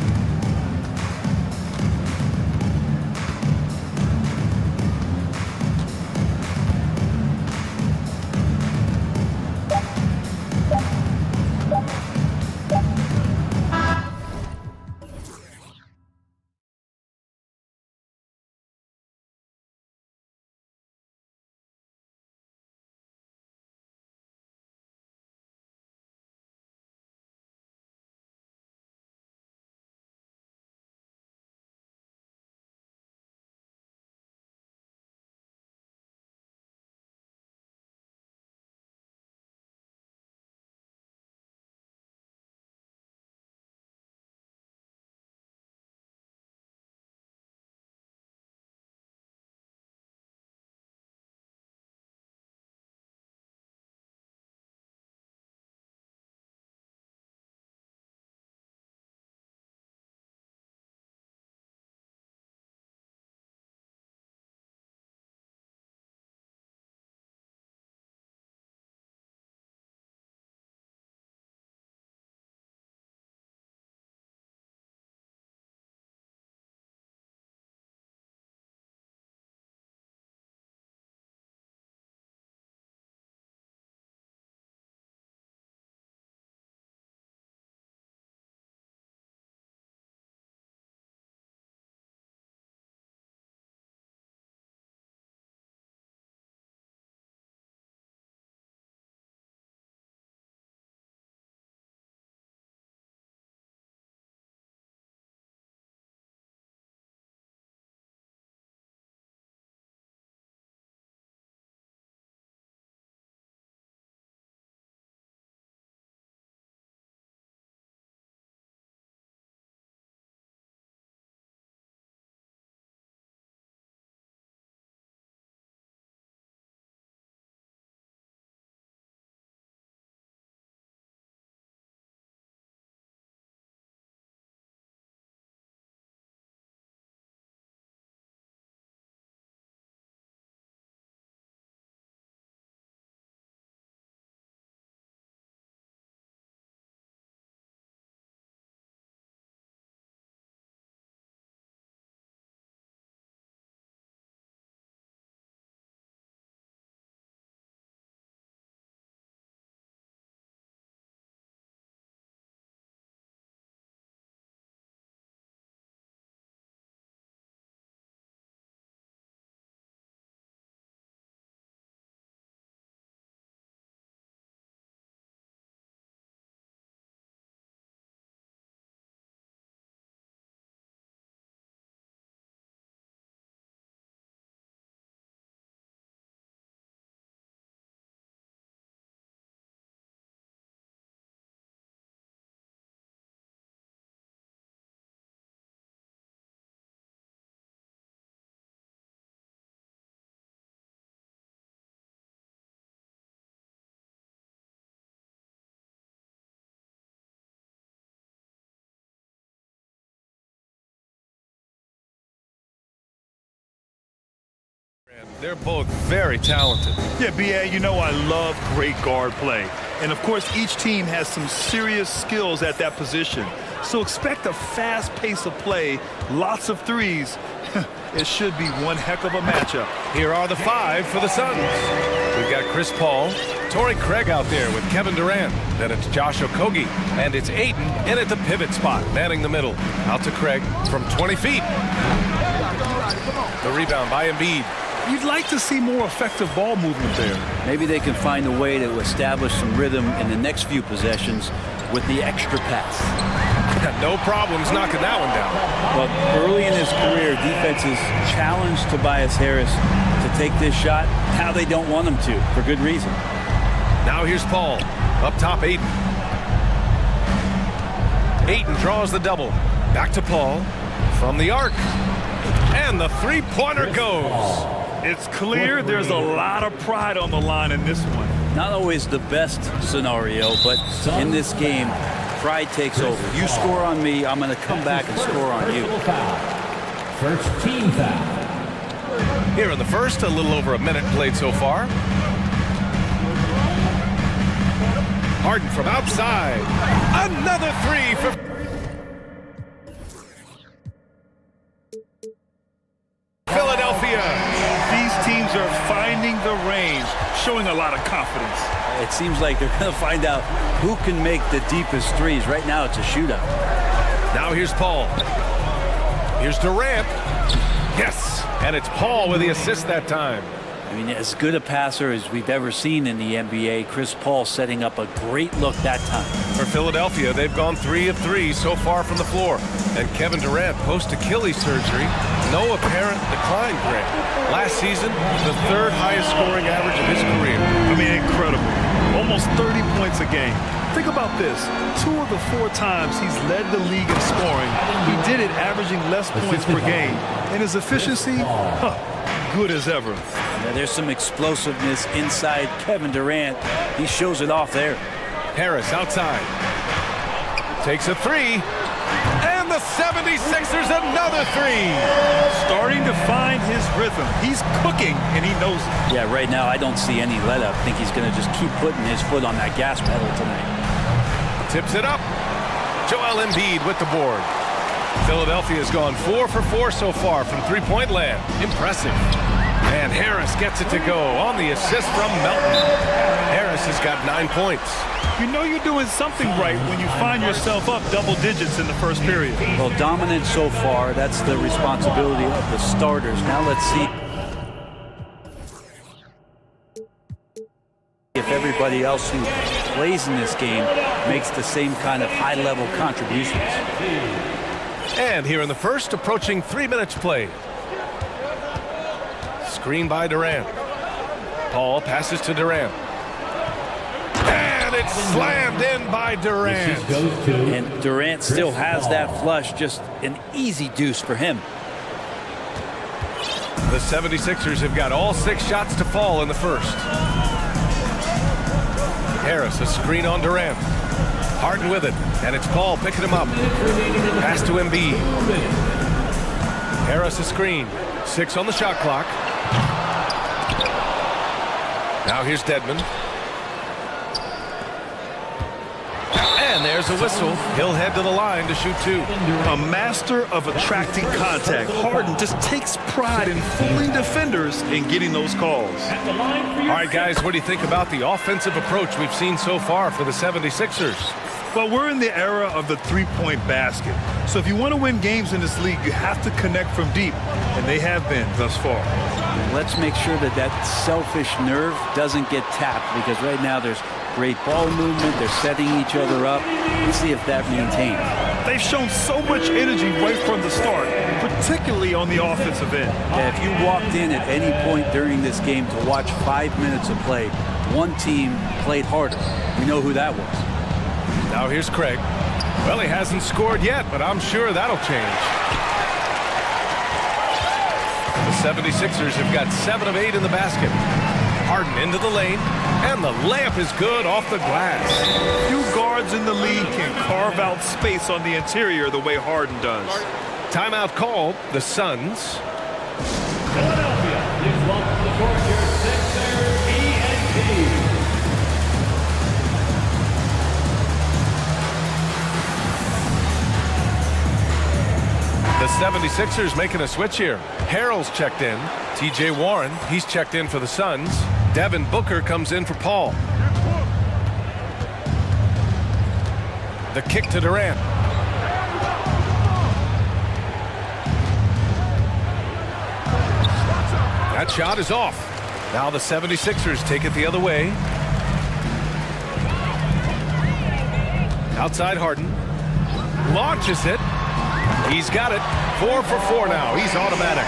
They're both very talented. Yeah, B.A., I love great guard play. And, of course, each team has some serious skills at that position. So expect a fast pace of play, lots of threes. It should be one heck of a matchup. Here are the five for the Suns. We've got Chris Paul, Torrey Craig out there with Kevin Durant. Then it's Josh Okogie, and it's Aiden in at the pivot spot, manning the middle. Out to Craig from 20 feet. The rebound by Embiid. You'd like to see more effective ball movement there. Maybe they can find a way to establish some rhythm in the next few possessions with the extra pass. No problems knocking that one down. Well, early in his career, defenses challenged Tobias Harris to take this shot. Now they don't want him to, for good reason. Now here's Paul. Up top, Aiden. Aiden draws the double. Back to Paul. From the arc. And the three-pointer goes. It's clear there's a lot of pride on the line in this one. Not always the best scenario, but in this game, pride takes over. You score on me, I'm going to come back and score on you. First team foul. Here in the first, a little over a minute played so far. Harden from outside. Another three for... Philadelphia. These teams are finding the range, showing a lot of confidence. It seems like they're going to find out who can make the deepest threes. Right now, it's a shootout. Now here's Paul. Here's Durant. Yes, and it's Paul with the assist that time. I mean, as good a passer as we've ever seen in the NBA, Chris Paul setting up a great look that time. For Philadelphia, they've gone 3 of 3 so far from the floor. And Kevin Durant, post-Achilles surgery, no apparent decline, Greg. Last season, the 3rd highest scoring average of his career. I mean, incredible. Almost 30 points a game. Think about this. 2 of the 4 times he's led the league in scoring, he did it averaging less points per game. And his efficiency, good as ever. Yeah, there's some explosiveness inside Kevin Durant. He shows it off there. Harris outside. Takes a 3. And the 76ers another 3. Starting to find his rhythm. He's cooking, and he knows it. Yeah, right now I don't see any let-up. I think he's going to just keep putting his foot on that gas pedal tonight. Tips it up. Joel Embiid with the board. Philadelphia has gone 4 for 4 so far from three-point land. Impressive. And Harris gets it to go on the assist from Melton. Harris has got 9 points. You know you're doing something right when you find yourself up double digits in the first period. Well, dominant so far. That's the responsibility of the starters. Now let's see if everybody else who plays in this game makes the same kind of high-level contributions. And here in the first, approaching 3 minutes played. Screen by Durant. Paul passes to Durant. And it's slammed in by Durant. And Durant still has that flush, just an easy deuce for him. The 76ers have got all 6 shots to fall in the first. Harris, a screen on Durant. Harden with it, and it's Paul picking him up. Pass to Embiid. Harris a screen. 6 on the shot clock. Now here's Dedmon. And there's a whistle. He'll head to the line to shoot 2. A master of attracting contact. Harden just takes pride in fooling defenders and getting those calls. All right, guys, what do you think about the offensive approach we've seen so far for the 76ers? Well, we're in the era of the three-point basket. So if you want to win games in this league, you have to connect from deep, and they have been thus far. Let's make sure that that selfish nerve doesn't get tapped, because right now there's great ball movement. They're setting each other up. Let's see if that maintains. They've shown so much energy right from the start, particularly on the offensive end. Yeah, if you walked in at any point during this game to watch 5 minutes of play, one team played harder. We know who that was. Now here's Craig. Well, he hasn't scored yet, but I'm sure that'll change. The 76ers have got 7 of 8 in the basket. Harden into the lane, and the layup is good off the glass. Few guards in the league can carve out space on the interior the way Harden does. Timeout called. The Suns. Philadelphia is welcome to the court your Sixers ENT. The 76ers making a switch here. Harrell's checked in. TJ Warren, he's checked in for the Suns. Devin Booker comes in for Paul. The kick to Durant. That shot is off. Now the 76ers take it the other way. Outside Harden. Launches it. He's got it. 4 for 4 now. He's automatic.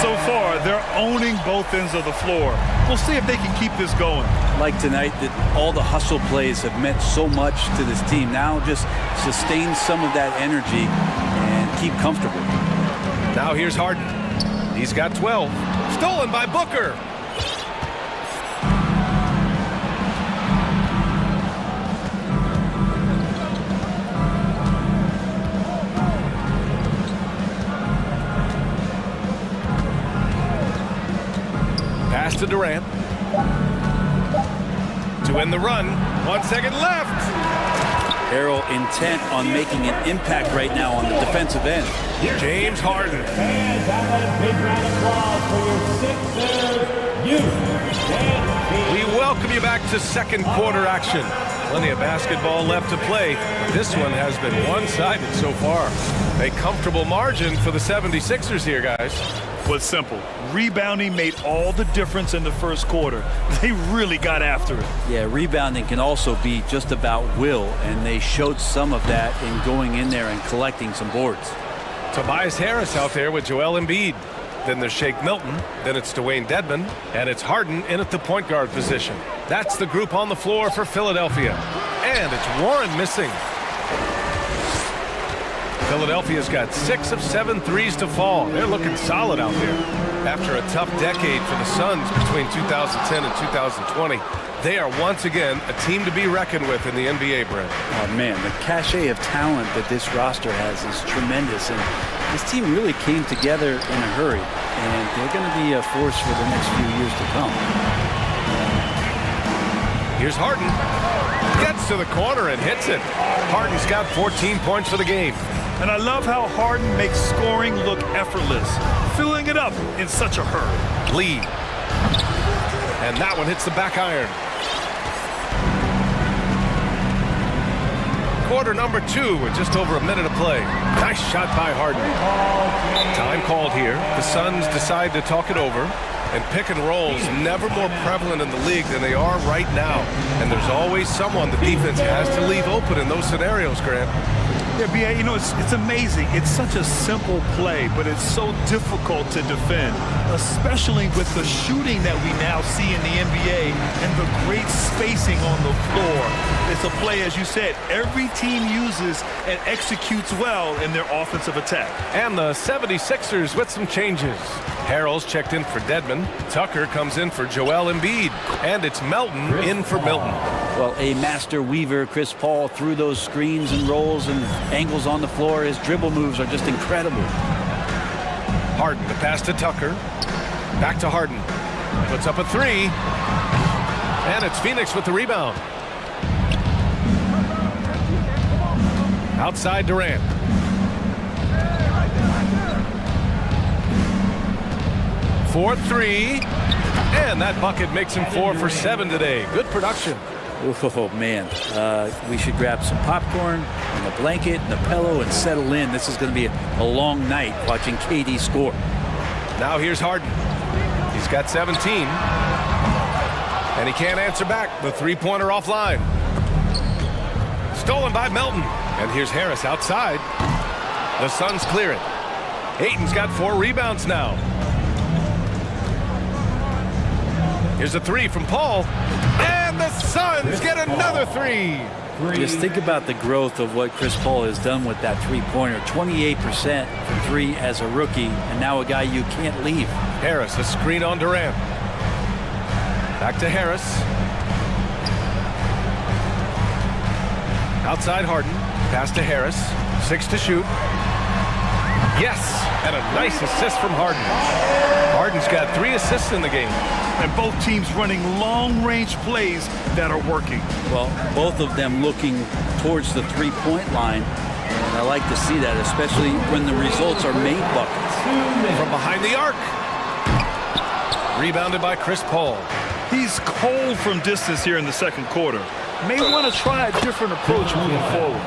So far, they're owning both ends of the floor. We'll see if they can keep this going. Like tonight, that all the hustle plays have meant so much to this team. Now just sustain some of that energy and keep comfortable. Now here's Harden. He's got 12. Stolen by Booker. Pass to Durant. To end the run. 1 second left. Harrell intent on making an impact right now on the defensive end. James Harden. Fans, how about a big round of applause for your Sixers youth. We welcome you back to second quarter action. Plenty of basketball left to play. This one has been one-sided so far. A comfortable margin for the 76ers here, guys. Well, it's simple. Rebounding made all the difference in the first quarter. They really got after it. Yeah, rebounding can also be just about will, and they showed some of that in going in there and collecting some boards. Tobias Harris out there with Joel Embiid. Then there's Shake Milton. Then it's Dwayne Dedmon. And it's Harden in at the point guard position. That's the group on the floor for Philadelphia. And it's Warren missing. Philadelphia's got 6 of 7 threes to fall. They're looking solid out there. After a tough decade for the Suns between 2010 and 2020, they are once again a team to be reckoned with in the NBA, Brent. Oh, man, the cachet of talent that this roster has is tremendous. And this team really came together in a hurry. And they're going to be a force for the next few years to come. Here's Harden. Gets to the corner and hits it. Harden's got 14 points for the game. And I love how Harden makes scoring look effortless, filling it up in such a hurry. Lee. And that one hits the back iron. Quarter number 2 with just over a minute of play. Nice shot by Harden. Time called here. The Suns decide to talk it over. And pick and rolls never more prevalent in the league than they are right now. And there's always someone the defense has to leave open in those scenarios, Grant. Yeah, B.A., you know, it's amazing. It's such a simple play, but it's so difficult to defend, especially with the shooting that we now see in the NBA and the great spacing on the floor. It's a play, as you said, every team uses and executes well in their offensive attack. And the 76ers with some changes. Harrell's checked in for Dedmon. Tucker comes in for Joel Embiid. And it's Melton in for Milton. Well, a master weaver, Chris Paul, through those screens and rolls and angles on the floor. His dribble moves are just incredible. Harden, the pass to Tucker. Back to Harden. Puts up a 3. And it's Phoenix with the rebound. Outside Durant. For 3. And that bucket makes him 4 for 7 today. Good production. Oh, man. We should grab some popcorn and a blanket and a pillow and settle in. This is going to be a long night watching KD score. Now here's Harden. He's got 17. And he can't answer back. The three-pointer offline. Stolen by Melton. And here's Harris outside. The Suns clear it. Ayton's got 4 rebounds now. Here's a 3 from Paul. And the Suns get another 3. Just think about the growth of what Chris Paul has done with that three-pointer. 28% from 3 as a rookie, and now a guy you can't leave. Harris, a screen on Durant. Back to Harris. Outside Harden. Pass to Harris. 6 to shoot. Yes, and a nice assist from Harden. Harden's got 3 assists in the game. And both teams running long-range plays that are working. Well, both of them looking towards the three-point line. And I like to see that, especially when the results are made buckets. From behind the arc. Rebounded by Chris Paul. He's cold from distance here in the second quarter. May want to try a different approach moving forward.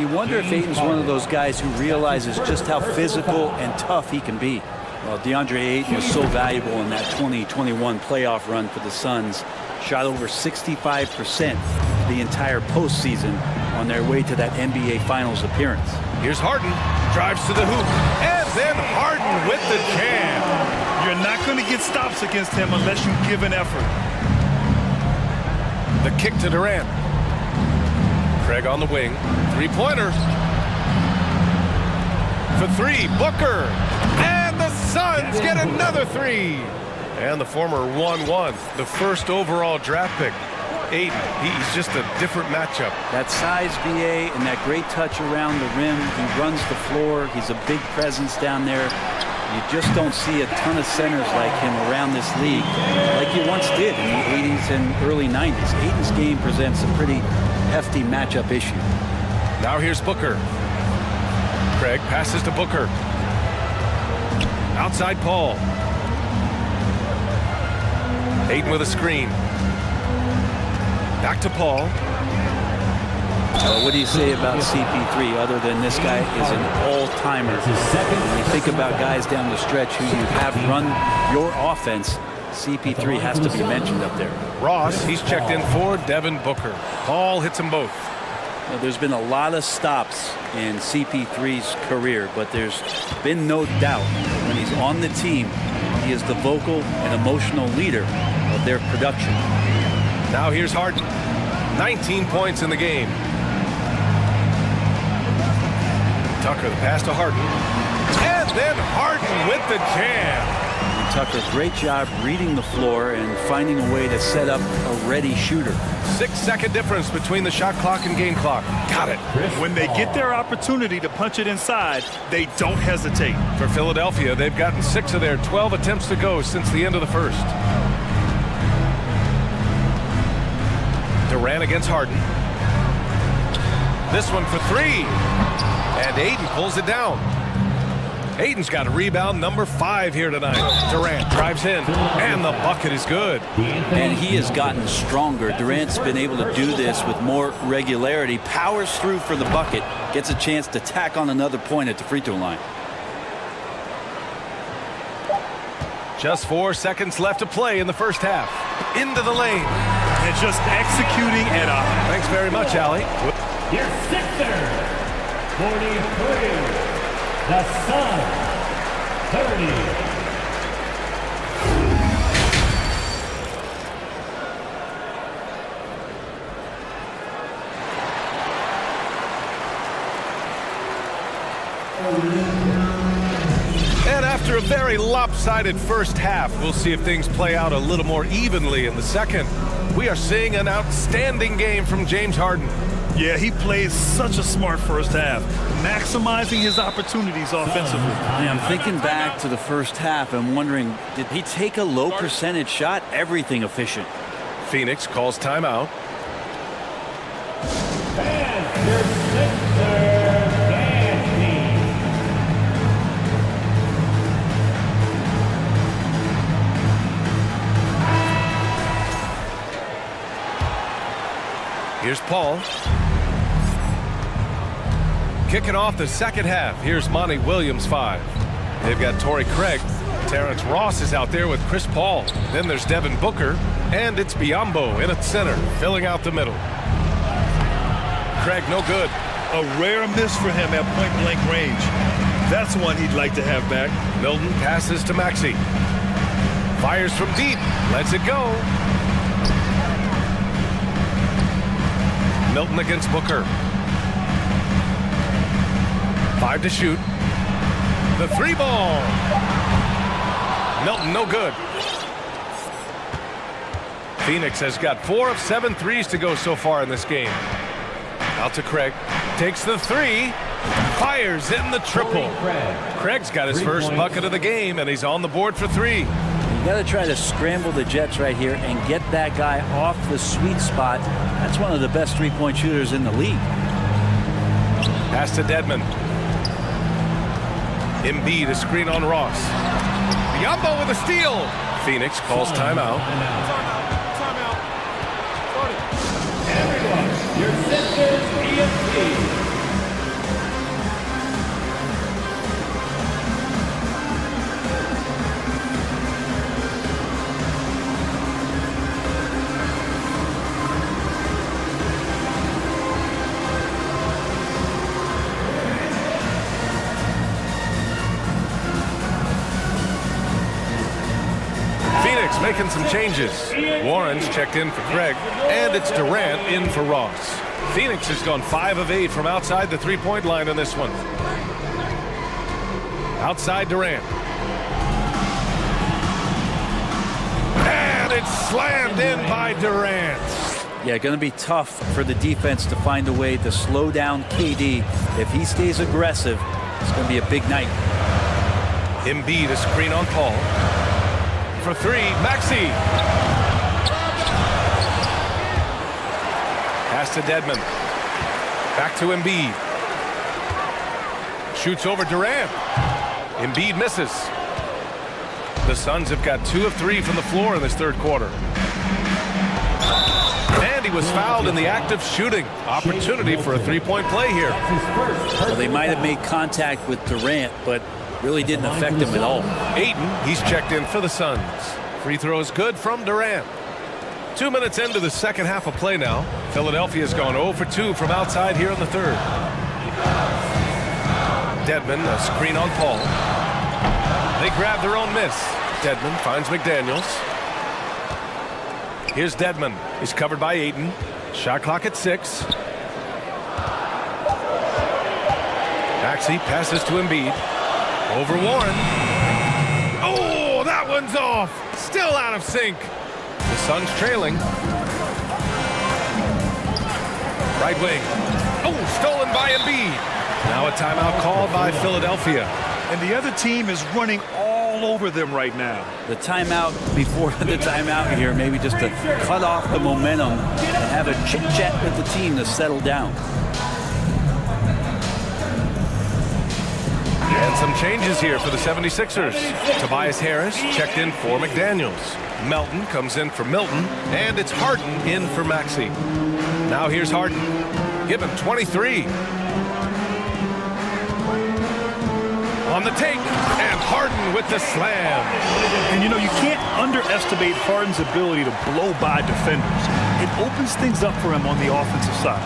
You wonder if Ayton's one of those guys who realizes just how physical and tough he can be. Well, DeAndre Ayton was so valuable in that 2021 playoff run for the Suns. Shot over 65% the entire postseason on their way to that NBA Finals appearance. Here's Harden, drives to the hoop, and then Harden with the jam. You're not going to get stops against him unless you give an effort. The kick to Durant. Craig on the wing, three-pointer. For three, Booker. And the Suns get another three. And the former 1-1, the first overall draft pick. Ayton, he's just a different matchup. That size, BA, and that great touch around the rim. He runs the floor. He's a big presence down there. You just don't see a ton of centers like him around this league like you once did in the 80s and early 90s. Ayton's game presents a pretty hefty matchup issue. Now here's Booker. Craig passes to Booker. Outside Paul. Ayton with a screen. Back to Paul. What do you say about CP3 other than this guy is an all-timer? When you think about guys down the stretch who you have run your offense, CP3 has to be mentioned up there. Ross, he's checked in for Devin Booker. Paul hits them both. Now, there's been a lot of stops in CP3's career, but there's been no doubt that when he's on the team, he is the vocal and emotional leader of their production. Now here's Harden. 19 points in the game. Tucker, the pass to Harden. And then Harden with the jam. And Tucker, great job reading the floor and finding a way to set up a ready shooter. 6-second difference between the shot clock and game clock. Got it. When they get their opportunity to punch it inside, they don't hesitate. For Philadelphia, they've gotten 6 of their 12 attempts to go since the end of the first. Durant against Harden. This one for three. And Ayton pulls it down. Ayton's got a rebound number 5 here tonight. Durant drives in, and the bucket is good. And he has gotten stronger. Durant's been able to do this with more regularity. Powers through for the bucket. Gets a chance to tack on another point at the free throw line. Just 4 seconds left to play in the first half. Into the lane. And just executing at a... Thanks very much, Allie. Your Sixers, 43. The Suns, 30. And after a very lopsided first half, we'll see if things play out a little more evenly in the second. We are seeing an outstanding game from James Harden. Yeah, he plays such a smart first half, maximizing his opportunities offensively. I'm thinking back to the first half and wondering, did he take a low percentage shot? Everything efficient. Phoenix calls timeout. And your Sixers, Here's Paul. Kicking off the second half. Here's Monty Williams 5. They've got Torrey Craig. Terrence Ross is out there with Chris Paul. Then there's Devin Booker. And it's Biyombo in at center, filling out the middle. Craig, no good. A rare miss for him at point-blank range. That's one he'd like to have back. Milton passes to Maxey. Fires from deep. Lets it go. Milton against Booker. 5 to shoot. The 3 ball. Milton, no good. Phoenix has got 4 of 7 threes to go so far in this game. Out to Craig. Takes the 3. Fires in the triple. Craig's got his first bucket of the game, and he's on the board for 3. You got to try to scramble the Jets right here and get that guy off the sweet spot. That's one of the best three-point shooters in the league. Pass to Dedmon. Embiid, a screen on Ross. Biyombo with a steal. Phoenix calls timeout. Phoenix making some changes. Warren's checked in for Craig, and it's Durant in for Ross. Phoenix has gone 5 of 8 from outside the three-point line on this one. Outside Durant. And it's slammed in by Durant. Yeah, going to be tough for the defense to find a way to slow down KD. If he stays aggressive, it's going to be a big night. Embiid, a screen on Paul. For 3, Maxey. Pass to Dedmon. Back to Embiid. Shoots over Durant. Embiid misses. The Suns have got 2 of 3 from the floor in this third quarter. And he was fouled in the act of shooting. Opportunity for a three-point play here. Well, they might have made contact with Durant, but really didn't affect him at all. Ayton, he's checked in for the Suns. Free throw is good from Durant. 2 minutes into the second half of play now. Philadelphia's gone 0 for 2 from outside here in the third. Dedmon, a screen on Paul. They grab their own miss. Dedmon finds McDaniels. Here's Dedmon. He's covered by Ayton. Shot clock at 6. Maxey passes to Embiid. Over Warren. Oh, that one's off. Still out of sync. The Suns trailing. Right wing. Oh, stolen by Embiid. Now a timeout called by Philadelphia. And the other team is running all over them right now. The timeout before the timeout here, maybe just to cut off the momentum and have a chit-chat with the team to settle down. And some changes here for the 76ers. Tobias Harris checked in for McDaniels. Melton comes in for Milton, and it's Harden in for Maxey. Now here's Harden. Give him 23. On the take, and Harden with the slam. And you know, you can't underestimate Harden's ability to blow by defenders. It opens things up for him on the offensive side.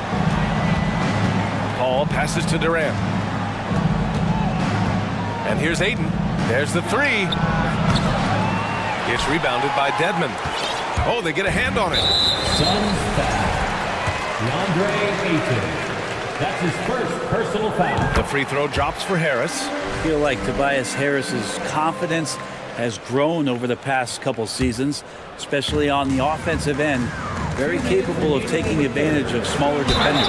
Paul passes to Durant. And here's Ayton. There's the 3. It's rebounded by Dedmon. Oh, they get a hand on it. Suns foul. DeAndre Ayton. That's his first personal foul. The free throw drops for Harris. I feel like Tobias Harris's confidence has grown over the past couple seasons, especially on the offensive end. Very capable of taking advantage of smaller defenders.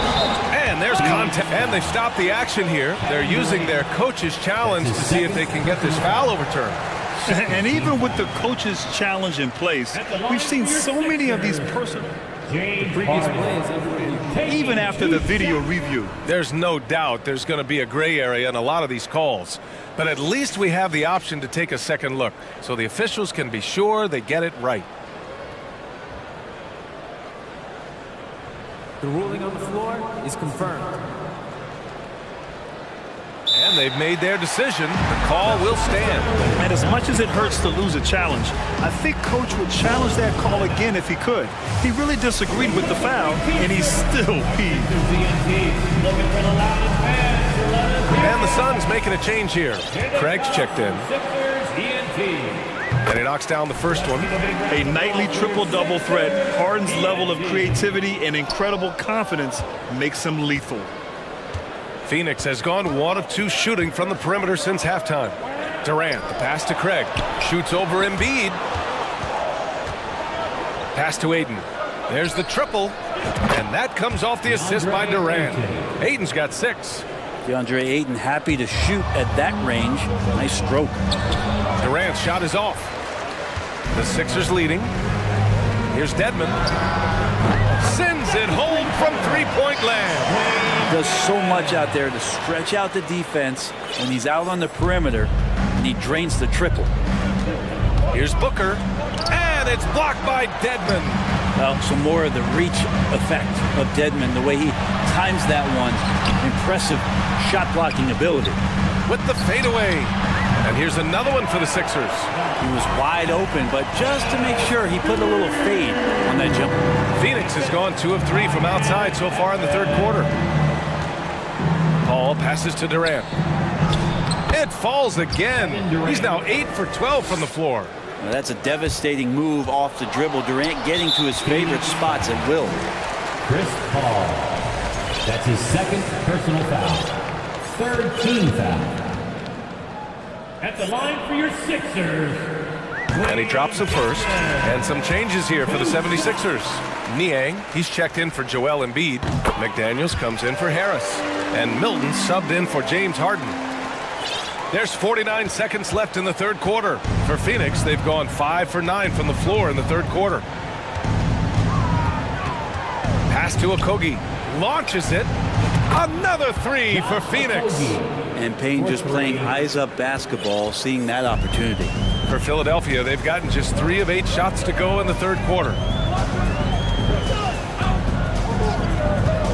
And there's contact. And they stop the action here. They're using their coach's challenge to see if they can get this foul overturned. And even with the coach's challenge in place, we've seen so many of these personal... Even after the video review. There's no doubt there's going to be a gray area in a lot of these calls. But at least we have the option to take a second look, so the officials can be sure they get it right. The ruling on the floor is confirmed. And they've made their decision. The call will stand. And as much as it hurts to lose a challenge, I think Coach would challenge that call again if he could. He really disagreed with the foul, and he's still peeved. And the Suns making a change here. Craig's checked in. And he knocks down the first one. A nightly triple-double threat. Harden's level of creativity and incredible confidence makes him lethal. Phoenix has gone 1 of 2 shooting from the perimeter since halftime. Durant, the pass to Craig. Shoots over Embiid. Pass to Ayton. There's the triple. And that comes off the assist by Durant. Ayton's got 6. DeAndre Ayton happy to shoot at that range. Nice stroke. Durant's shot is off. The Sixers leading. Here's Dedmon. Sends it home from three-point land. Does so much out there to stretch out the defense when he's out on the perimeter, and he drains the triple. Here's Booker, and it's blocked by Dedmon. Well, some more of the reach effect of Dedmon, the way he times that one. Impressive shot blocking ability. With the fadeaway. And here's another one for the Sixers. He was wide open, but just to make sure, he put a little fade on that jumper. Phoenix has gone 2 of 3 from outside so far in the third quarter. Paul passes to Durant. It falls again. He's now 8 for 12 from the floor. Now that's a devastating move off the dribble. Durant getting to his favorite spots at will. Chris Paul. That's his second personal foul. Third team foul. At the line for your Sixers. And he drops the first. And some changes here for the 76ers. Niang, he's checked in for Joel Embiid. McDaniels comes in for Harris. And Milton subbed in for James Harden. There's 49 seconds left in the third quarter. For Phoenix, they've gone 5 for 9 from the floor in the third quarter. Pass to Okogie. Launches it. Another 3 for Phoenix. And Payne just playing eyes-up basketball, seeing that opportunity. For Philadelphia, they've gotten just 3 of 8 shots to go in the third quarter.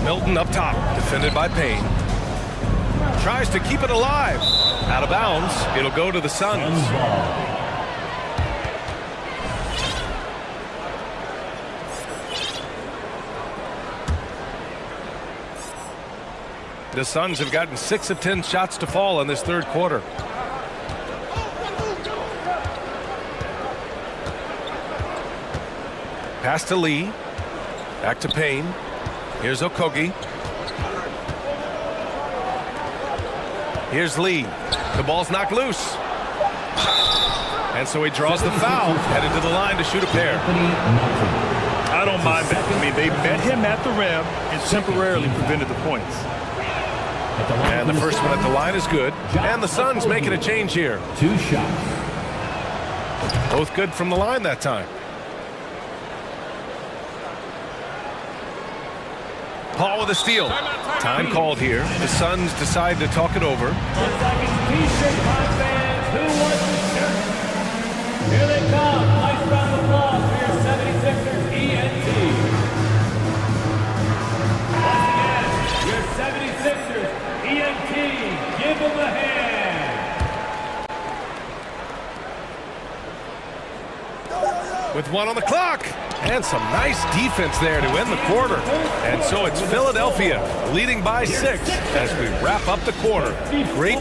Milton up top, defended by Payne. Tries to keep it alive. Out of bounds. It'll go to the Suns. The Suns have gotten 6 of 10 shots to fall in this third quarter. Pass to Lee. Back to Payne. Here's Okogie. Here's Lee. The ball's knocked loose. And so he draws the foul, headed to the line to shoot a pair. I don't mind that. I mean, they met him at the rim and temporarily prevented the points. And the first one at the line is good. And the Suns making a change here. 2 shots. Both good from the line that time. Paul with a steal. Time called here. The Suns decide to talk it over. T-shirt fans, who wants the shirt? Here they come. Nice round of applause for your 76ers ENT. Once again, your 76ers ENT. Give them a hand. With 1 on the clock. And some nice defense there to end the quarter. And so it's Philadelphia leading by 6 as we wrap up the quarter. Great.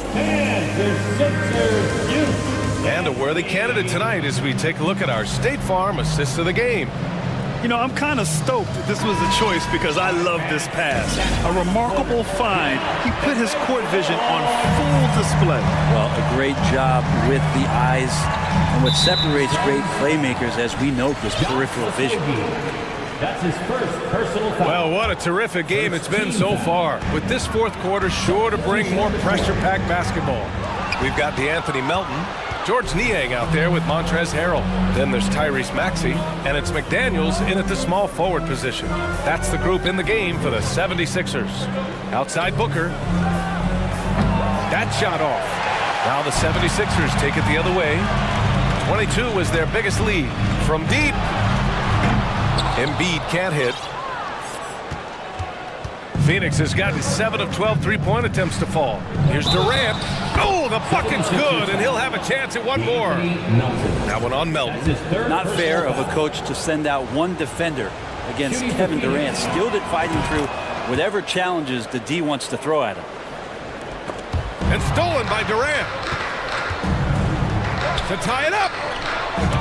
And a worthy candidate tonight as we take a look at our State Farm assist of the game. You know, I'm kind of stoked that this was a choice because I love this pass. A remarkable find. He put his court vision on full display. Well, a great job with the eyes. And what separates great playmakers, as we know, is peripheral vision. That's his first personal foul. Well, what a terrific game it's been so far. With this fourth quarter sure to bring more pressure-packed basketball. We've got DeAnthony Melton, George Niang out there with Montrezl Harrell. Then there's Tyrese Maxey, and it's McDaniels in at the small forward position. That's the group in the game for the 76ers. Outside Booker. That shot off. Now the 76ers take it the other way. 22 was their biggest lead. From deep. Embiid can't hit. Phoenix has gotten 7 of 12 three-point attempts to fall. Here's Durant. Oh, the bucket's good, and he'll have a chance at one more. That one on Melton. Not fair of a coach to send out one defender against Kevin Durant, skilled at fighting through whatever challenges the D wants to throw at him. And stolen by Durant. To tie it up.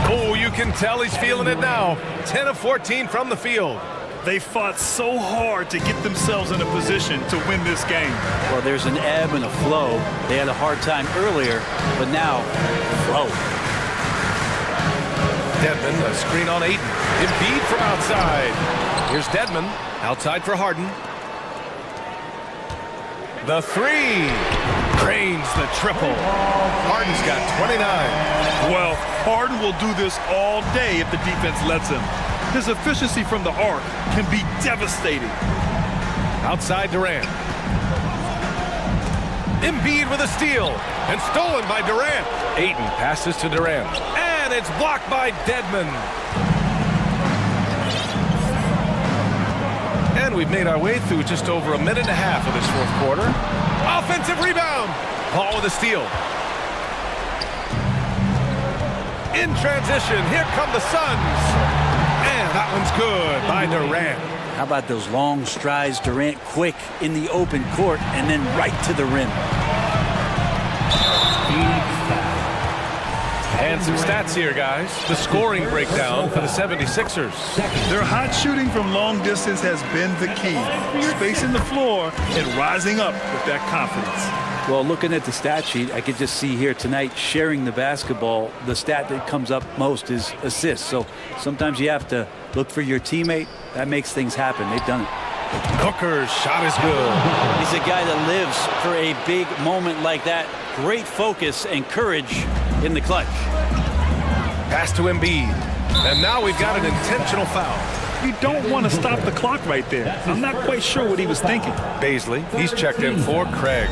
Oh, you can tell he's feeling it now. 10 of 14 from the field. They fought so hard to get themselves in a position to win this game. Well, there's an ebb and a flow. They had a hard time earlier, but now, flow. Dedmon, a screen on Ayton. Embiid from outside. Here's Dedmon, outside for Harden. The 3. Drains the triple. Harden's got 29. Well, Harden will do this all day if the defense lets him. His efficiency from the arc can be devastating. Outside Durant. Embiid with a steal. And stolen by Durant. Ayton passes to Durant. And it's blocked by Dedmon. we've made our way through just over a minute and a half of this fourth quarter. Offensive rebound. Paul with a steal. In transition, here come the Suns. And that one's good by Durant. How about those long strides, Durant quick in the open court and then right to the rim. And some stats here, guys. The scoring breakdown for the 76ers. Their hot shooting from long distance has been the key. Spacing the floor and rising up with that confidence. Well, looking at the stat sheet, I could just see here tonight sharing the basketball. The stat that comes up most is assists. So sometimes you have to look for your teammate. That makes things happen. They've done it. Booker's shot is good. He's a guy that lives for a big moment like that. Great focus and courage in the clutch. Pass to Embiid. And now we've got an intentional foul. You don't want to stop the clock right there. I'm not quite sure what he was thinking. Baisley, he's checked in for Craig.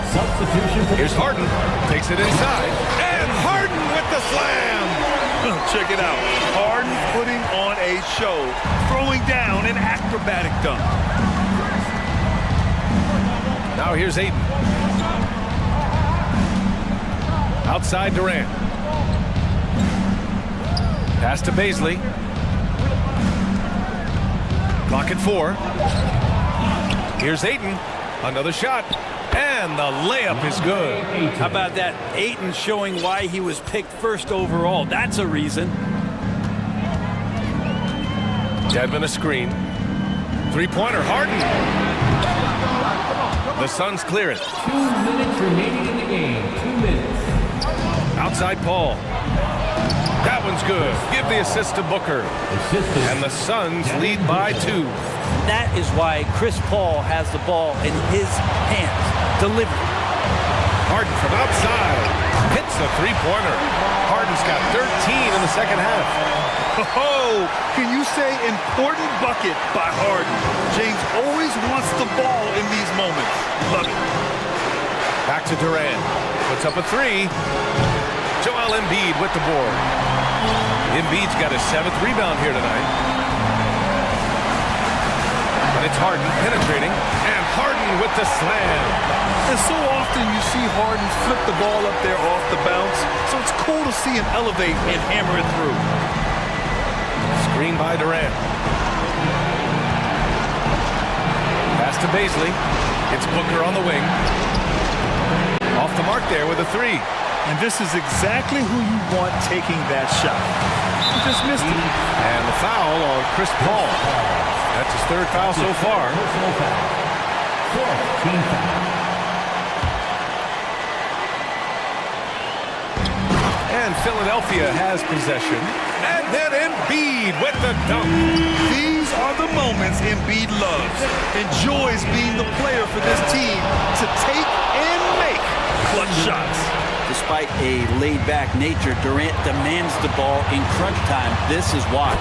Substitution. Here's Harden. Takes it inside. And Harden with the slam. Check it out. Harden putting on a show, throwing down an acrobatic dunk. Now here's Ayton. Outside Durant. Pass to Baisley. Clock at 4. Here's Ayton. Another shot. And the layup is good. How about that? Ayton showing why he was picked first overall. That's a reason. Dedmon a screen. Three-pointer, Harden. The Suns clear it. 2 minutes remaining in the game. 2 minutes. Outside Paul. That one's good. Give the assist to Booker. And the Suns lead by 2. That is why Chris Paul has the ball in his hands. Delivery. Harden from outside. Hits the three-pointer. Harden's got 13 in the second half. Oh, can you say important bucket by Harden? James always wants the ball in these moments. Love it. Back to Durant. Puts up a 3. Joel Embiid with the board. Embiid's got his 7th rebound here tonight. And it's Harden penetrating. And Harden with the slam. And so often you see Harden flip the ball up there off the bounce. So it's cool to see him elevate and hammer it through. Screen by Durant. Pass to Baisley. It's Booker on the wing. Off the mark there with a 3. And this is exactly who you want taking that shot. He just missed it. And the foul on Chris Paul. That's his 3rd foul so far. Personal foul. 4th team foul. And Philadelphia has possession. And then Embiid with the dunk. These are the moments Embiid loves. Enjoys being the player for this team to take and make clutch shots. Despite a laid-back nature, Durant demands the ball in crunch time. This is why.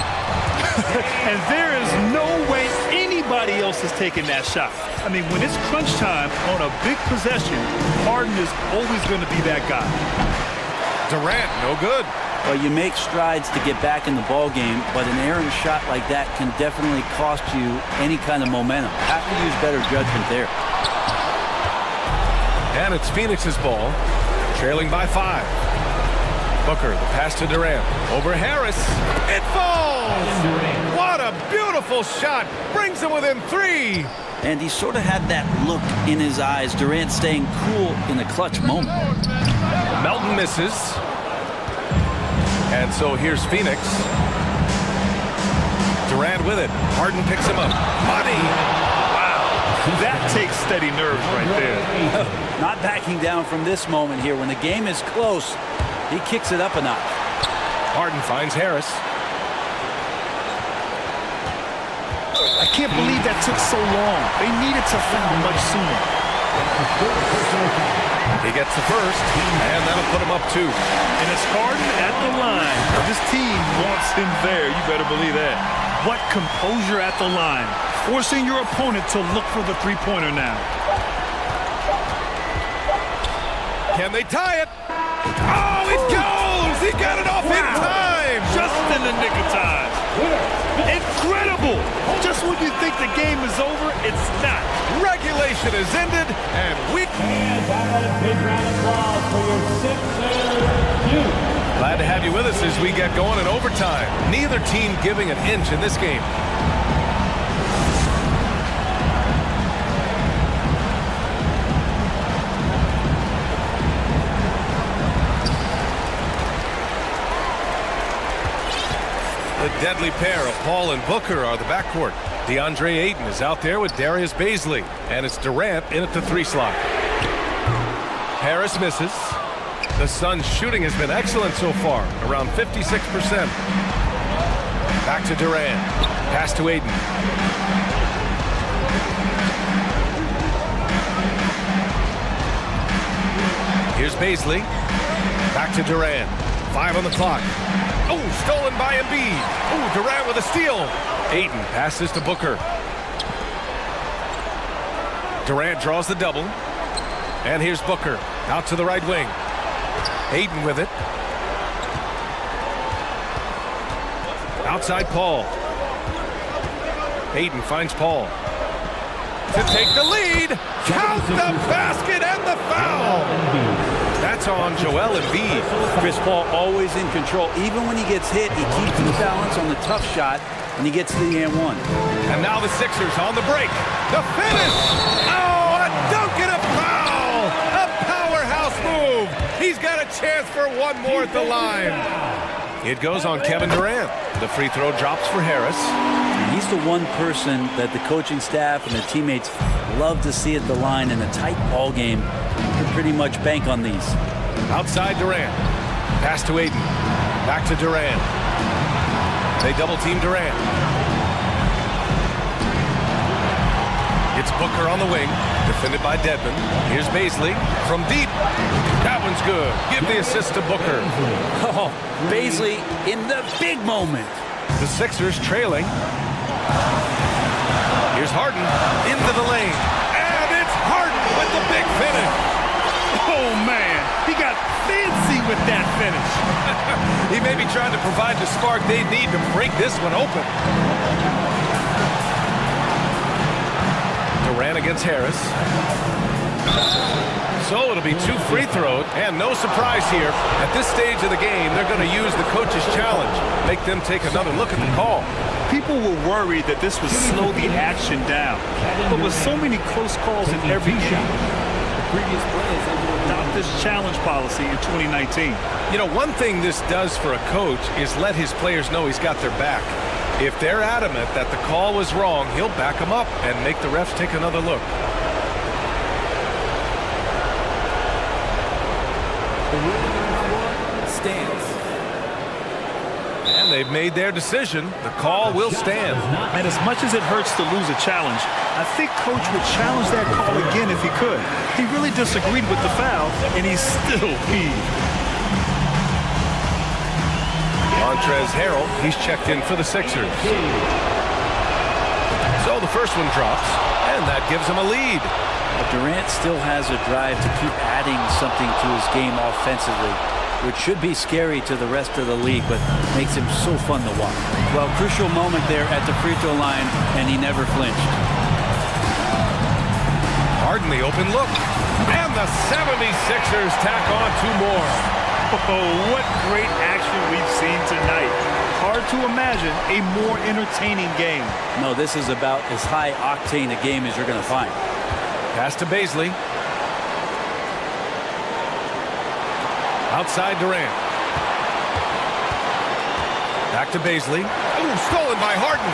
And there is no way anybody else is taking that shot. I mean, when it's crunch time on a big possession, Harden is always going to be that guy. Durant, no good. Well, you make strides to get back in the ball game, but an errant shot like that can definitely cost you any kind of momentum. Have to use better judgment there. And it's Phoenix's ball, trailing by 5. Booker, the pass to Durant. Over Harris. It falls! What a beautiful shot. Brings him within 3. And he sort of had that look in his eyes. Durant staying cool in the clutch moment. Melton misses. And so here's Phoenix. Durant with it. Harden picks him up. Money! Wow. That takes steady nerves right there. Not backing down from this moment here. When the game is close, he kicks it up a notch. Harden finds Harris. I can't believe that took so long. They needed to foul much sooner. He gets the first, and that'll put him up 2. And it's Harden at the line. This team wants him there. You better believe that. What composure at the line. Forcing your opponent to look for the three-pointer now. Can they tie it? Oh, it goes! He got it off in time! Just in the nick of time. Incredible! Just when you think the game is over, it's not. Regulation is ended, and we... And that big round of applause for your Sixers. Glad to have you with us as we get going in overtime. Neither team giving an inch in this game. The deadly pair of Paul and Booker are the backcourt. DeAndre Ayton is out there with Darius Bazley, and it's Durant in at the 3 slot. Harris misses. The Suns' shooting has been excellent so far, around 56%. Back to Durant. Pass to Ayton. Here's Bazley. Back to Durant. 5 on the clock. Oh, stolen by Embiid. Oh, Durant with a steal. Ayton passes to Booker. Durant draws the double. And here's Booker out to the right wing. Ayton with it. Outside Paul. Ayton finds Paul. To take the lead. Count the basket and the foul. That's on Joel Embiid. Chris Paul always in control. Even when he gets hit, he keeps his balance on the tough shot, and he gets to the and one. And now the Sixers on the break. The finish. Oh, a dunk and a foul. A powerhouse move. He's got a chance for one more at the line. It goes on Kevin Durant. The free throw drops for Harris. He's the one person that the coaching staff and the teammates love to see at the line in a tight ball game. You can pretty much bank on these. Outside Durant. Pass to Ayton. Back to Durant. They double team Durant. It's Booker on the wing. Defended by Dedmon. Here's Bazley from deep. That one's good. Give the assist to Booker. Oh, Bazley in the big moment. The Sixers trailing. Here's Harden into the lane. And it's Harden with the big finish. Oh, man. He got fancy with that finish. He may be trying to provide the spark they need to break this one open. Durant against Harris. So it'll be 2 free throws, and no surprise here. At this stage of the game, they're going to use the coach's challenge. Make them take another look at the call. People were worried that this would slow the action down. But with so many close calls in every game, the previous players able to adopt this challenge policy in 2019. You know, one thing this does for a coach is let his players know he's got their back. If they're adamant that the call was wrong, he'll back them up and make the refs take another look. The ruling on the floor stands. And they've made their decision. The call will stand. And as much as it hurts to lose a challenge, I think Coach would challenge that call again if he could. He really disagreed with the foul, and he's still peeved. Montrezl Harrell, he's checked in for the Sixers. So the first one drops, and that gives him a lead. But Durant still has a drive to keep adding something to his game offensively, which should be scary to the rest of the league, but makes him so fun to watch. Well, crucial moment there at the free throw line, and he never flinched. Harden the open look. And the 76ers tack on 2 more. Oh, what great action we've seen tonight. Hard to imagine a more entertaining game. No, this is about as high octane a game as you're going to find. Pass to Bazley. Outside Durant. Back to Bazley. Ooh, stolen by Harden.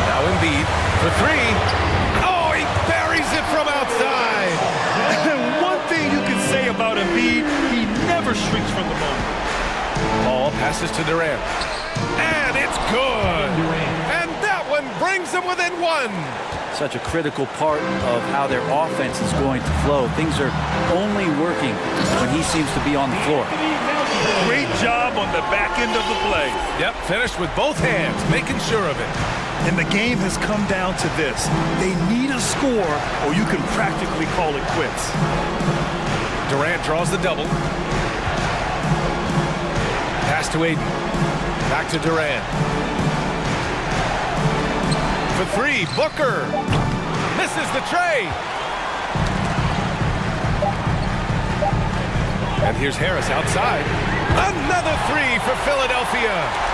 Now Embiid for 3. Oh, he buries it from outside. One thing you can say about Embiid, he never shrinks from the moment. Ball passes to Durant. And it's good. And that one brings them within 1. Such a critical part of how their offense is going to flow. Things are only working when he seems to be on the floor. Great job on the back end of the play. Yep, finished with both hands, making sure of it. And the game has come down to this. They need a score, or you can practically call it quits. Durant draws the double. Pass to Aiden. Back to Durant. For three, Booker. Misses the tray. And here's Harris outside. Another three for Philadelphia.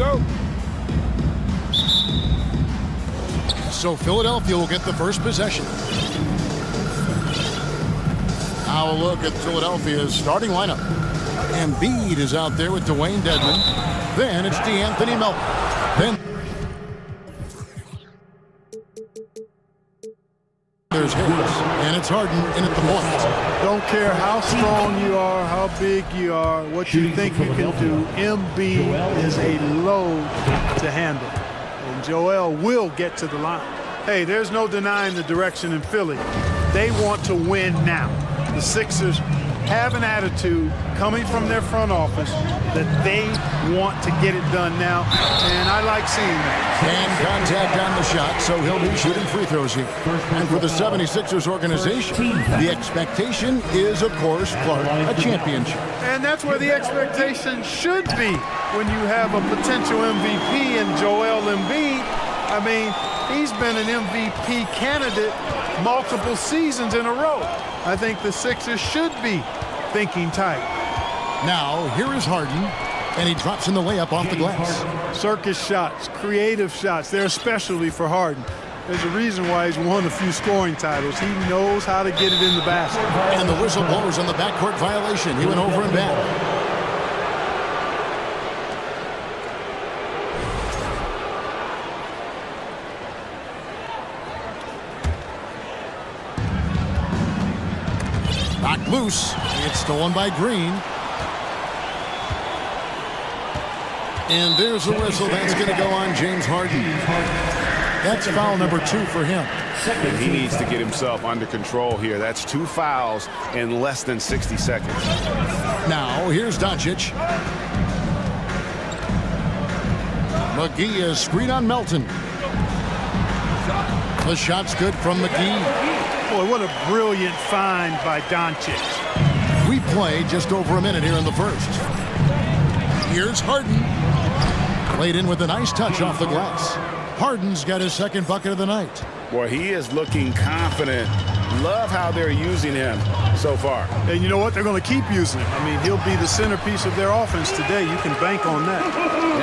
go. So Philadelphia will get the first possession. Now a look at Philadelphia's starting lineup. Embiid is out there with Dwayne Dedmon. Then it's DeAnthony Melton. Then there's Harris, and it's Harden in at the point. Don't care how strong you are, how big you are, what you think you can do. Embiid is a load to handle. And Joel will get to the line. Hey, there's no denying the direction in Philly. They want to win now. The Sixers have an attitude coming from their front office that they want to get it done now, and I like seeing that. And contact on the shot, so he'll be shooting free throws here. And for the 76ers organization, the expectation is, of course, Clark, a championship. And that's where the expectation should be when you have a potential MVP in Joel Embiid. I mean, he's been an MVP candidate multiple seasons in a row. I think the Sixers should be thinking tight. Now, here is Harden, and he drops in the layup off the glass. Circus shots, creative shots, they're a specialty for Harden. There's a reason why he's won a few scoring titles. He knows how to get it in the basket. And the whistle blows on the backcourt violation. He went over and back. Knocked loose. It's stolen by Green. And there's a whistle. That's going to go on James Harden. That's foul number 2 for him. And he needs to get himself under control here. That's 2 fouls in less than 60 seconds. Now, here's Doncic. McGee is screen on Melton. The shot's good from McGee. Boy, what a brilliant find by Doncic. We play just over a minute here in the first. Here's Harden. Played in with a nice touch off the glass. Harden's got his second bucket of the night. Boy, he is looking confident. Love how they're using him so far. And you know what? They're going to keep using him. I mean, he'll be the centerpiece of their offense today. You can bank on that.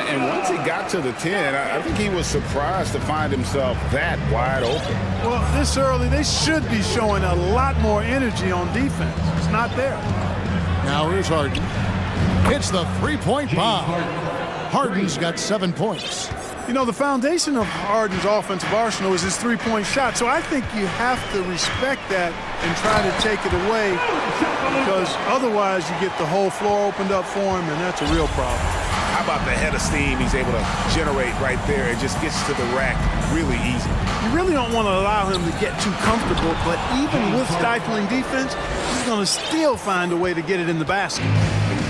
And once he got to the 10, I think he was surprised to find himself that wide open. Well, this early, they should be showing a lot more energy on defense. It's not there. Now here's Harden. It's the three-point bomb. Harden's got 7 points. You know, the foundation of Harden's offensive arsenal is his three-point shot. So I think you have to respect that and try to take it away, because otherwise you get the whole floor opened up for him, and that's a real problem. How about the head of steam he's able to generate right there? It just gets to the rack really easy. You really don't want to allow him to get too comfortable, but even with stifling defense, he's going to still find a way to get it in the basket.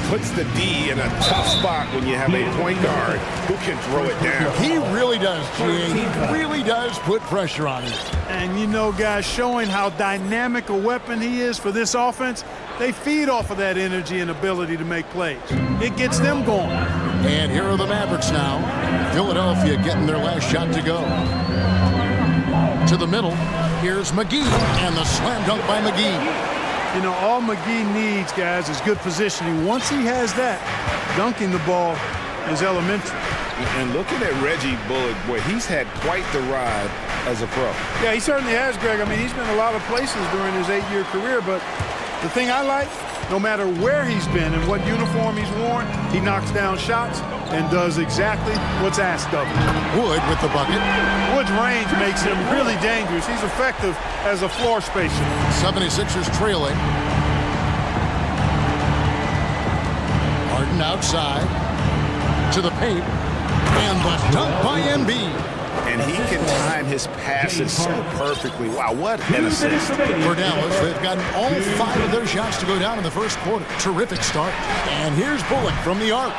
Puts the D in a tough spot when you have a point guard who can throw it down. He really does, G.A. He really does put pressure on him. And you know, guys, showing how dynamic a weapon he is for this offense, they feed off of that energy and ability to make plays. It gets them going. And here are the Mavericks now. Philadelphia getting their last shot to go. To the middle, here's McGee, and the slam dunk by McGee. You know, all McGee needs, guys, is good positioning. Once he has that, dunking the ball is elementary. And looking at Reggie Bullock, boy, he's had quite the ride as a pro. Yeah, he certainly has, Greg. I mean, he's been a lot of places during his 8-year career, but the thing I like, no matter where he's been and what uniform he's worn, he knocks down shots and does exactly what's asked of him. Wood with the bucket. Wood's range makes him really dangerous. He's effective as a floor spacer. 76ers trailing. Harden outside to the paint, and the dunk by Embiid. And he can time his passes so perfectly. Wow, what an assist. For Dallas, they've gotten all 5 of their shots to go down in the first quarter. Terrific start. And here's Bullock from the arc.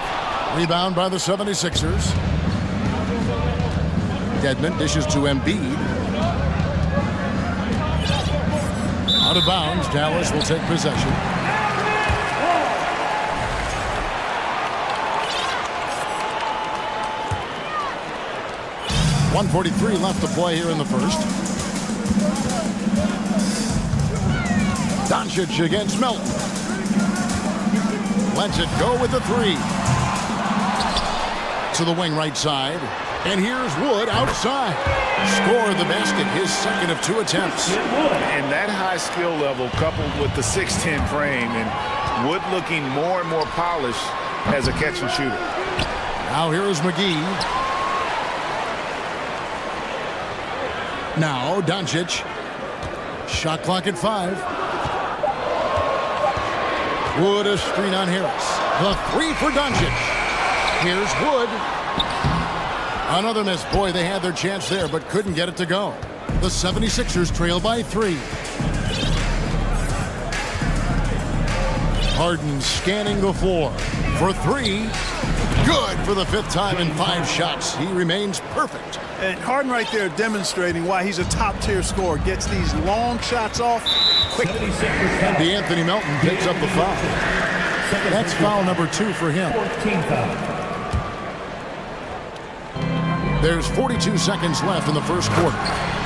Rebound by the 76ers. Dedmon dishes to Embiid. Out of bounds, Dallas will take possession. .143 left to play here in the first. Doncic against Melton. Lets it go with the 3. to the wing right side. And here's Wood outside. Score the basket, his second of 2 attempts. And that high skill level coupled with the 6'10 frame and Wood looking more and more polished as a catch and shooter. Now here is McGee. Now Doncic. Shot clock at 5. Wood a screen on Harris. The 3 for Doncic. Here's Wood. Another miss. Boy, they had their chance there, but couldn't get it to go. The 76ers trail by 3. Harden scanning the floor for 3. Good for the 5th time in 5 shots. He remains perfect. And Harden right there demonstrating why he's a top-tier scorer. Gets these long shots off quickly. DeAnthony Melton picks up the foul. That's foul number 2 for him. There's 42 seconds left in the first quarter.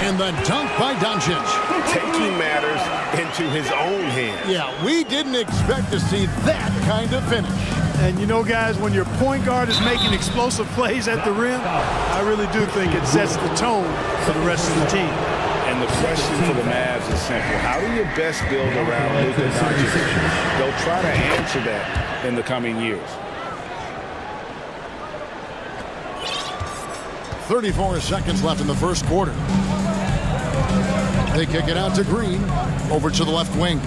And the dunk by Doncic. Taking matters into his own hands. Yeah, we didn't expect to see that kind of finish. And you know, guys, when your point guard is making explosive plays at the rim, I really do think it sets the tone for the rest of the team. And the question for the Mavs is simple. How do you best build around Luka Doncic? They'll try to answer that in the coming years. 34 seconds left in the first quarter. They kick it out to Green. Over to the left wing.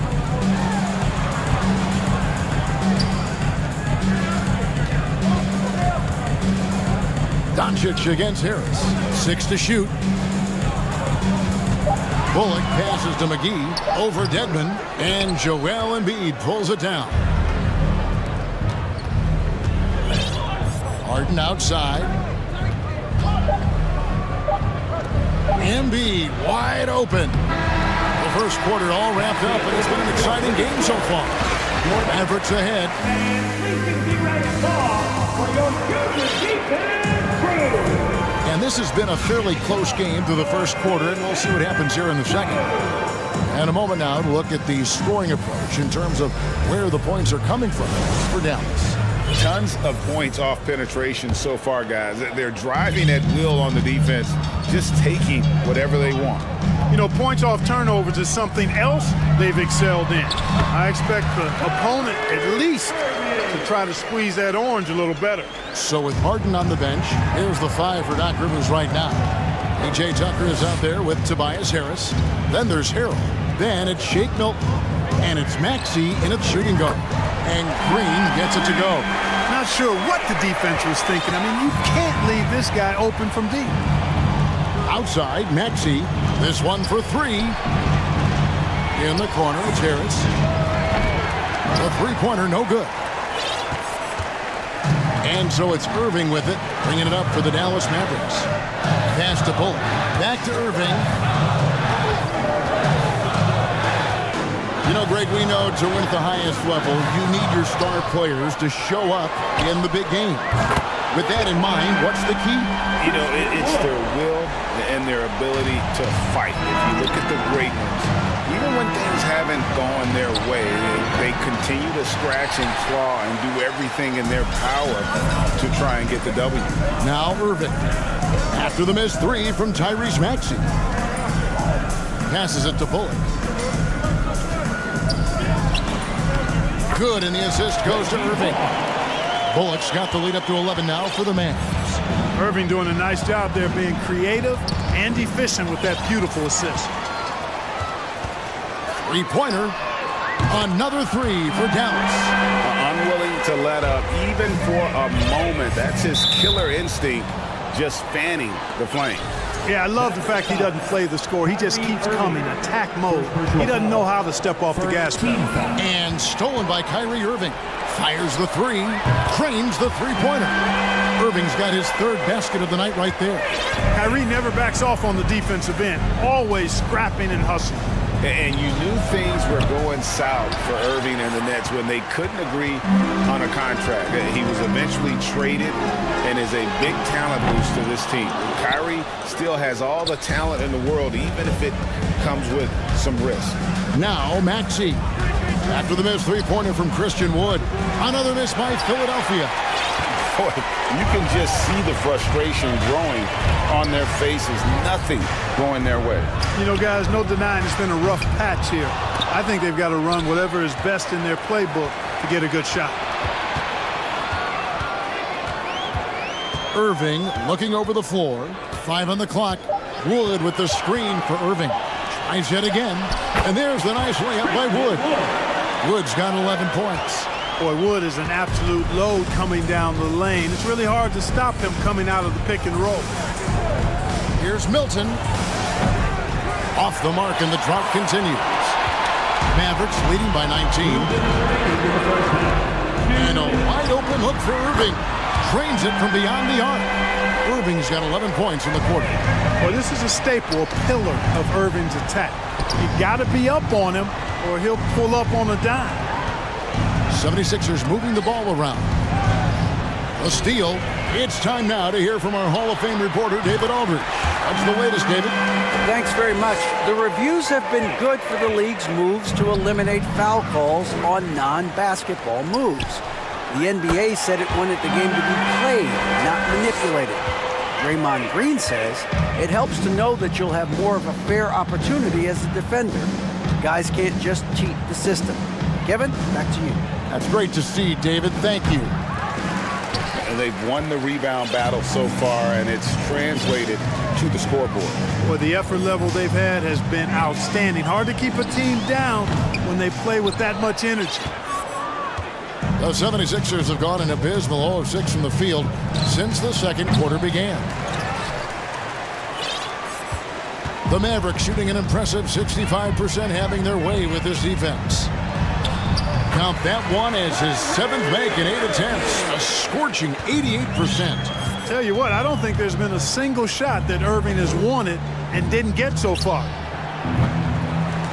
Doncic against Harris. 6 to shoot. Bullock passes to McGee. Over Dedmon. And Joel Embiid pulls it down. Harden outside. Embiid wide open. The first quarter all wrapped up, and it's been an exciting game so far. Mavericks ahead. And this has been a fairly close game through the first quarter, and we'll see what happens here in the second. And a moment now to look at the scoring approach in terms of where the points are coming from for Dallas. Tons of points off penetration so far, guys. They're driving at will on the defense, just taking whatever they want. You know, points off turnovers is something else they've excelled in. I expect the opponent at least to try to squeeze that orange a little better. So with Harden on the bench, here's the 5 for Doc Rivers right now. P.J. Tucker is out there with Tobias Harris. Then there's Harrell. Then it's Shake Milton. And it's Maxey in at shooting guard. And Green gets it to go. Not sure what the defense was thinking. I mean, you can't leave this guy open from deep. Outside, Maxey. This one for 3. In the corner, it's Harris. The three-pointer, no good. And so it's Irving with it, bringing it up for the Dallas Mavericks. Pass to Bullock. Back to Irving. You know, Greg, we know to win at the highest level, you need your star players to show up in the big game. With that in mind, what's the key? You know, it's their will and their ability to fight. If you look at the great ones, even when things haven't gone their way, they continue to scratch and claw and do everything in their power to try and get the W. Now Irving. After the missed 3 from Tyrese Maxey. Passes it to Bullock. Good, and the assist goes to Irving. Bullock's got the lead up to 11 now for the Mavs. Irving doing a nice job there being creative and efficient with that beautiful assist. Three-pointer. Another 3 for Dallas. Unwilling to let up even for a moment. That's his killer instinct, just fanning the flame. Yeah, I love the fact he doesn't play the score. He just keeps coming, attack mode. He doesn't know how to step off the gas pedal. And stolen by Kyrie Irving. Fires the 3, cranes the three-pointer. Irving's got his 3rd basket of the night right there. Kyrie never backs off on the defensive end, always scrapping and hustling. And you knew things were going south for Irving and the Nets when they couldn't agree on a contract. He was eventually traded and is a big talent boost to this team. Kyrie still has all the talent in the world, even if it comes with some risk. Now Maxey. After the missed three-pointer from Christian Wood. Another miss by Philadelphia. Boy, you can just see the frustration growing on their faces. Nothing going their way. You know, guys, no denying it's been a rough patch here. I think they've got to run whatever is best in their playbook to get a good shot. Irving looking over the floor. 5 on the clock. Wood with the screen for Irving. Tries it again. And there's the nice layup by Wood. Wood's got 11 points. Boy, Wood is an absolute load coming down the lane. It's really hard to stop him coming out of the pick and roll. Here's Milton. Off the mark, and the drought continues. Mavericks leading by 19. And a wide open look for Irving. Trains it from beyond the arc. Irving's got 11 points in the quarter. Well, this is a staple, a pillar of Irving's attack. You got to be up on him, or he'll pull up on a dime. 76ers moving the ball around. A steal. It's time now to hear from our Hall of Fame reporter, David Aldridge. What's the latest, David? Thanks very much. The reviews have been good for the league's moves to eliminate foul calls on non-basketball moves. The NBA said it wanted the game to be played, not manipulated. Draymond Green says it helps to know that you'll have more of a fair opportunity as a defender. Guys can't just cheat the system. Kevin, back to you. That's great to see, David. Thank you. And they've won the rebound battle so far, and it's translated to the scoreboard. Well, the effort level they've had has been outstanding. Hard to keep a team down when they play with that much energy. The 76ers have gone an abysmal 0 of 6 from the field since the second quarter began. The Mavericks shooting an impressive 65%, having their way with this defense. Count that one as his 7th make in 8 attempts, a scorching 88%. Tell you what, I don't think there's been a single shot that Irving has wanted and didn't get so far.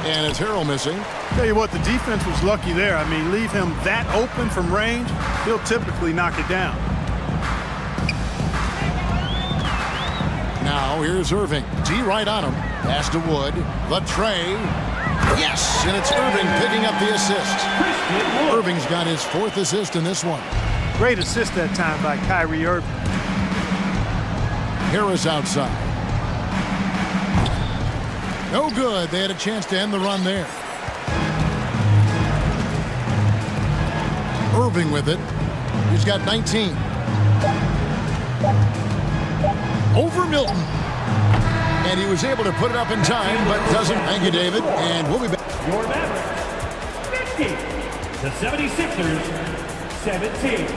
And it's Harrell missing. Tell you what, the defense was lucky there. I mean, leave him that open from range, he'll typically knock it down. Now here's Irving. D right on him. Pass to Wood. The tray. Yes, and it's Irving picking up the assist. Irving's got his 4th assist in this one. Great assist that time by Kyrie Irving. Harris outside. No good. They had a chance to end the run there. Irving with it. He's got 19. Over Milton. And he was able to put it up in time, but doesn't. Thank you, David. And we'll be back. Your Mavericks, 50. The 76ers, 17.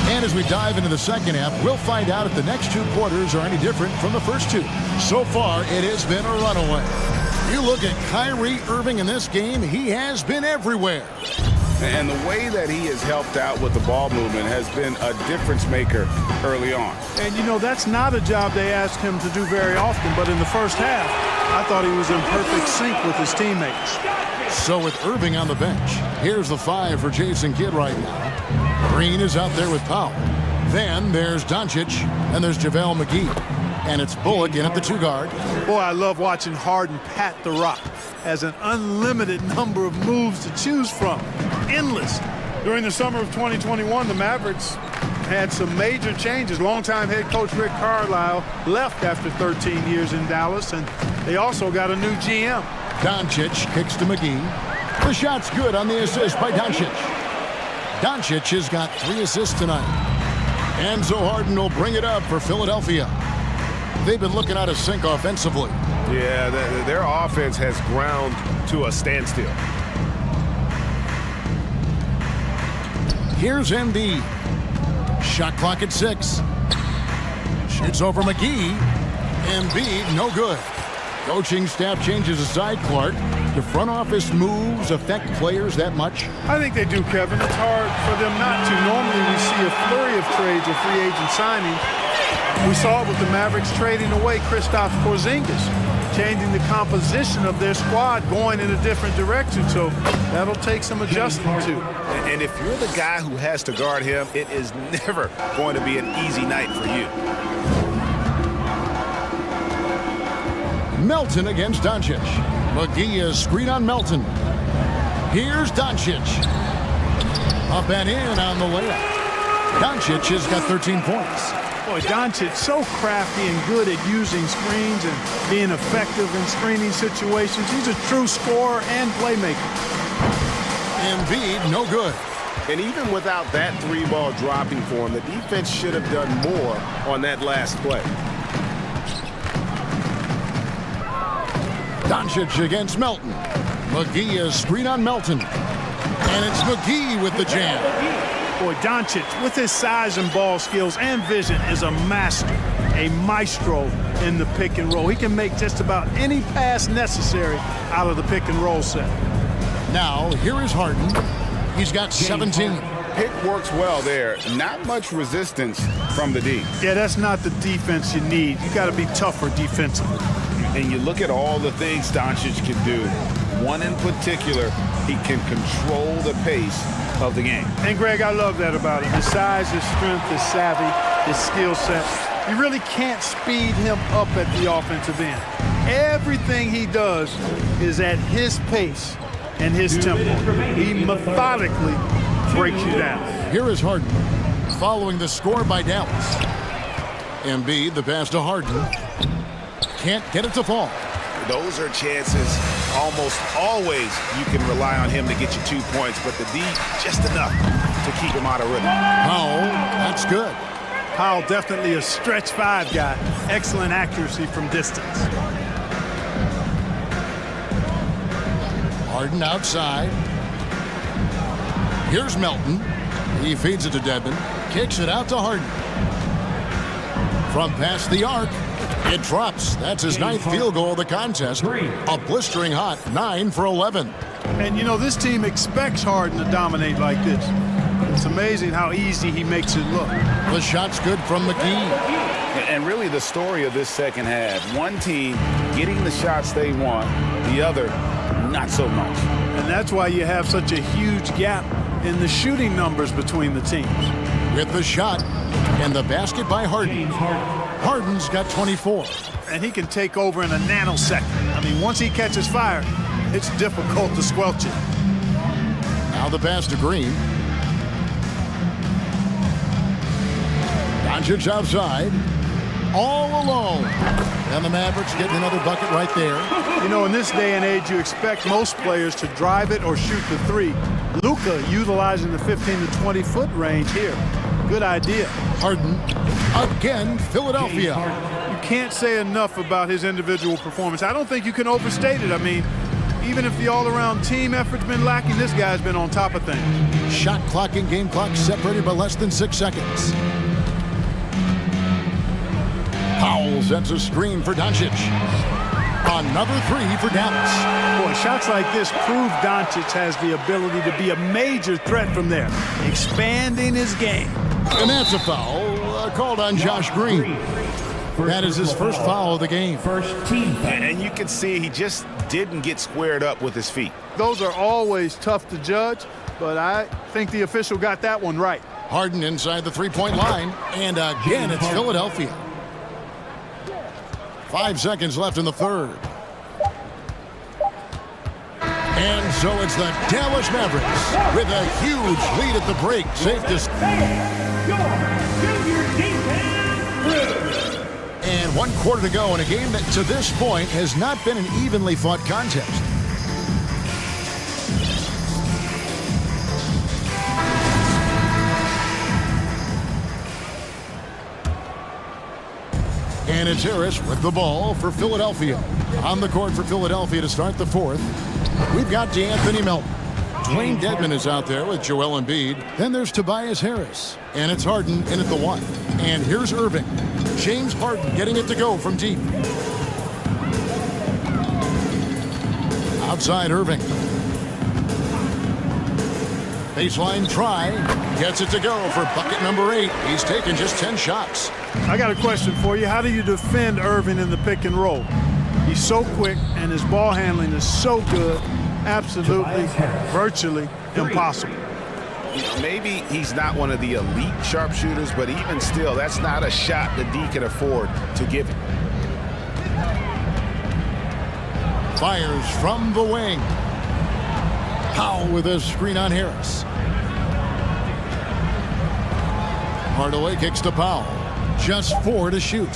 And as we dive into the second half, we'll find out if the next 2 quarters are any different from the first 2. So far, it has been a runaway. You look at Kyrie Irving in this game, he has been everywhere. And the way that he has helped out with the ball movement has been a difference maker early on. And, you know, that's not a job they asked him to do very often, but in the first half, I thought he was in perfect sync with his teammates. So with Irving on the bench, here's the 5 for Jason Kidd right now. Green is out there with Powell. Then there's Doncic, and there's JaVale McGee. And it's Bullock in at the 2 guard. Boy, I love watching Harden pat the rock. Has an unlimited number of moves to choose from. Endless. During the summer of 2021, the Mavericks had some major changes. Longtime head coach Rick Carlisle left after 13 years in Dallas, and they also got a new GM. Doncic kicks to McGee. The shot's good on the assist by Doncic. Doncic has got 3 assists tonight. And so Harden will bring it up for Philadelphia. They've been looking out of sync offensively. Yeah, their offense has ground to a standstill. Here's Embiid. Shot clock at 6. Shoots over McGee. Embiid, no good. Coaching staff changes aside, Clark. Do front office moves affect players that much? I think they do, Kevin. It's hard for them not to. Normally we see a flurry of trades or free agent signings. We saw it with the Mavericks trading away Kristaps Porzingis, changing the composition of their squad, going in a different direction. So that'll take some adjustment too. And if you're the guy who has to guard him, it is never going to be an easy night for you. Melton against Doncic. McGee is screen on Melton. Here's Doncic. Up and in on the layup. Doncic has got 13 points. Boy, Doncic so crafty and good at using screens and being effective in screening situations. He's a true scorer and playmaker. Embiid, no good. And even without that three-ball dropping for him, the defense should have done more on that last play. Doncic against Melton. McGee is screen on Melton. And it's McGee with the jam. Boy, Doncic, with his size and ball skills and vision, is a master, a maestro in the pick and roll. He can make just about any pass necessary out of the pick and roll set. Now, here is Harden. He's got 17. Pick works well there. Not much resistance from the D. Yeah, that's not the defense you need. You got to be tougher defensively. And you look at all the things Doncic can do. One in particular, he can control the pace of the game. And Greg, I love that about him. His size, his strength, his savvy, his skill set. You really can't speed him up at the offensive end. Everything he does is at his pace and his tempo. He methodically breaks you down. Here is Harden, following the score by Dallas. Embiid, the pass to Harden. Can't get it to fall. Those are chances almost always you can rely on him to get you 2 points, but the D, just enough to keep him out of rhythm. Powell, that's good. Powell, definitely a stretch five guy. Excellent accuracy from distance. Harden outside. Here's Melton. He feeds it to Dedmon. Kicks it out to Harden. From past the arc, it drops. That's his 9th field goal of the contest. A blistering hot 9 for 11. And, you know, this team expects Harden to dominate like this. It's amazing how easy he makes it look. The shot's good from McGee. And really the story of this second half, one team getting the shots they want, the other not so much. And that's why you have such a huge gap in the shooting numbers between the teams. With the shot and the basket by Harden. Harden's got 24. And he can take over in a nanosecond. I mean, once he catches fire, it's difficult to squelch it. Now the pass to Green. Doncic outside. All alone. And the Mavericks getting another bucket right there. You know, in this day and age, you expect most players to drive it or shoot the three. Luka utilizing the 15 to 20 foot range here. Good idea. Harden again, Philadelphia. You can't say enough about his individual performance. I don't think you can overstate it. I mean, even if the all-around team effort's been lacking, this guy's been on top of things. Shot clock and game clock separated by less than 6 seconds. Powell sets a screen for Doncic. Another three for Dallas. Boy, shots like this prove Doncic has the ability to be a major threat from there, expanding his game. And that's a foul called on Josh Green. That is his first foul of the game. First team foul. And you can see he just didn't get squared up with his feet. Those are always tough to judge, but I think the official got that one right. Harden inside the three-point line, and again it's Philadelphia. 5 seconds left in the third. And so it's the Dallas Mavericks with a huge lead at the break. Safe to... And 1 quarter to go in a game that to this point has not been an evenly fought contest. And it's Harris with the ball for Philadelphia. On the court for Philadelphia to start the fourth. We've got DeAnthony Melton. Dwayne Dedmon is out there with Joel Embiid. Then there's Tobias Harris. And it's Harden in at the 1. And here's Irving. James Harden getting it to go from deep. Outside Irving. Baseline try. Gets it to go for bucket number 8. He's taken just 10 shots. I got a question for you. How do you defend Irving in the pick and roll? He's so quick and his ball handling is so good. Absolutely, virtually impossible. Maybe he's not one of the elite sharpshooters, but even still, that's not a shot the D can afford to give him. Fires from the wing. Powell with a screen on Harris. Hardaway kicks to Powell. Just 4 to shoot.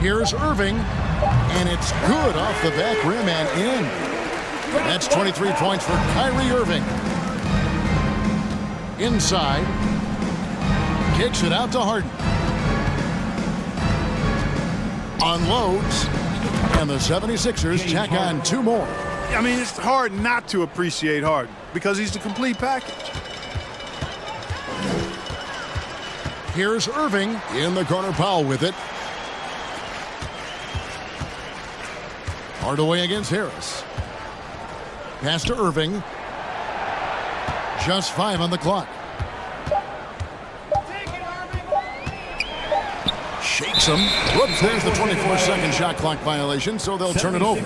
Here's Irving, and it's good off the back rim and in. That's 23 points for Kyrie Irving. Inside. Kicks it out to Harden. Unloads. And the 76ers tack on 2 more. I mean, it's hard not to appreciate Harden because he's the complete package. Here's Irving in the corner. Powell with it. Hardaway against Harris. Pass to Irving. Just 5 on the clock. Shakes him. Whoops, there's the 24-second shot clock violation, so they'll turn it over.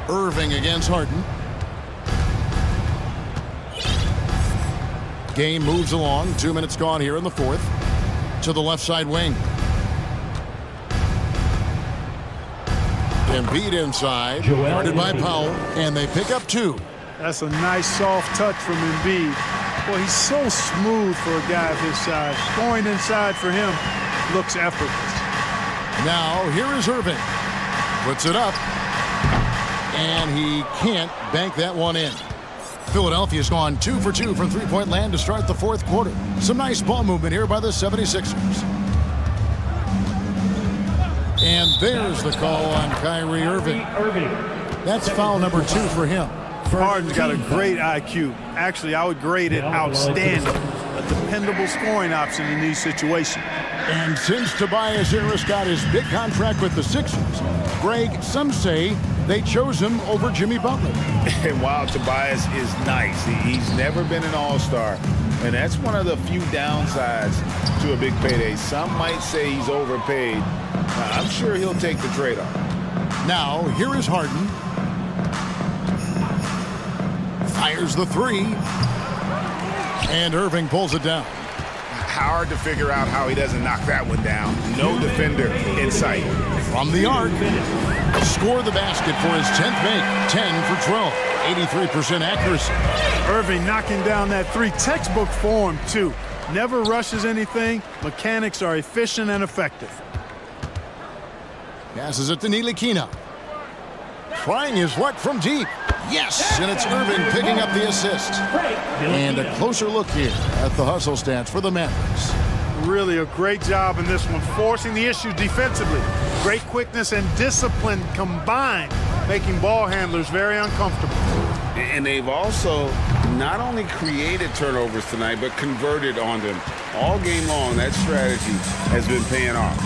Irving against Harden. Game moves along. 2 minutes gone here in the fourth. To the left side wing. Embiid inside. Guarded by Powell. And they pick up 2. That's a nice soft touch from Embiid. Boy, he's so smooth for a guy of his size. Going inside for him looks effortless. Now here is Irving. Puts it up. And he can't bank that one in. Philadelphia's gone 2 for 2 from three-point land to start the fourth quarter. Some nice ball movement here by the 76ers. And there's the call on Kyrie Irving. That's foul number 2 for him. Harden's got a great IQ. Actually, I would grade it outstanding. A dependable scoring option in these situations. And since Tobias Harris got his big contract with the Sixers, Greg, some say they chose him over Jimmy Butler. And while Tobias is nice, he's never been an all-star. And that's one of the few downsides to a big payday. Some might say he's overpaid. I'm sure he'll take the trade-off. Now, here is Harden. Fires the 3. And Irving pulls it down. Hard to figure out how he doesn't knock that one down. No defender in sight. From the arc. Score the basket for his 10th make. 10 for 12. 83% accuracy. Irving knocking down that 3. Textbook form, too. Never rushes anything. Mechanics are efficient and effective. Passes it to Ntilikina. Trying his luck from deep. Yes, and it's Irving picking up the assist. And a closer look here at the hustle stats for the Mavericks. Really a great job in this one, forcing the issue defensively. Great quickness and discipline combined, making ball handlers very uncomfortable. And they've also not only created turnovers tonight, but converted on them. All game long, that strategy has been paying off.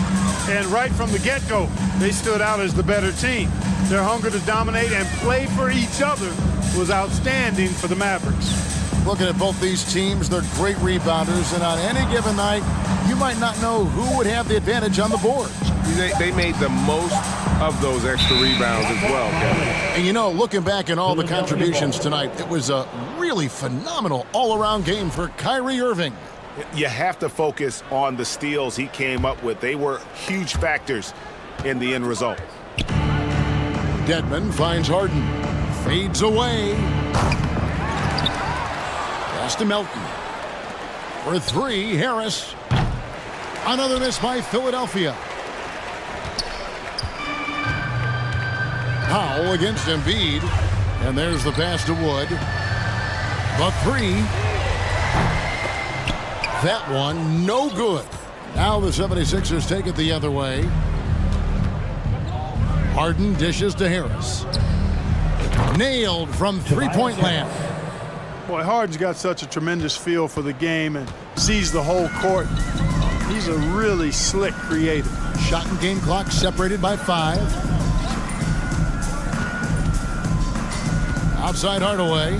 And right from the get-go, they stood out as the better team. Their hunger to dominate and play for each other was outstanding for the Mavericks. Looking at both these teams, they're great rebounders, and on any given night, you might not know who would have the advantage on the board. They made the most of those extra rebounds as well, Kevin. And you know, looking back at all the contributions tonight, it was a really phenomenal all-around game for Kyrie Irving. You have to focus on the steals he came up with. They were huge factors in the end result. Dedmon finds Harden. Fades away. Pass to Melton. For 3, Harris. Another miss by Philadelphia. Powell against Embiid. And there's the pass to Wood. The 3. That one, no good. Now the 76ers take it the other way. Harden dishes to Harris. Nailed from three-point land. Boy, Harden's got such a tremendous feel for the game and sees the whole court. He's a really slick creator. Shot and game clock separated by 5. Outside Hardaway.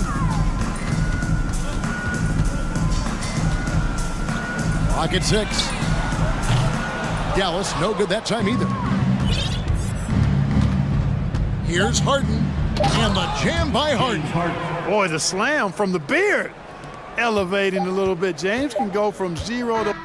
Clock at 6. Dallas, no good that time either. Here's Harden. And the jam by Harden. Boy, the slam from the beard. elevating a little bit. James can go from 0 to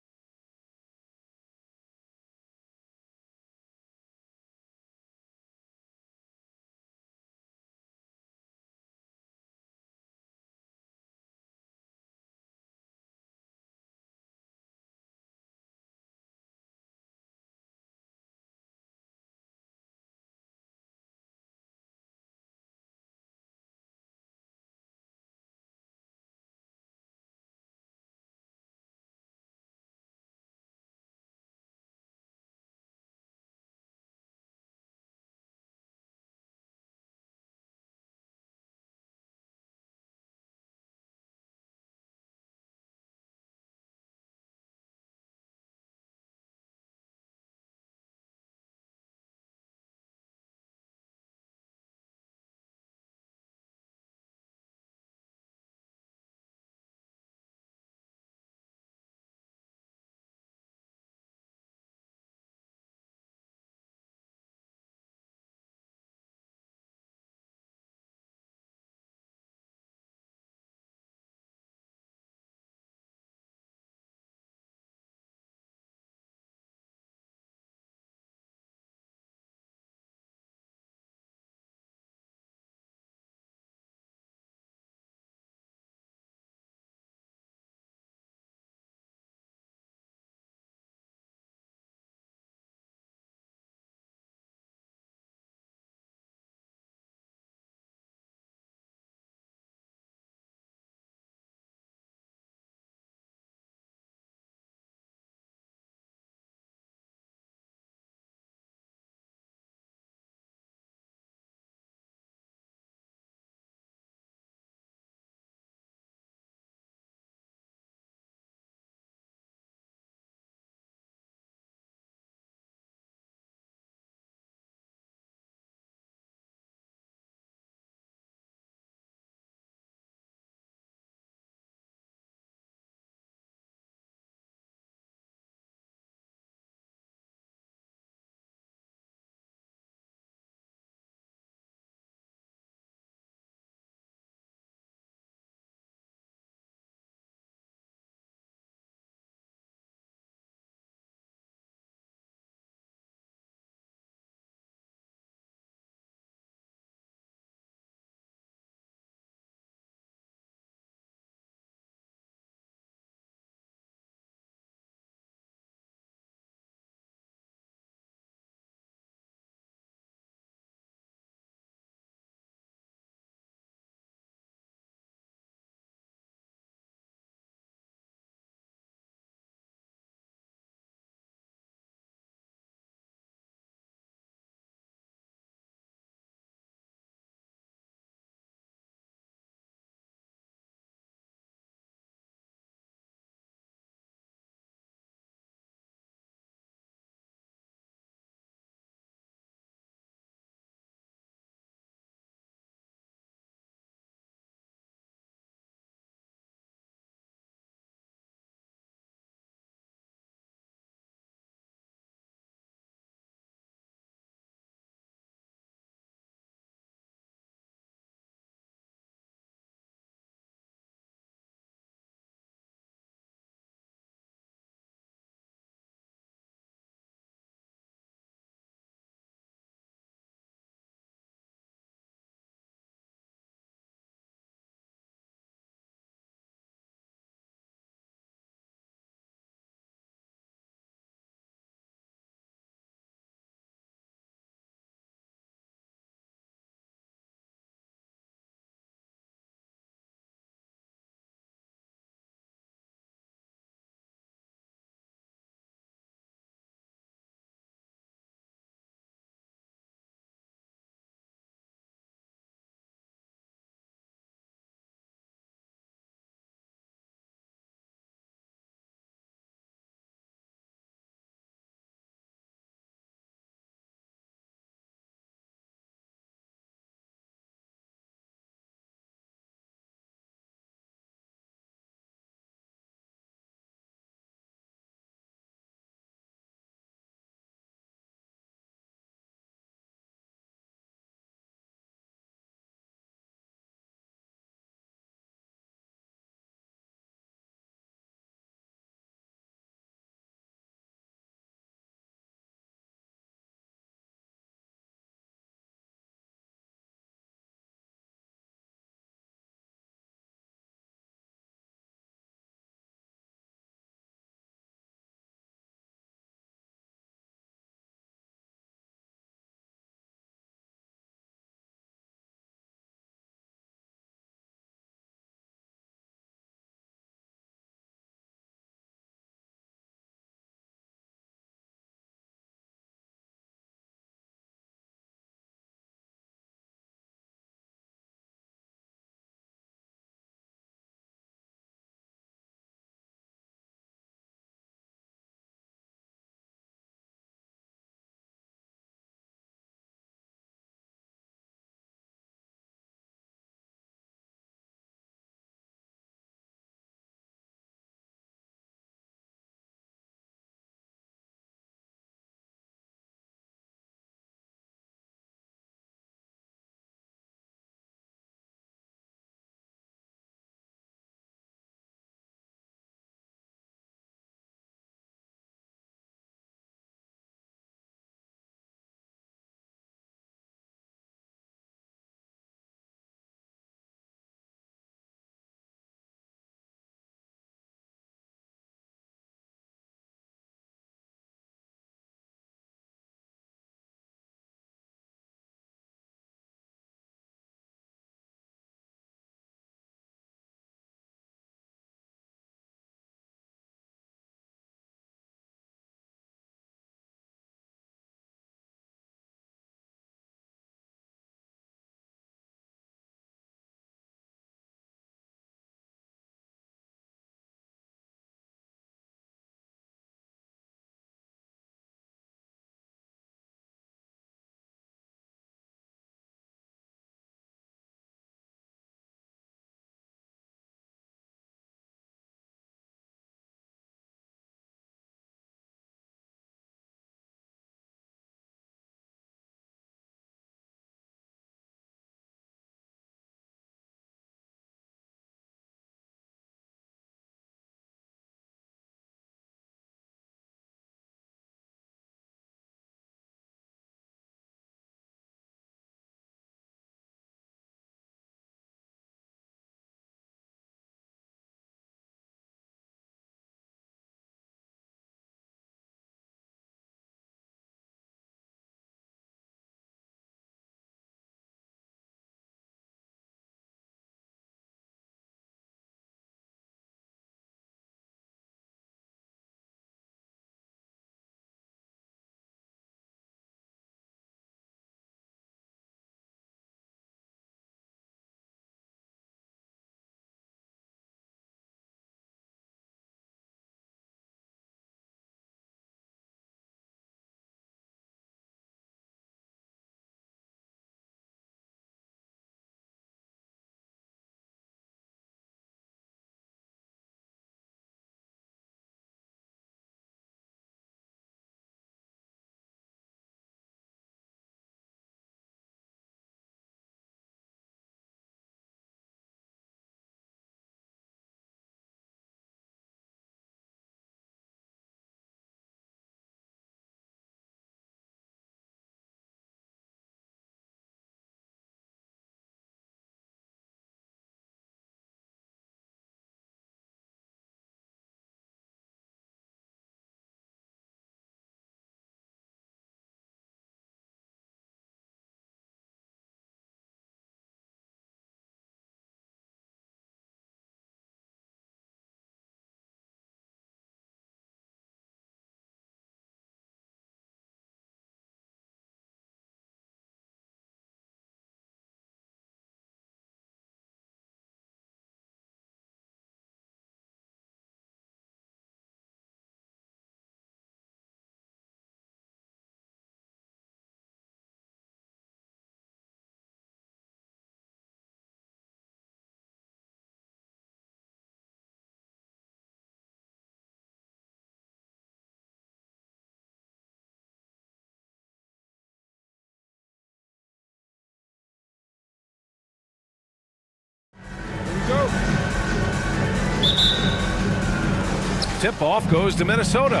Tip-off goes to Minnesota.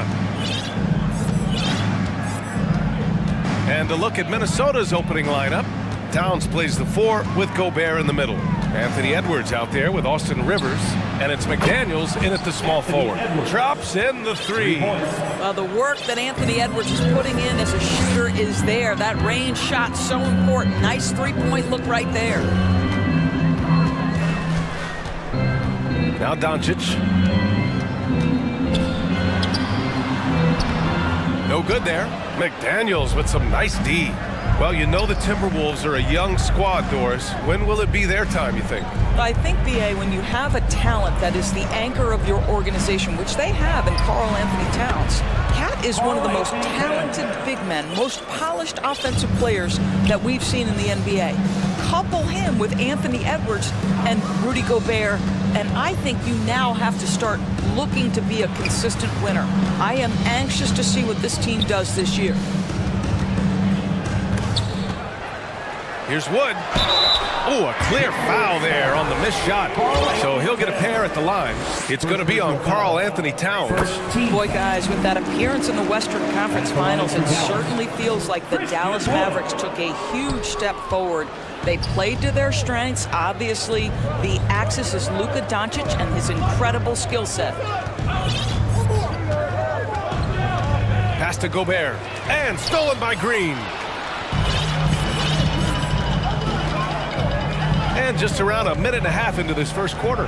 And a look at Minnesota's opening lineup. Towns plays the 4 with Gobert in the middle. Anthony Edwards out there with Austin Rivers. And it's McDaniels in at the small forward. Drops in the 3. The work that Anthony Edwards is putting in as a shooter is there. That range shot so important. Nice three-point look right there. Now Doncic. No good there. McDaniels with some nice D. Well, you know the Timberwolves are a young squad, Doris. When will it be their time, you think? I think, B.A., when you have a talent that is the anchor of your organization, which they have in Karl Anthony Towns, Cat is one of the most talented big men, most polished offensive players that we've seen in the NBA. Couple him with Anthony Edwards and Rudy Gobert, and I think you now have to start looking to be a consistent winner. I am anxious to see what this team does this year. Here's Wood. Oh, a clear foul there on the missed shot. So he'll get a pair at the line. It's going to be on Karl Anthony Towns. Boy, guys, with that appearance in the Western Conference Finals, it certainly feels like the Dallas Mavericks took a huge step forward. They played to their strengths. Obviously, the axis is Luka Doncic and his incredible skill set. Pass to Gobert. And stolen by Green. And just around a minute and a half into this first quarter.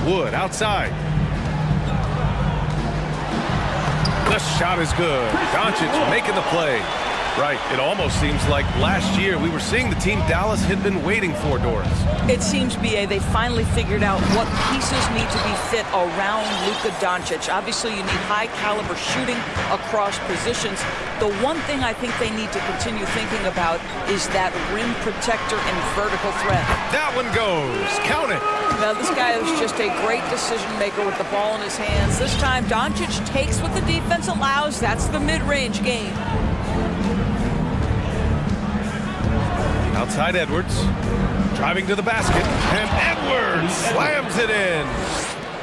Wood outside. The shot is good. Doncic making the play. Right, it almost seems like last year we were seeing the team Dallas had been waiting for, Doris. It seems, B.A., they finally figured out what pieces need to be fit around Luka Doncic. Obviously, you need high-caliber shooting across positions. The one thing I think they need to continue thinking about is that rim protector and vertical threat. That one goes. Count it. Now, this guy is just a great decision-maker with the ball in his hands. This time, Doncic takes what the defense allows. That's the mid-range game. Outside Edwards, driving to the basket, and Edwards slams it in.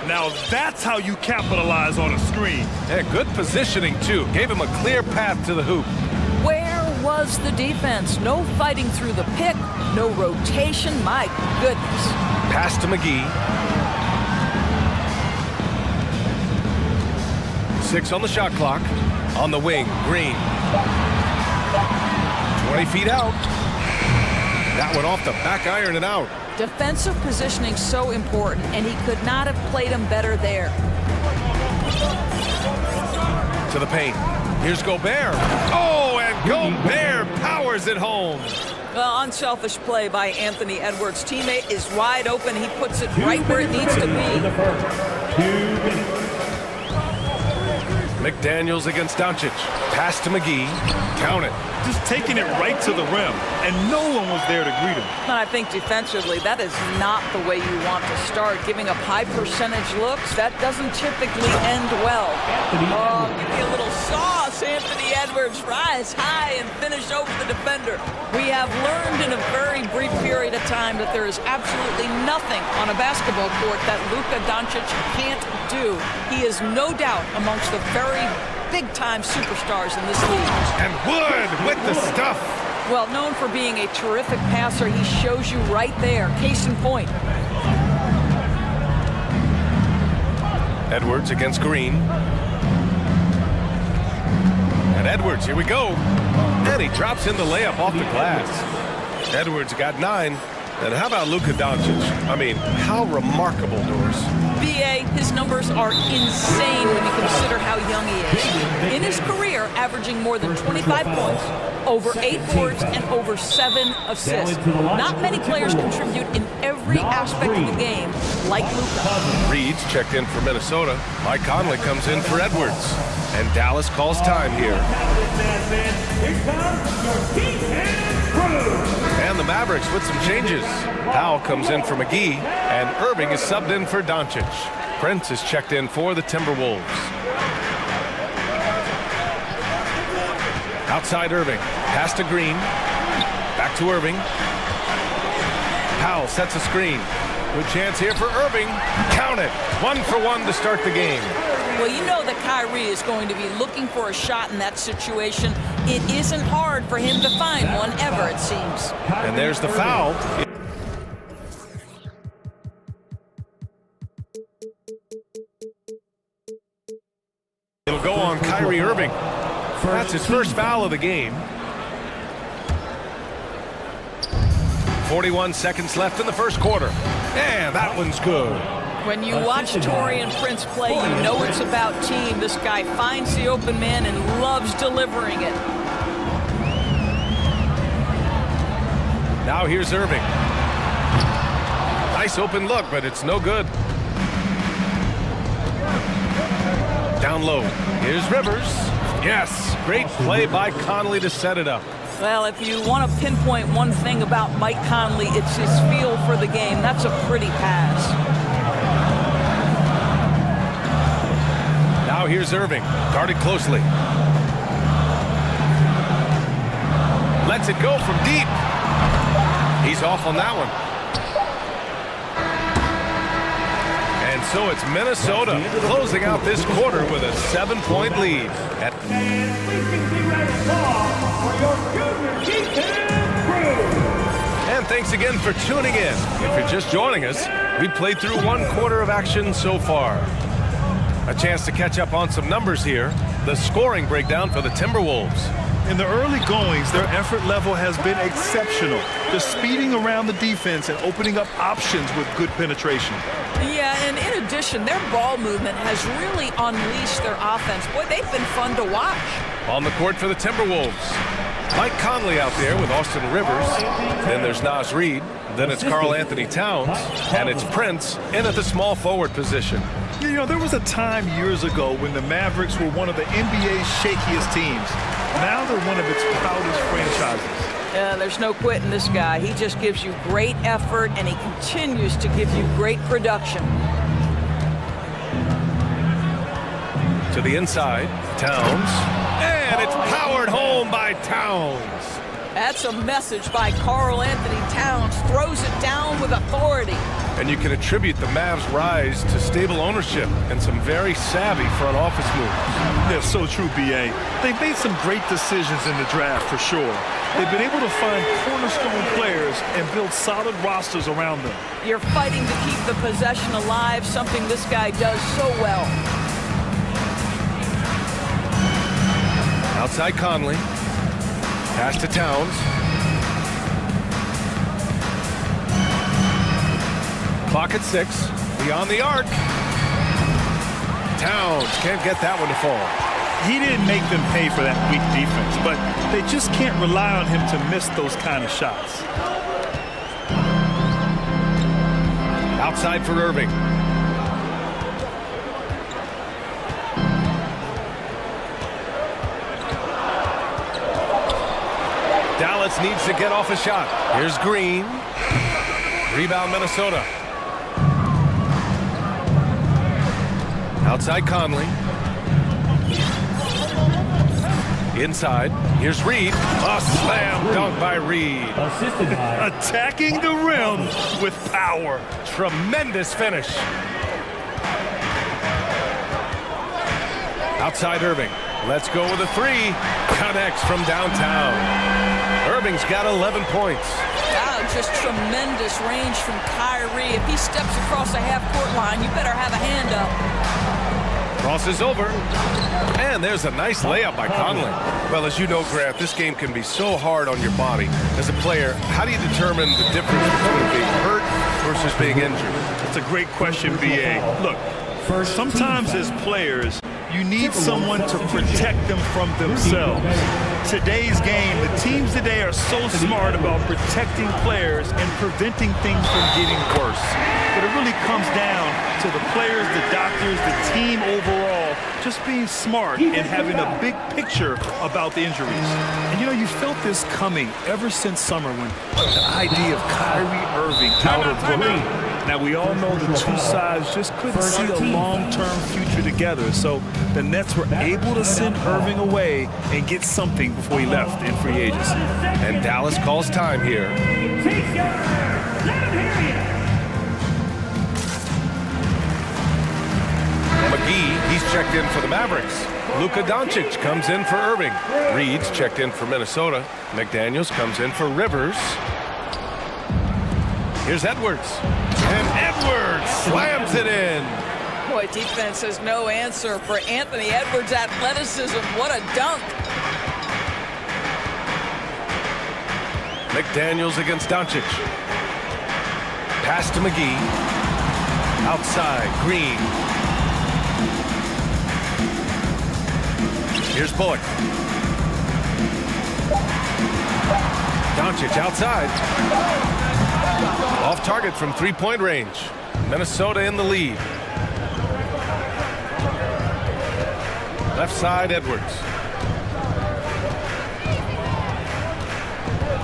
Now that's how you capitalize on a screen. Yeah, good positioning, too. Gave him a clear path to the hoop. Where was the defense? No fighting through the pick, no rotation. My goodness. Pass to McGee. 6 on the shot clock. On the wing, Green. 20 feet out. That one off the back iron and out. Defensive positioning so important, and he could not have played him better there. To the paint. Here's Gobert. Oh, and Gobert powers it home. Well, unselfish play by Anthony Edwards. Teammate is wide open. He puts it right where it needs to be. McDaniels against Doncic. Pass to McGee. Count it. Just taking it right to the rim, and no one was there to greet him. And I think defensively, that is not the way you want to start. Giving up high percentage looks, that doesn't typically end well. Oh, give me a little sauce, Anthony Edwards. Rise high and finish over the defender. We have learned in a very brief period of time that there is absolutely nothing on a basketball court that Luka Doncic can't do. He is no doubt amongst the very big-time superstars in this league. And Wood with the stuff. Well, known for being a terrific passer, he shows you right there. Case in point. Edwards against Green. And Edwards, here we go. And he drops in the layup off the glass. Edwards got 9. And how about Luka Doncic? I mean, how remarkable, Doris. B.A., his numbers are insane when you consider how young he is. In his career, averaging more than 25 points, over 8 boards, and over 7 assists. Not many players contribute in every aspect of the game like Luka. Reed's checked in for Minnesota. Mike Conley comes in for Edwards. And Dallas calls time here. And the Mavericks with some changes. Powell comes in for McGee, and Irving is subbed in for Doncic. Prince is checked in for the Timberwolves. Outside Irving, pass to Green, back to Irving. Powell sets a screen. Good chance here for Irving. Count it. 1 for 1 to start the game. Well, you know that Kyrie is going to be looking for a shot in that situation. It isn't hard for him to find one ever, it seems. And there's the foul. It'll go on Kyrie Irving. That's his first foul of the game. 41 seconds left in the first quarter. And that one's good. When you watch Taurean Prince play, you know it's about team. This guy finds the open man and loves delivering it. Now here's Irving. Nice open look, but it's no good. Down low. Here's Rivers. Yes, great play by Conley to set it up. Well, if you want to pinpoint one thing about Mike Conley, it's his feel for the game. That's a pretty pass. Now here's Irving, guarded closely. Lets it go from deep. He's off on that one. And so it's Minnesota closing out this quarter with a 7-point lead. And thanks again for tuning in. If you're just joining us, we played through 1 quarter of action so far. A chance to catch up on some numbers here. The scoring breakdown for the Timberwolves. In the early goings, their effort level has been exceptional. They're speeding around the defense and opening up options with good penetration. Yeah, and in addition, their ball movement has really unleashed their offense. Boy, they've been fun to watch. On the court for the Timberwolves. Mike Conley out there with Austin Rivers. Then there's Naz Reid. Then it's Karl Anthony Towns. And it's Prince in at the small forward position. You know, there was a time years ago when the Mavericks were one of the NBA's shakiest teams. Now they're one of its proudest franchises. Yeah, there's no quitting this guy. He just gives you great effort, and he continues to give you great production. To the inside, Towns. And it's powered home by Towns. That's a message by Karl Anthony Towns. Throws it down with authority. And you can attribute the Mavs' rise to stable ownership and some very savvy front office moves. They're so true, B.A. They've made some great decisions in the draft, for sure. They've been able to find cornerstone players and build solid rosters around them. You're fighting to keep the possession alive, something this guy does so well. Outside Conley. Pass to Towns. Clock at 6. Beyond the arc. Towns can't get that one to fall. He didn't make them pay for that weak defense, but they just can't rely on him to miss those kind of shots. Outside for Irving. Dallas needs to get off a shot. Here's Green. Rebound Minnesota. Outside Conley. Inside. Here's Reid. A slam dunk by Reid. Attacking the rim with power. Tremendous finish. Outside Irving. Let's go with a 3. Connects from downtown. Irving's got 11 points. Wow, just tremendous range from Kyrie. If he steps across the half-court line, you better have a hand up. Crosses over. And there's a nice layup by Conley. Well, as you know, Grant, this game can be so hard on your body. As a player, how do you determine the difference between being hurt versus being injured? That's a great question, B.A. Look, sometimes as players, you need someone to protect them from themselves. Today's game, the teams today are so smart about protecting players and preventing things from getting worse. But it really comes down to the players, the doctors, the team overall, just being smart and having a big picture about the injuries. And you know, you felt this coming ever since summer when the idea of Kyrie Irving out of Brooklyn. Now, we all know the two sides just couldn't see a long-term future together, so the Nets were able to send Irving away and get something before he left in free agency. And Dallas calls time here. McGee, he's checked in for the Mavericks. Luka Doncic comes in for Irving. Reed's checked in for Minnesota. McDaniels comes in for Rivers. Here's Edwards. And Edwards slams it in. Boy, defense has no answer for Anthony Edwards' athleticism. What a dunk. McDaniels against Doncic. Pass to McGee. Outside, Green. Here's Bullock. Doncic outside. Off target from three-point range. Minnesota in the lead. Left side, Edwards.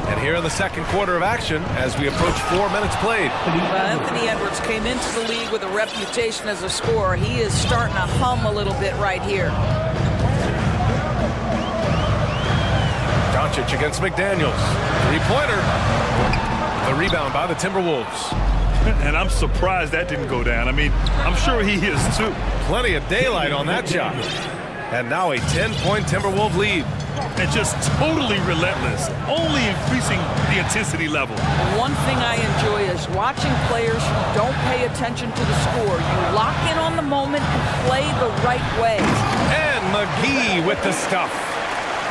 And here in the second quarter of action as we approach 4 minutes played. Anthony Edwards came into the league with a reputation as a scorer. He is starting to hum a little bit right here. Doncic against McDaniels. Three-pointer. The rebound by the Timberwolves. And I'm surprised that didn't go down. I mean, I'm sure he is too. Plenty of daylight on that shot. And now a 10-point Timberwolves lead. And just totally relentless, only increasing the intensity level. One thing I enjoy is watching players who don't pay attention to the score. You lock in on the moment and play the right way. And McGee with the stuff.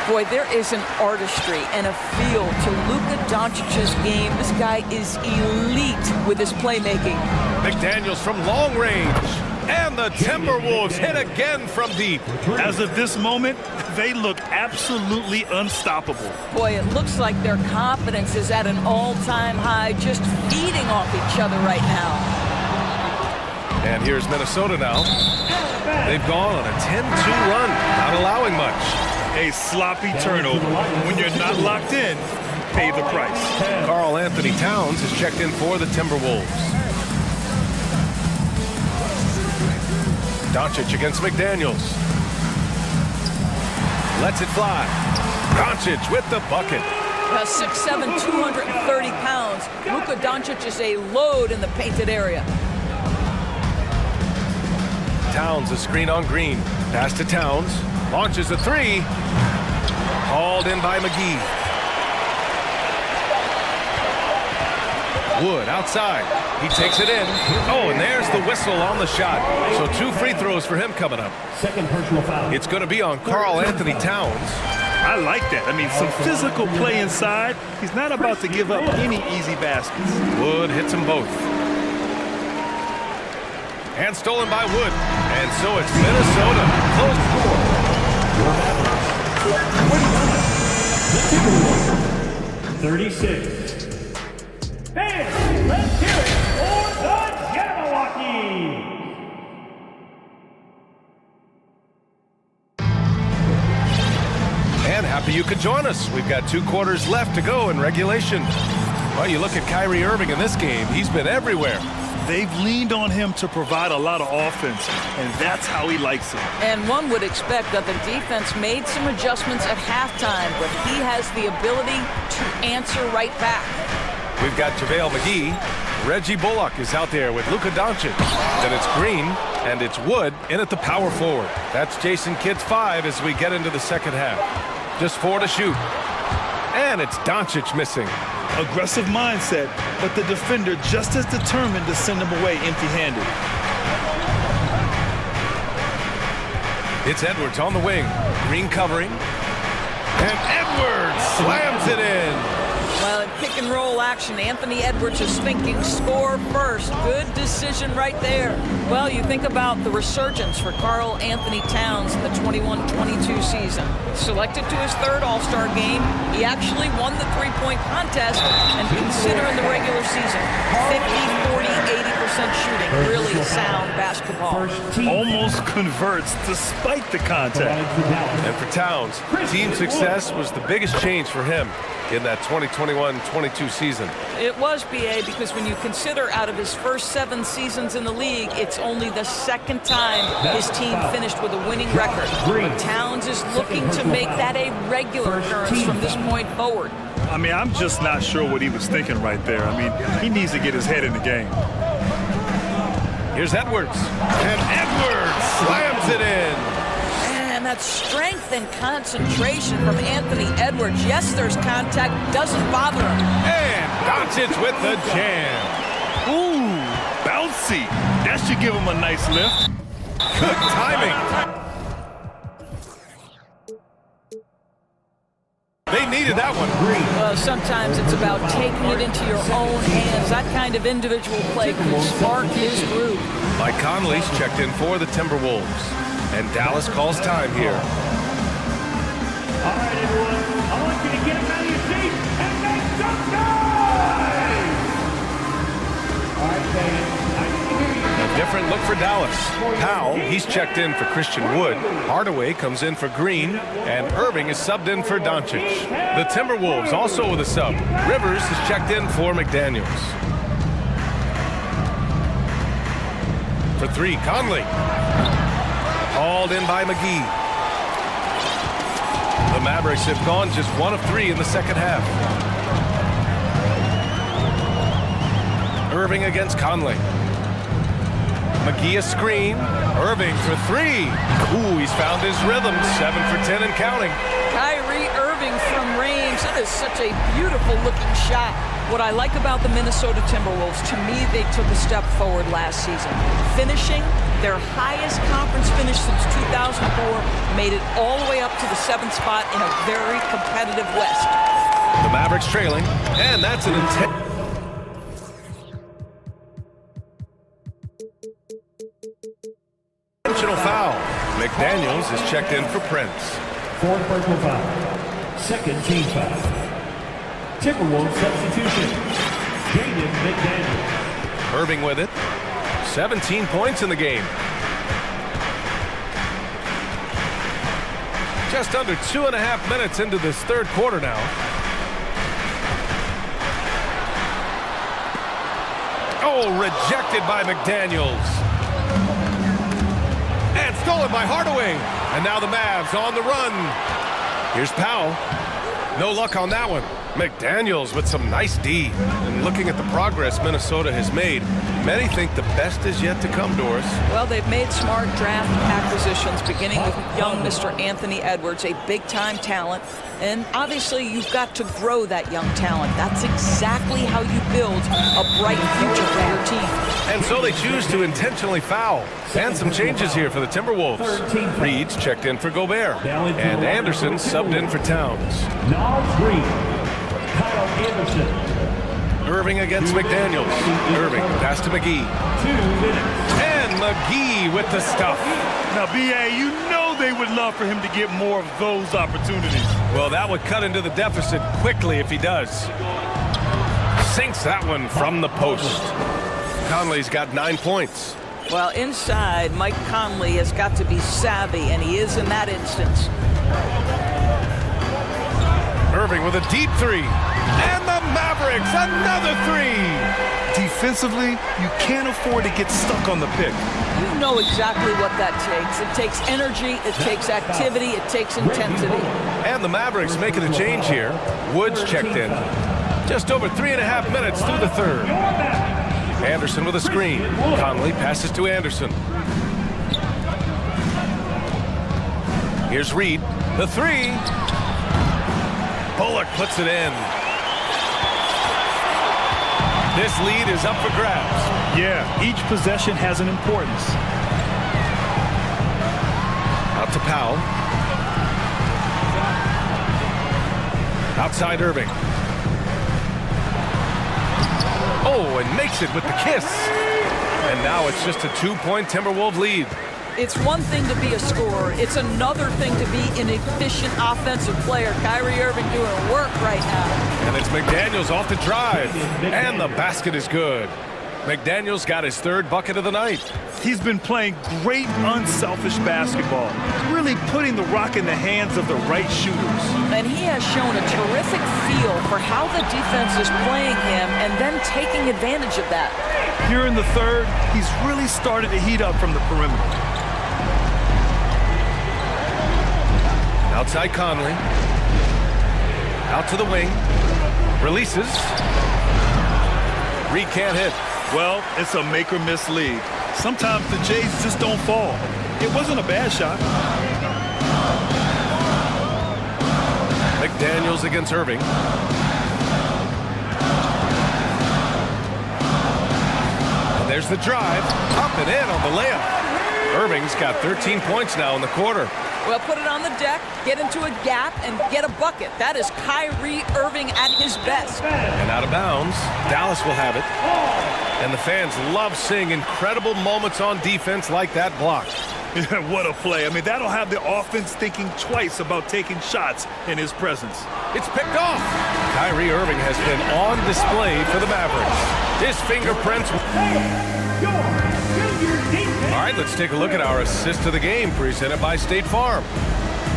Boy, there is an artistry and a feel to Luka Doncic's game. This guy is elite with his playmaking. McDaniels from long range. And the Timberwolves hit again from deep. As of this moment, they look absolutely unstoppable. Boy, it looks like their confidence is at an all-time high, just feeding off each other right now. And here's Minnesota now. They've gone on a 10-2 run, not allowing much. A sloppy turnover. When you're not locked in, pay the price. Karl Anthony Towns is checked in for the Timberwolves. Doncic against McDaniels. Lets it fly. Doncic with the bucket. 6'7", 230 pounds. Luka Doncic is a load in the painted area. Towns a screen on Green. Pass to Towns. Launches a three. Hauled in by McGee. Wood outside. He takes it in. Oh, and there's the whistle on the shot. So 2 free throws for him coming up. Second personal foul. It's going to be on Karl Anthony Towns. I like that. I mean, some physical play inside. He's not about to give up any easy baskets. Wood hits them both. And stolen by Wood. And so it's Minnesota. Close the 36. Fans, let's hear it for the Jabberwockies! And happy you could join us. We've got 2 quarters left to go in regulation. Well, you look at Kyrie Irving in this game. He's been everywhere. They've leaned on him to provide a lot of offense, and that's how he likes it. And one would expect that the defense made some adjustments at halftime, but he has the ability to answer right back. We've got JaVale McGee. Reggie Bullock is out there with Luka Doncic. Then it's Green, and it's Wood in at the power forward. That's Jason Kidd's 5 as we get into the second half. Just 4 to shoot. And it's Doncic missing. Aggressive mindset, but the defender just as determined to send him away empty-handed. It's Edwards on the wing. Green covering. And Edwards slams it in. Well, in pick and roll action, Anthony Edwards is thinking score first. Good decision right there. Well, you think about the resurgence for Karl Anthony Towns in the 21-22 season. Selected to his 3rd All-Star game, he actually won the three-point contest, and consider in the regular season, 50, 40, 80% shooting. Really sound basketball. Almost converts despite the contact. And for Towns, team success was the biggest change for him in that 2021-22 season. It was, BA, because when you consider out of his first 7 seasons in the league, it's only the 2nd time his team finished with a winning record. But Towns is looking to make that a regular occurrence from this point forward. I mean, I'm just not sure what he was thinking right there. I mean, he needs to get his head in the game. Here's Edwards. And Edwards slams it in. And that strength and concentration from Anthony Edwards. Yes, there's contact. Doesn't bother him. And Doncic with the jam. Ooh, bouncy. That should give him a nice lift. Good timing. They needed that one. Well, sometimes it's about taking it into your own hands. That kind of individual play can spark his groove. Mike Conley's checked in for the Timberwolves. And Dallas calls time here. All right, everyone. I want you to get out of your seat and make some noise! All right, fans. A different look for Dallas. Powell, he's checked in for Christian Wood. Hardaway comes in for Green. And Irving is subbed in for Doncic. The Timberwolves also with a sub. Rivers is checked in for McDaniels. For three, Conley. Hauled in by McGee. The Mavericks have gone just 1 of 3 in the second half. Irving against Conley. McGee a screen. Irving for 3. Ooh, he's found his rhythm. 7 for 10 and counting. Kyrie Irving from range. That is such a beautiful looking shot. What I like about the Minnesota Timberwolves, to me, they took a step forward last season. Finishing their highest conference finish since 2004, made it all the way up to the 7th spot in a very competitive West. The Mavericks trailing, and that's an intentional foul. McDaniels is checked in for Prince. 4th personal foul. 2nd team foul. Timberwolves substitution. Jaden McDaniels. Irving with it. 17 points in the game. Just under 2.5 minutes into this third quarter now. Oh, rejected by McDaniels. And stolen by Hardaway. And now the Mavs on the run. Here's Powell. No luck on that one. McDaniels with some nice D. And looking at the progress Minnesota has made, many think the best is yet to come, Doris. Well, they've made smart draft acquisitions, beginning with young Mr. Anthony Edwards, a big-time talent. And obviously, you've got to grow that young talent. That's exactly how you build a bright future for your team. And so they choose to intentionally foul. And some changes here for the Timberwolves. Reed's checked in for Gobert. And Anderson subbed in for Towns. Anderson. Irving against McDaniels. Irving pass to McGee. 2 minutes. And McGee with the stuff. Now, B.A., you know they would love for him to get more of those opportunities. Well, that would cut into the deficit quickly if he does. Sinks that one from the post. Conley's got 9 points. Well, inside, Mike Conley has got to be savvy, and he is in that instance. Irving with a deep 3. And the Mavericks, another 3. Defensively, you can't afford to get stuck on the pick. You know exactly what that takes. It takes energy, it takes activity, it takes intensity. And the Mavericks making a change here. Woods checked in. Just over 3.5 minutes through the third. Anderson with a screen. Conley passes to Anderson. Here's Reed. The 3. Bullock puts it in. This lead is up for grabs. Yeah, each possession has an importance. Out to Powell. Outside Irving. Oh, and makes it with the kiss. And now it's just a 2-point Timberwolves lead. It's one thing to be a scorer. It's another thing to be an efficient offensive player. Kyrie Irving doing work right now. And it's McDaniels off the drive. And the basket is good. McDaniels got his 3rd bucket of the night. He's been playing great, unselfish basketball. Really putting the rock in the hands of the right shooters. And he has shown a terrific feel for how the defense is playing him and then taking advantage of that. Here in the third, he's really started to heat up from the perimeter. Outside Conley. Out to the wing. Releases. Reed can't hit. Well, it's a make-or-miss lead. Sometimes the Jays just don't fall. It wasn't a bad shot. McDaniels against Irving. And there's the drive. Up and in on the layup. Irving's got 13 points now in the quarter. Well, put it on the deck, get into a gap, and get a bucket. That is Kyrie Irving at his best. And out of bounds, Dallas will have it. And the fans love seeing incredible moments on defense like that block. Yeah, what a play. I mean, that'll have the offense thinking twice about taking shots in his presence. It's picked off. Kyrie Irving has been on display for the Mavericks. His fingerprints. All right, let's take a look at our assist of the game presented by State Farm.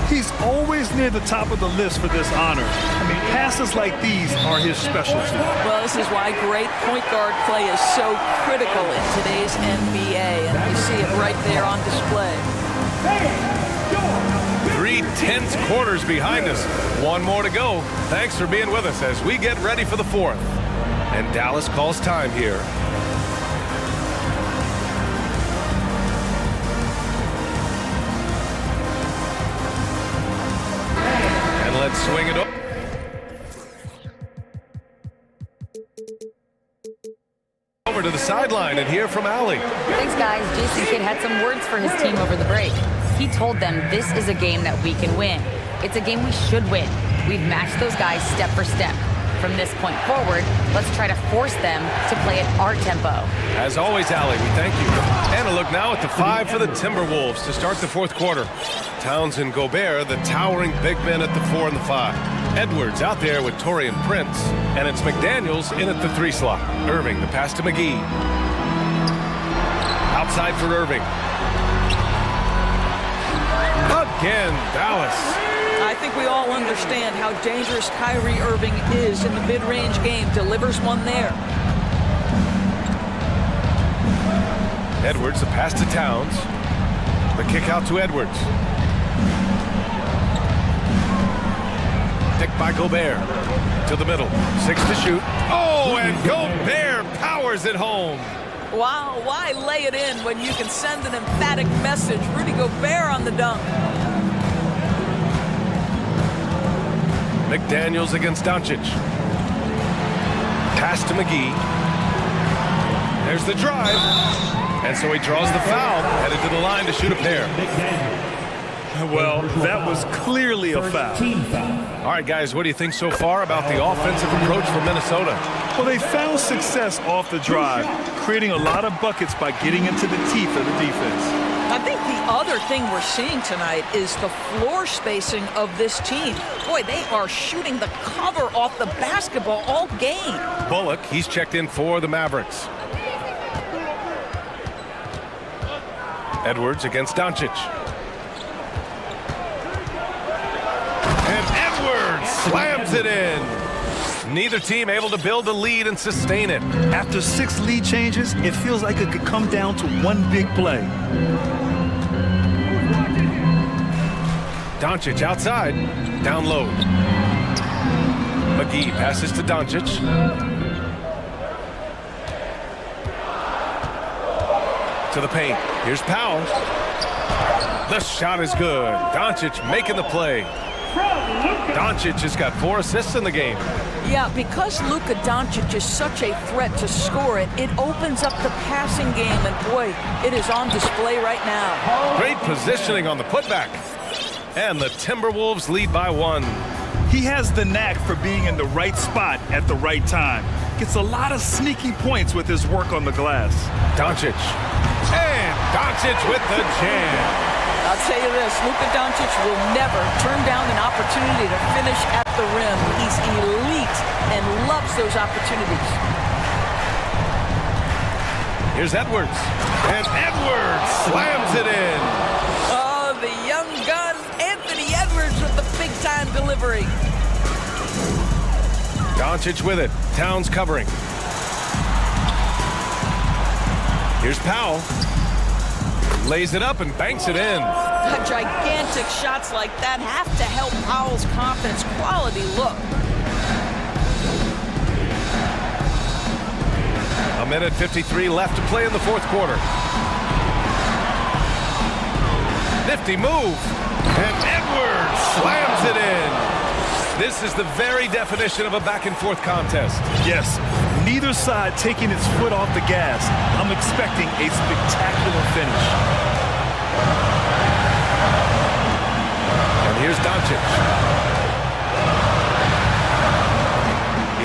He's always near the top of the list for this honor. I mean, passes like these are his specialty. Well, this is why great point guard play is so critical in today's NBA, and we see it right there on display. 3 tense quarters behind us. One more to go. Thanks for being with us as we get ready for the fourth. And Dallas calls time here. Let's swing it over to the sideline and hear from Allie. Thanks, guys. Jason Kidd had some words for his team over the break. He told them this is a game that we can win. It's a game we should win. We've matched those guys step for step. From this point forward, let's try to force them to play at our tempo. As always, Allie, we thank you. And a look now at the 5 for the Timberwolves to start the fourth quarter. Towns and Gobert, the towering big men at the 4 and the 5. Edwards out there with Torian Prince. And it's McDaniels in at the 3 slot. Irving, the pass to McGee. Outside for Irving. Again, Dallas. I think we all understand how dangerous Kyrie Irving is in the mid-range game. Delivers one there. Edwards, the pass to Towns. The kick out to Edwards. Dick by Gobert. To the middle. 6 to shoot. Oh, and Gobert powers it home. Wow, why lay it in when you can send an emphatic message? Rudy Gobert on the dunk. McDaniels against Doncic. Pass to McGee. There's the drive. And so he draws the foul, headed to the line to shoot a pair. Well, that was clearly a foul. All right, guys, what do you think so far about the offensive approach for Minnesota? Well, they found success off the drive, creating a lot of buckets by getting into the teeth of the defense. I think the other thing we're seeing tonight is the floor spacing of this team. Boy, they are shooting the cover off the basketball all game. Bullock, he's checked in for the Mavericks. Edwards against Doncic. And Edwards slams it in. Neither team able to build a lead and sustain it. After 6 lead changes, it feels like it could come down to one big play. Doncic outside, down low. McGee passes to Doncic. To the paint. Here's Powell. The shot is good. Doncic making the play. Doncic has got 4 assists in the game. Yeah, because Luka Doncic is such a threat to score it, it opens up the passing game, and boy, it is on display right now. Great positioning on the putback. And the Timberwolves lead by 1. He has the knack for being in the right spot at the right time. Gets a lot of sneaky points with his work on the glass. Doncic. And Doncic with the jam. I'll tell you this, Luka Doncic will never turn down an opportunity to finish at the rim. He's elite and loves those opportunities. Here's Edwards. And Edwards slams it in. Oh, the young gun, Anthony Edwards with the big-time delivery. Doncic with it. Towns covering. Here's Powell. Lays it up and banks it in. Gigantic shots like that have to help Powell's confidence. Quality look. A minute 53 left to play in the fourth quarter. Nifty move. And Edwards slams it in. This is the very definition of a back-and-forth contest. Yes, neither side taking its foot off the gas. I'm expecting a spectacular finish. And here's Doncic.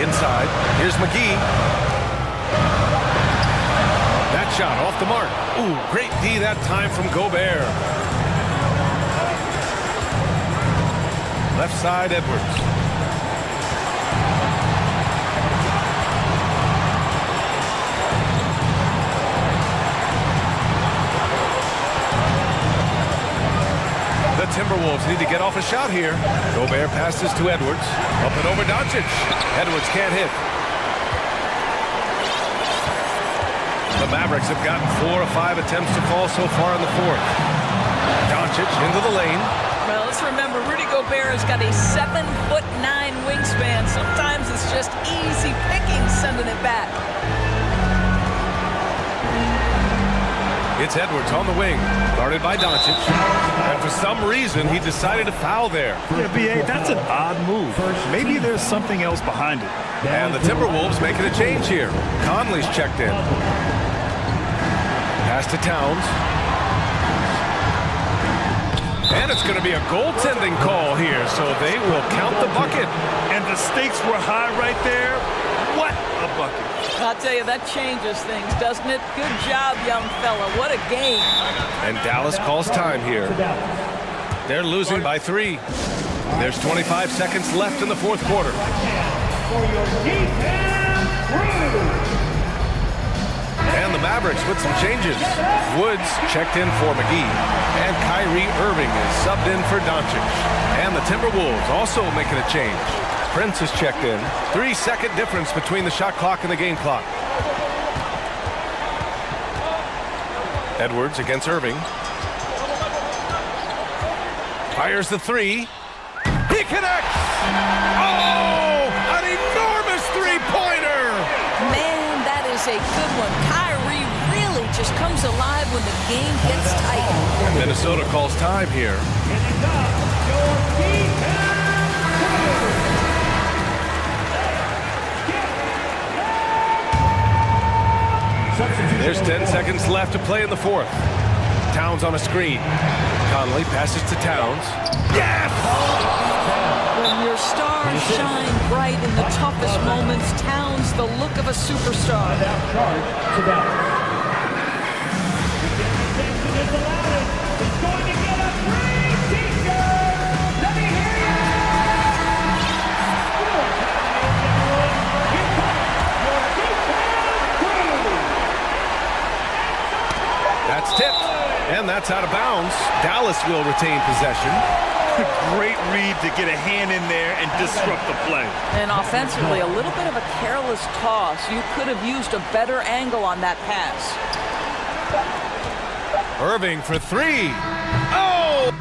Inside, here's McGee. That shot off the mark. Ooh, great D that time from Gobert. Left side, Edwards. The Timberwolves need to get off a shot here. Gobert passes to Edwards. Up and over Doncic. Edwards can't hit. The Mavericks have gotten 4 or 5 attempts to fall so far in the fourth. Doncic into the lane. Well, let's remember, Rudy Gobert has got a 7'9" wingspan. Sometimes it's just easy picking sending it back. It's Edwards on the wing, guarded by Doncic. And for some reason, he decided to foul there. Yeah, B.A., that's an odd move. Maybe there's something else behind it. And the Timberwolves making a change here. Conley's checked in. Pass to Towns. And it's going to be a goaltending call here, so they will count the bucket. And the stakes were high right there. What a bucket. I'll tell you, that changes things, doesn't it? Good job, young fella. What a game. And Dallas calls time here. They're losing by 3. There's 25 seconds left in the fourth quarter. And the Mavericks with some changes. Woods checked in for McGee. And Kyrie Irving is subbed in for Doncic. And the Timberwolves also making a change. Prince is checked in. 3-second difference between the shot clock and the game clock. Edwards against Irving. Fires the 3. He connects! Oh! An enormous three-pointer! Man, that is a good one. Kyrie really just comes alive when the game gets tight. And Minnesota calls time here. There's 10 seconds left to play in the fourth. Towns on a screen. Conley passes to Towns. Yes! When your stars shine bright in the toughest moments, Towns the look of a superstar. That's tipped, and that's out of bounds. Dallas will retain possession. Great read to get a hand in there and disrupt the play. And offensively, a little bit of a careless toss. You could have used a better angle on that pass. Irving for 3. Oh!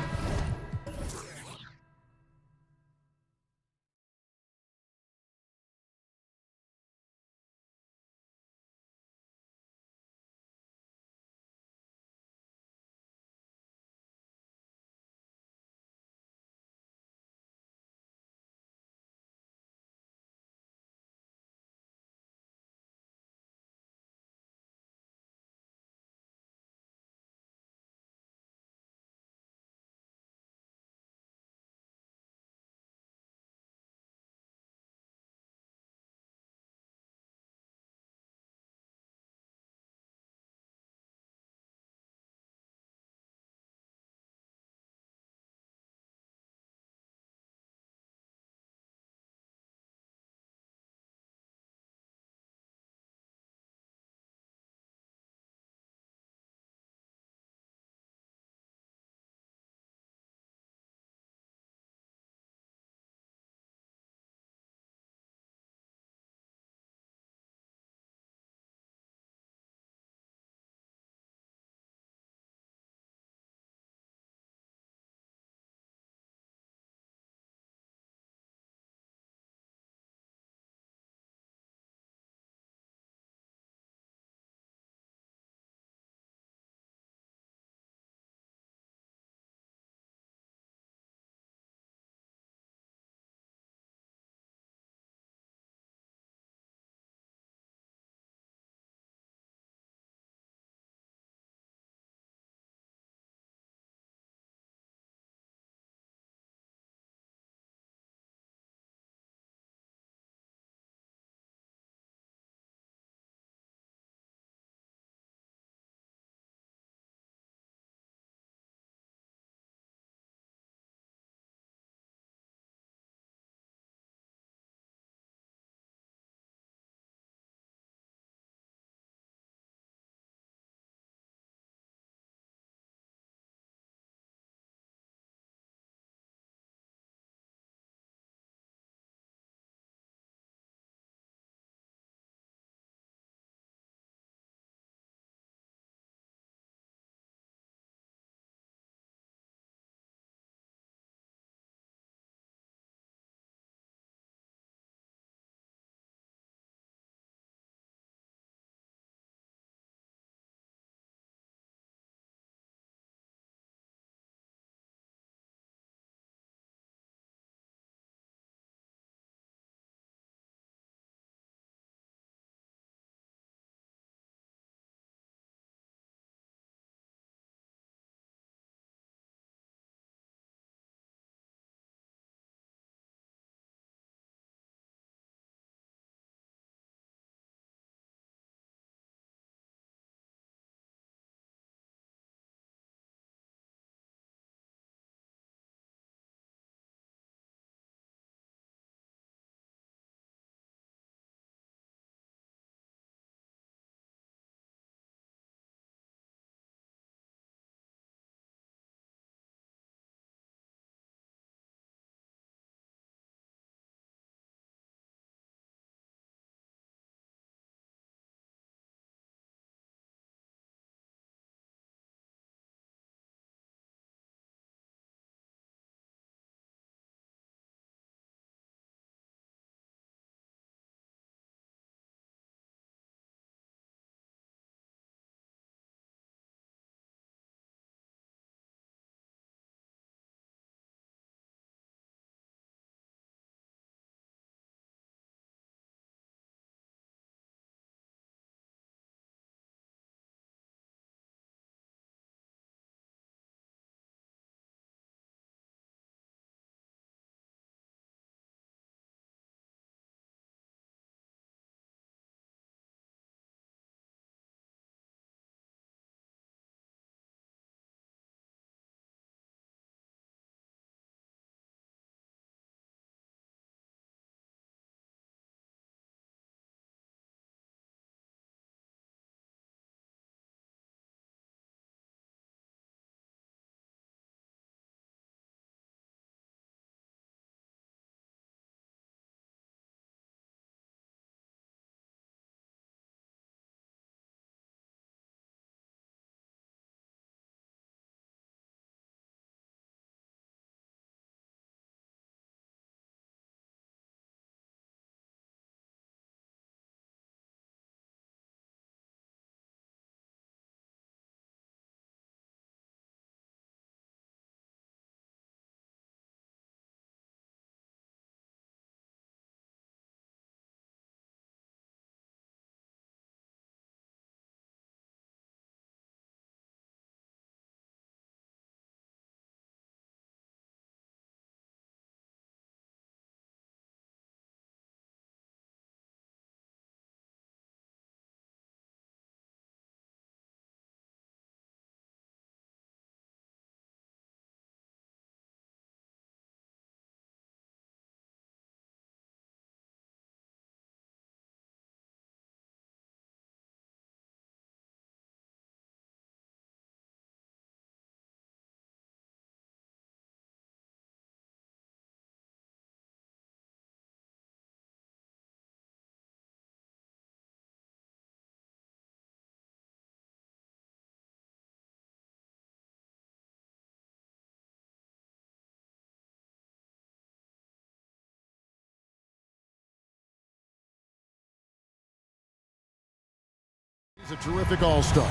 He's a terrific all-star.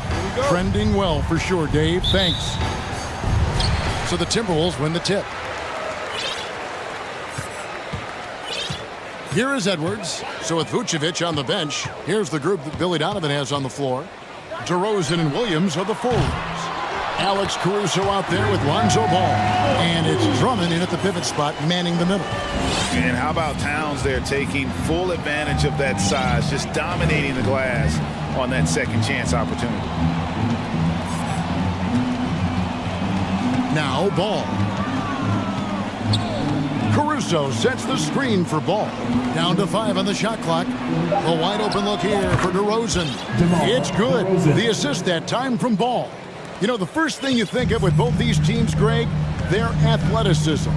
Trending well for sure, Dave. Thanks. So the Timberwolves win the tip. Here is Edwards. So with Vucevic on the bench, here's the group that Billy Donovan has on the floor. DeRozan and Williams are the forwards. Alex Caruso out there with Lonzo Ball. And it's Drummond in at the pivot spot, manning the middle. And how about Towns there taking full advantage of that size, just dominating the glass on that second chance opportunity. Now Ball. Caruso sets the screen for Ball. Down to 5 on the shot clock. A wide open look here for DeRozan. It's good. The assist that time from Ball. You know, the first thing you think of with both these teams, Greg, their athleticism.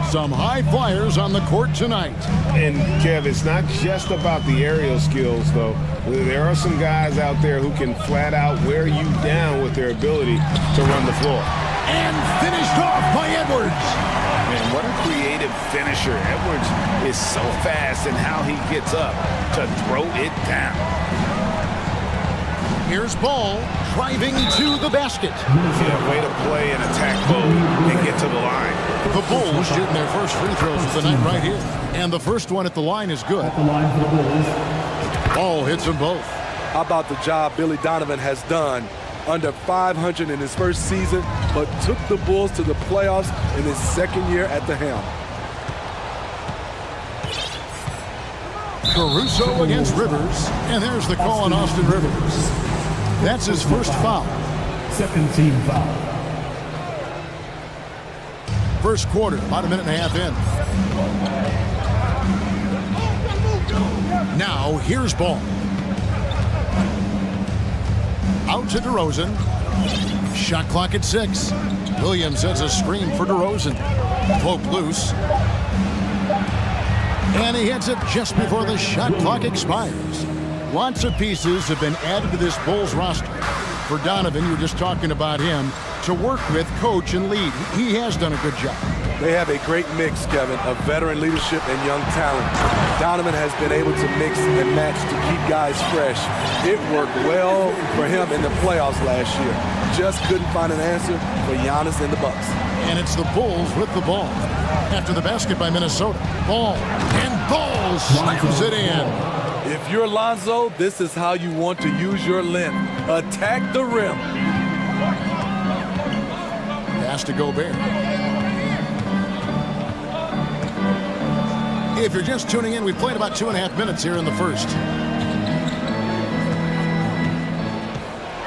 Some high flyers on the court tonight. And, Kev, it's not just about the aerial skills, though. There are some guys out there who can flat out wear you down with their ability to run the floor. And finished off by Edwards. Man, what a creative finisher. Edwards is so fast in how he gets up to throw it down. Here's Ball driving to the basket. Yeah, way to play and attack both and get to the line. The Bulls shooting their first free throws of the night right here. And the first one at the line is good. Ball hits them both. How about the job Billy Donovan has done? Under 500 in his first season, but took the Bulls to the playoffs in his second year at the helm. Caruso against Rivers, and there's the call on Austin Rivers. That's his first foul. Second team foul. First quarter, about a minute and a half in. Now, here's Ball. Out to DeRozan. Shot clock at 6. Williams sets a screen for DeRozan. Poke loose. And he hits it just before the shot clock expires. Lots of pieces have been added to this Bulls roster. For Donovan, you were just talking about him, to work with, coach, and lead. He has done a good job. They have a great mix, Kevin, of veteran leadership and young talent. Donovan has been able to mix and match to keep guys fresh. It worked well for him in the playoffs last year. Just couldn't find an answer for Giannis and the Bucks. And it's the Bulls with the ball. After the basket by Minnesota. Ball. And Ball slams it in. If you're Lonzo, this is how you want to use your length. Attack the rim. Pass to Gobert. If you're just tuning in, we played about 2.5 minutes here in the first.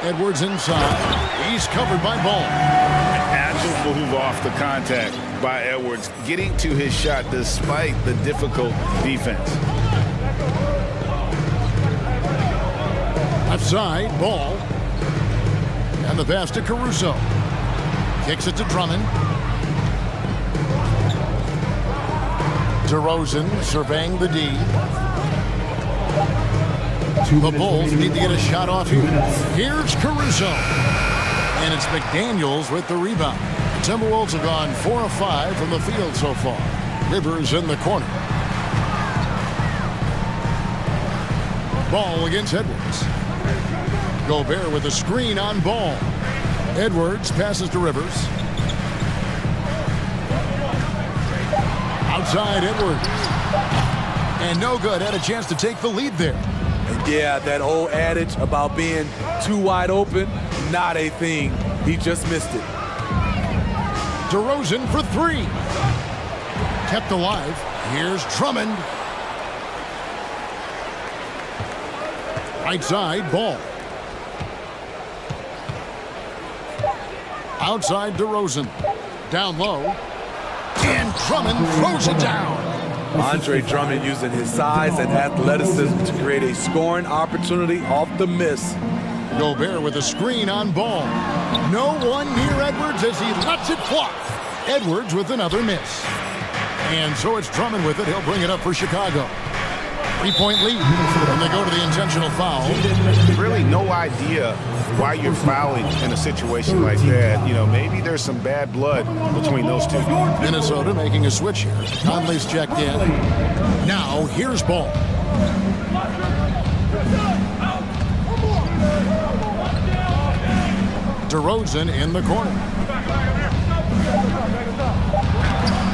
Edwards inside. He's covered by Ball. An agile move off the contact by Edwards, getting to his shot despite the difficult defense. Left side, Ball. And the pass to Caruso. Kicks it to Drummond. DeRozan surveying the D. The Bulls need to get a shot off here. Here's Caruso. And it's McDaniels with the rebound. The Timberwolves have gone 4 of 5 from the field so far. Rivers in the corner. Ball against Edwards. Gobert with a screen on Ball. Edwards passes to Rivers. Outside Edwards. And no good. Had a chance to take the lead there. And yeah, that old adage about being too wide open, not a thing. He just missed it. DeRozan for 3. Kept alive. Here's Drummond. Right side, Ball. Outside DeRozan. Down low. And Drummond throws it down. Andre Drummond using his size and athleticism to create a scoring opportunity off the miss. Gobert with a screen on Ball. No one near Edwards as he lets it fly. Edwards with another miss. And so it's Drummond with it. He'll bring it up for Chicago. 3-point lead. And they go to the intentional foul. Really no idea why you're fouling in a situation like that. You know, maybe there's some bad blood between those two. Minnesota making a switch here. Conley's checked in. Now here's Ball. DeRozan in the corner.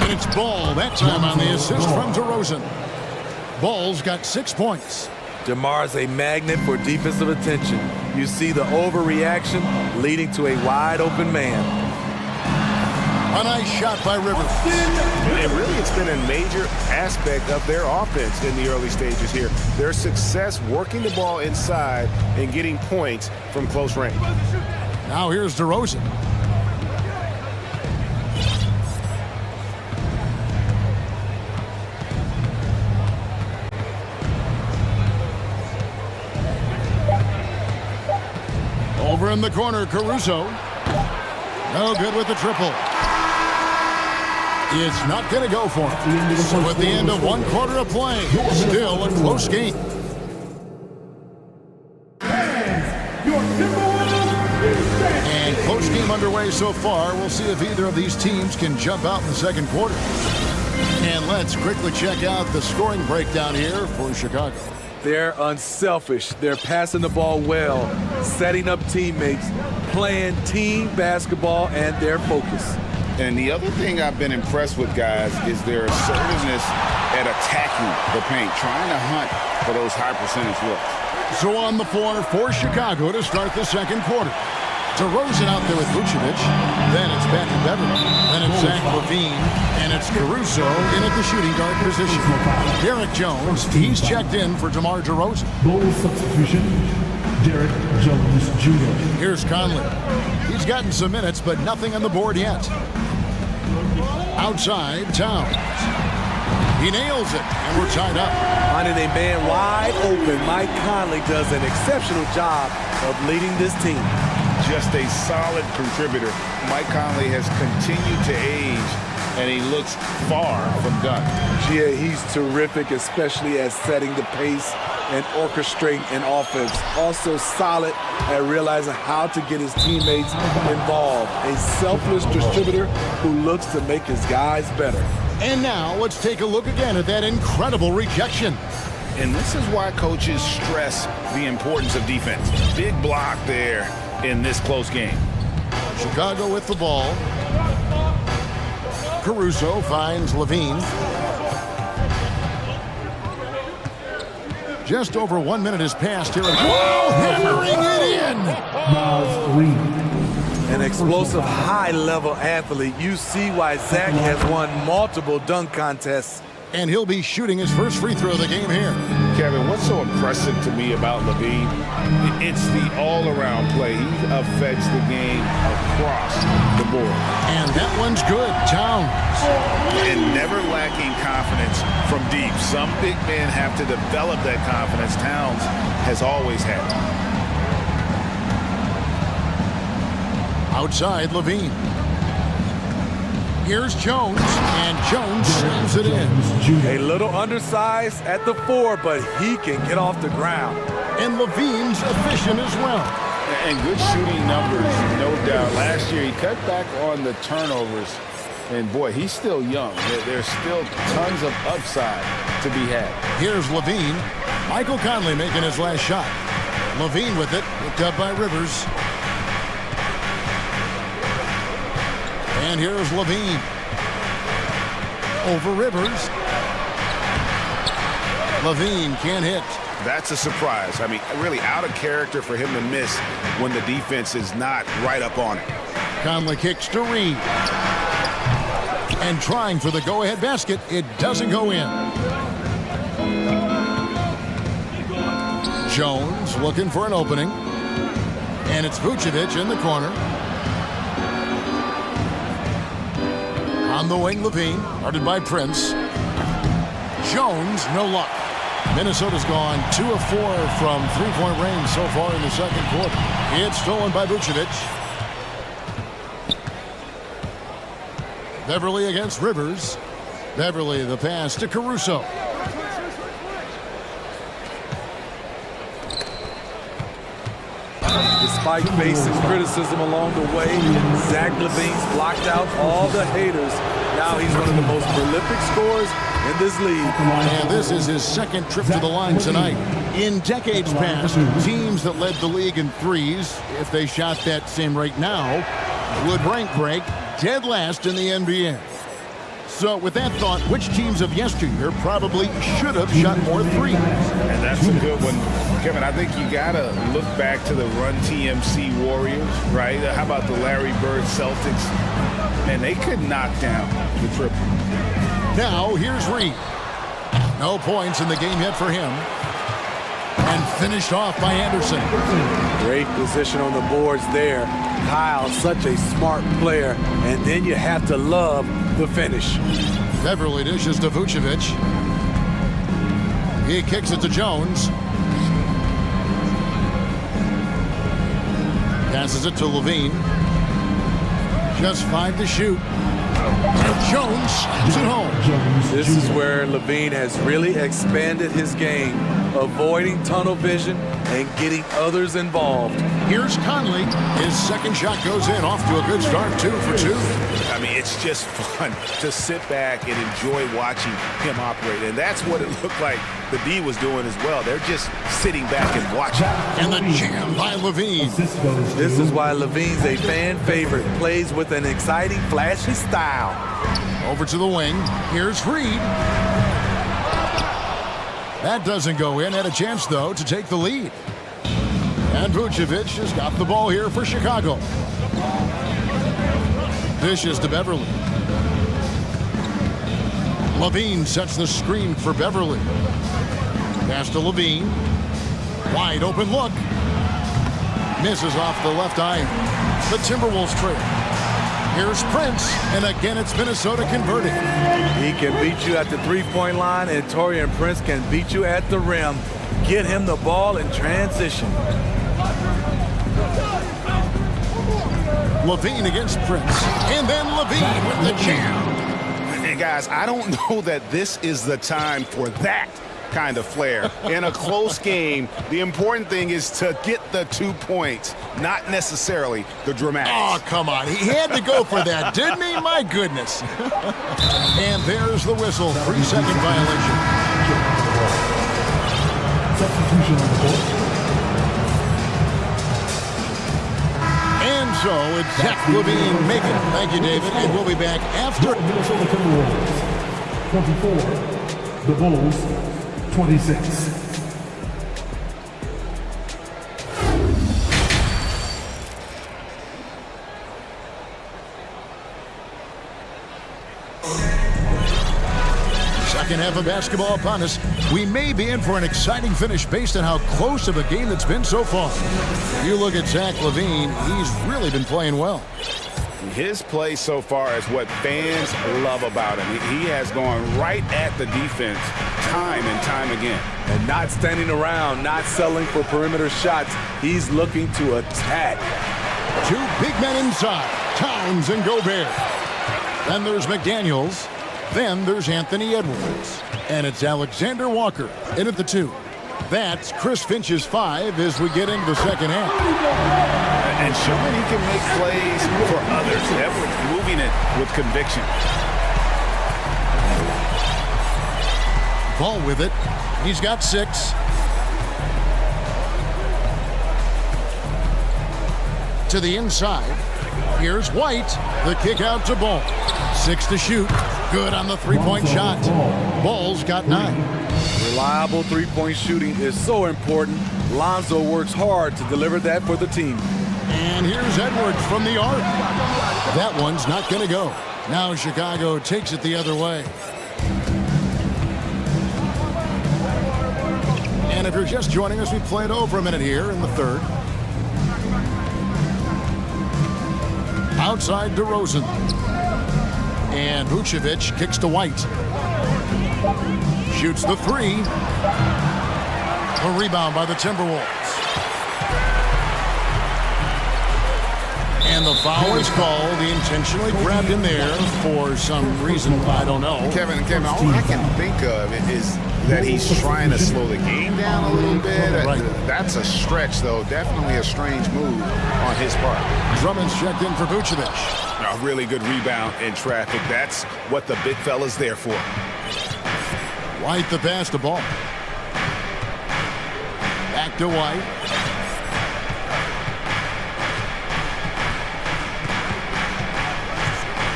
And it's Ball that time on the assist from DeRozan. Ball's got 6 points. DeMar's a magnet for defensive attention. You see the overreaction leading to a wide open man. A nice shot by Rivers. And really, it's been a major aspect of their offense in the early stages here. Their success working the ball inside and getting points from close range. Now here's DeRozan. Over in the corner, Caruso. No good with the triple. It's not going to go for him. So at the end of 1 quarter of play, still a close game. And close game underway so far. We'll see if either of these teams can jump out in the second quarter. And let's quickly check out the scoring breakdown here for Chicago. They're unselfish. They're passing the ball well, setting up teammates, playing team basketball, and their focus. And the other thing I've been impressed with, guys, is their assertiveness at attacking the paint, trying to hunt for those high percentage looks. So on the floor for Chicago to start the second quarter. DeRozan out there with Vucevic. Then it's back to Beverly. Then it's Zach LaVine. And it's Caruso in at the shooting guard position. Derek Jones, he's checked in for DeMar DeRozan. Goal substitution, Derek Jones Jr. Here's Conley. He's gotten some minutes, but nothing on the board yet. Outside, Towns. He nails it, and we're tied up. Finding a man wide open, Mike Conley does an exceptional job of leading this team. Just a solid contributor. Mike Conley has continued to age, and he looks far from done. Yeah, he's terrific, especially at setting the pace and orchestrating an offense. Also solid at realizing how to get his teammates involved. A selfless distributor who looks to make his guys better. And now let's take a look again at that incredible rejection. And this is why coaches stress the importance of defense. Big block there in this close game. Chicago with the ball. Caruso finds LaVine. Just over 1 minute has passed here. Whoa, hammering it in. An explosive, high-level athlete. You see why Zach has won multiple dunk contests. And he'll be shooting his first free throw of the game here. Kevin, what's so impressive to me about LaVine? It's the all-around play. He affects the game across the board. And that one's good. Towns. And never lacking confidence from deep. Some big men have to develop that confidence. Towns has always had it. Outside, LaVine. Here's Jones, and Jones slams it in. A little undersized at the 4, but he can get off the ground. And LaVine's efficient as well. And good shooting numbers, no doubt. Last year, he cut back on the turnovers. And, boy, he's still young. There's still tons of upside to be had. Here's LaVine. Michael Conley making his last shot. LaVine with it, picked up by Rivers. And here's LaVine. Over Rivers. LaVine can't hit. That's a surprise. I mean, really out of character for him to miss when the defense is not right up on it. Conley kicks to Reed. And trying for the go-ahead basket, it doesn't go in. Jones looking for an opening. And it's Vucevic in the corner. On the wing, LaVine, guarded by Prince. Jones, no luck. Minnesota's gone 2 of 4 from three-point range so far in the second quarter. It's stolen by Vucevic. Beverly against Rivers. Beverly, the pass to Caruso. Despite facing criticism along the way, Zach LaVine's blocked out all the haters. Now he's one of the most prolific scorers in this league. And this is his second trip to the line tonight. In decades past, teams that led the league in threes, if they shot that same rate now, would rank break dead last in the NBA. So with that thought, which teams of yesteryear probably should have shot more threes? And that's a good one. Kevin, I think you got to look back to the Run TMC Warriors, right? How about the Larry Bird Celtics? Man, they could knock down the triple. Now, here's Reed. No points in the game yet for him. And finished off by Anderson. Great position on the boards there. Kyle, such a smart player. And then you have to love the finish. Beverly dishes to Vucevic. He kicks it to Jones. Passes it to Levine. Just 5 to shoot. And Jones slaps it home. This is where Levine has really expanded his game, avoiding tunnel vision and getting others involved. Here's Conley. His second shot goes in, off to a good start, 2 for 2. I mean, it's just fun to sit back and enjoy watching him operate. And that's what it looked like the D was doing as well. They're just sitting back and watching. And the jam by Levine. This is why Levine's a fan favorite. Plays with an exciting, flashy style. Over to the wing. Here's Reed. That doesn't go in. Had a chance, though, to take the lead. And Vucevic has got the ball here for Chicago. Dishes to Beverly. Levine sets the screen for Beverly. Pass to Levine. Wide open look. Misses off the left eye. The Timberwolves trail. Here's Prince, and again it's Minnesota converting. He can beat you at the three-point line, and Taurean Prince can beat you at the rim. Get him the ball in transition. Levine against Prince, and then Levine with the jam. And guys, I don't know that this is the time for that kind of flair. In a close game, the important thing is to get the 2 points, not necessarily the dramatics. Oh, come on. He had to go for that, didn't he? My goodness. And there's the whistle. 3-second violation. Substitution on the court. And so it's Zach Levine making. Thank you, David. And we'll be back after. Minnesota Timberwolves 24. The Bulls 26. Second half of basketball upon us. We may be in for an exciting finish based on how close of a game that's been so far. You look at Zach Levine, he's really been playing well. His play so far is what fans love about him. He has gone right at the defense time and time again. And not standing around, not settling for perimeter shots. He's looking to attack. 2 big men inside, Towns and Gobert. Then there's McDaniels. Then there's Anthony Edwards. And it's Alexander Walker in at the 2. That's Chris Finch's 5 as we get into the second half. And showing he can make plays for others. Edwards moving it with conviction. Ball with it. He's got 6. To the inside. Here's White. The kick out to Ball. 6 to shoot. Good on the 3-point shot. Ball's got 9. Reliable three-point shooting is so important. Lonzo works hard to deliver that for the team. And here's Edwards from the arc. That one's not going to go. Now Chicago takes it the other way. And if you're just joining us, we played over a minute here in the third. Outside DeRozan. And Vucevic kicks to White. Shoots the 3. A rebound by the Timberwolves. And the foul is called. He intentionally grabbed in there for some reason. I don't know. Kevin, all I can think of is that he's trying to slow the game down a little bit. Right. That's a stretch, though. Definitely a strange move on his part. Drummond's checked in for Vucevic. A really good rebound in traffic. That's what the big fella's there for. White the pass to Ball. Back to White.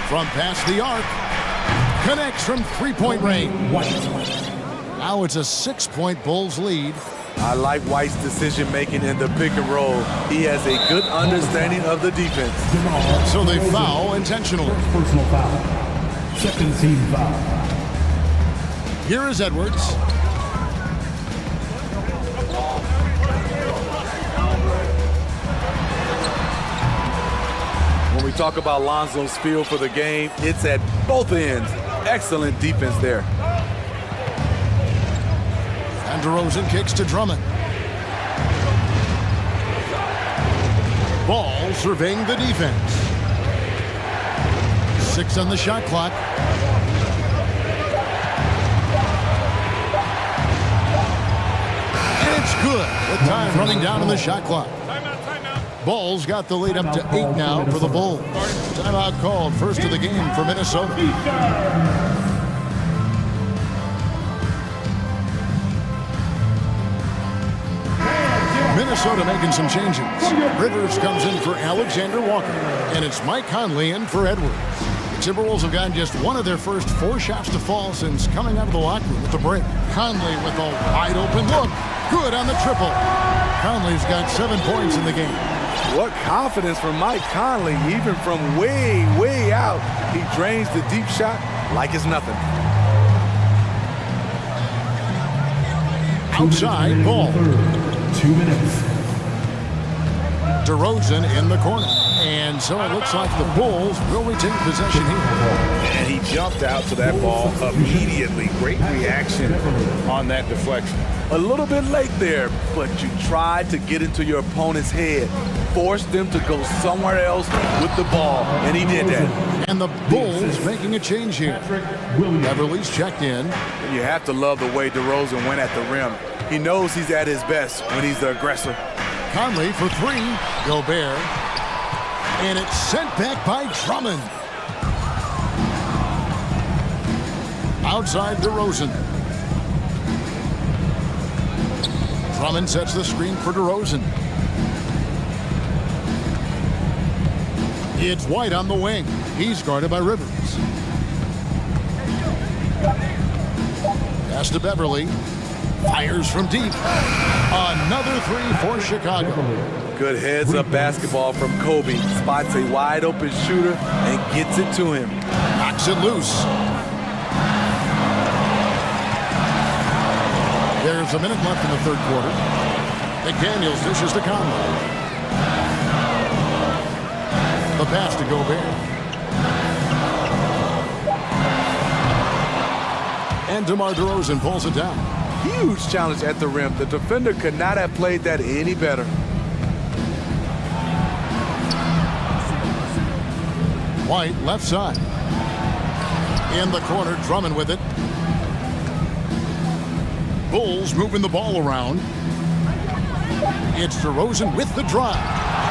From past the arc. Connects from three-point range. Now it's a 6-point Bulls lead. I like White's decision-making in the pick and roll. He has a good understanding of the defense. So they foul intentionally. Personal foul. Second team foul. Here is Edwards. When we talk about Lonzo's feel for the game, it's at both ends. Excellent defense there. And DeRozan kicks to Drummond. Ball surveying the defense. 6 on the shot clock. And it's good. With time running down on the shot clock. Ball's got the lead up to 8 now for the Bulls. Timeout called, first of the game for Minnesota. Minnesota making some changes. Rivers comes in for Alexander Walker, and it's Mike Conley in for Edwards. The Timberwolves have gotten just one of their first 4 shots to fall since coming out of the locker room with the break. Conley with a wide open look. Good on the triple. Conley's got 7 points in the game. What confidence from Mike Conley, even from way, way out. He drains the deep shot like it's nothing. Outside Ball. 2 minutes. DeRozan in the corner. And so it looks like the Bulls will retain possession here. And he jumped out to that ball immediately. Great reaction on that deflection. A little bit late there, but you tried to get into your opponent's head. Forced them to go somewhere else with the ball, and he did that. And the Bulls making a change here. Beverly's checked in. You have to love the way DeRozan went at the rim. He knows he's at his best when he's the aggressor. Conley for 3. Gobert. And it's sent back by Drummond. Outside DeRozan. Drummond sets the screen for DeRozan. It's White on the wing. He's guarded by Rivers. Pass to Beverly. Fires from deep. Another 3 for Chicago. Good heads-up basketball from Kobe. Spots a wide-open shooter and gets it to him. Knocks it loose. There's a minute left in the third quarter. McDaniels dishes to Conley. The pass to Gobert. And DeMar DeRozan pulls it down. Huge challenge at the rim. The defender could not have played that any better. White left side. In the corner, Drummond with it. Bulls moving the ball around. It's DeRozan with the drive.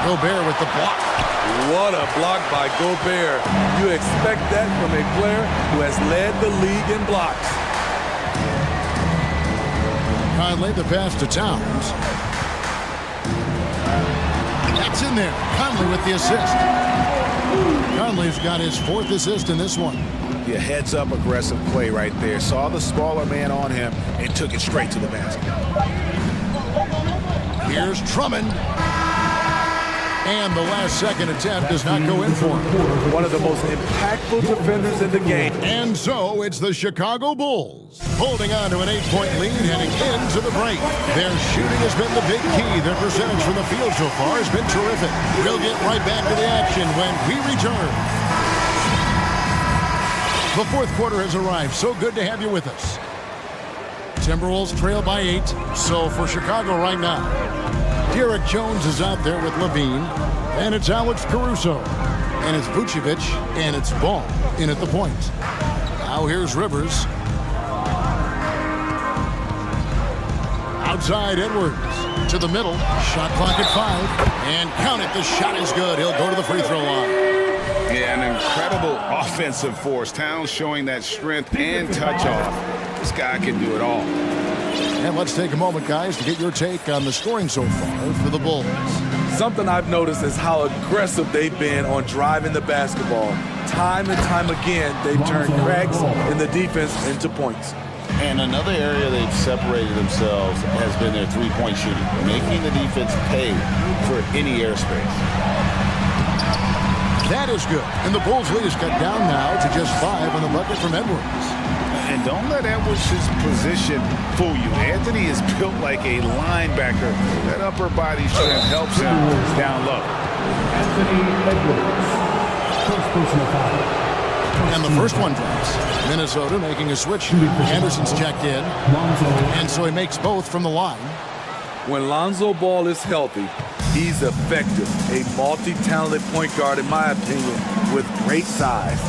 Gobert with the block. What a block by Gobert. You expect that from a player who has led the league in blocks. Conley the pass to Towns. That's in there. Conley with the assist. Conley's got his 4th assist in this one. Yeah, heads-up aggressive play right there. Saw the smaller man on him and took it straight to the basket. Here's Drummond. And the last-second attempt does not go in for him. One of the most impactful defenders in the game. And so it's the Chicago Bulls holding on to an 8-point lead heading into the break. Their shooting has been the big key. Their percentage from the field so far has been terrific. We'll get right back to the action when we return. The fourth quarter has arrived. So good to have you with us. Timberwolves trail by 8. So for Chicago right now, Derek Jones is out there with Levine, and it's Alex Caruso, and it's Vucevic, and it's Ball in at the point. Now here's Rivers. Outside Edwards to the middle. Shot clock at 5, and count it. The shot is good. He'll go to the free throw line. Yeah, an incredible offensive force. Towns showing that strength and touch off. This guy can do it all. And let's take a moment, guys, to get your take on the scoring so far for the Bulls. Something I've noticed is how aggressive they've been on driving the basketball. Time and time again, they've turned cracks in the defense into points. And another area they've separated themselves has been their three-point shooting, making the defense pay for any airspace. That is good. And the Bulls lead is cut down now to just 5 on the bucket from Edwards. And don't let Edwards' position fool you. Anthony is built like a linebacker. That upper body strength helps him down low. Anthony Edwards, first personal foul. And the first one drops. Minnesota making a switch. Anderson's checked in. And so he makes both from the line. When Lonzo Ball is healthy, he's effective. A multi-talented point guard, in my opinion, with great size.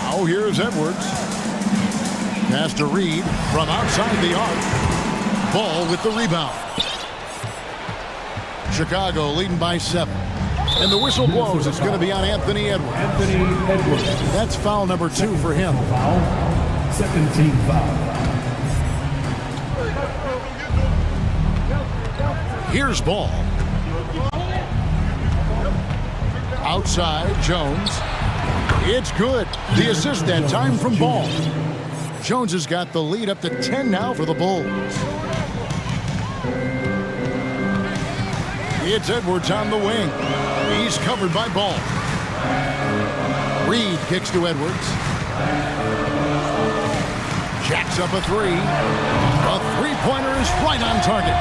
Now here's Edwards. Pass to Reed from outside the arc. Ball with the rebound. Chicago leading by 7. And the whistle blows. It's going to be on Anthony Edwards. Anthony Edwards. That's foul number 2 for him. Foul. Second team foul. Here's Ball. Outside, Jones. It's good. The assist that time from Ball. Jones has got the lead up to 10 now for the Bulls. It's Edwards on the wing. He's covered by Ball. Reed kicks to Edwards. Jacks up a 3. A three-pointer is right on target.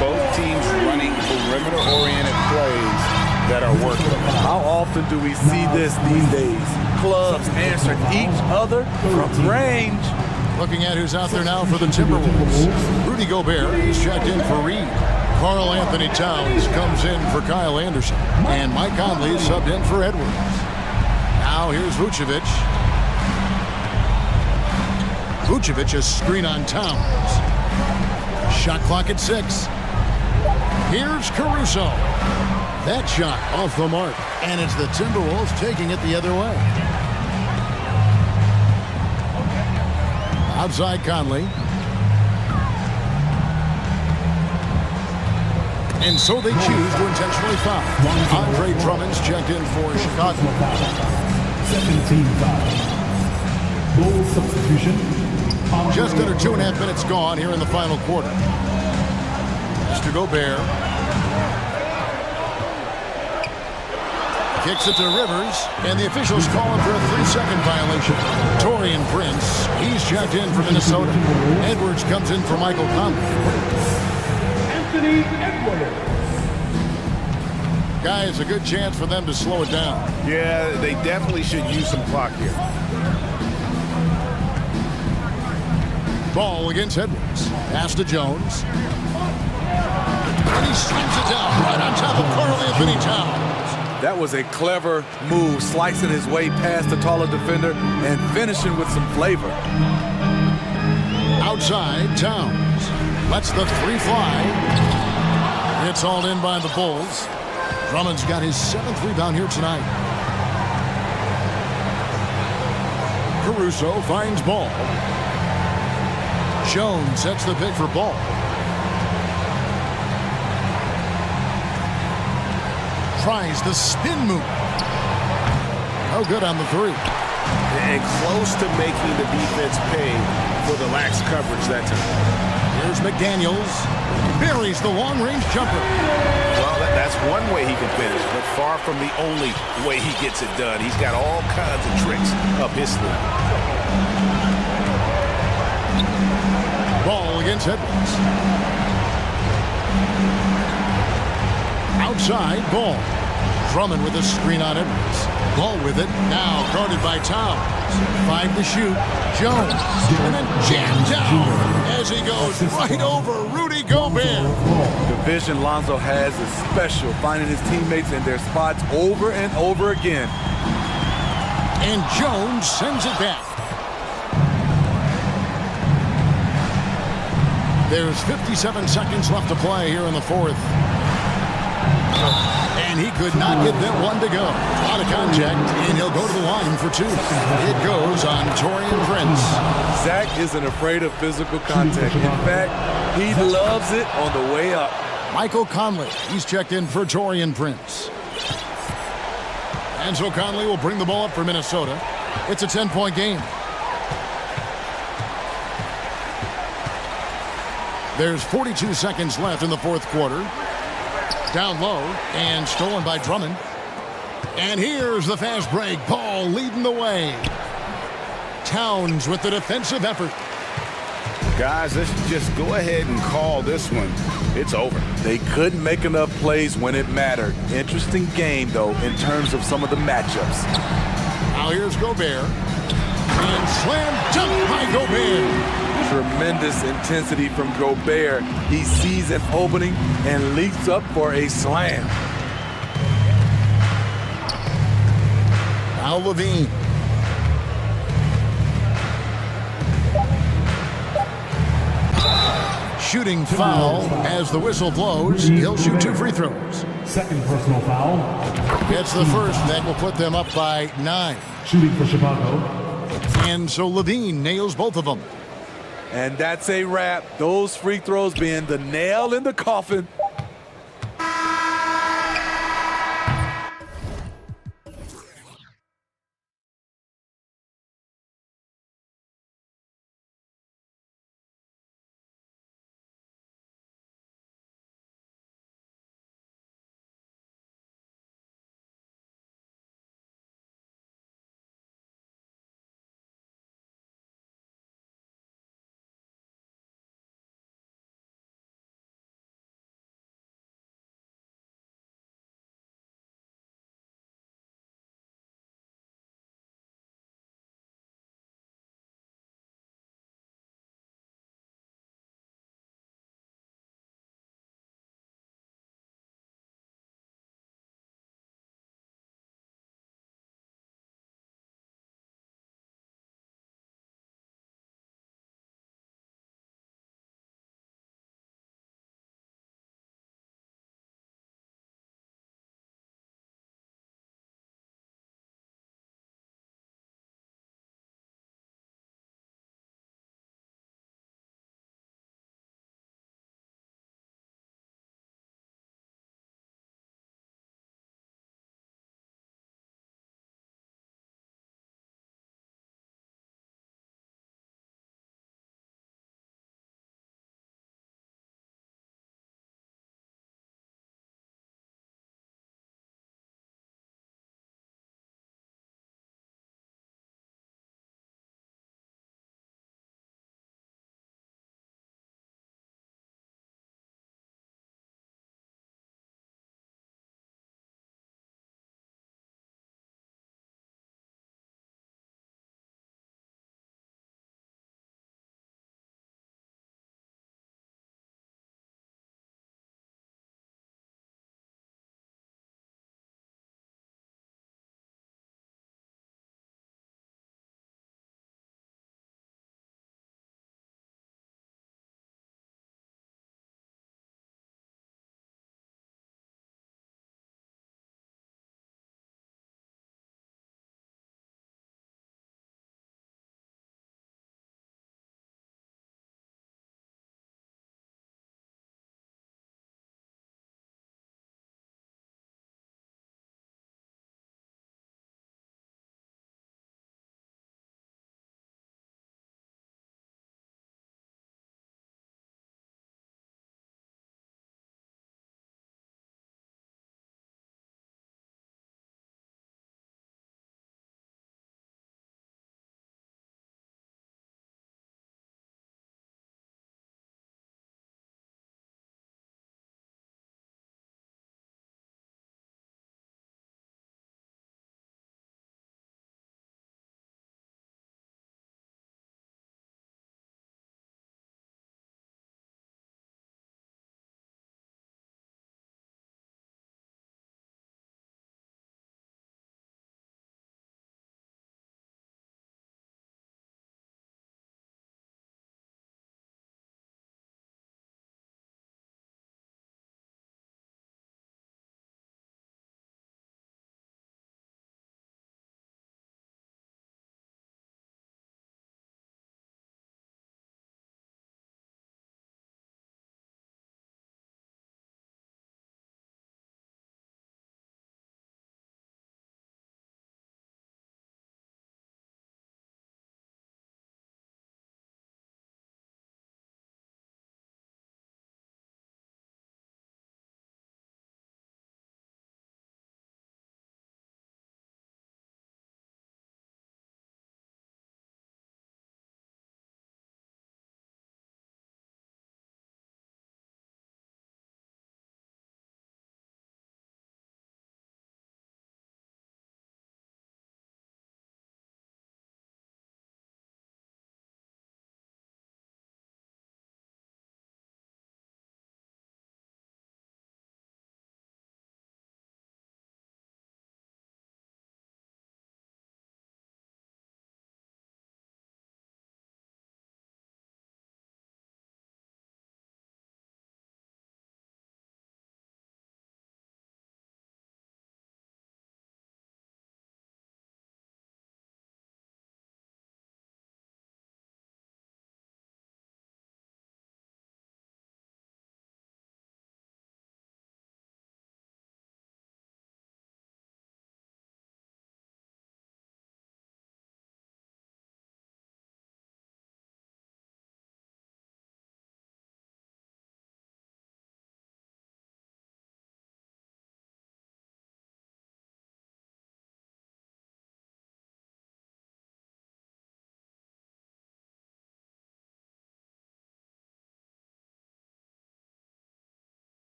Both teams running perimeter-oriented plays that are working. How often do we see this these days? Clubs answering each other from range. Looking at who's out there now for the Timberwolves. Rudy Gobert is checked in for Reed. Karl Anthony Towns comes in for Kyle Anderson. And Mike Conley is subbed in for Edwards. Now here's Vucevic. Vucevic a screen on Towns. Shot clock at 6. Here's Caruso. That shot off the mark. And it's the Timberwolves taking it the other way. Outside Conley. And so they choose to intentionally foul. Andre Drummond's checked in for Chicago. Second team foul. Bull substitution. Just under 2.5 minutes gone here in the final quarter. Mr. Gobert. Kicks it to Rivers, and the officials call him for a 3-second violation. Taurean Prince, he's checked in for Minnesota. Edwards comes in for Michael Conley. Anthony Edwards. Guys, a good chance for them to slow it down. Yeah, they definitely should use some clock here. Ball against Edwards. Pass to Jones. And he slams it down right on top of Karl Anthony Towns. That was a clever move, slicing his way past the taller defender and finishing with some flavor. Outside, Towns lets the 3 fly. It's hauled in by the Bulls. Drummond's got his 7th rebound here tonight. Caruso finds Ball. Jones sets the pick for Ball. Tries the spin move. No good on the 3. And close to making the defense pay for the lax coverage that time. Here's McDaniels. Buries the long-range jumper. Well, that's one way he can finish, but far from the only way he gets it done. He's got all kinds of tricks up his sleeve. Ball against Edwards. Outside, Ball. Drummond with a screen on Edwards. Ball with it. Now guarded by Towns. 5 to shoot. Jones. And then jammed down as he goes right over Rudy Gobert. The vision Lonzo has is special, finding his teammates in their spots over and over again. And Jones sends it back. There's 57 seconds left to play here in the 4th. And he could not get that one to go. Out of contact, and he'll go to the line for two. It goes on Torian Prince. Zach isn't afraid of physical contact. In fact, he loves it on the way up. Michael Conley, he's checked in for Torian Prince. And so Conley will bring the ball up for Minnesota. It's a 10-point game. There's 42 seconds left in the fourth quarter. Down low and stolen by Drummond. And here's the fast break. Ball leading the way. Towns with the defensive effort. Guys, let's just go ahead and call this one. It's over. They couldn't make enough plays when it mattered. Interesting game, though, in terms of some of the matchups. Now here's Gobert. And slam dunk by Gobert. Tremendous intensity from Gobert. He sees an opening and leaps up for a slam. Now Levine. Shooting foul as the whistle blows. He'll shoot 2 free throws. Second personal foul. It's the first that will put them up by 9. Shooting for Chicago. And so Levine nails both of them. And that's a wrap. Those free throws being the nail in the coffin.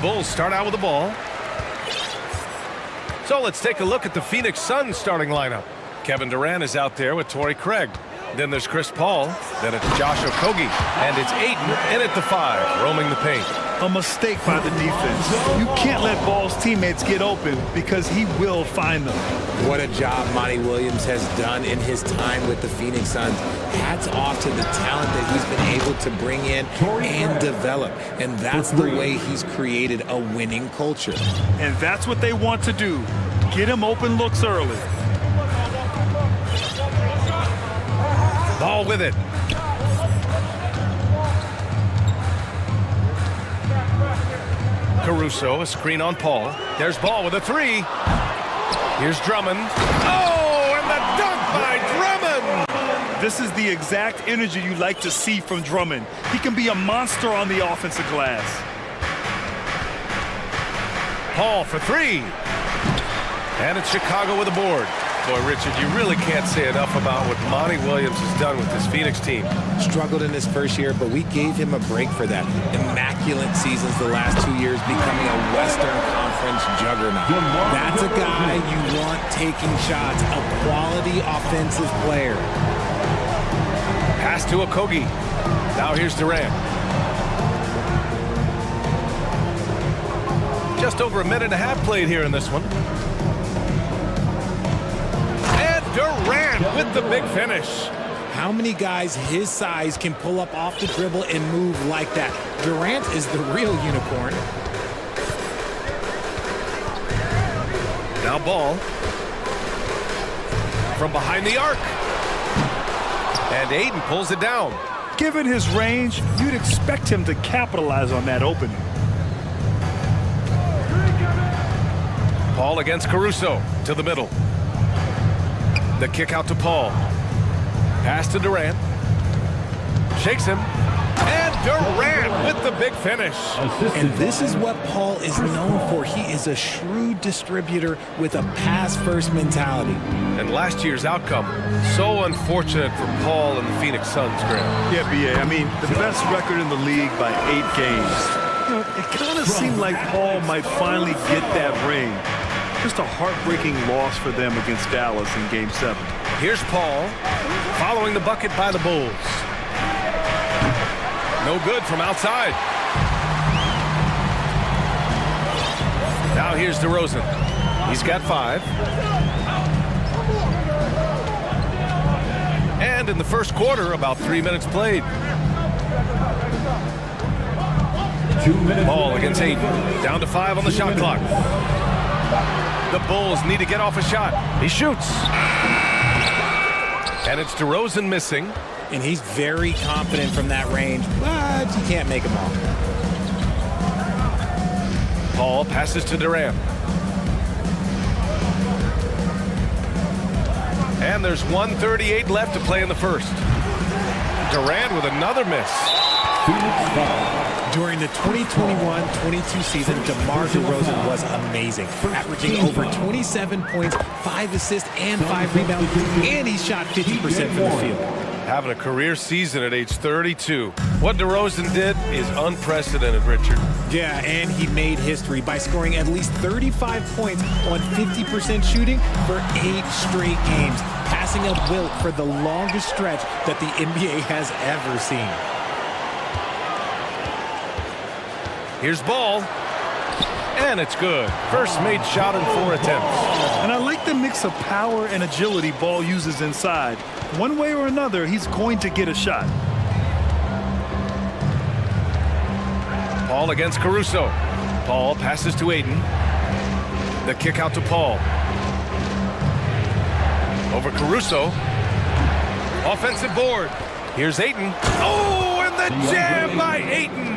Bulls start out with the ball. So let's take a look at the Phoenix Suns starting lineup. Kevin Durant is out there with Torrey Craig. Then there's Chris Paul. Then it's Josh Okogie. And it's Ayton in at the 5, roaming the paint. A mistake by the defense. You can't let Ball's teammates get open because he will find them. What a job Monty Williams has done in his time with the Phoenix Suns. Hats off to the talent that he's been able to bring in and develop. And that's the way he's created a winning culture. And that's what they want to do. Get him open looks early. Ball with it. Caruso, a screen on Paul. There's Ball with a 3. Here's Drummond. Oh, and the dunk by Drummond! This is the exact energy you like to see from Drummond. He can be a monster on the offensive glass. Paul for 3. And it's Chicago with a board. Boy, Richard, you really can't say enough about what Monty Williams has done with this Phoenix team. Struggled in his first year, but we gave him a break for that. Immaculate seasons the last 2 years, becoming a Western Conference juggernaut. That's a guy you want taking shots, a quality offensive player. Pass to Okogie. Now here's Durant. Just over a minute and a half played here in this one. Durant with the big finish. How many guys his size can pull up off the dribble and move like that? Durant is the real unicorn. Now Ball. From behind the arc. And Ayton pulls it down. Given his range, you'd expect him to capitalize on that opening. Paul against Caruso to the middle. The kick out to Paul. Pass to Durant. Shakes him. And Durant with the big finish. And this is what Paul is known for. He is a shrewd distributor with a pass-first mentality. And last year's outcome, so unfortunate for Paul and the Phoenix Suns, Graham. Yeah, B.A. I mean, the best record in the league by 8 games. You know, it kind of seemed like Paul might finally get that ring. Just a heartbreaking loss for them against Dallas in Game 7. Here's Paul, following the bucket by the Bulls. No good from outside. Now here's DeRozan. He's got 5. And in the first quarter, about 3 minutes played. Ball against 8. Down to 5 on the shot clock. The Bulls need to get off a shot. He shoots. And it's DeRozan missing. And he's very confident from that range, but you can't make him all. Paul passes to Durant. And there's 1:38 left to play in the first. Durant with another miss. During the 2021-22 season, DeMar DeRozan was amazing, averaging over 27 points, 5 assists, and 5 rebounds, and he shot 50% from the field. Having a career season at age 32. What DeRozan did is unprecedented, Richard. Yeah, and he made history by scoring at least 35 points on 50% shooting for 8 straight games, passing up Wilt for the longest stretch that the NBA has ever seen. Here's Ball. And it's good. First made shot in 4 attempts. And I like the mix of power and agility Ball uses inside. One way or another, he's going to get a shot. Paul against Caruso. Paul passes to Ayton. The kick out to Paul. Over Caruso. Offensive board. Here's Ayton. Oh, and the jam by Ayton.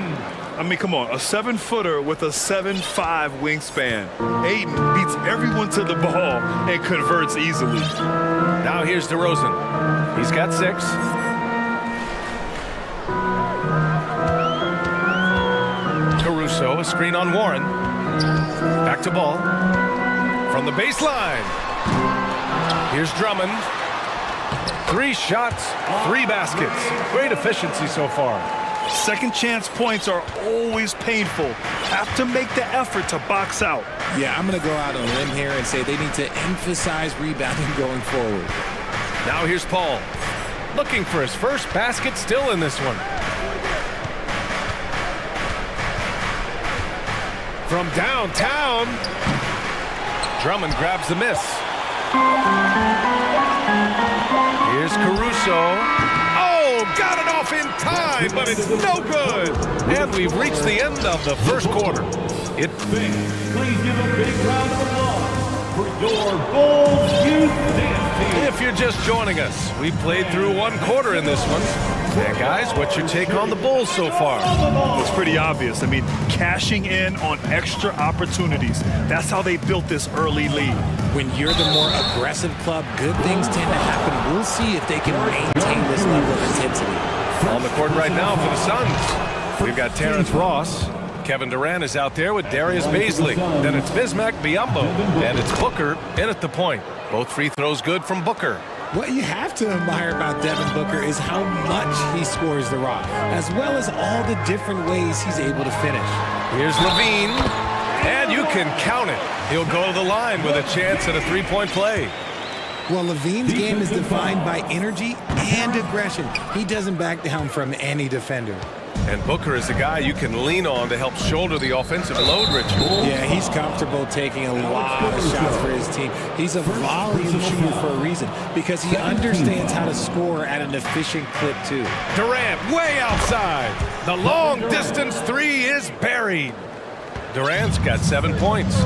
I mean, come on, a 7-footer with a 7'5" wingspan. Ayton beats everyone to the ball and converts easily. Now here's DeRozan. He's got 6. Caruso, a screen on Warren. Back to Ball. From the baseline. Here's Drummond. 3 shots, 3 baskets. Great efficiency so far. Second chance points are always painful. Have to make the effort to box out. Yeah, I'm going to go out on a limb here and say they need to emphasize rebounding going forward. Now here's Paul, looking for his first basket, still in this one. From downtown, Drummond grabs the miss. Here's Caruso. Oh, got it off in time, but it's no good. And we've reached the end of the first quarter. Please give a big round of applause for your Bulls Youth Dance Team. If you're just joining us, we played through one quarter in this one. And guys, what's your take on the Bulls so far? It's pretty obvious. I mean, cashing in on extra opportunities. That's how they built this early lead. When you're the more aggressive club, good things tend to happen. We'll see if they can maintain this level of intensity. On the court right now for the Suns, we've got Terrence Ross. Kevin Durant is out there with Darius Baisley. Then it's Bismack Biyombo. And it's Booker in at the point. Both free throws good from Booker. What you have to admire about Devin Booker is how much he scores the rock, as well as all the different ways he's able to finish. Here's Levine, and you can count it. He'll go to the line with a chance at a three-point play. Well, Levine's game is defined by energy and aggression. He doesn't back down from any defender. And Booker is the guy you can lean on to help shoulder the offensive load, Richard. Yeah, he's comfortable taking a lot of shots for his team. He's a volume shooter for a reason because he understands how to score at an efficient clip, too. Durant way outside. The long-distance three is buried. Durant's got 7 points.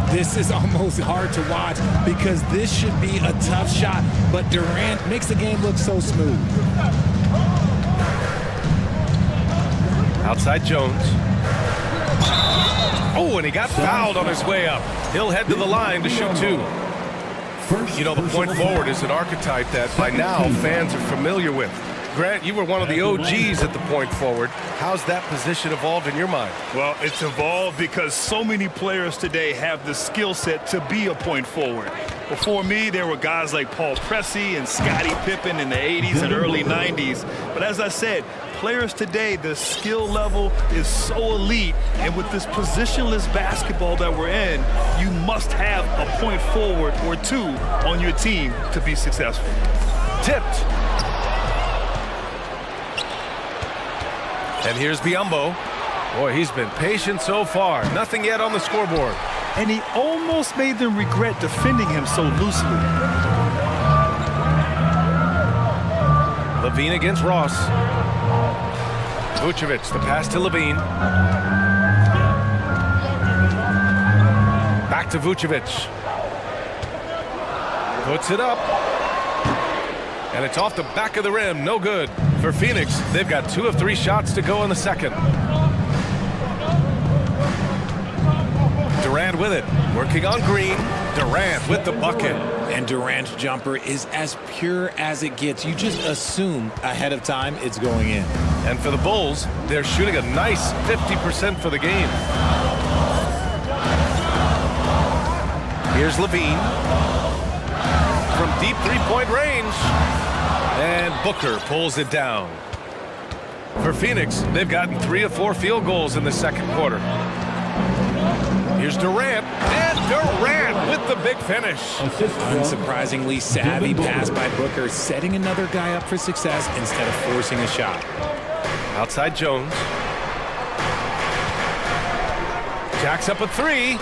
This is almost hard to watch because this should be a tough shot, but Durant makes the game look so smooth. Outside Jones. Oh, and he got fouled on his way up. He'll head to the line to shoot two. You know, the point forward is an archetype that by now fans are familiar with. Grant, you were one of the OGs at the point forward. How's that position evolved in your mind? Well, it's evolved because so many players today have the skill set to be a point forward. Before me, there were guys like Paul Pressey and Scottie Pippen in the 80s and early 90s. But as I said, players today, the skill level is so elite. And with this positionless basketball that we're in, you must have a point forward or two on your team to be successful. Tipped. And here's Biyombo. Boy, he's been patient so far. Nothing yet on the scoreboard. And he almost made them regret defending him so loosely. Levine against Ross. Vucevic, the pass to Levine. Back to Vucevic. Puts it up. And it's off the back of the rim. No good. For Phoenix, they've got 2 of 3 shots to go in the second. Durant with it. Working on Green. Durant with the bucket. And Durant's jumper is as pure as it gets. You just assume ahead of time it's going in. And for the Bulls, they're shooting a nice 50% for the game. Here's Levine. From deep three-point range. And Booker pulls it down. For Phoenix, they've gotten 3 of 4 field goals in the second quarter. Here's Durant, and Durant with the big finish. Unsurprisingly savvy pass by Booker, setting another guy up for success instead of forcing a shot. Outside Jones. Jacks up a 3.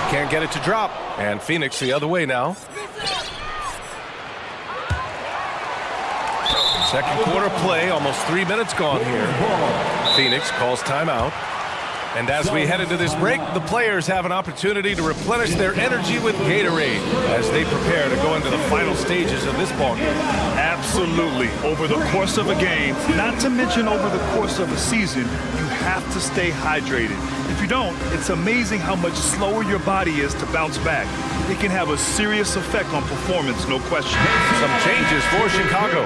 Can't get it to drop. And Phoenix the other way now. Second quarter play, almost 3 minutes gone here. Phoenix calls timeout. And as we head into this break, the players have an opportunity to replenish their energy with Gatorade as they prepare to go into the final stages of this ballgame. Absolutely. Over the course of a game, not to mention over the course of a season, you have to stay hydrated. If you don't, it's amazing how much slower your body is to bounce back. It can have a serious effect on performance, no question. Some changes for Chicago.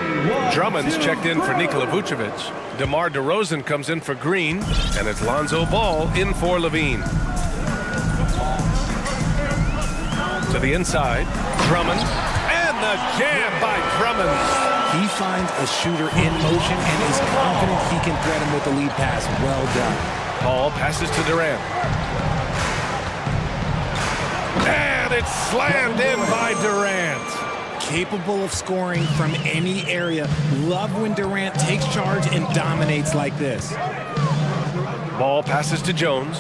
Drummond's checked in for Nikola Vucevic. DeMar DeRozan comes in for Green, and it's Lonzo Ball in for Levine. To the inside, Drummond, and the jam by Drummond. He finds a shooter in motion and is confident he can thread him with the lead pass. Well done. Ball passes to Durant. And it's slammed in by Durant. Capable of scoring from any area. Love when Durant takes charge and dominates like this. Ball passes to Jones.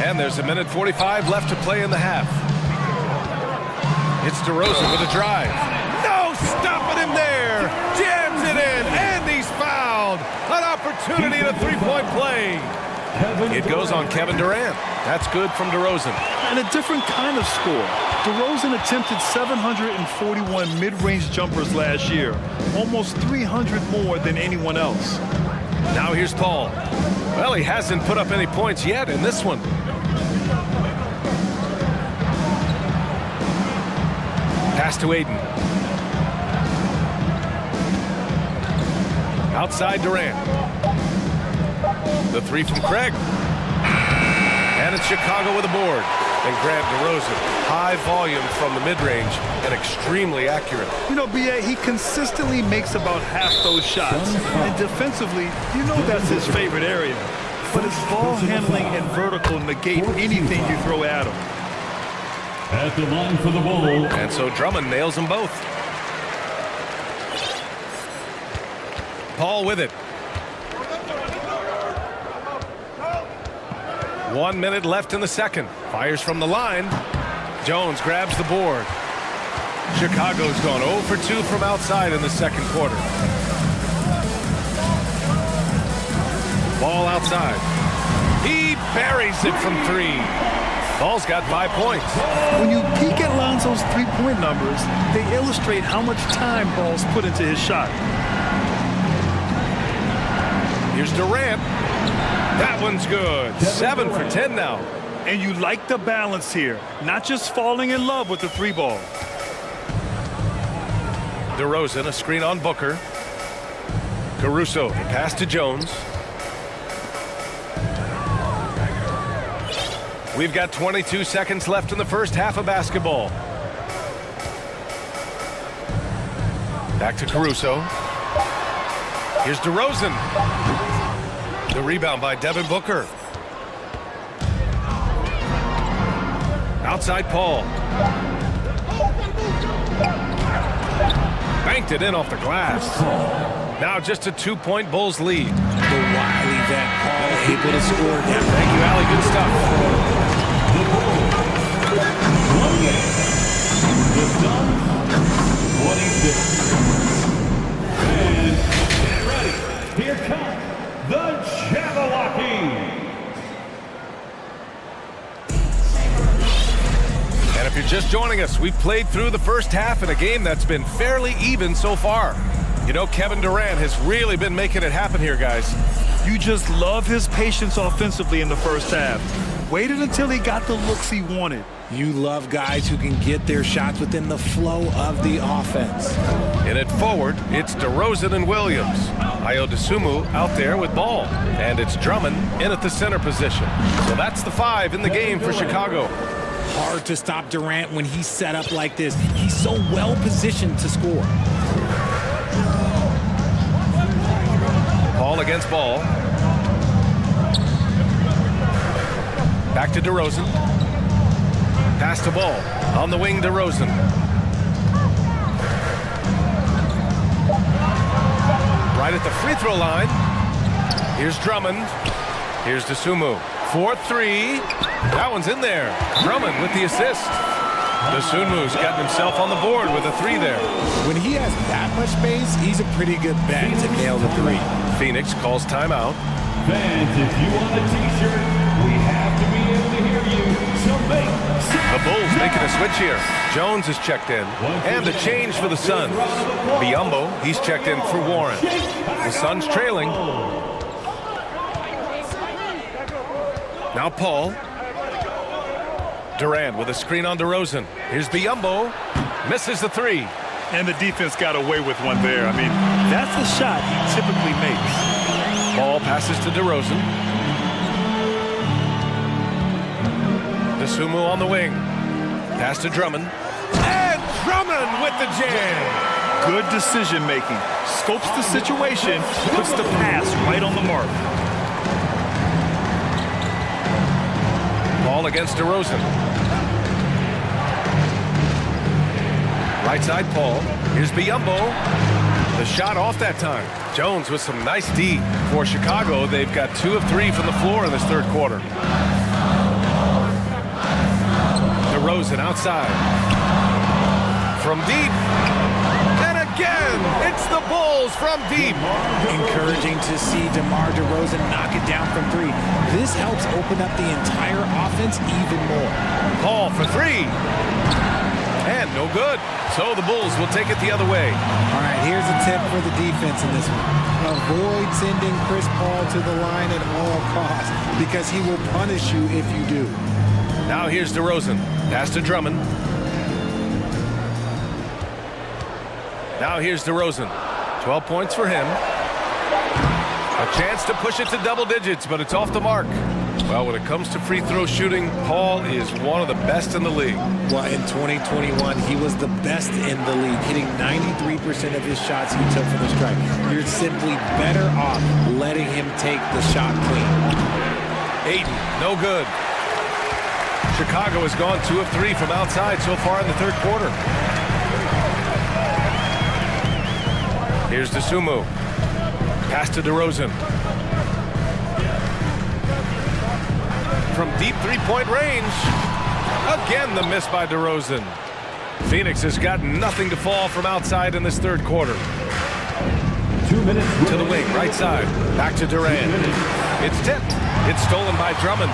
And there's 1:45 left to play in the half. It's DeRozan with a drive. No stopping him there. Jams it in, and he's fouled. An opportunity at a three-point play. It goes on Kevin Durant. That's good from DeRozan. And a different kind of score. DeRozan attempted 741 mid-range jumpers last year, almost 300 more than anyone else. Now here's Paul. Well, he hasn't put up any points yet in this one. Pass to Aiden. Outside Durant. The three from Craig. And it's Chicago with a board. And grab DeRozan. High volume from the mid-range and extremely accurate. You know, B.A., he consistently makes about half those shots. And defensively, you know that's his favorite area. But his ball handling and vertical negate anything you throw at him. At the line for the ball. And so Drummond nails them both. Paul with it. 1 minute left in the second. Fires from the line. Jones grabs the board. Chicago's gone 0 for 2 from outside in the second quarter. Ball outside. He buries it from 3. Ball's got 5 points. When you peek at Lonzo's three-point numbers, they illustrate how much time Ball's put into his shot. Here's Durant. That one's good. 7 for 10 now. And you like the balance here, not just falling in love with the three ball. DeRozan, a screen on Booker. Caruso, the pass to Jones. We've got 22 seconds left in the first half of basketball. Back to Caruso. Here's DeRozan. The rebound by Devin Booker. Outside Paul. Banked it in off the glass. Now just a 2-point Bulls lead. The wily vet Paul able to score. Yeah, thank you, Allie. Good stuff. The Suns, 26. And get ready. Here comes the Jabberwocky. And if you're just joining us, we played through the first half in a game that's been fairly even so far. You know, Kevin Durant has really been making it happen here, guys. You just love his patience offensively in the first half. Waited until he got the looks he wanted. You love guys who can get their shots within the flow of the offense. In it forward, it's DeRozan and Williams. Ayo out there with Ball. And it's Drummond in at the center position. So that's the 5 in the game for Chicago. Hard to stop Durant when he's set up like this. He's so well positioned to score. Ball against Ball. Back to DeRozan. Pass to Ball. On the wing, DeRozan. Right at the free throw line. Here's Drummond. Here's Dosunmu. 4-3. That one's in there. Drummond with the assist. Dosunmu's gotten himself on the board with a 3 there. When he has that much space, he's a pretty good bet to nail the 3. Phoenix calls timeout. Fans, if you want a t-shirt, we have to be able to hear you. So the Bulls making a switch here. Jones is checked in. And the change for the Suns. Biyombo, he's checked in for Warren. The Suns trailing. Now Paul. Durant with a screen on DeRozan. Here's Biyombo. Misses the 3. And the defense got away with one there. I mean, that's a shot he typically makes. Ball passes to DeRozan. Dosunmu on the wing. Pass to Drummond. And Drummond with the jam. Good decision making. Scopes the situation, puts the pass right on the mark. Ball against DeRozan. Right side, Paul. Here's Biyombo. The shot off that time. Jones with some nice D for Chicago. They've got 2 of 3 from the floor in this third quarter. DeRozan outside. From deep. And again, it's the Bulls from deep. Encouraging to see DeMar DeRozan knock it down from 3. This helps open up the entire offense even more. Paul for 3. And no good. So the Bulls will take it the other way. All right, here's a tip for the defense in this one. Avoid sending Chris Paul to the line at all costs because he will punish you if you do. Now here's DeRozan. Pass to Drummond. Now here's DeRozan. 12 points for him. A chance to push it to double digits, but it's off the mark. Well, when it comes to free throw shooting, Paul is one of the best in the league. Well, in 2021, he was the best in the league, hitting 93% of his shots he took from the strike. You're simply better off letting him take the shot clean. Aiden, no good. Chicago has gone 2 of 3 from outside so far in the third quarter. Here's DeSumo. Pass to DeRozan. From deep three-point range. Again, the miss by DeRozan. Phoenix has got nothing to fall from outside in this third quarter. 2 minutes. To the wing, right side. Back to Durant. It's tipped. It's stolen by Drummond.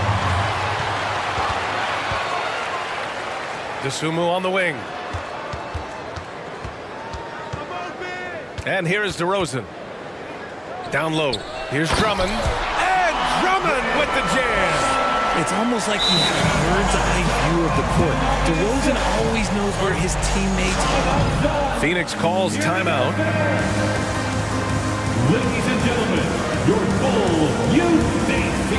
DeSumo on the wing. And here is DeRozan. Down low. Here's Drummond. And Drummond with the jam. It's almost like he has a bird's-eye view of the court. DeRozan always knows where his teammates are. Phoenix calls timeout. Ladies and gentlemen, your Bulls UCC.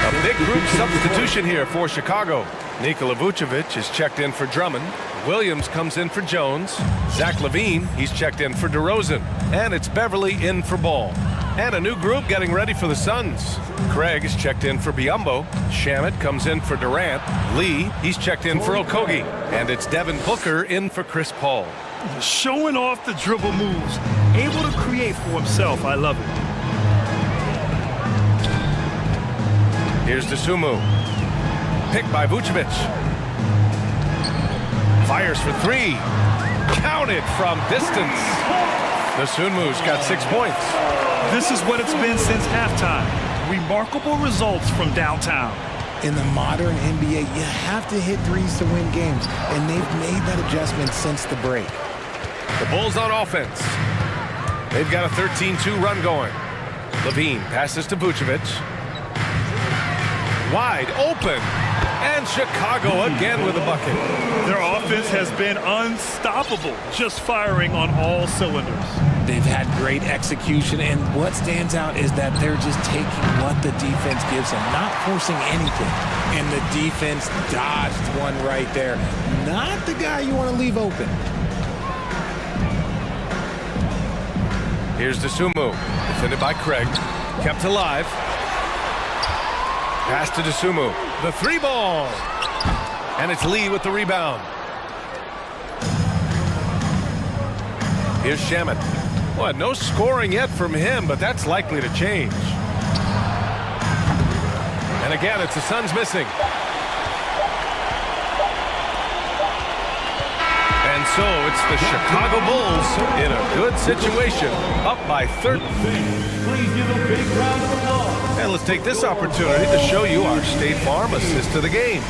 A big group substitution here for Chicago. Nikola Vucevic is checked in for Drummond. Williams comes in for Jones. Zach LaVine, he's checked in for DeRozan. And it's Beverly in for Ball. And a new group getting ready for the Suns. Craig is checked in for Biyombo. Shamet comes in for Durant. Lee, he's checked in for Okogie. And it's Devin Booker in for Chris Paul. Showing off the dribble moves. Able to create for himself. I love it. Here's DeSumo. Picked by Vucevic. Fires for 3. Counted from distance. DeSumu's got 6 points. This is what it's been since halftime. Remarkable results from downtown. In the modern NBA, you have to hit threes to win games, and they've made that adjustment since the break. The Bulls on offense. They've got a 13-2 run going. LaVine passes to Vucevic. Wide open. And Chicago again with a bucket. Their offense has been unstoppable, just firing on all cylinders. They've had great execution, and what stands out is that they're just taking what the defense gives them, not forcing anything. And the defense dodged one right there. Not the guy you want to leave open. Here's DeSumo, defended by Craig. Kept alive. Pass to DeSumo. The 3-ball. And it's Lee with the rebound. Here's Shamet. Well, no scoring yet from him, but that's likely to change. And again, it's the Suns missing. And so it's the Chicago Bulls in a good situation, up by 13. Please give a big round of applause. And let's take this opportunity to show you our State Farm assist to the game.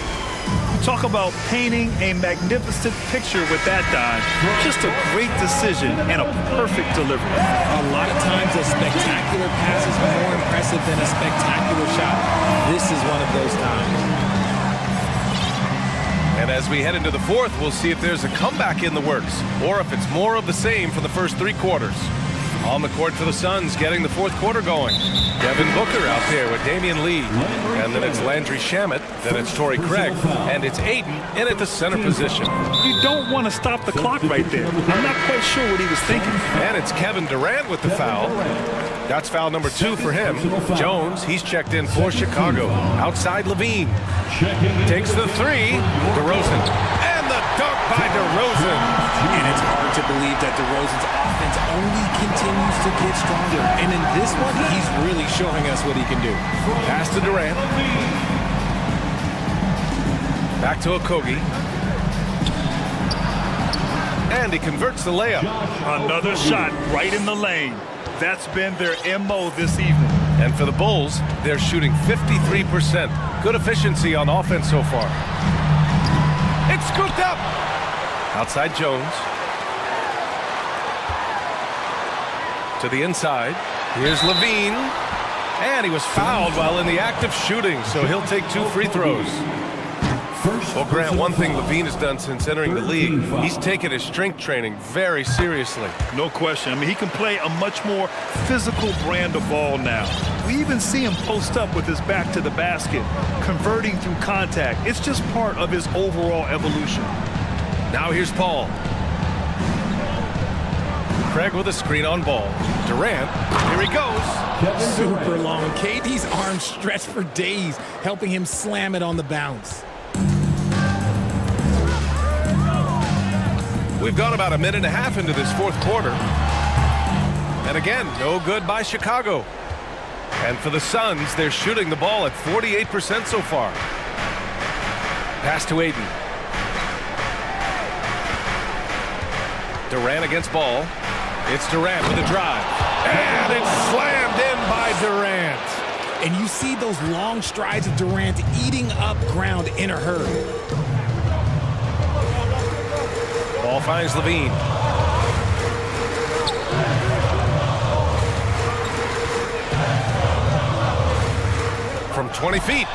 Talk about painting a magnificent picture with that dive. Just a great decision and a perfect delivery. A lot of times a spectacular pass is more impressive than a spectacular shot. This is one of those times. And as we head into the fourth, we'll see if there's a comeback in the works or if it's more of the same for the first 3 quarters. On the court for the Suns, getting the fourth quarter going. Devin Booker out there with Damian Lee. And then it's Landry Shamet. Then it's Torrey Craig. And it's Aiden in at the center position. You don't want to stop the clock right there. I'm not quite sure what he was thinking. And it's Kevin Durant with the foul. That's foul number 2 for him. Jones, he's checked in for Chicago. Outside Levine. Takes the 3. DeRozan. And the dunk by DeRozan. And it's hard to believe that DeRozan's offense only continues to get stronger. And in this one, he's really showing us what he can do. Pass to Durant. Back to Okogie. And he converts the layup. Another shot right in the lane. That's been their MO this evening. And for the Bulls, they're shooting 53%. Good efficiency on offense so far. It's scooped up. Outside Jones. To the inside. Here's Levine. And he was fouled while in the act of shooting, so he'll take 2 free throws. Well, Grant, one thing Levine has done since entering the league, he's taken his strength training very seriously. No question. I mean, he can play a much more physical brand of ball now. We even see him post up with his back to the basket, converting through contact. It's just part of his overall evolution. Now here's Paul. Craig with a screen on ball. Durant, here he goes. Super long. KD's arms stretched for days, helping him slam it on the bounce. We've gone about a minute and a half into this fourth quarter. And again, no good by Chicago. And for the Suns, they're shooting the ball at 48% so far. Pass to Aiden. Durant against ball. It's Durant with a drive. And it's slammed in by Durant. And you see those long strides of Durant eating up ground in a hurry. Ball finds Levine. From 20 feet.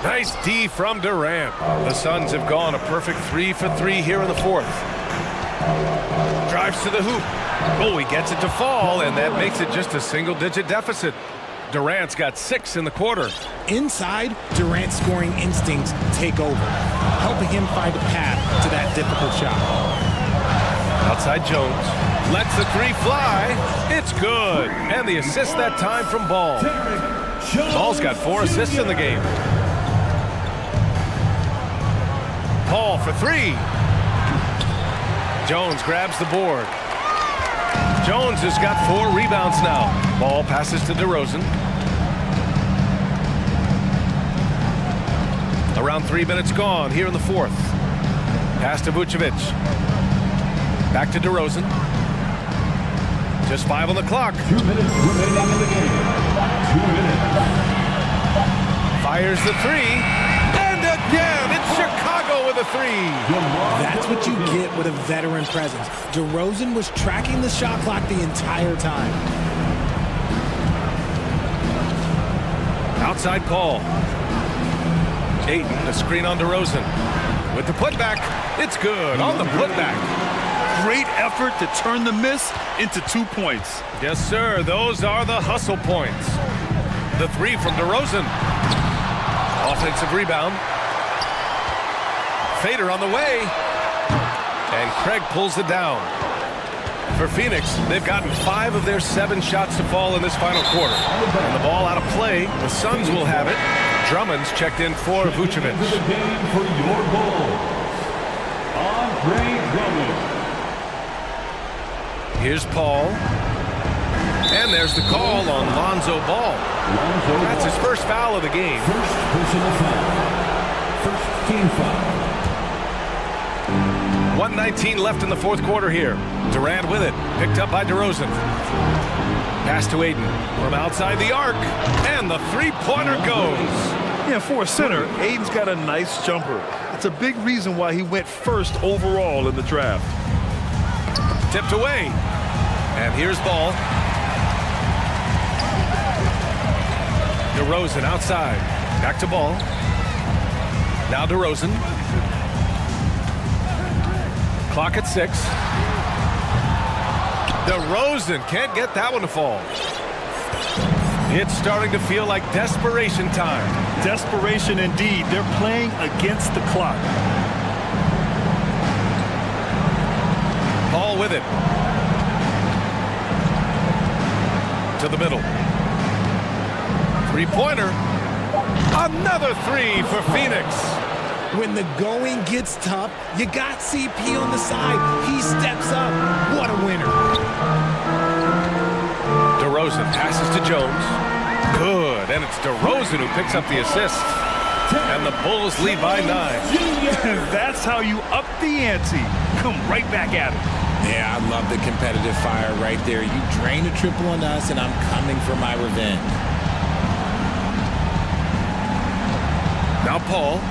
Nice D from Durant. The Suns have gone a perfect 3 for 3 here in the fourth. Drives to the hoop. Oh, he gets it to fall, and that makes it just a single-digit deficit. Durant's got 6 in the quarter. Inside, Durant's scoring instincts take over, helping him find a path to that difficult shot. Outside Jones. Lets the 3 fly. It's good. And the assist that time from Ball. Ball's got 4 assists in the game. Paul for 3. Jones grabs the board. Jones has got 4 rebounds now. Ball passes to DeRozan. Around 3 minutes gone here in the fourth. Pass to Vucevic. Back to DeRozan. Just 5 on the clock. 2 minutes remaining in the game. 2 minutes. Fires the 3. And again, it's Chicago with a 3. That's what you get with a veteran presence. DeRozan was tracking the shot clock the entire time. Outside Paul. Aiden, the screen on DeRozan. With the putback, it's good on the putback. Great effort to turn the miss into 2 points. Yes, sir. Those are the hustle points. The 3 from DeRozan. Offensive rebound. Fader on the way. And Craig pulls it down. For Phoenix, they've gotten 5 of their 7 shots to fall in this final quarter. And the ball out of play. The Suns will have it. Drummond's checked in for Vucevic. The game for your ball. Andre Drummond. Here's Paul. And there's the call on Lonzo Ball. That's his first foul of the game. First personal foul. First team foul. 1:19 left in the fourth quarter here. Durant with it. Picked up by DeRozan. Pass to Aiden from outside the arc. And the three-pointer goes. Yeah, for a center, Aiden's got a nice jumper. It's a big reason why he went first overall in the draft. Tipped away. And here's Ball. DeRozan outside. Back to Ball. Now DeRozan. Clock at 6. DeRozan can't get that one to fall. It's starting to feel like desperation time. Desperation indeed. They're playing against the clock. Paul with it. To the middle. Three-pointer. Another three for Phoenix. When the going gets tough, you got CP on the side. He steps up. What a winner. DeRozan passes to Jones. Good, and it's DeRozan who picks up the assist. And the Bulls lead by 9. That's how you up the ante. Come right back at it. Yeah, I love the competitive fire right there. You drain a triple on us, and I'm coming for my revenge. Now Paul.